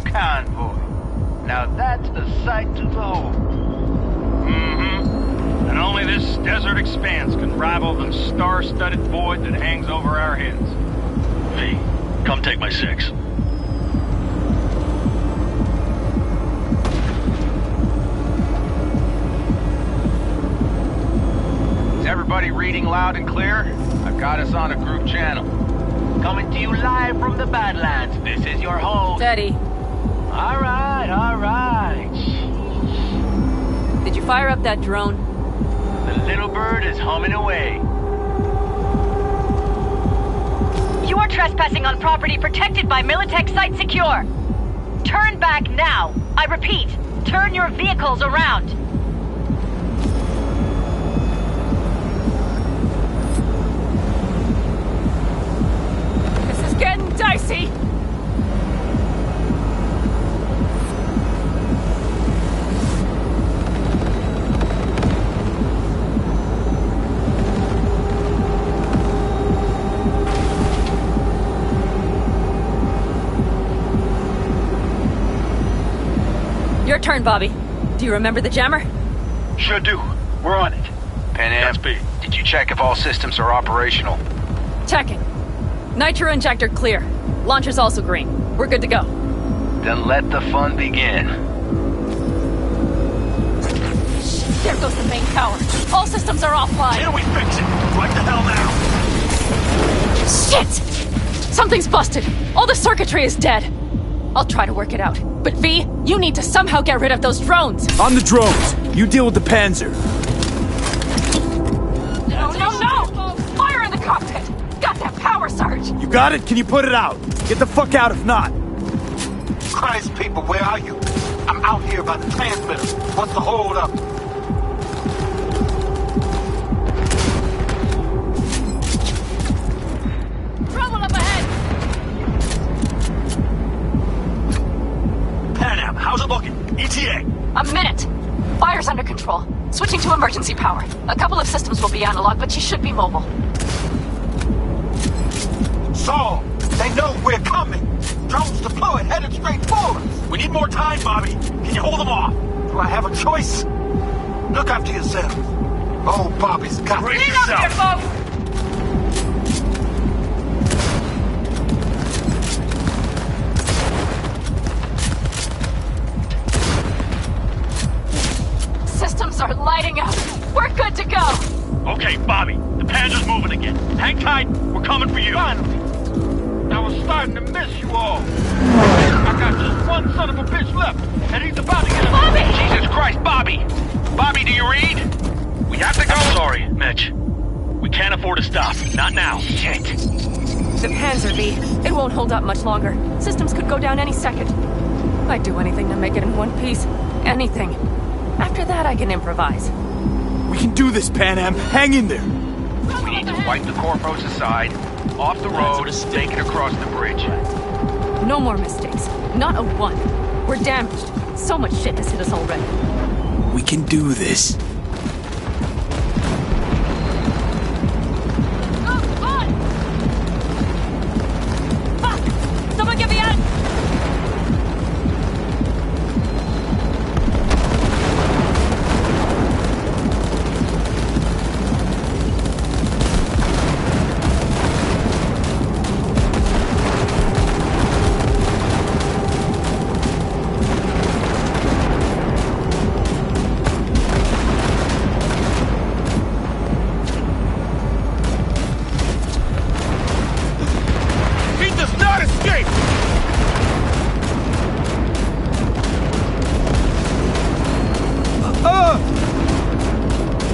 Convoy. Now that's a sight to behold. Mm-hmm. And only this desert expanse can rival the star-studded void that hangs over our heads. V, come take my 6. Is everybody reading loud and clear? I've got us on a group channel. Coming to you live from the Badlands. This is your home. Teddy. All right, all right. Did you fire up that drone? The little bird is humming away. You are trespassing on property protected by Militech Site Secure. Turn back now. I repeat, turn your vehicles around. This is getting dicey. Your turn, Bobby. Do you remember the jammer? Sure do. We're on it. Panam, did you check if all systems are operational? Checking. Nitro injector clear. Launcher's also green. We're good to go. Then let the fun begin. There goes the main tower. All systems are offline. Till we fix it. Right the hell now. Shit! Something's busted. All the circuitry is dead. I'll try to work it out. But V, you need to somehow get rid of those drones. On the drones. You deal with the Panzer. No, no, no! Fire in the cockpit! Got that power, Sarge! You got it? Can you put it out? Get the fuck out if not. Christ, people, where are you? I'm out here by the transmitter. What's the hold up? to emergency power. A couple of systems will be analog, but you should be mobile. Saul, they know we're coming. Drones deployed, headed straight for us. We need more time, Bobby. Can you hold them off? Do I have a choice? Look after yourself. Oh, Bobby's got Clean up here, folks! Systems are lighting up. We're good to go. Okay, Bobby. The Panzer's moving again. Hang tight. We're coming for you. Finally. I was starting to miss you all. I got just one son of a bitch left, and he's about to get a... Bobby! Jesus Christ, Bobby! Bobby, do you read? We have to go. I'm sorry, Mitch. We can't afford to stop. Not now. Shit. The Panzer, V. It won't hold up much longer. Systems could go down any second. I'd do anything to make it in one piece. Anything. After that, I can improvise. We can do this, Pan Am. Hang in there. We need to wipe the corpos aside, off the road, take it across the bridge. No more mistakes. Not a one. We're damaged. So much shit has hit us already. We can do this. Someone get me out!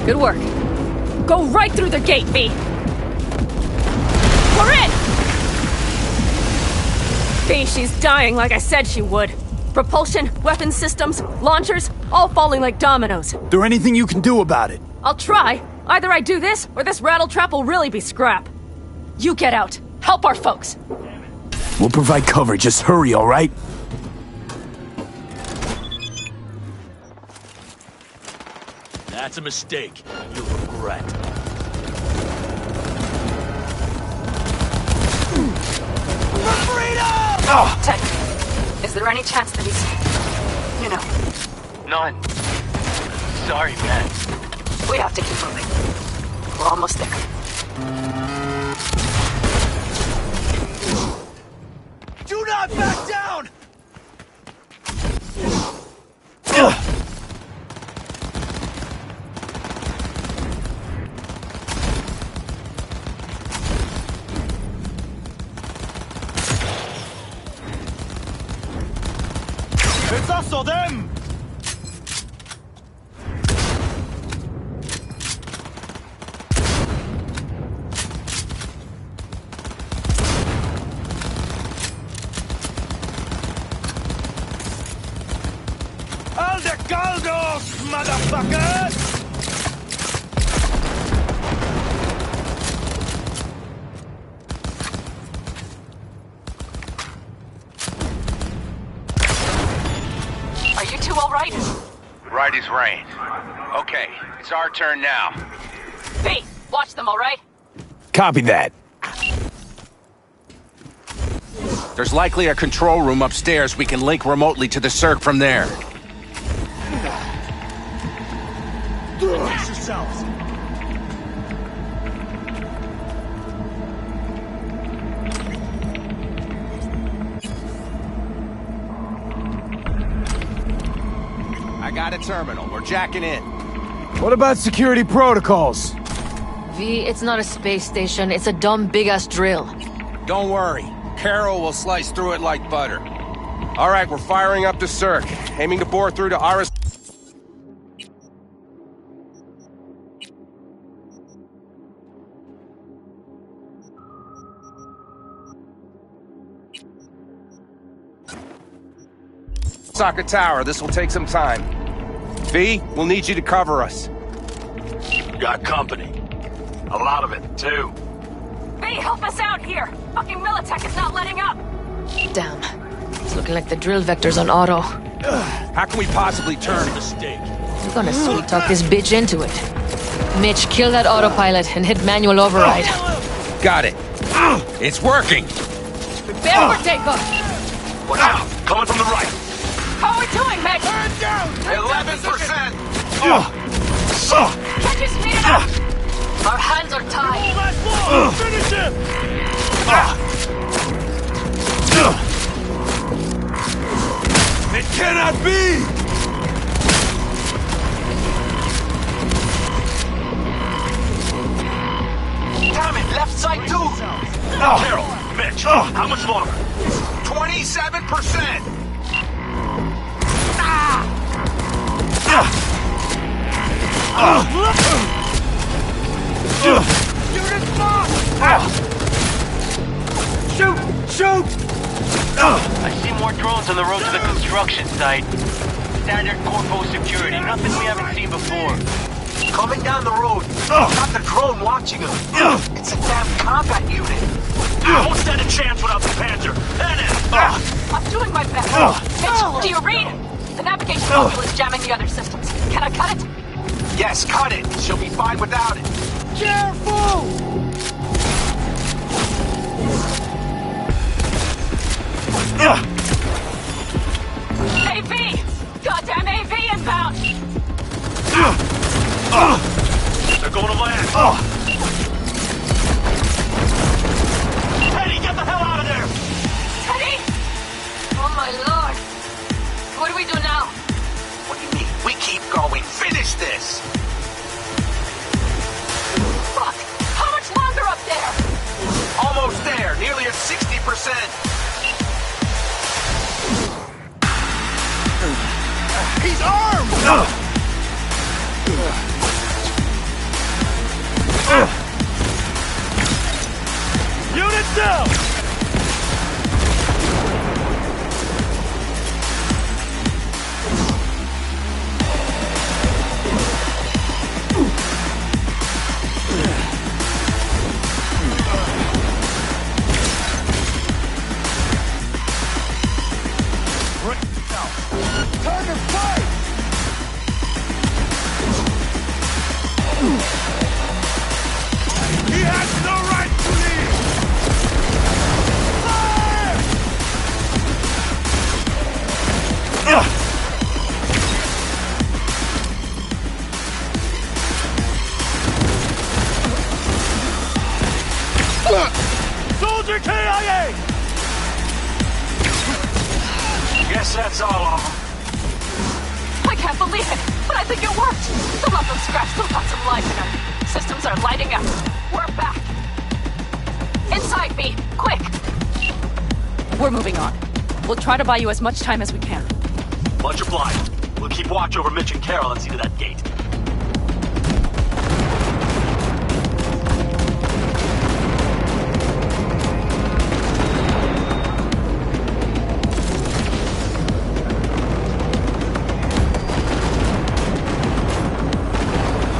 Good work. Go right through the gate, V. We're in! V, she's dying like I said she would. Propulsion, weapon systems, launchers, all falling like dominoes. There anything you can do about it? I'll try. Either I do this, or this rattletrap will really be scrap. You get out. Help our folks. We'll provide cover. Just hurry, all right? That's a mistake. You'll regret. Oh, Ted, is there any chance that he's... you know... None. Sorry, man. We have to keep moving. We're almost there. Do not back down! It's us or them! All the Galdos, motherfuckers! Are you two all right? Right as rain. Okay, it's our turn now. V, watch them, all right? Copy that. There's likely a control room upstairs we can link remotely to the circ from there. Brace yourselves. I got a terminal. We're jacking in. What about security protocols? V, it's not a space station. It's a dumb big-ass drill. Don't worry. Carol will slice through it like butter. All right, we're firing up the circ. Aiming to bore through to Aris... Saka Tower. This will take some time. V, we'll need you to cover us. Got company. A lot of it, too. V, help us out here! Fucking Militech is not letting up! Damn. It's looking like the drill vector's on auto. How can we possibly turn a mistake? We're gonna sweet talk this bitch into it. Mitch, kill that autopilot and hit manual override. Got it. It's working. Prepare for takeoff. What now? Coming from the right. How are we doing, Mitch? 11%. Can't you speed it up? Our hands are tied. Finish him! It cannot be! Damn it, left side too! Carol, Mitch, how much longer? 27%! Shoot! Shoot! I see more drones on the road to the construction site. Standard corpo security, nothing we haven't seen before. Coming down the road. Got the drone watching him. It's a damn combat unit. I won't stand a chance without the Panzer. I'm doing my best. Mitch, do you read? The navigation module is jamming the other systems. Can I cut it? Yes, cut it. She'll be fine without it. Careful! AV! Goddamn AV inbound! They're going to land. Teddy, get the hell out of there! Teddy? Oh my lord. What do we do now? What do you mean? We keep going. Finish this. Fuck! How much longer up there? Almost there. Nearly at 60%. He's armed! Unit down! Target fight! He has no right to leave! Fire! Soldier KIA! Guess that's all of them. I can't believe it, but I think it worked. The lump of scrap still got some life in her. Systems are lighting up. We're back. Inside, B. Quick. We're moving on. We'll try to buy you as much time as we can. Much obliged. We'll keep watch over Mitch and Carol and see to that gate.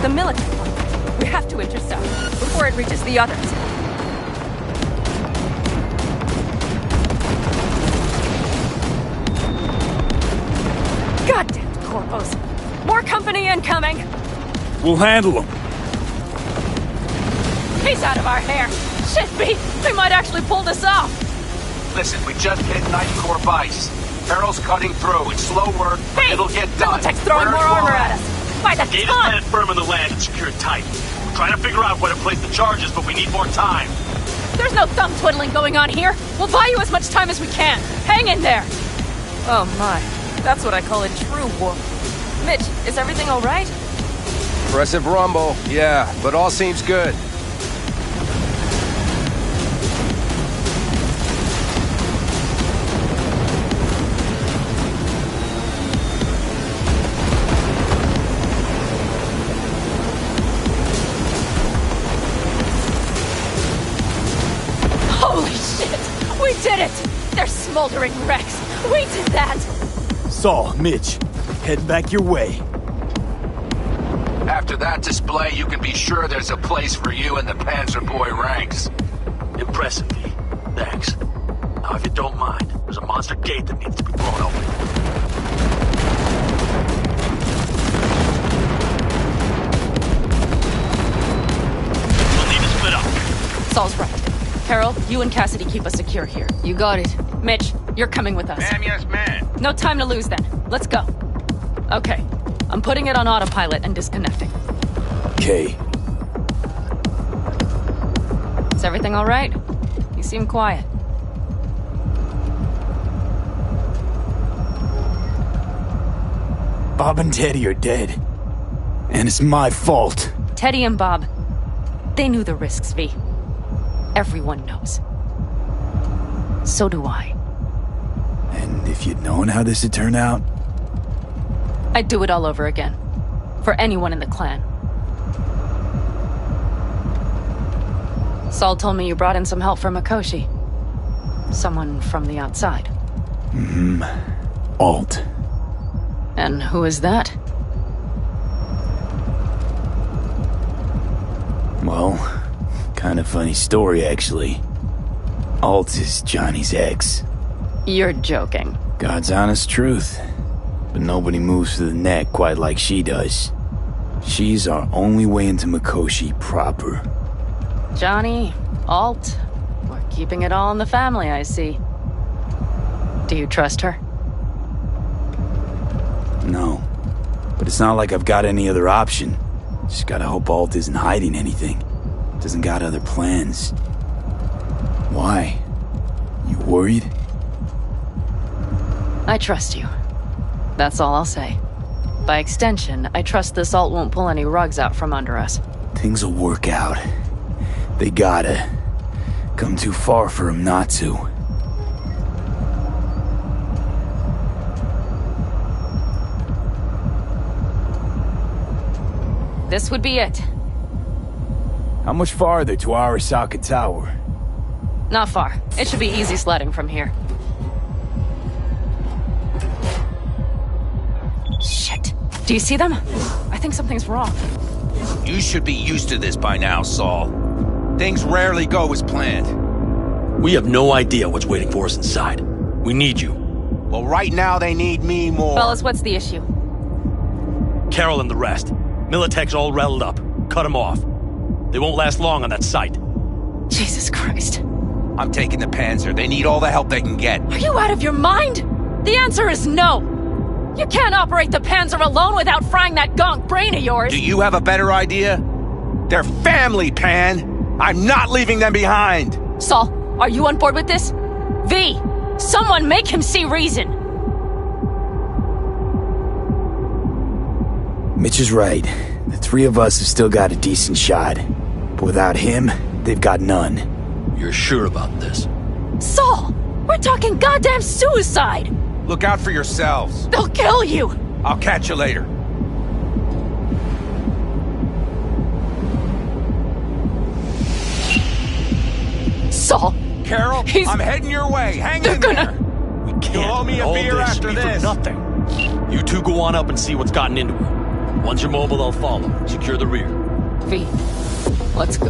The military one. We have to intercept before it reaches the others. Goddamn corpos. More company incoming. We'll handle him. He's out of our hair. Shit, B. We might actually pull this off. Listen, we just hit 90 core vice. Carol's cutting through. It's slow work, but it'll get done. Militech's throwing more armor at us. By the Gate is ton! landed firm in the land and secured tight. We're trying to figure out where to place the charges, but we need more time. There's no thumb twiddling going on here. We'll buy you as much time as we can. Hang in there. Oh my. That's what I call a true war. Mitch, is everything all right? Impressive rumble, yeah, but all seems good. Holy shit! We did it! They're smoldering wrecks. We did that! Saul, Mitch, head back your way. After that display, you can be sure there's a place for you in the Panzer Boy ranks. Impressive, V. Thanks. Now, if you don't mind, there's a monster gate that needs to be blown open. Carol, you and Cassidy keep us secure here. You got it. Mitch, you're coming with us. Ma'am, yes, ma'am. No time to lose then. Let's go. Okay. I'm putting it on autopilot and disconnecting. Okay. Is everything all right? You seem quiet. Bob and Teddy are dead. And it's my fault. Teddy and Bob, they knew the risks, V. Everyone knows. So do I. And if you'd known how this would turn out? I'd do it all over again. For anyone in the clan. Saul told me you brought in some help from Mikoshi. Someone from the outside. Mm-hmm. Alt. And who is that? Well, kind of funny story, actually. Alt is Johnny's ex. You're joking. God's honest truth. But nobody moves to the neck quite like she does. She's our only way into Mikoshi proper. Johnny, Alt, we're keeping it all in the family, I see. Do you trust her? No. But it's not like I've got any other option. Just gotta hope Alt isn't hiding anything. Doesn't got other plans. Why? You worried? I trust you. That's all I'll say. By extension, I trust this Alt won't pull any rugs out from under us. Things will work out. They gotta. Come too far for him not to. This would be it. How much farther to Arasaka Tower? Not far. It should be easy sledding from here. Shit. Do you see them? I think something's wrong. You should be used to this by now, Saul. Things rarely go as planned. We have no idea what's waiting for us inside. We need you. Well, right now they need me more. Fellas, what's the issue? Carol and the rest. Militech's all rattled up. Cut them off. They won't last long on that site. Jesus Christ. I'm taking the Panzer. They need all the help they can get. Are you out of your mind? The answer is no. You can't operate the Panzer alone without frying that gonk brain of yours. Do you have a better idea? They're family, Pan. I'm not leaving them behind. Saul, are you on board with this? V, someone make him see reason. Mitch is right. The three of us have still got a decent shot. But without him, they've got none. You're sure about this? Saul, we're talking goddamn suicide. Look out for yourselves. They'll kill you. I'll catch you later. Saul. Carol, I'm heading your way. Hang in there. We can't. You'll owe me a All beer this after be for this. nothing. You two go on up and see what's gotten into her. Once you're mobile, they'll follow. Secure the rear. V, let's go.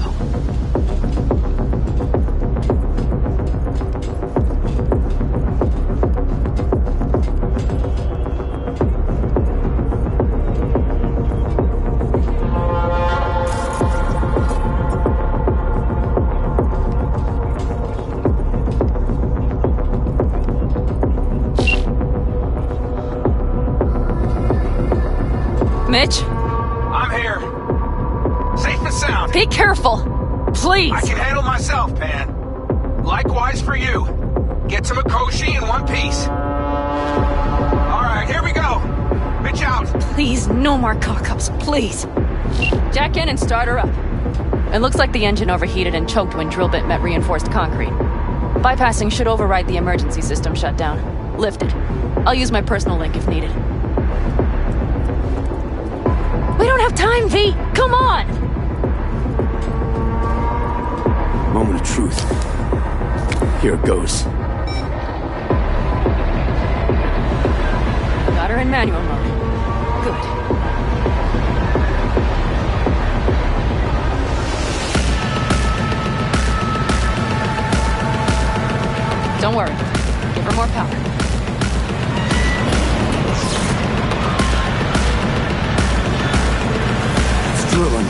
Mitch? I'm here. Safe and sound. Be careful. Please. I can handle myself, Pan. Likewise for you. Get to Mikoshi in one piece. Alright, here we go. Mitch out. Please, no more cock-ups, please. Jack in and start her up. It looks like the engine overheated and choked when drill bit met reinforced concrete. Bypassing should override the emergency system shutdown. Lift it. I'll use my personal link if needed. We don't have time, V! Come on! Moment of truth. Here it goes. Got her in manual mode. Good. Don't worry. Give her more power. Drilling.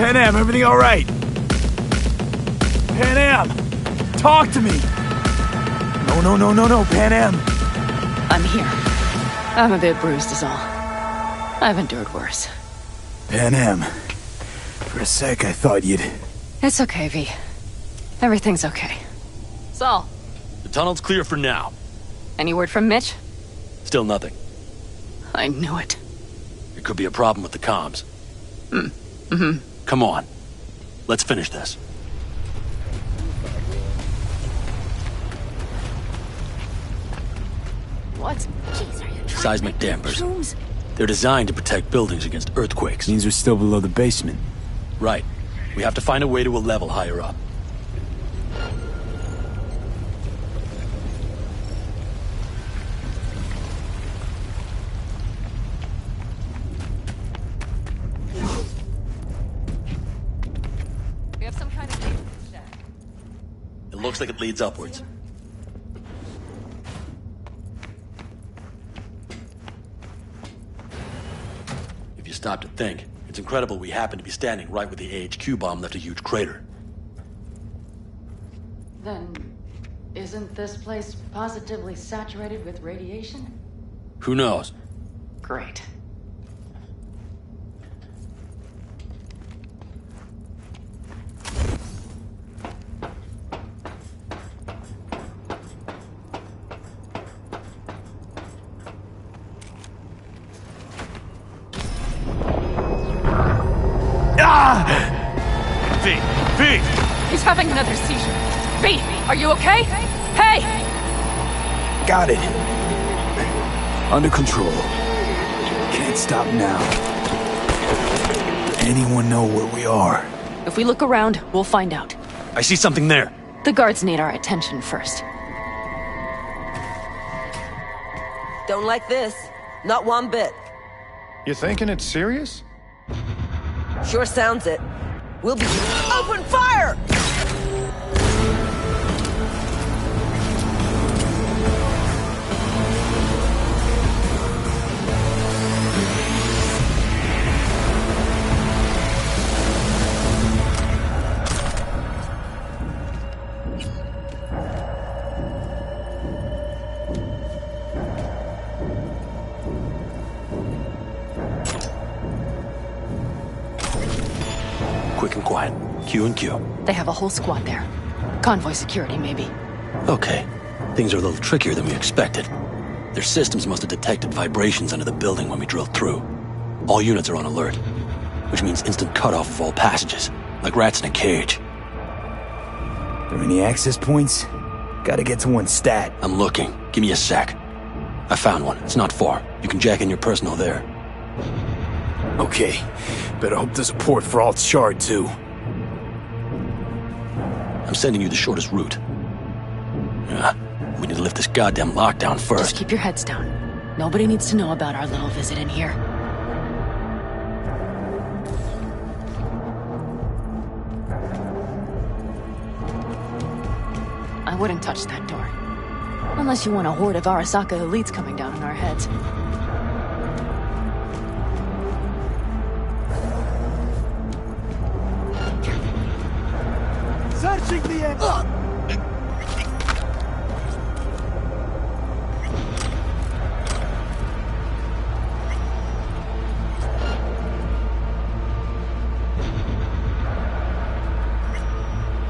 Panam, everything all right? Panam, talk to me. No, Panam. I'm here. I'm a bit bruised is all. I've endured worse. Panam, for a sec I thought you'd... It's okay, V. Everything's okay. Saul. The tunnel's clear for now. Any word from Mitch? Still nothing. I knew it. There could be a problem with the comms. Mm-hmm. Come on. Let's finish this. What? Jeez, are you Seismic dampers. They're designed to protect buildings against earthquakes. Means we're still below the basement. Right. We have to find a way to a level higher up. We have some kind of gate in the shack. It looks like it leads upwards. If you stop to think, it's incredible we happen to be standing right where the AHQ bomb left a huge crater. Then, isn't this place positively saturated with radiation? Who knows? Great. V! He's having another seizure. V, are you okay? Hey! Got it. Under control. Can't stop now. Anyone know where we are? If we look around, we'll find out. I see something there. The guards need our attention first. Don't like this. Not one bit. You thinking it's serious? Sure sounds it. We'll be... Open fire! Quick and quiet. Q and Q. They have a whole squad there. Convoy security, maybe. Okay. Things are a little trickier than we expected. Their systems must have detected vibrations under the building when we drilled through. All units are on alert, which means instant cutoff of all passages, like rats in a cage. There any access points? Gotta get to one stat. I'm looking. Give me a sec. I found one. It's not far. You can jack in your personal there. Okay. Better hope there's a port for Alt's shard, too. I'm sending you the shortest route. We need to lift this goddamn lockdown first. Just keep your heads down. Nobody needs to know about our little visit in here. I wouldn't touch that door. Unless you want a horde of Arasaka elites coming down on our heads. Searching the end.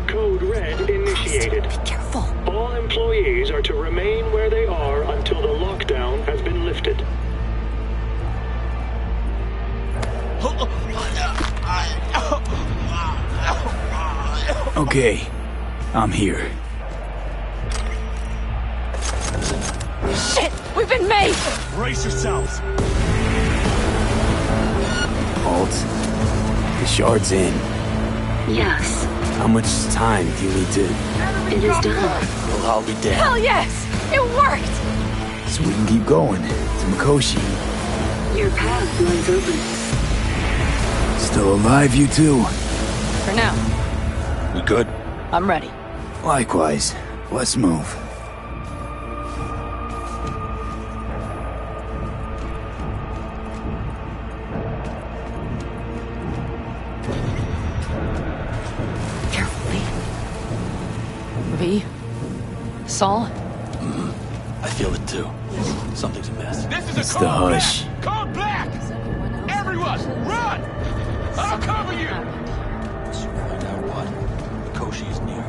Code Red initiated. Be careful. All employees are to remain where they are until the lockdown has been lifted. Okay. I'm here. Shit! We've been made! Brace yourselves. Alt. The shard's in. Yes, How much time do you need to... it is done. Well, I'll be damned. Hell yes! It worked! So we can keep going. To Mikoshi. Your path lies open. Still alive, you two? For now. We good? I'm ready. Likewise. Let's move. Saul? I feel it too. Something's amiss. This is It's a the code hush. black! Code black! Everyone, run! I'll cover you! Find out what. Koshi is near.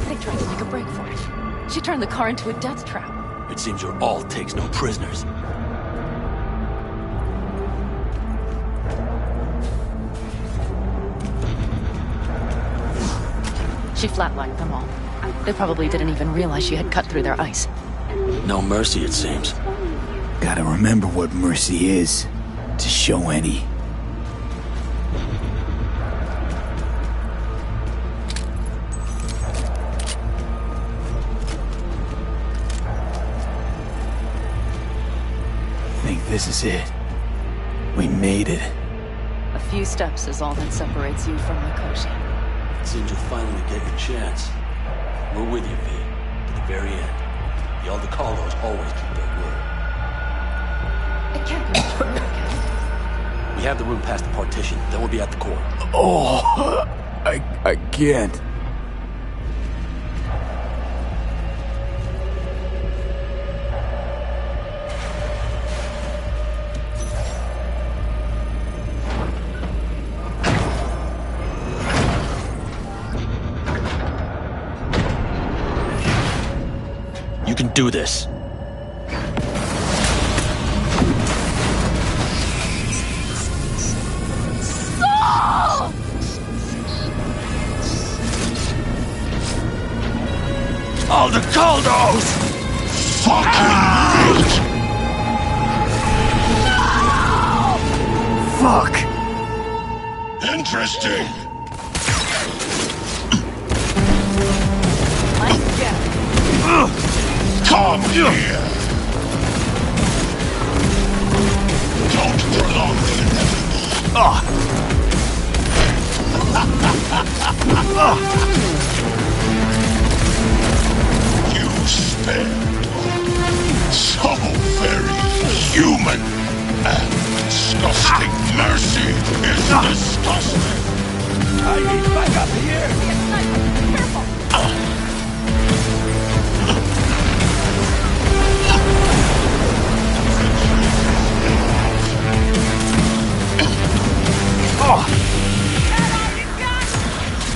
They tried to make a break for it. She turned the car into a death trap. It seems your alt takes no prisoners. She flatlined them all. They probably didn't even realize she had cut through their ice. No mercy, it seems. Gotta remember what mercy is, to show any. I think this is it. We made it. A few steps is all that separates you from Mikoshi. It seems you'll finally get your chance. We're with you, V, to the very end. The Aldecalos always keep their word. It can't be much further, can it? We have the room past the partition, then we'll be at the core. Oh, I can't. You can do this. Saul! Aldecalos! Fucking meat! Fuck! Interesting. Come here. Don't prolong the inevitable. You spared. So very human and disgusting. Mercy is disgusting. I need backup here! Careful!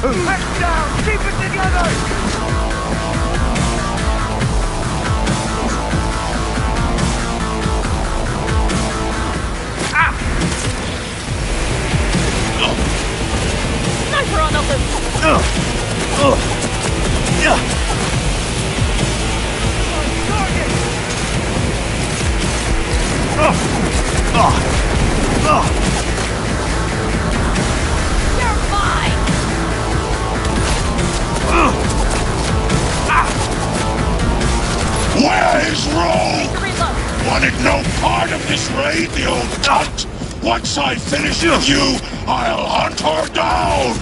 Head down! Keep it together! Sniper on the loose! You're mine! Where is Roll? Wanted no part of this raid, the old cunt! Once I finish with you, I'll hunt her down!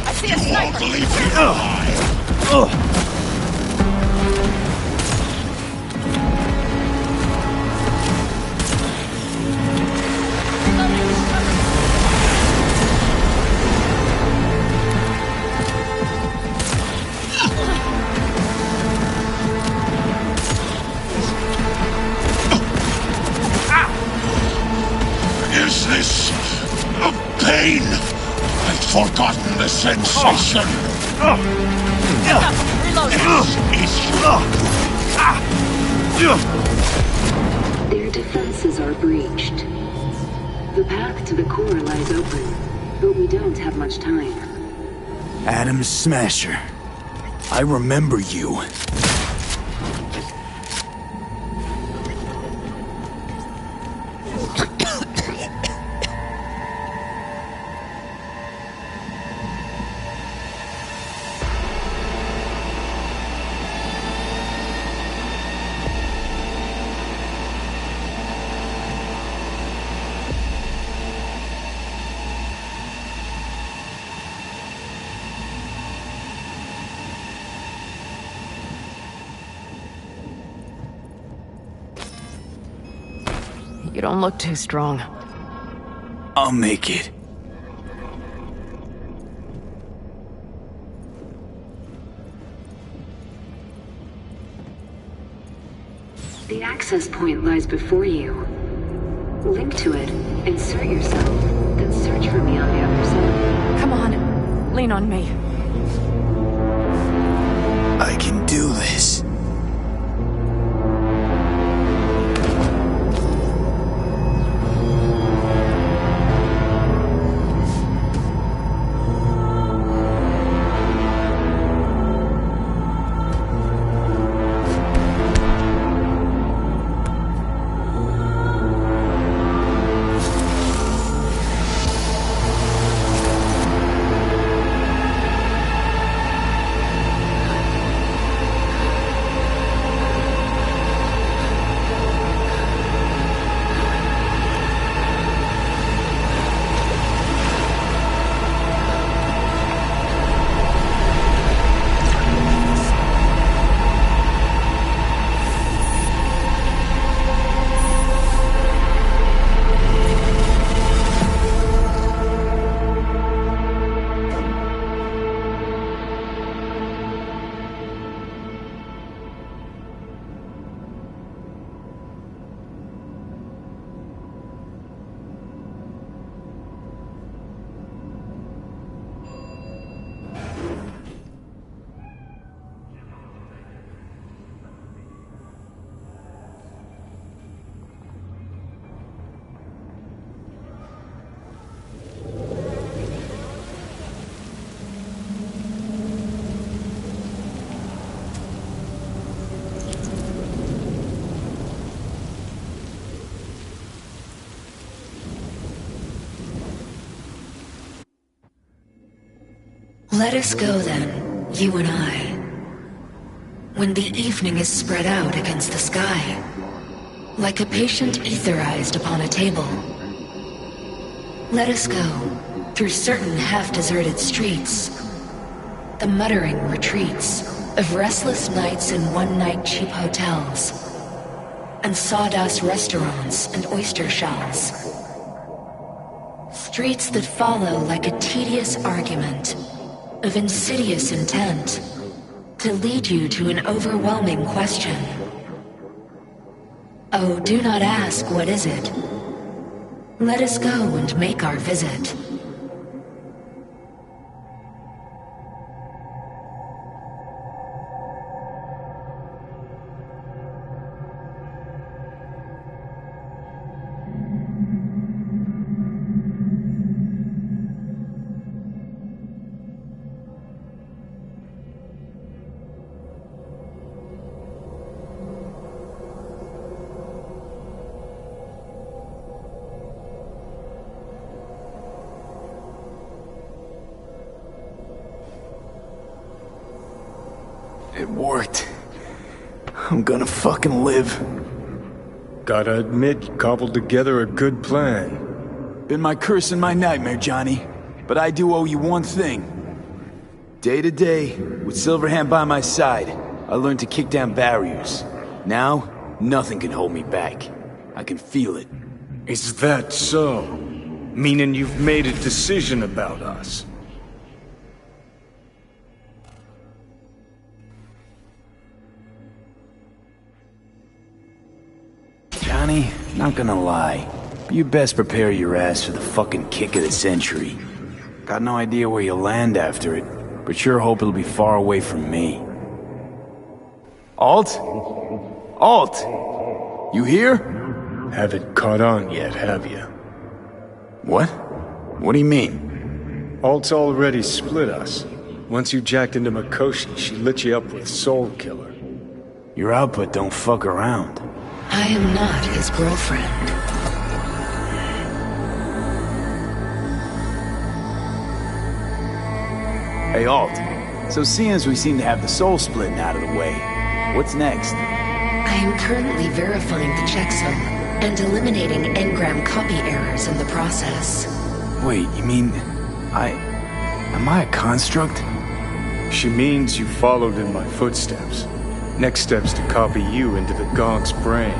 I see a You sniper! won't leave me alive! Is this a pain? I've forgotten the sensation. Their defenses are breached. The path to the core lies open, but we don't have much time. Adam Smasher. I remember you. You don't look too strong. I'll make it. The access point lies before you. Link to it, insert yourself, then search for me on the other side. Come on, lean on me. I can do this. Let us go then, you and I. When the evening is spread out against the sky, like a patient etherized upon a table. Let us go through certain half-deserted streets, the muttering retreats of restless nights in one-night cheap hotels, and sawdust restaurants and oyster shells. Streets that follow like a tedious argument of insidious intent to lead you to an overwhelming question. Oh, do not ask what is it. Let us go and make our visit. It worked. I'm gonna fucking live. Gotta admit, you cobbled together a good plan. Been my curse and my nightmare, Johnny. But I do owe you one thing. Day to day, with Silverhand by my side, I learned to kick down barriers. Now, nothing can hold me back. I can feel it. Is that so? Meaning you've made a decision about us? Johnny, not gonna lie. You best prepare your ass for the fucking kick of the century. Got no idea where you'll land after it, but sure hope it'll be far away from me. Alt? Alt! You here? Haven't caught on yet, have you? What? What do you mean? Alt's already split us. Once you jacked into Mikoshi, she lit you up with Soul Killer. Your output don't fuck around. I am not his girlfriend. Hey, Alt. So seeing as we seem to have the soul splitting out of the way, what's next? I am currently verifying the checksum and eliminating engram copy errors in the process. Wait, you mean... Am I a construct? She means you followed in my footsteps. Next step's to copy you into the Gonk's brain.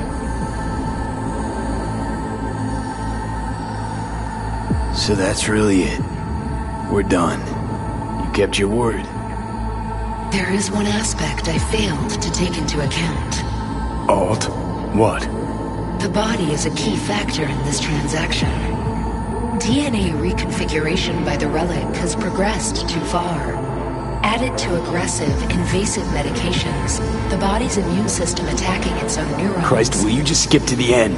So that's really it. We're done. You kept your word. There is one aspect I failed to take into account. Alt? What? The body is a key factor in this transaction. DNA reconfiguration by the relic has progressed too far. Added to aggressive, invasive medications, the body's immune system attacking its own neurons. Christ, will you just skip to the end?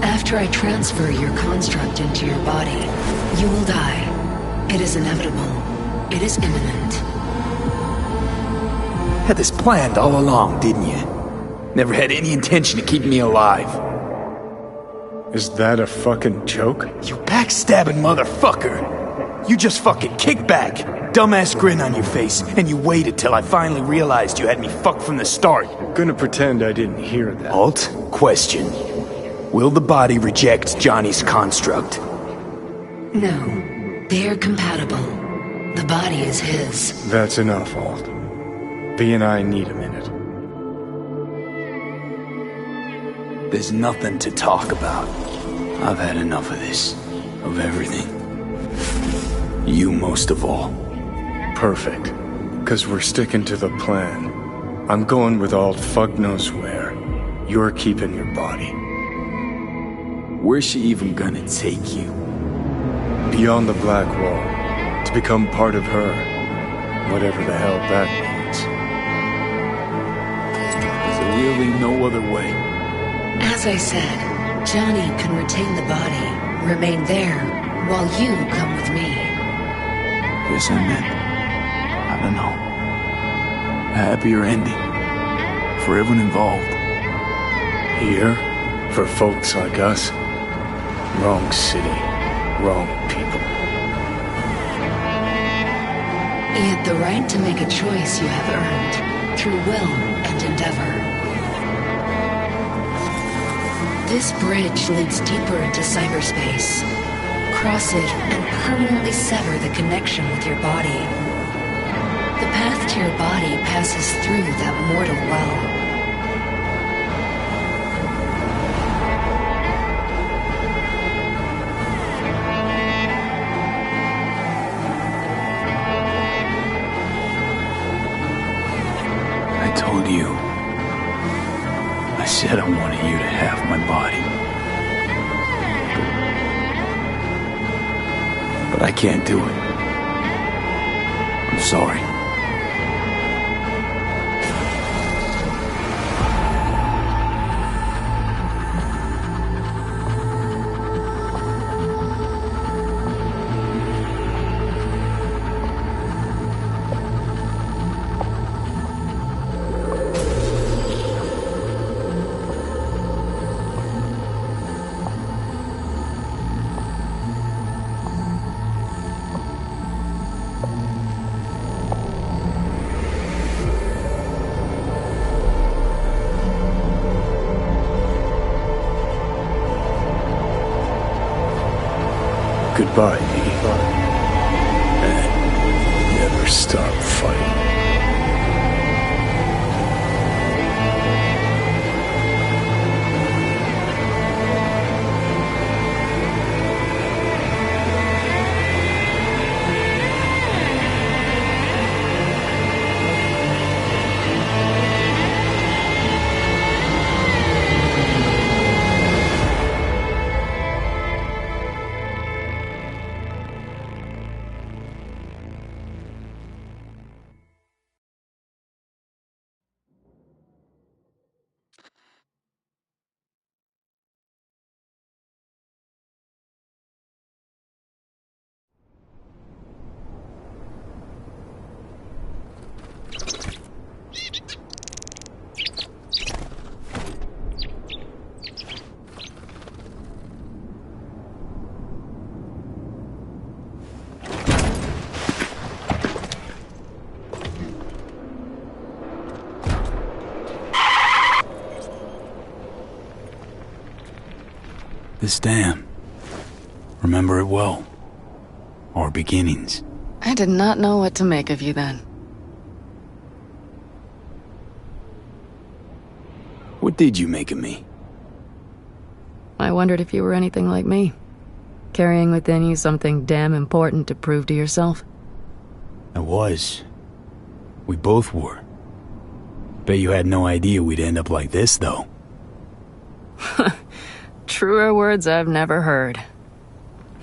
After I transfer your construct into your body, you will die. It is inevitable. It is imminent. Had this planned all along, didn't you? Never had any intention of keeping me alive. Is that a fucking joke? You backstabbing motherfucker! You just fucking kick back, dumbass grin on your face, and you waited till I finally realized you had me fucked from the start. Gonna pretend I didn't hear that. Alt, question. Will the body reject Johnny's construct? No. They are compatible. The body is his. That's enough, Alt. V and I need a minute. There's nothing to talk about. I've had enough of this. Of everything. You most of all. Perfect. 'Cause we're sticking to the plan. I'm going with Alt fuck knows where. You're keeping your body. Where's she even gonna take you? Beyond the Black Wall. To become part of her. Whatever the hell that means. Is there really no other way? As I said, Johnny can retain the body, remain there, while you come with me. Guess I meant, I don't know, a happier ending for everyone involved. Here, for folks like us, wrong city, wrong people. Yet the right to make a choice you have earned, through will and endeavor. This bridge leads deeper into cyberspace. Cross it and permanently sever the connection with your body. The path to your body passes through that mortal well. I told you. I said I wanted you to have my body. But I can't do it. I'm sorry. Goodbye, V. And never stop fighting. This dam. Remember it well. Our beginnings. I did not know what to make of you then. What did you make of me? I wondered if you were anything like me. Carrying within you something damn important to prove to yourself? I was. We both were. Bet you had no idea we'd end up like this, though. Truer words I've never heard.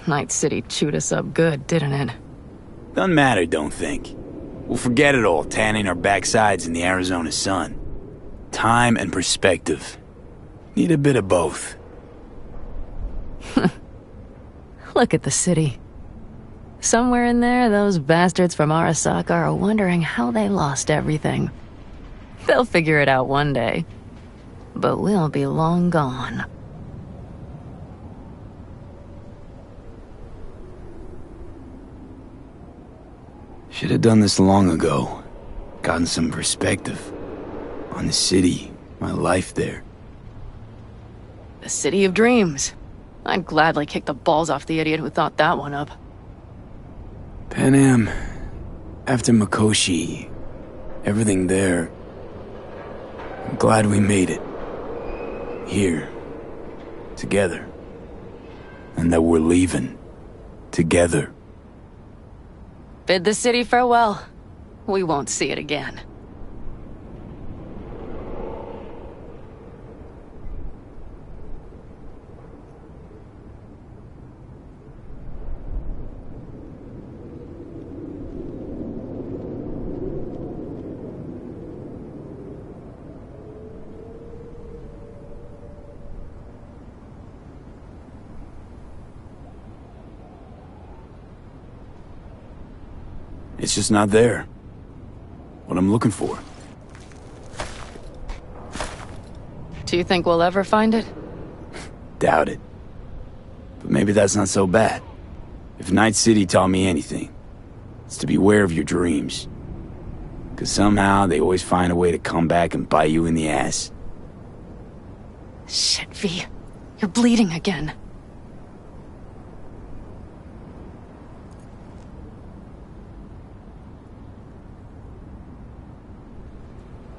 Night City chewed us up good, didn't it? Doesn't matter, don't think. We'll forget it all, tanning our backsides in the Arizona sun. Time and perspective. Need a bit of both. Look at the city. Somewhere in there, those bastards from Arasaka are wondering how they lost everything. They'll figure it out one day. But we'll be long gone. Should have done this long ago. Gotten some perspective. On the city, my life there. The city of dreams. I'd gladly kick the balls off the idiot who thought that one up. Panam, after Mikoshi, everything there... I'm glad we made it. Here. Together. And that we're leaving. Together. Bid the city farewell. We won't see it again. It's just not there. What I'm looking for. Do you think we'll ever find it? Doubt it. But maybe that's not so bad. If Night City taught me anything, it's to beware of your dreams. 'Cause somehow they always find a way to come back and bite you in the ass. Shit, V. You're bleeding again.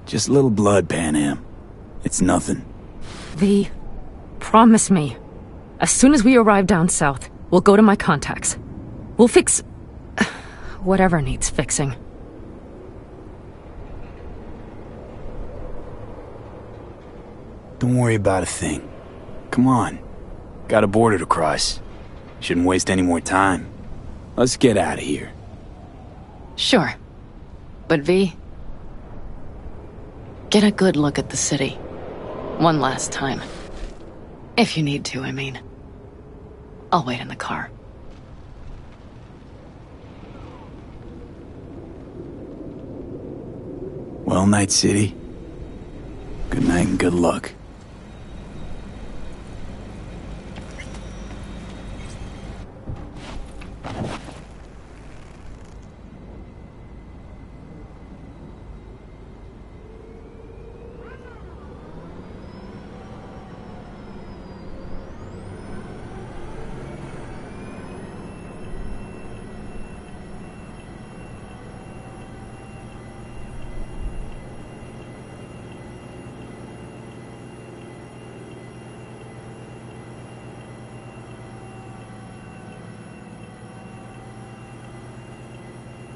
Just a little blood, Panam. It's nothing. V, promise me. As soon as we arrive down south, we'll go to my contacts. We'll fix... whatever needs fixing. Don't worry about a thing. Come on. Got a border to cross. Shouldn't waste any more time. Let's get out of here. Sure. But V... get a good look at the city. One last time. If you need to, I mean. I'll wait in the car. Well, Night City. Good night and good luck.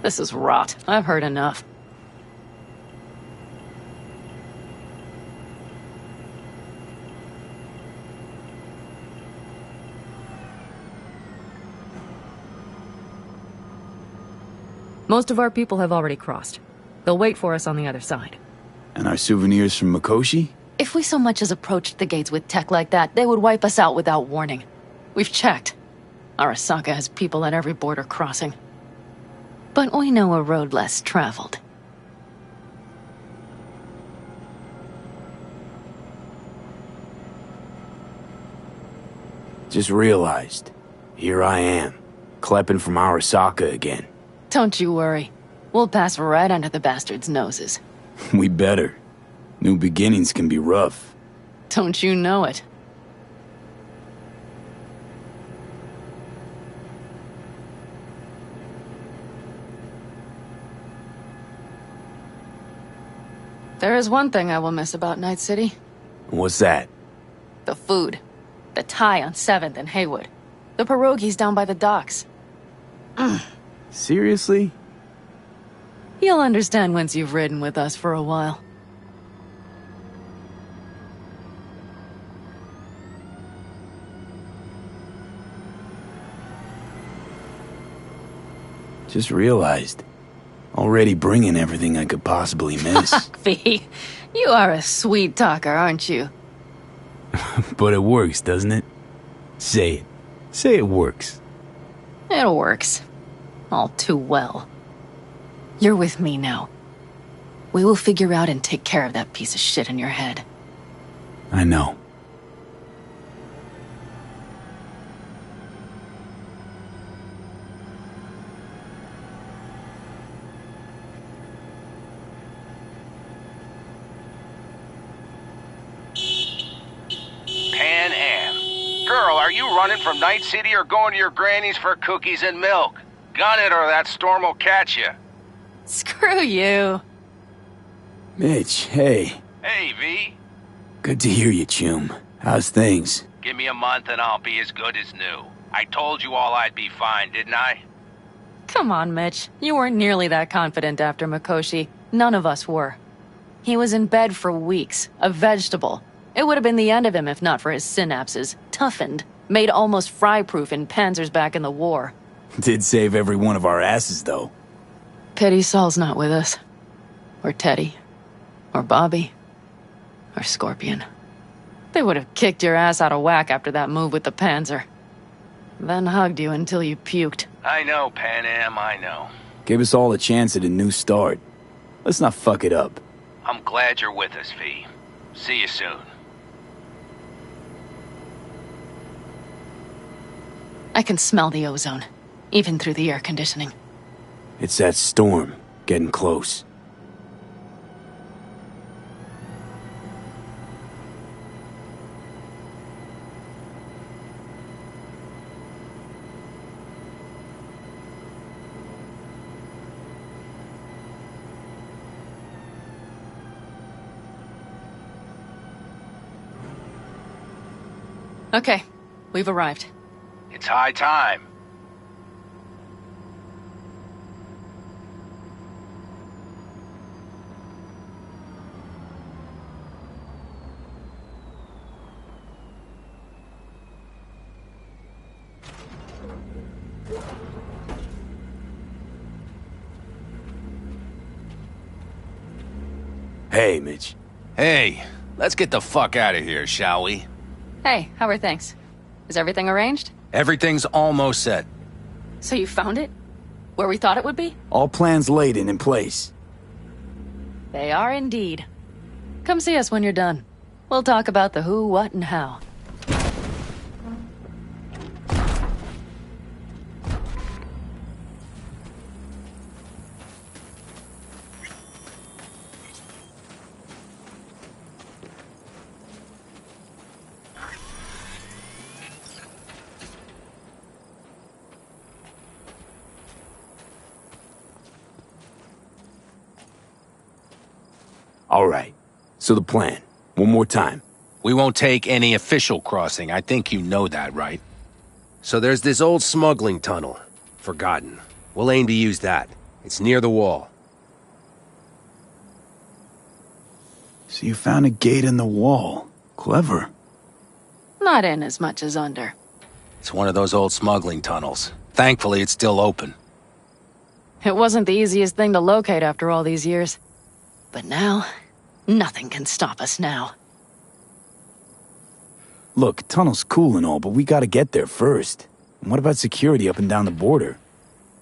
This is rot. I've heard enough. Most of our people have already crossed. They'll wait for us on the other side. And our souvenirs from Mikoshi? If we so much as approached the gates with tech like that, they would wipe us out without warning. We've checked. Arasaka has people at every border crossing. But we know a road less traveled. Just realized. Here I am, klepping from Arasaka again. Don't you worry. We'll pass right under the bastards' noses. We better. New beginnings can be rough. Don't you know it? There is one thing I will miss about Night City. What's that? The food. The Thai on 7th and Haywood. The pierogies down by the docks. Seriously? You'll understand once you've ridden with us for a while. Just realized. Already bringing everything I could possibly miss. V, you are a sweet talker, aren't you? But it works, doesn't it? Say it. Say it works. It works. All too well. You're with me now. We will figure out and take care of that piece of shit in your head. I know. Pan Am. Girl, are you running from Night City or going to your granny's for cookies and milk? Gun it or that storm will catch you. Screw you. Mitch, hey. Hey, V. Good to hear you, Chum. How's things? Give me a month and I'll be as good as new. I told you all I'd be fine, didn't I? Come on, Mitch. You weren't nearly that confident after Mikoshi. None of us were. He was in bed for weeks, a vegetable. It would have been the end of him if not for his synapses. Toughened, made almost fry-proof in panzers back in the war. Did save every one of our asses, though. Pity Saul's not with us. Or Teddy. Or Bobby. Or Scorpion. They would have kicked your ass out of whack after that move with the panzer. Then hugged you until you puked. I know, Pan Am, I know. Gave us all a chance at a new start. Let's not fuck it up. I'm glad you're with us, V. See you soon. I can smell the ozone, even through the air conditioning. It's that storm, getting close. Okay, we've arrived. It's high time. Hey, Mitch. Hey, let's get the fuck out of here, shall we? Hey, how are things? Is everything arranged? Everything's almost set. So you found it? Where we thought it would be? All plans laid and in place. They are indeed. Come see us when you're done. We'll talk about the who, what, and how. All right. So the plan. One more time. We won't take any official crossing. I think you know that, right? So there's this old smuggling tunnel. Forgotten. We'll aim to use that. It's near the wall. So you found a gate in the wall. Clever. Not in as much as under. It's one of those old smuggling tunnels. Thankfully, it's still open. It wasn't the easiest thing to locate after all these years. But now, nothing can stop us now. Look, tunnel's cool and all, but we gotta get there first. And what about security up and down the border?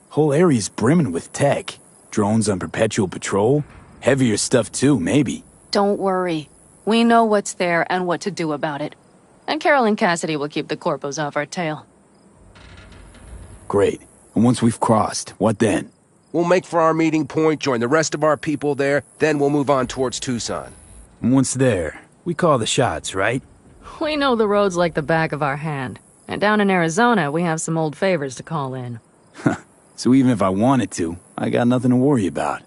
Whole area's brimming with tech. Drones on perpetual patrol. Heavier stuff too, maybe. Don't worry. We know what's there and what to do about it. And Carol and Cassidy will keep the corpos off our tail. Great. And once we've crossed, what then? We'll make for our meeting point, join the rest of our people there, then we'll move on towards Tucson. And once there, we call the shots, right? We know the roads like the back of our hand. And down in Arizona, we have some old favors to call in. So even if I wanted to, I got nothing to worry about.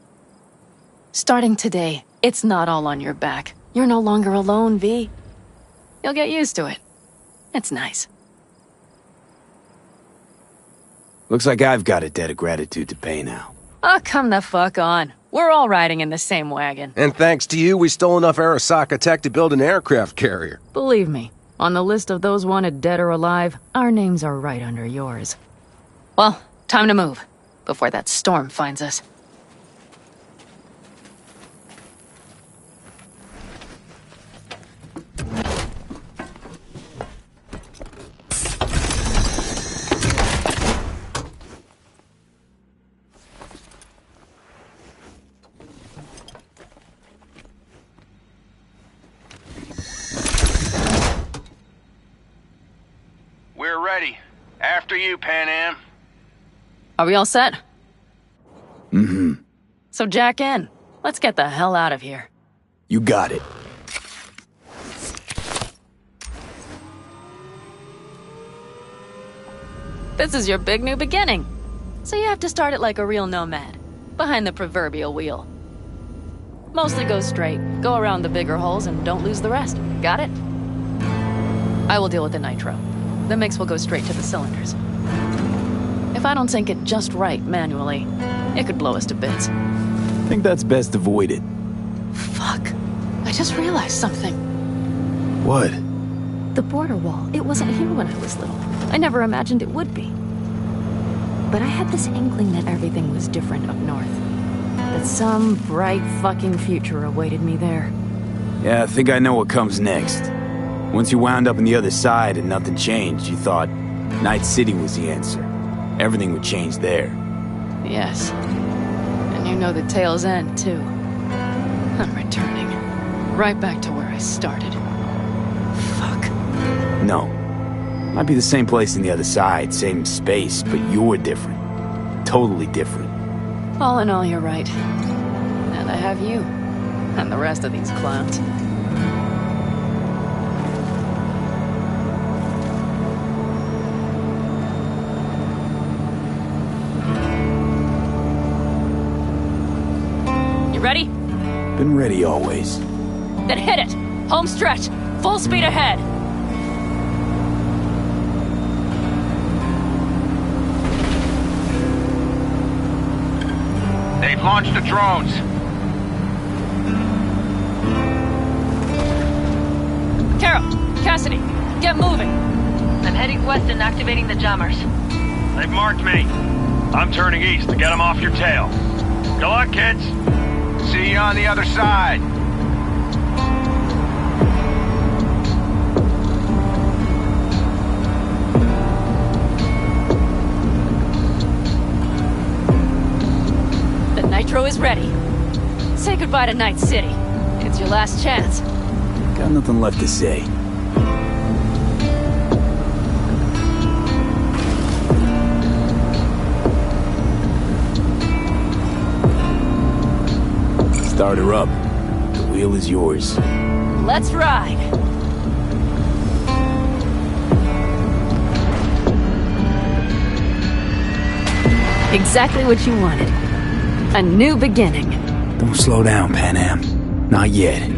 Starting today, it's not all on your back. You're no longer alone, V. You'll get used to it. It's nice. Looks like I've got a debt of gratitude to pay now. Oh, come the fuck on. We're all riding in the same wagon. And thanks to you, we stole enough Arasaka tech to build an aircraft carrier. Believe me, on the list of those wanted dead or alive, our names are right under yours. Well, time to move, before that storm finds us. We're ready. After you, Pan Am. Are we all set? Mm-hmm. So jack in. Let's get the hell out of here. You got it. This is your big new beginning. So you have to start it like a real nomad, behind the proverbial wheel. Mostly go straight, go around the bigger holes, and don't lose the rest. Got it? I will deal with the nitro. The mix will go straight to the cylinders. If I don't sync it just right manually, it could blow us to bits. I think that's best avoided. Fuck. I just realized something. What? The border wall, it wasn't here when I was little. I never imagined it would be. But I had this inkling that everything was different up north. That some bright fucking future awaited me there. Yeah, I think I know what comes next. Once you wound up on the other side and nothing changed, you thought Night City was the answer. Everything would change there. Yes. And you know the tale's end, too. I'm returning. Right back to where I started. Fuck. No. Might be the same place on the other side, same space, but you're different. Totally different. All in all, you're right. And I have you. And the rest of these clowns. You ready? Been ready always. Then hit it! Home stretch! Full speed ahead! They've launched the drones. Carol! Cassidy! Get moving! I'm heading west and activating the jammers. They've marked me. I'm turning east to get them off your tail. Good luck, kids. See you on the other side. The nitro is ready. Say goodbye to Night City. It's your last chance. Got nothing left to say. Start her up. The wheel is yours. Let's ride. Exactly what you wanted. A new beginning. Don't slow down, Pan Am. Not yet.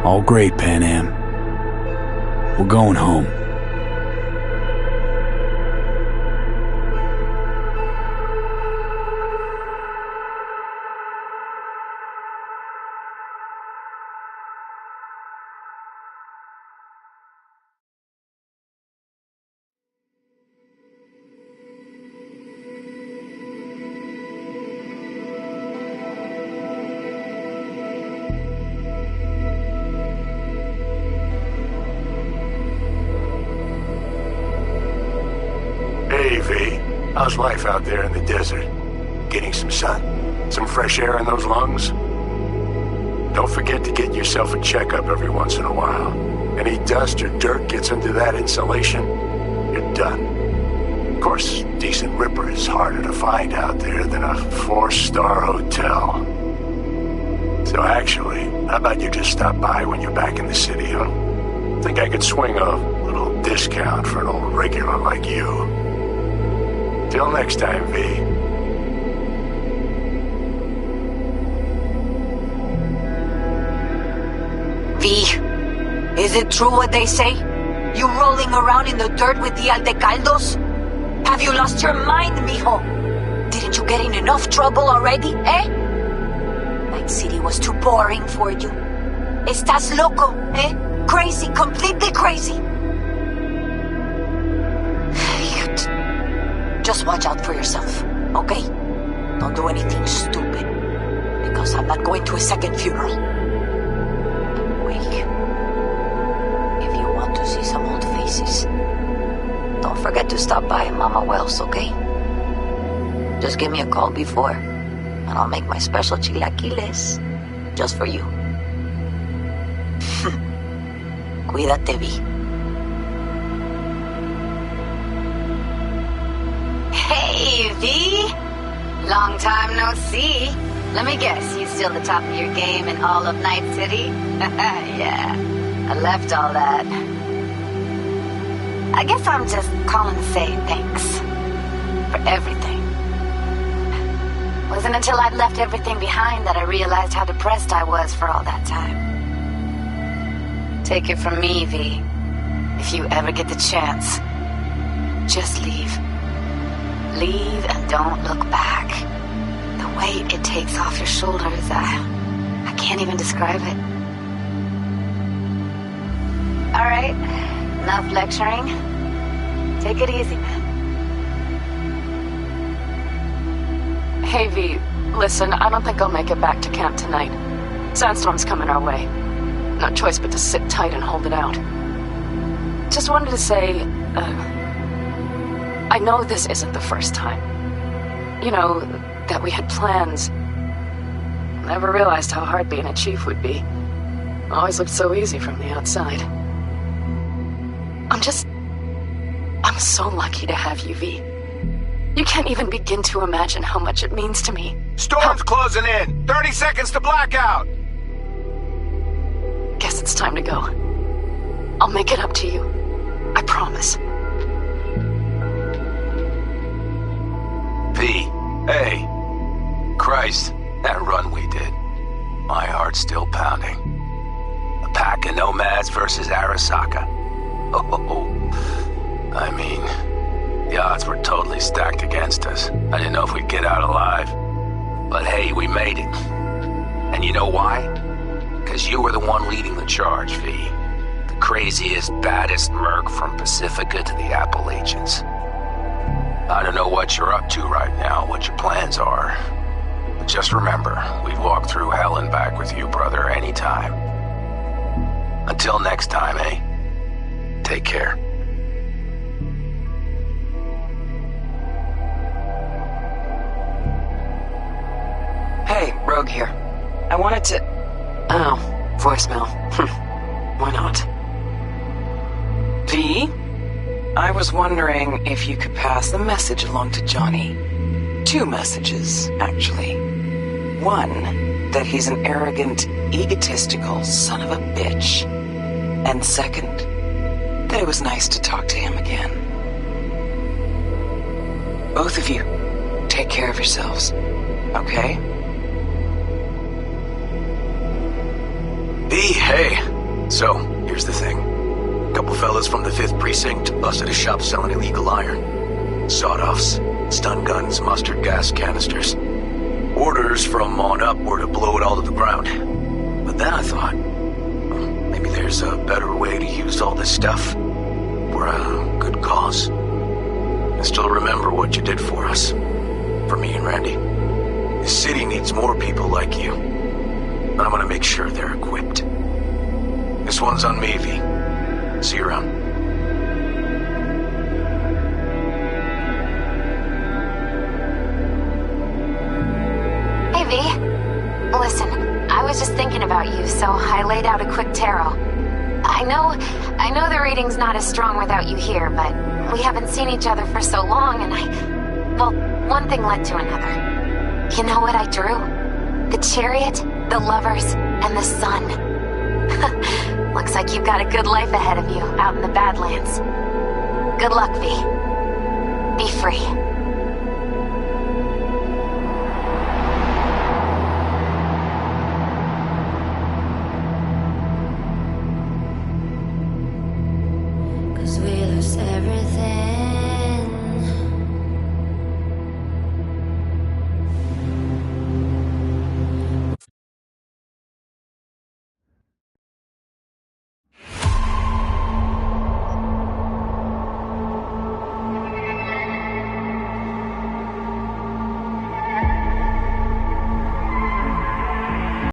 All great, Pan Am. We're going home. Hey, V. How's life out there in the desert? Getting some sun? Some fresh air in those lungs? Don't forget to get yourself a checkup every once in a while. Any dust or dirt gets into that insulation, you're done. Of course, decent ripper is harder to find out there than a 4-star hotel. So actually, how about you just stop by when you're back in the city, huh? Think I could swing a little discount for an old regular like you. Till next time, V. V, is it true what they say? You rolling around in the dirt with the Aldecaldos? Have you lost your mind, mijo? Didn't you get in enough trouble already, eh? Night City was too boring for you. Estás loco, eh? Crazy, completely crazy. Just watch out for yourself, okay? Don't do anything stupid, because I'm not going to a second funeral. Wait. If you want to see some old faces, don't forget to stop by Mama Wells, okay? Just give me a call before, and I'll make my special chilaquiles just for you. Cuídate, V. Hey, V! Long time no see. Let me guess, you still the top of your game in all of Night City? Yeah, I left all that. I guess I'm just calling to say thanks. For everything. Wasn't until I'd left everything behind that I realized how depressed I was for all that time. Take it from me, V. If you ever get the chance, just leave. Leave and don't look back. The weight it takes off your shoulders, I can't even describe it. All right, enough lecturing. Take it easy, man. Hey, V, listen, I don't think I'll make it back to camp tonight. Sandstorm's coming our way. No choice but to sit tight and hold it out. Just wanted to say, I know this isn't the first time. You know, that we had plans. Never realized how hard being a chief would be. Always looked so easy from the outside. I'm so lucky to have you, V. You can't even begin to imagine how much it means to me. Storm's closing in! 30 seconds to blackout! Guess it's time to go. I'll make it up to you. I promise. V, hey. Christ, that run we did. My heart's still pounding. A pack of nomads versus Arasaka. Oh, I mean, the odds were totally stacked against us. I didn't know if we'd get out alive. But hey, we made it. And you know why? Because you were the one leading the charge, V. The craziest, baddest merc from Pacifica to the Appalachians. I don't know what you're up to right now, what your plans are. But just remember, we'd walk through hell and back with you, brother, anytime. Until next time, eh? Take care. Hey, Rogue here. I wanted to... Oh, voicemail. Why not? V? I was wondering if you could pass the message along to Johnny. 2 messages, actually. One, that he's an arrogant, egotistical son of a bitch. And second, that it was nice to talk to him again. Both of you, take care of yourselves, okay? V, hey. So, here's the thing. A couple fellas from the 5th Precinct busted a shop selling illegal iron. Sawed-offs, stun guns, mustard gas canisters. Orders from on up were to blow it all to the ground. But then I thought, well, maybe there's a better way to use all this stuff for a good cause. I still remember what you did for us. For me and Randy. The city needs more people like you. And I'm gonna make sure they're equipped. This one's on me, V. See you around. Hey, V. Listen, I was just thinking about you, so I laid out a quick tarot. I know the reading's not as strong without you here, but we haven't seen each other for so long, and well, one thing led to another. You know what I drew? The chariot, the lovers, and the sun. Looks like you've got a good life ahead of you out in the Badlands. Good luck, V. Be free. Cause we lose everything.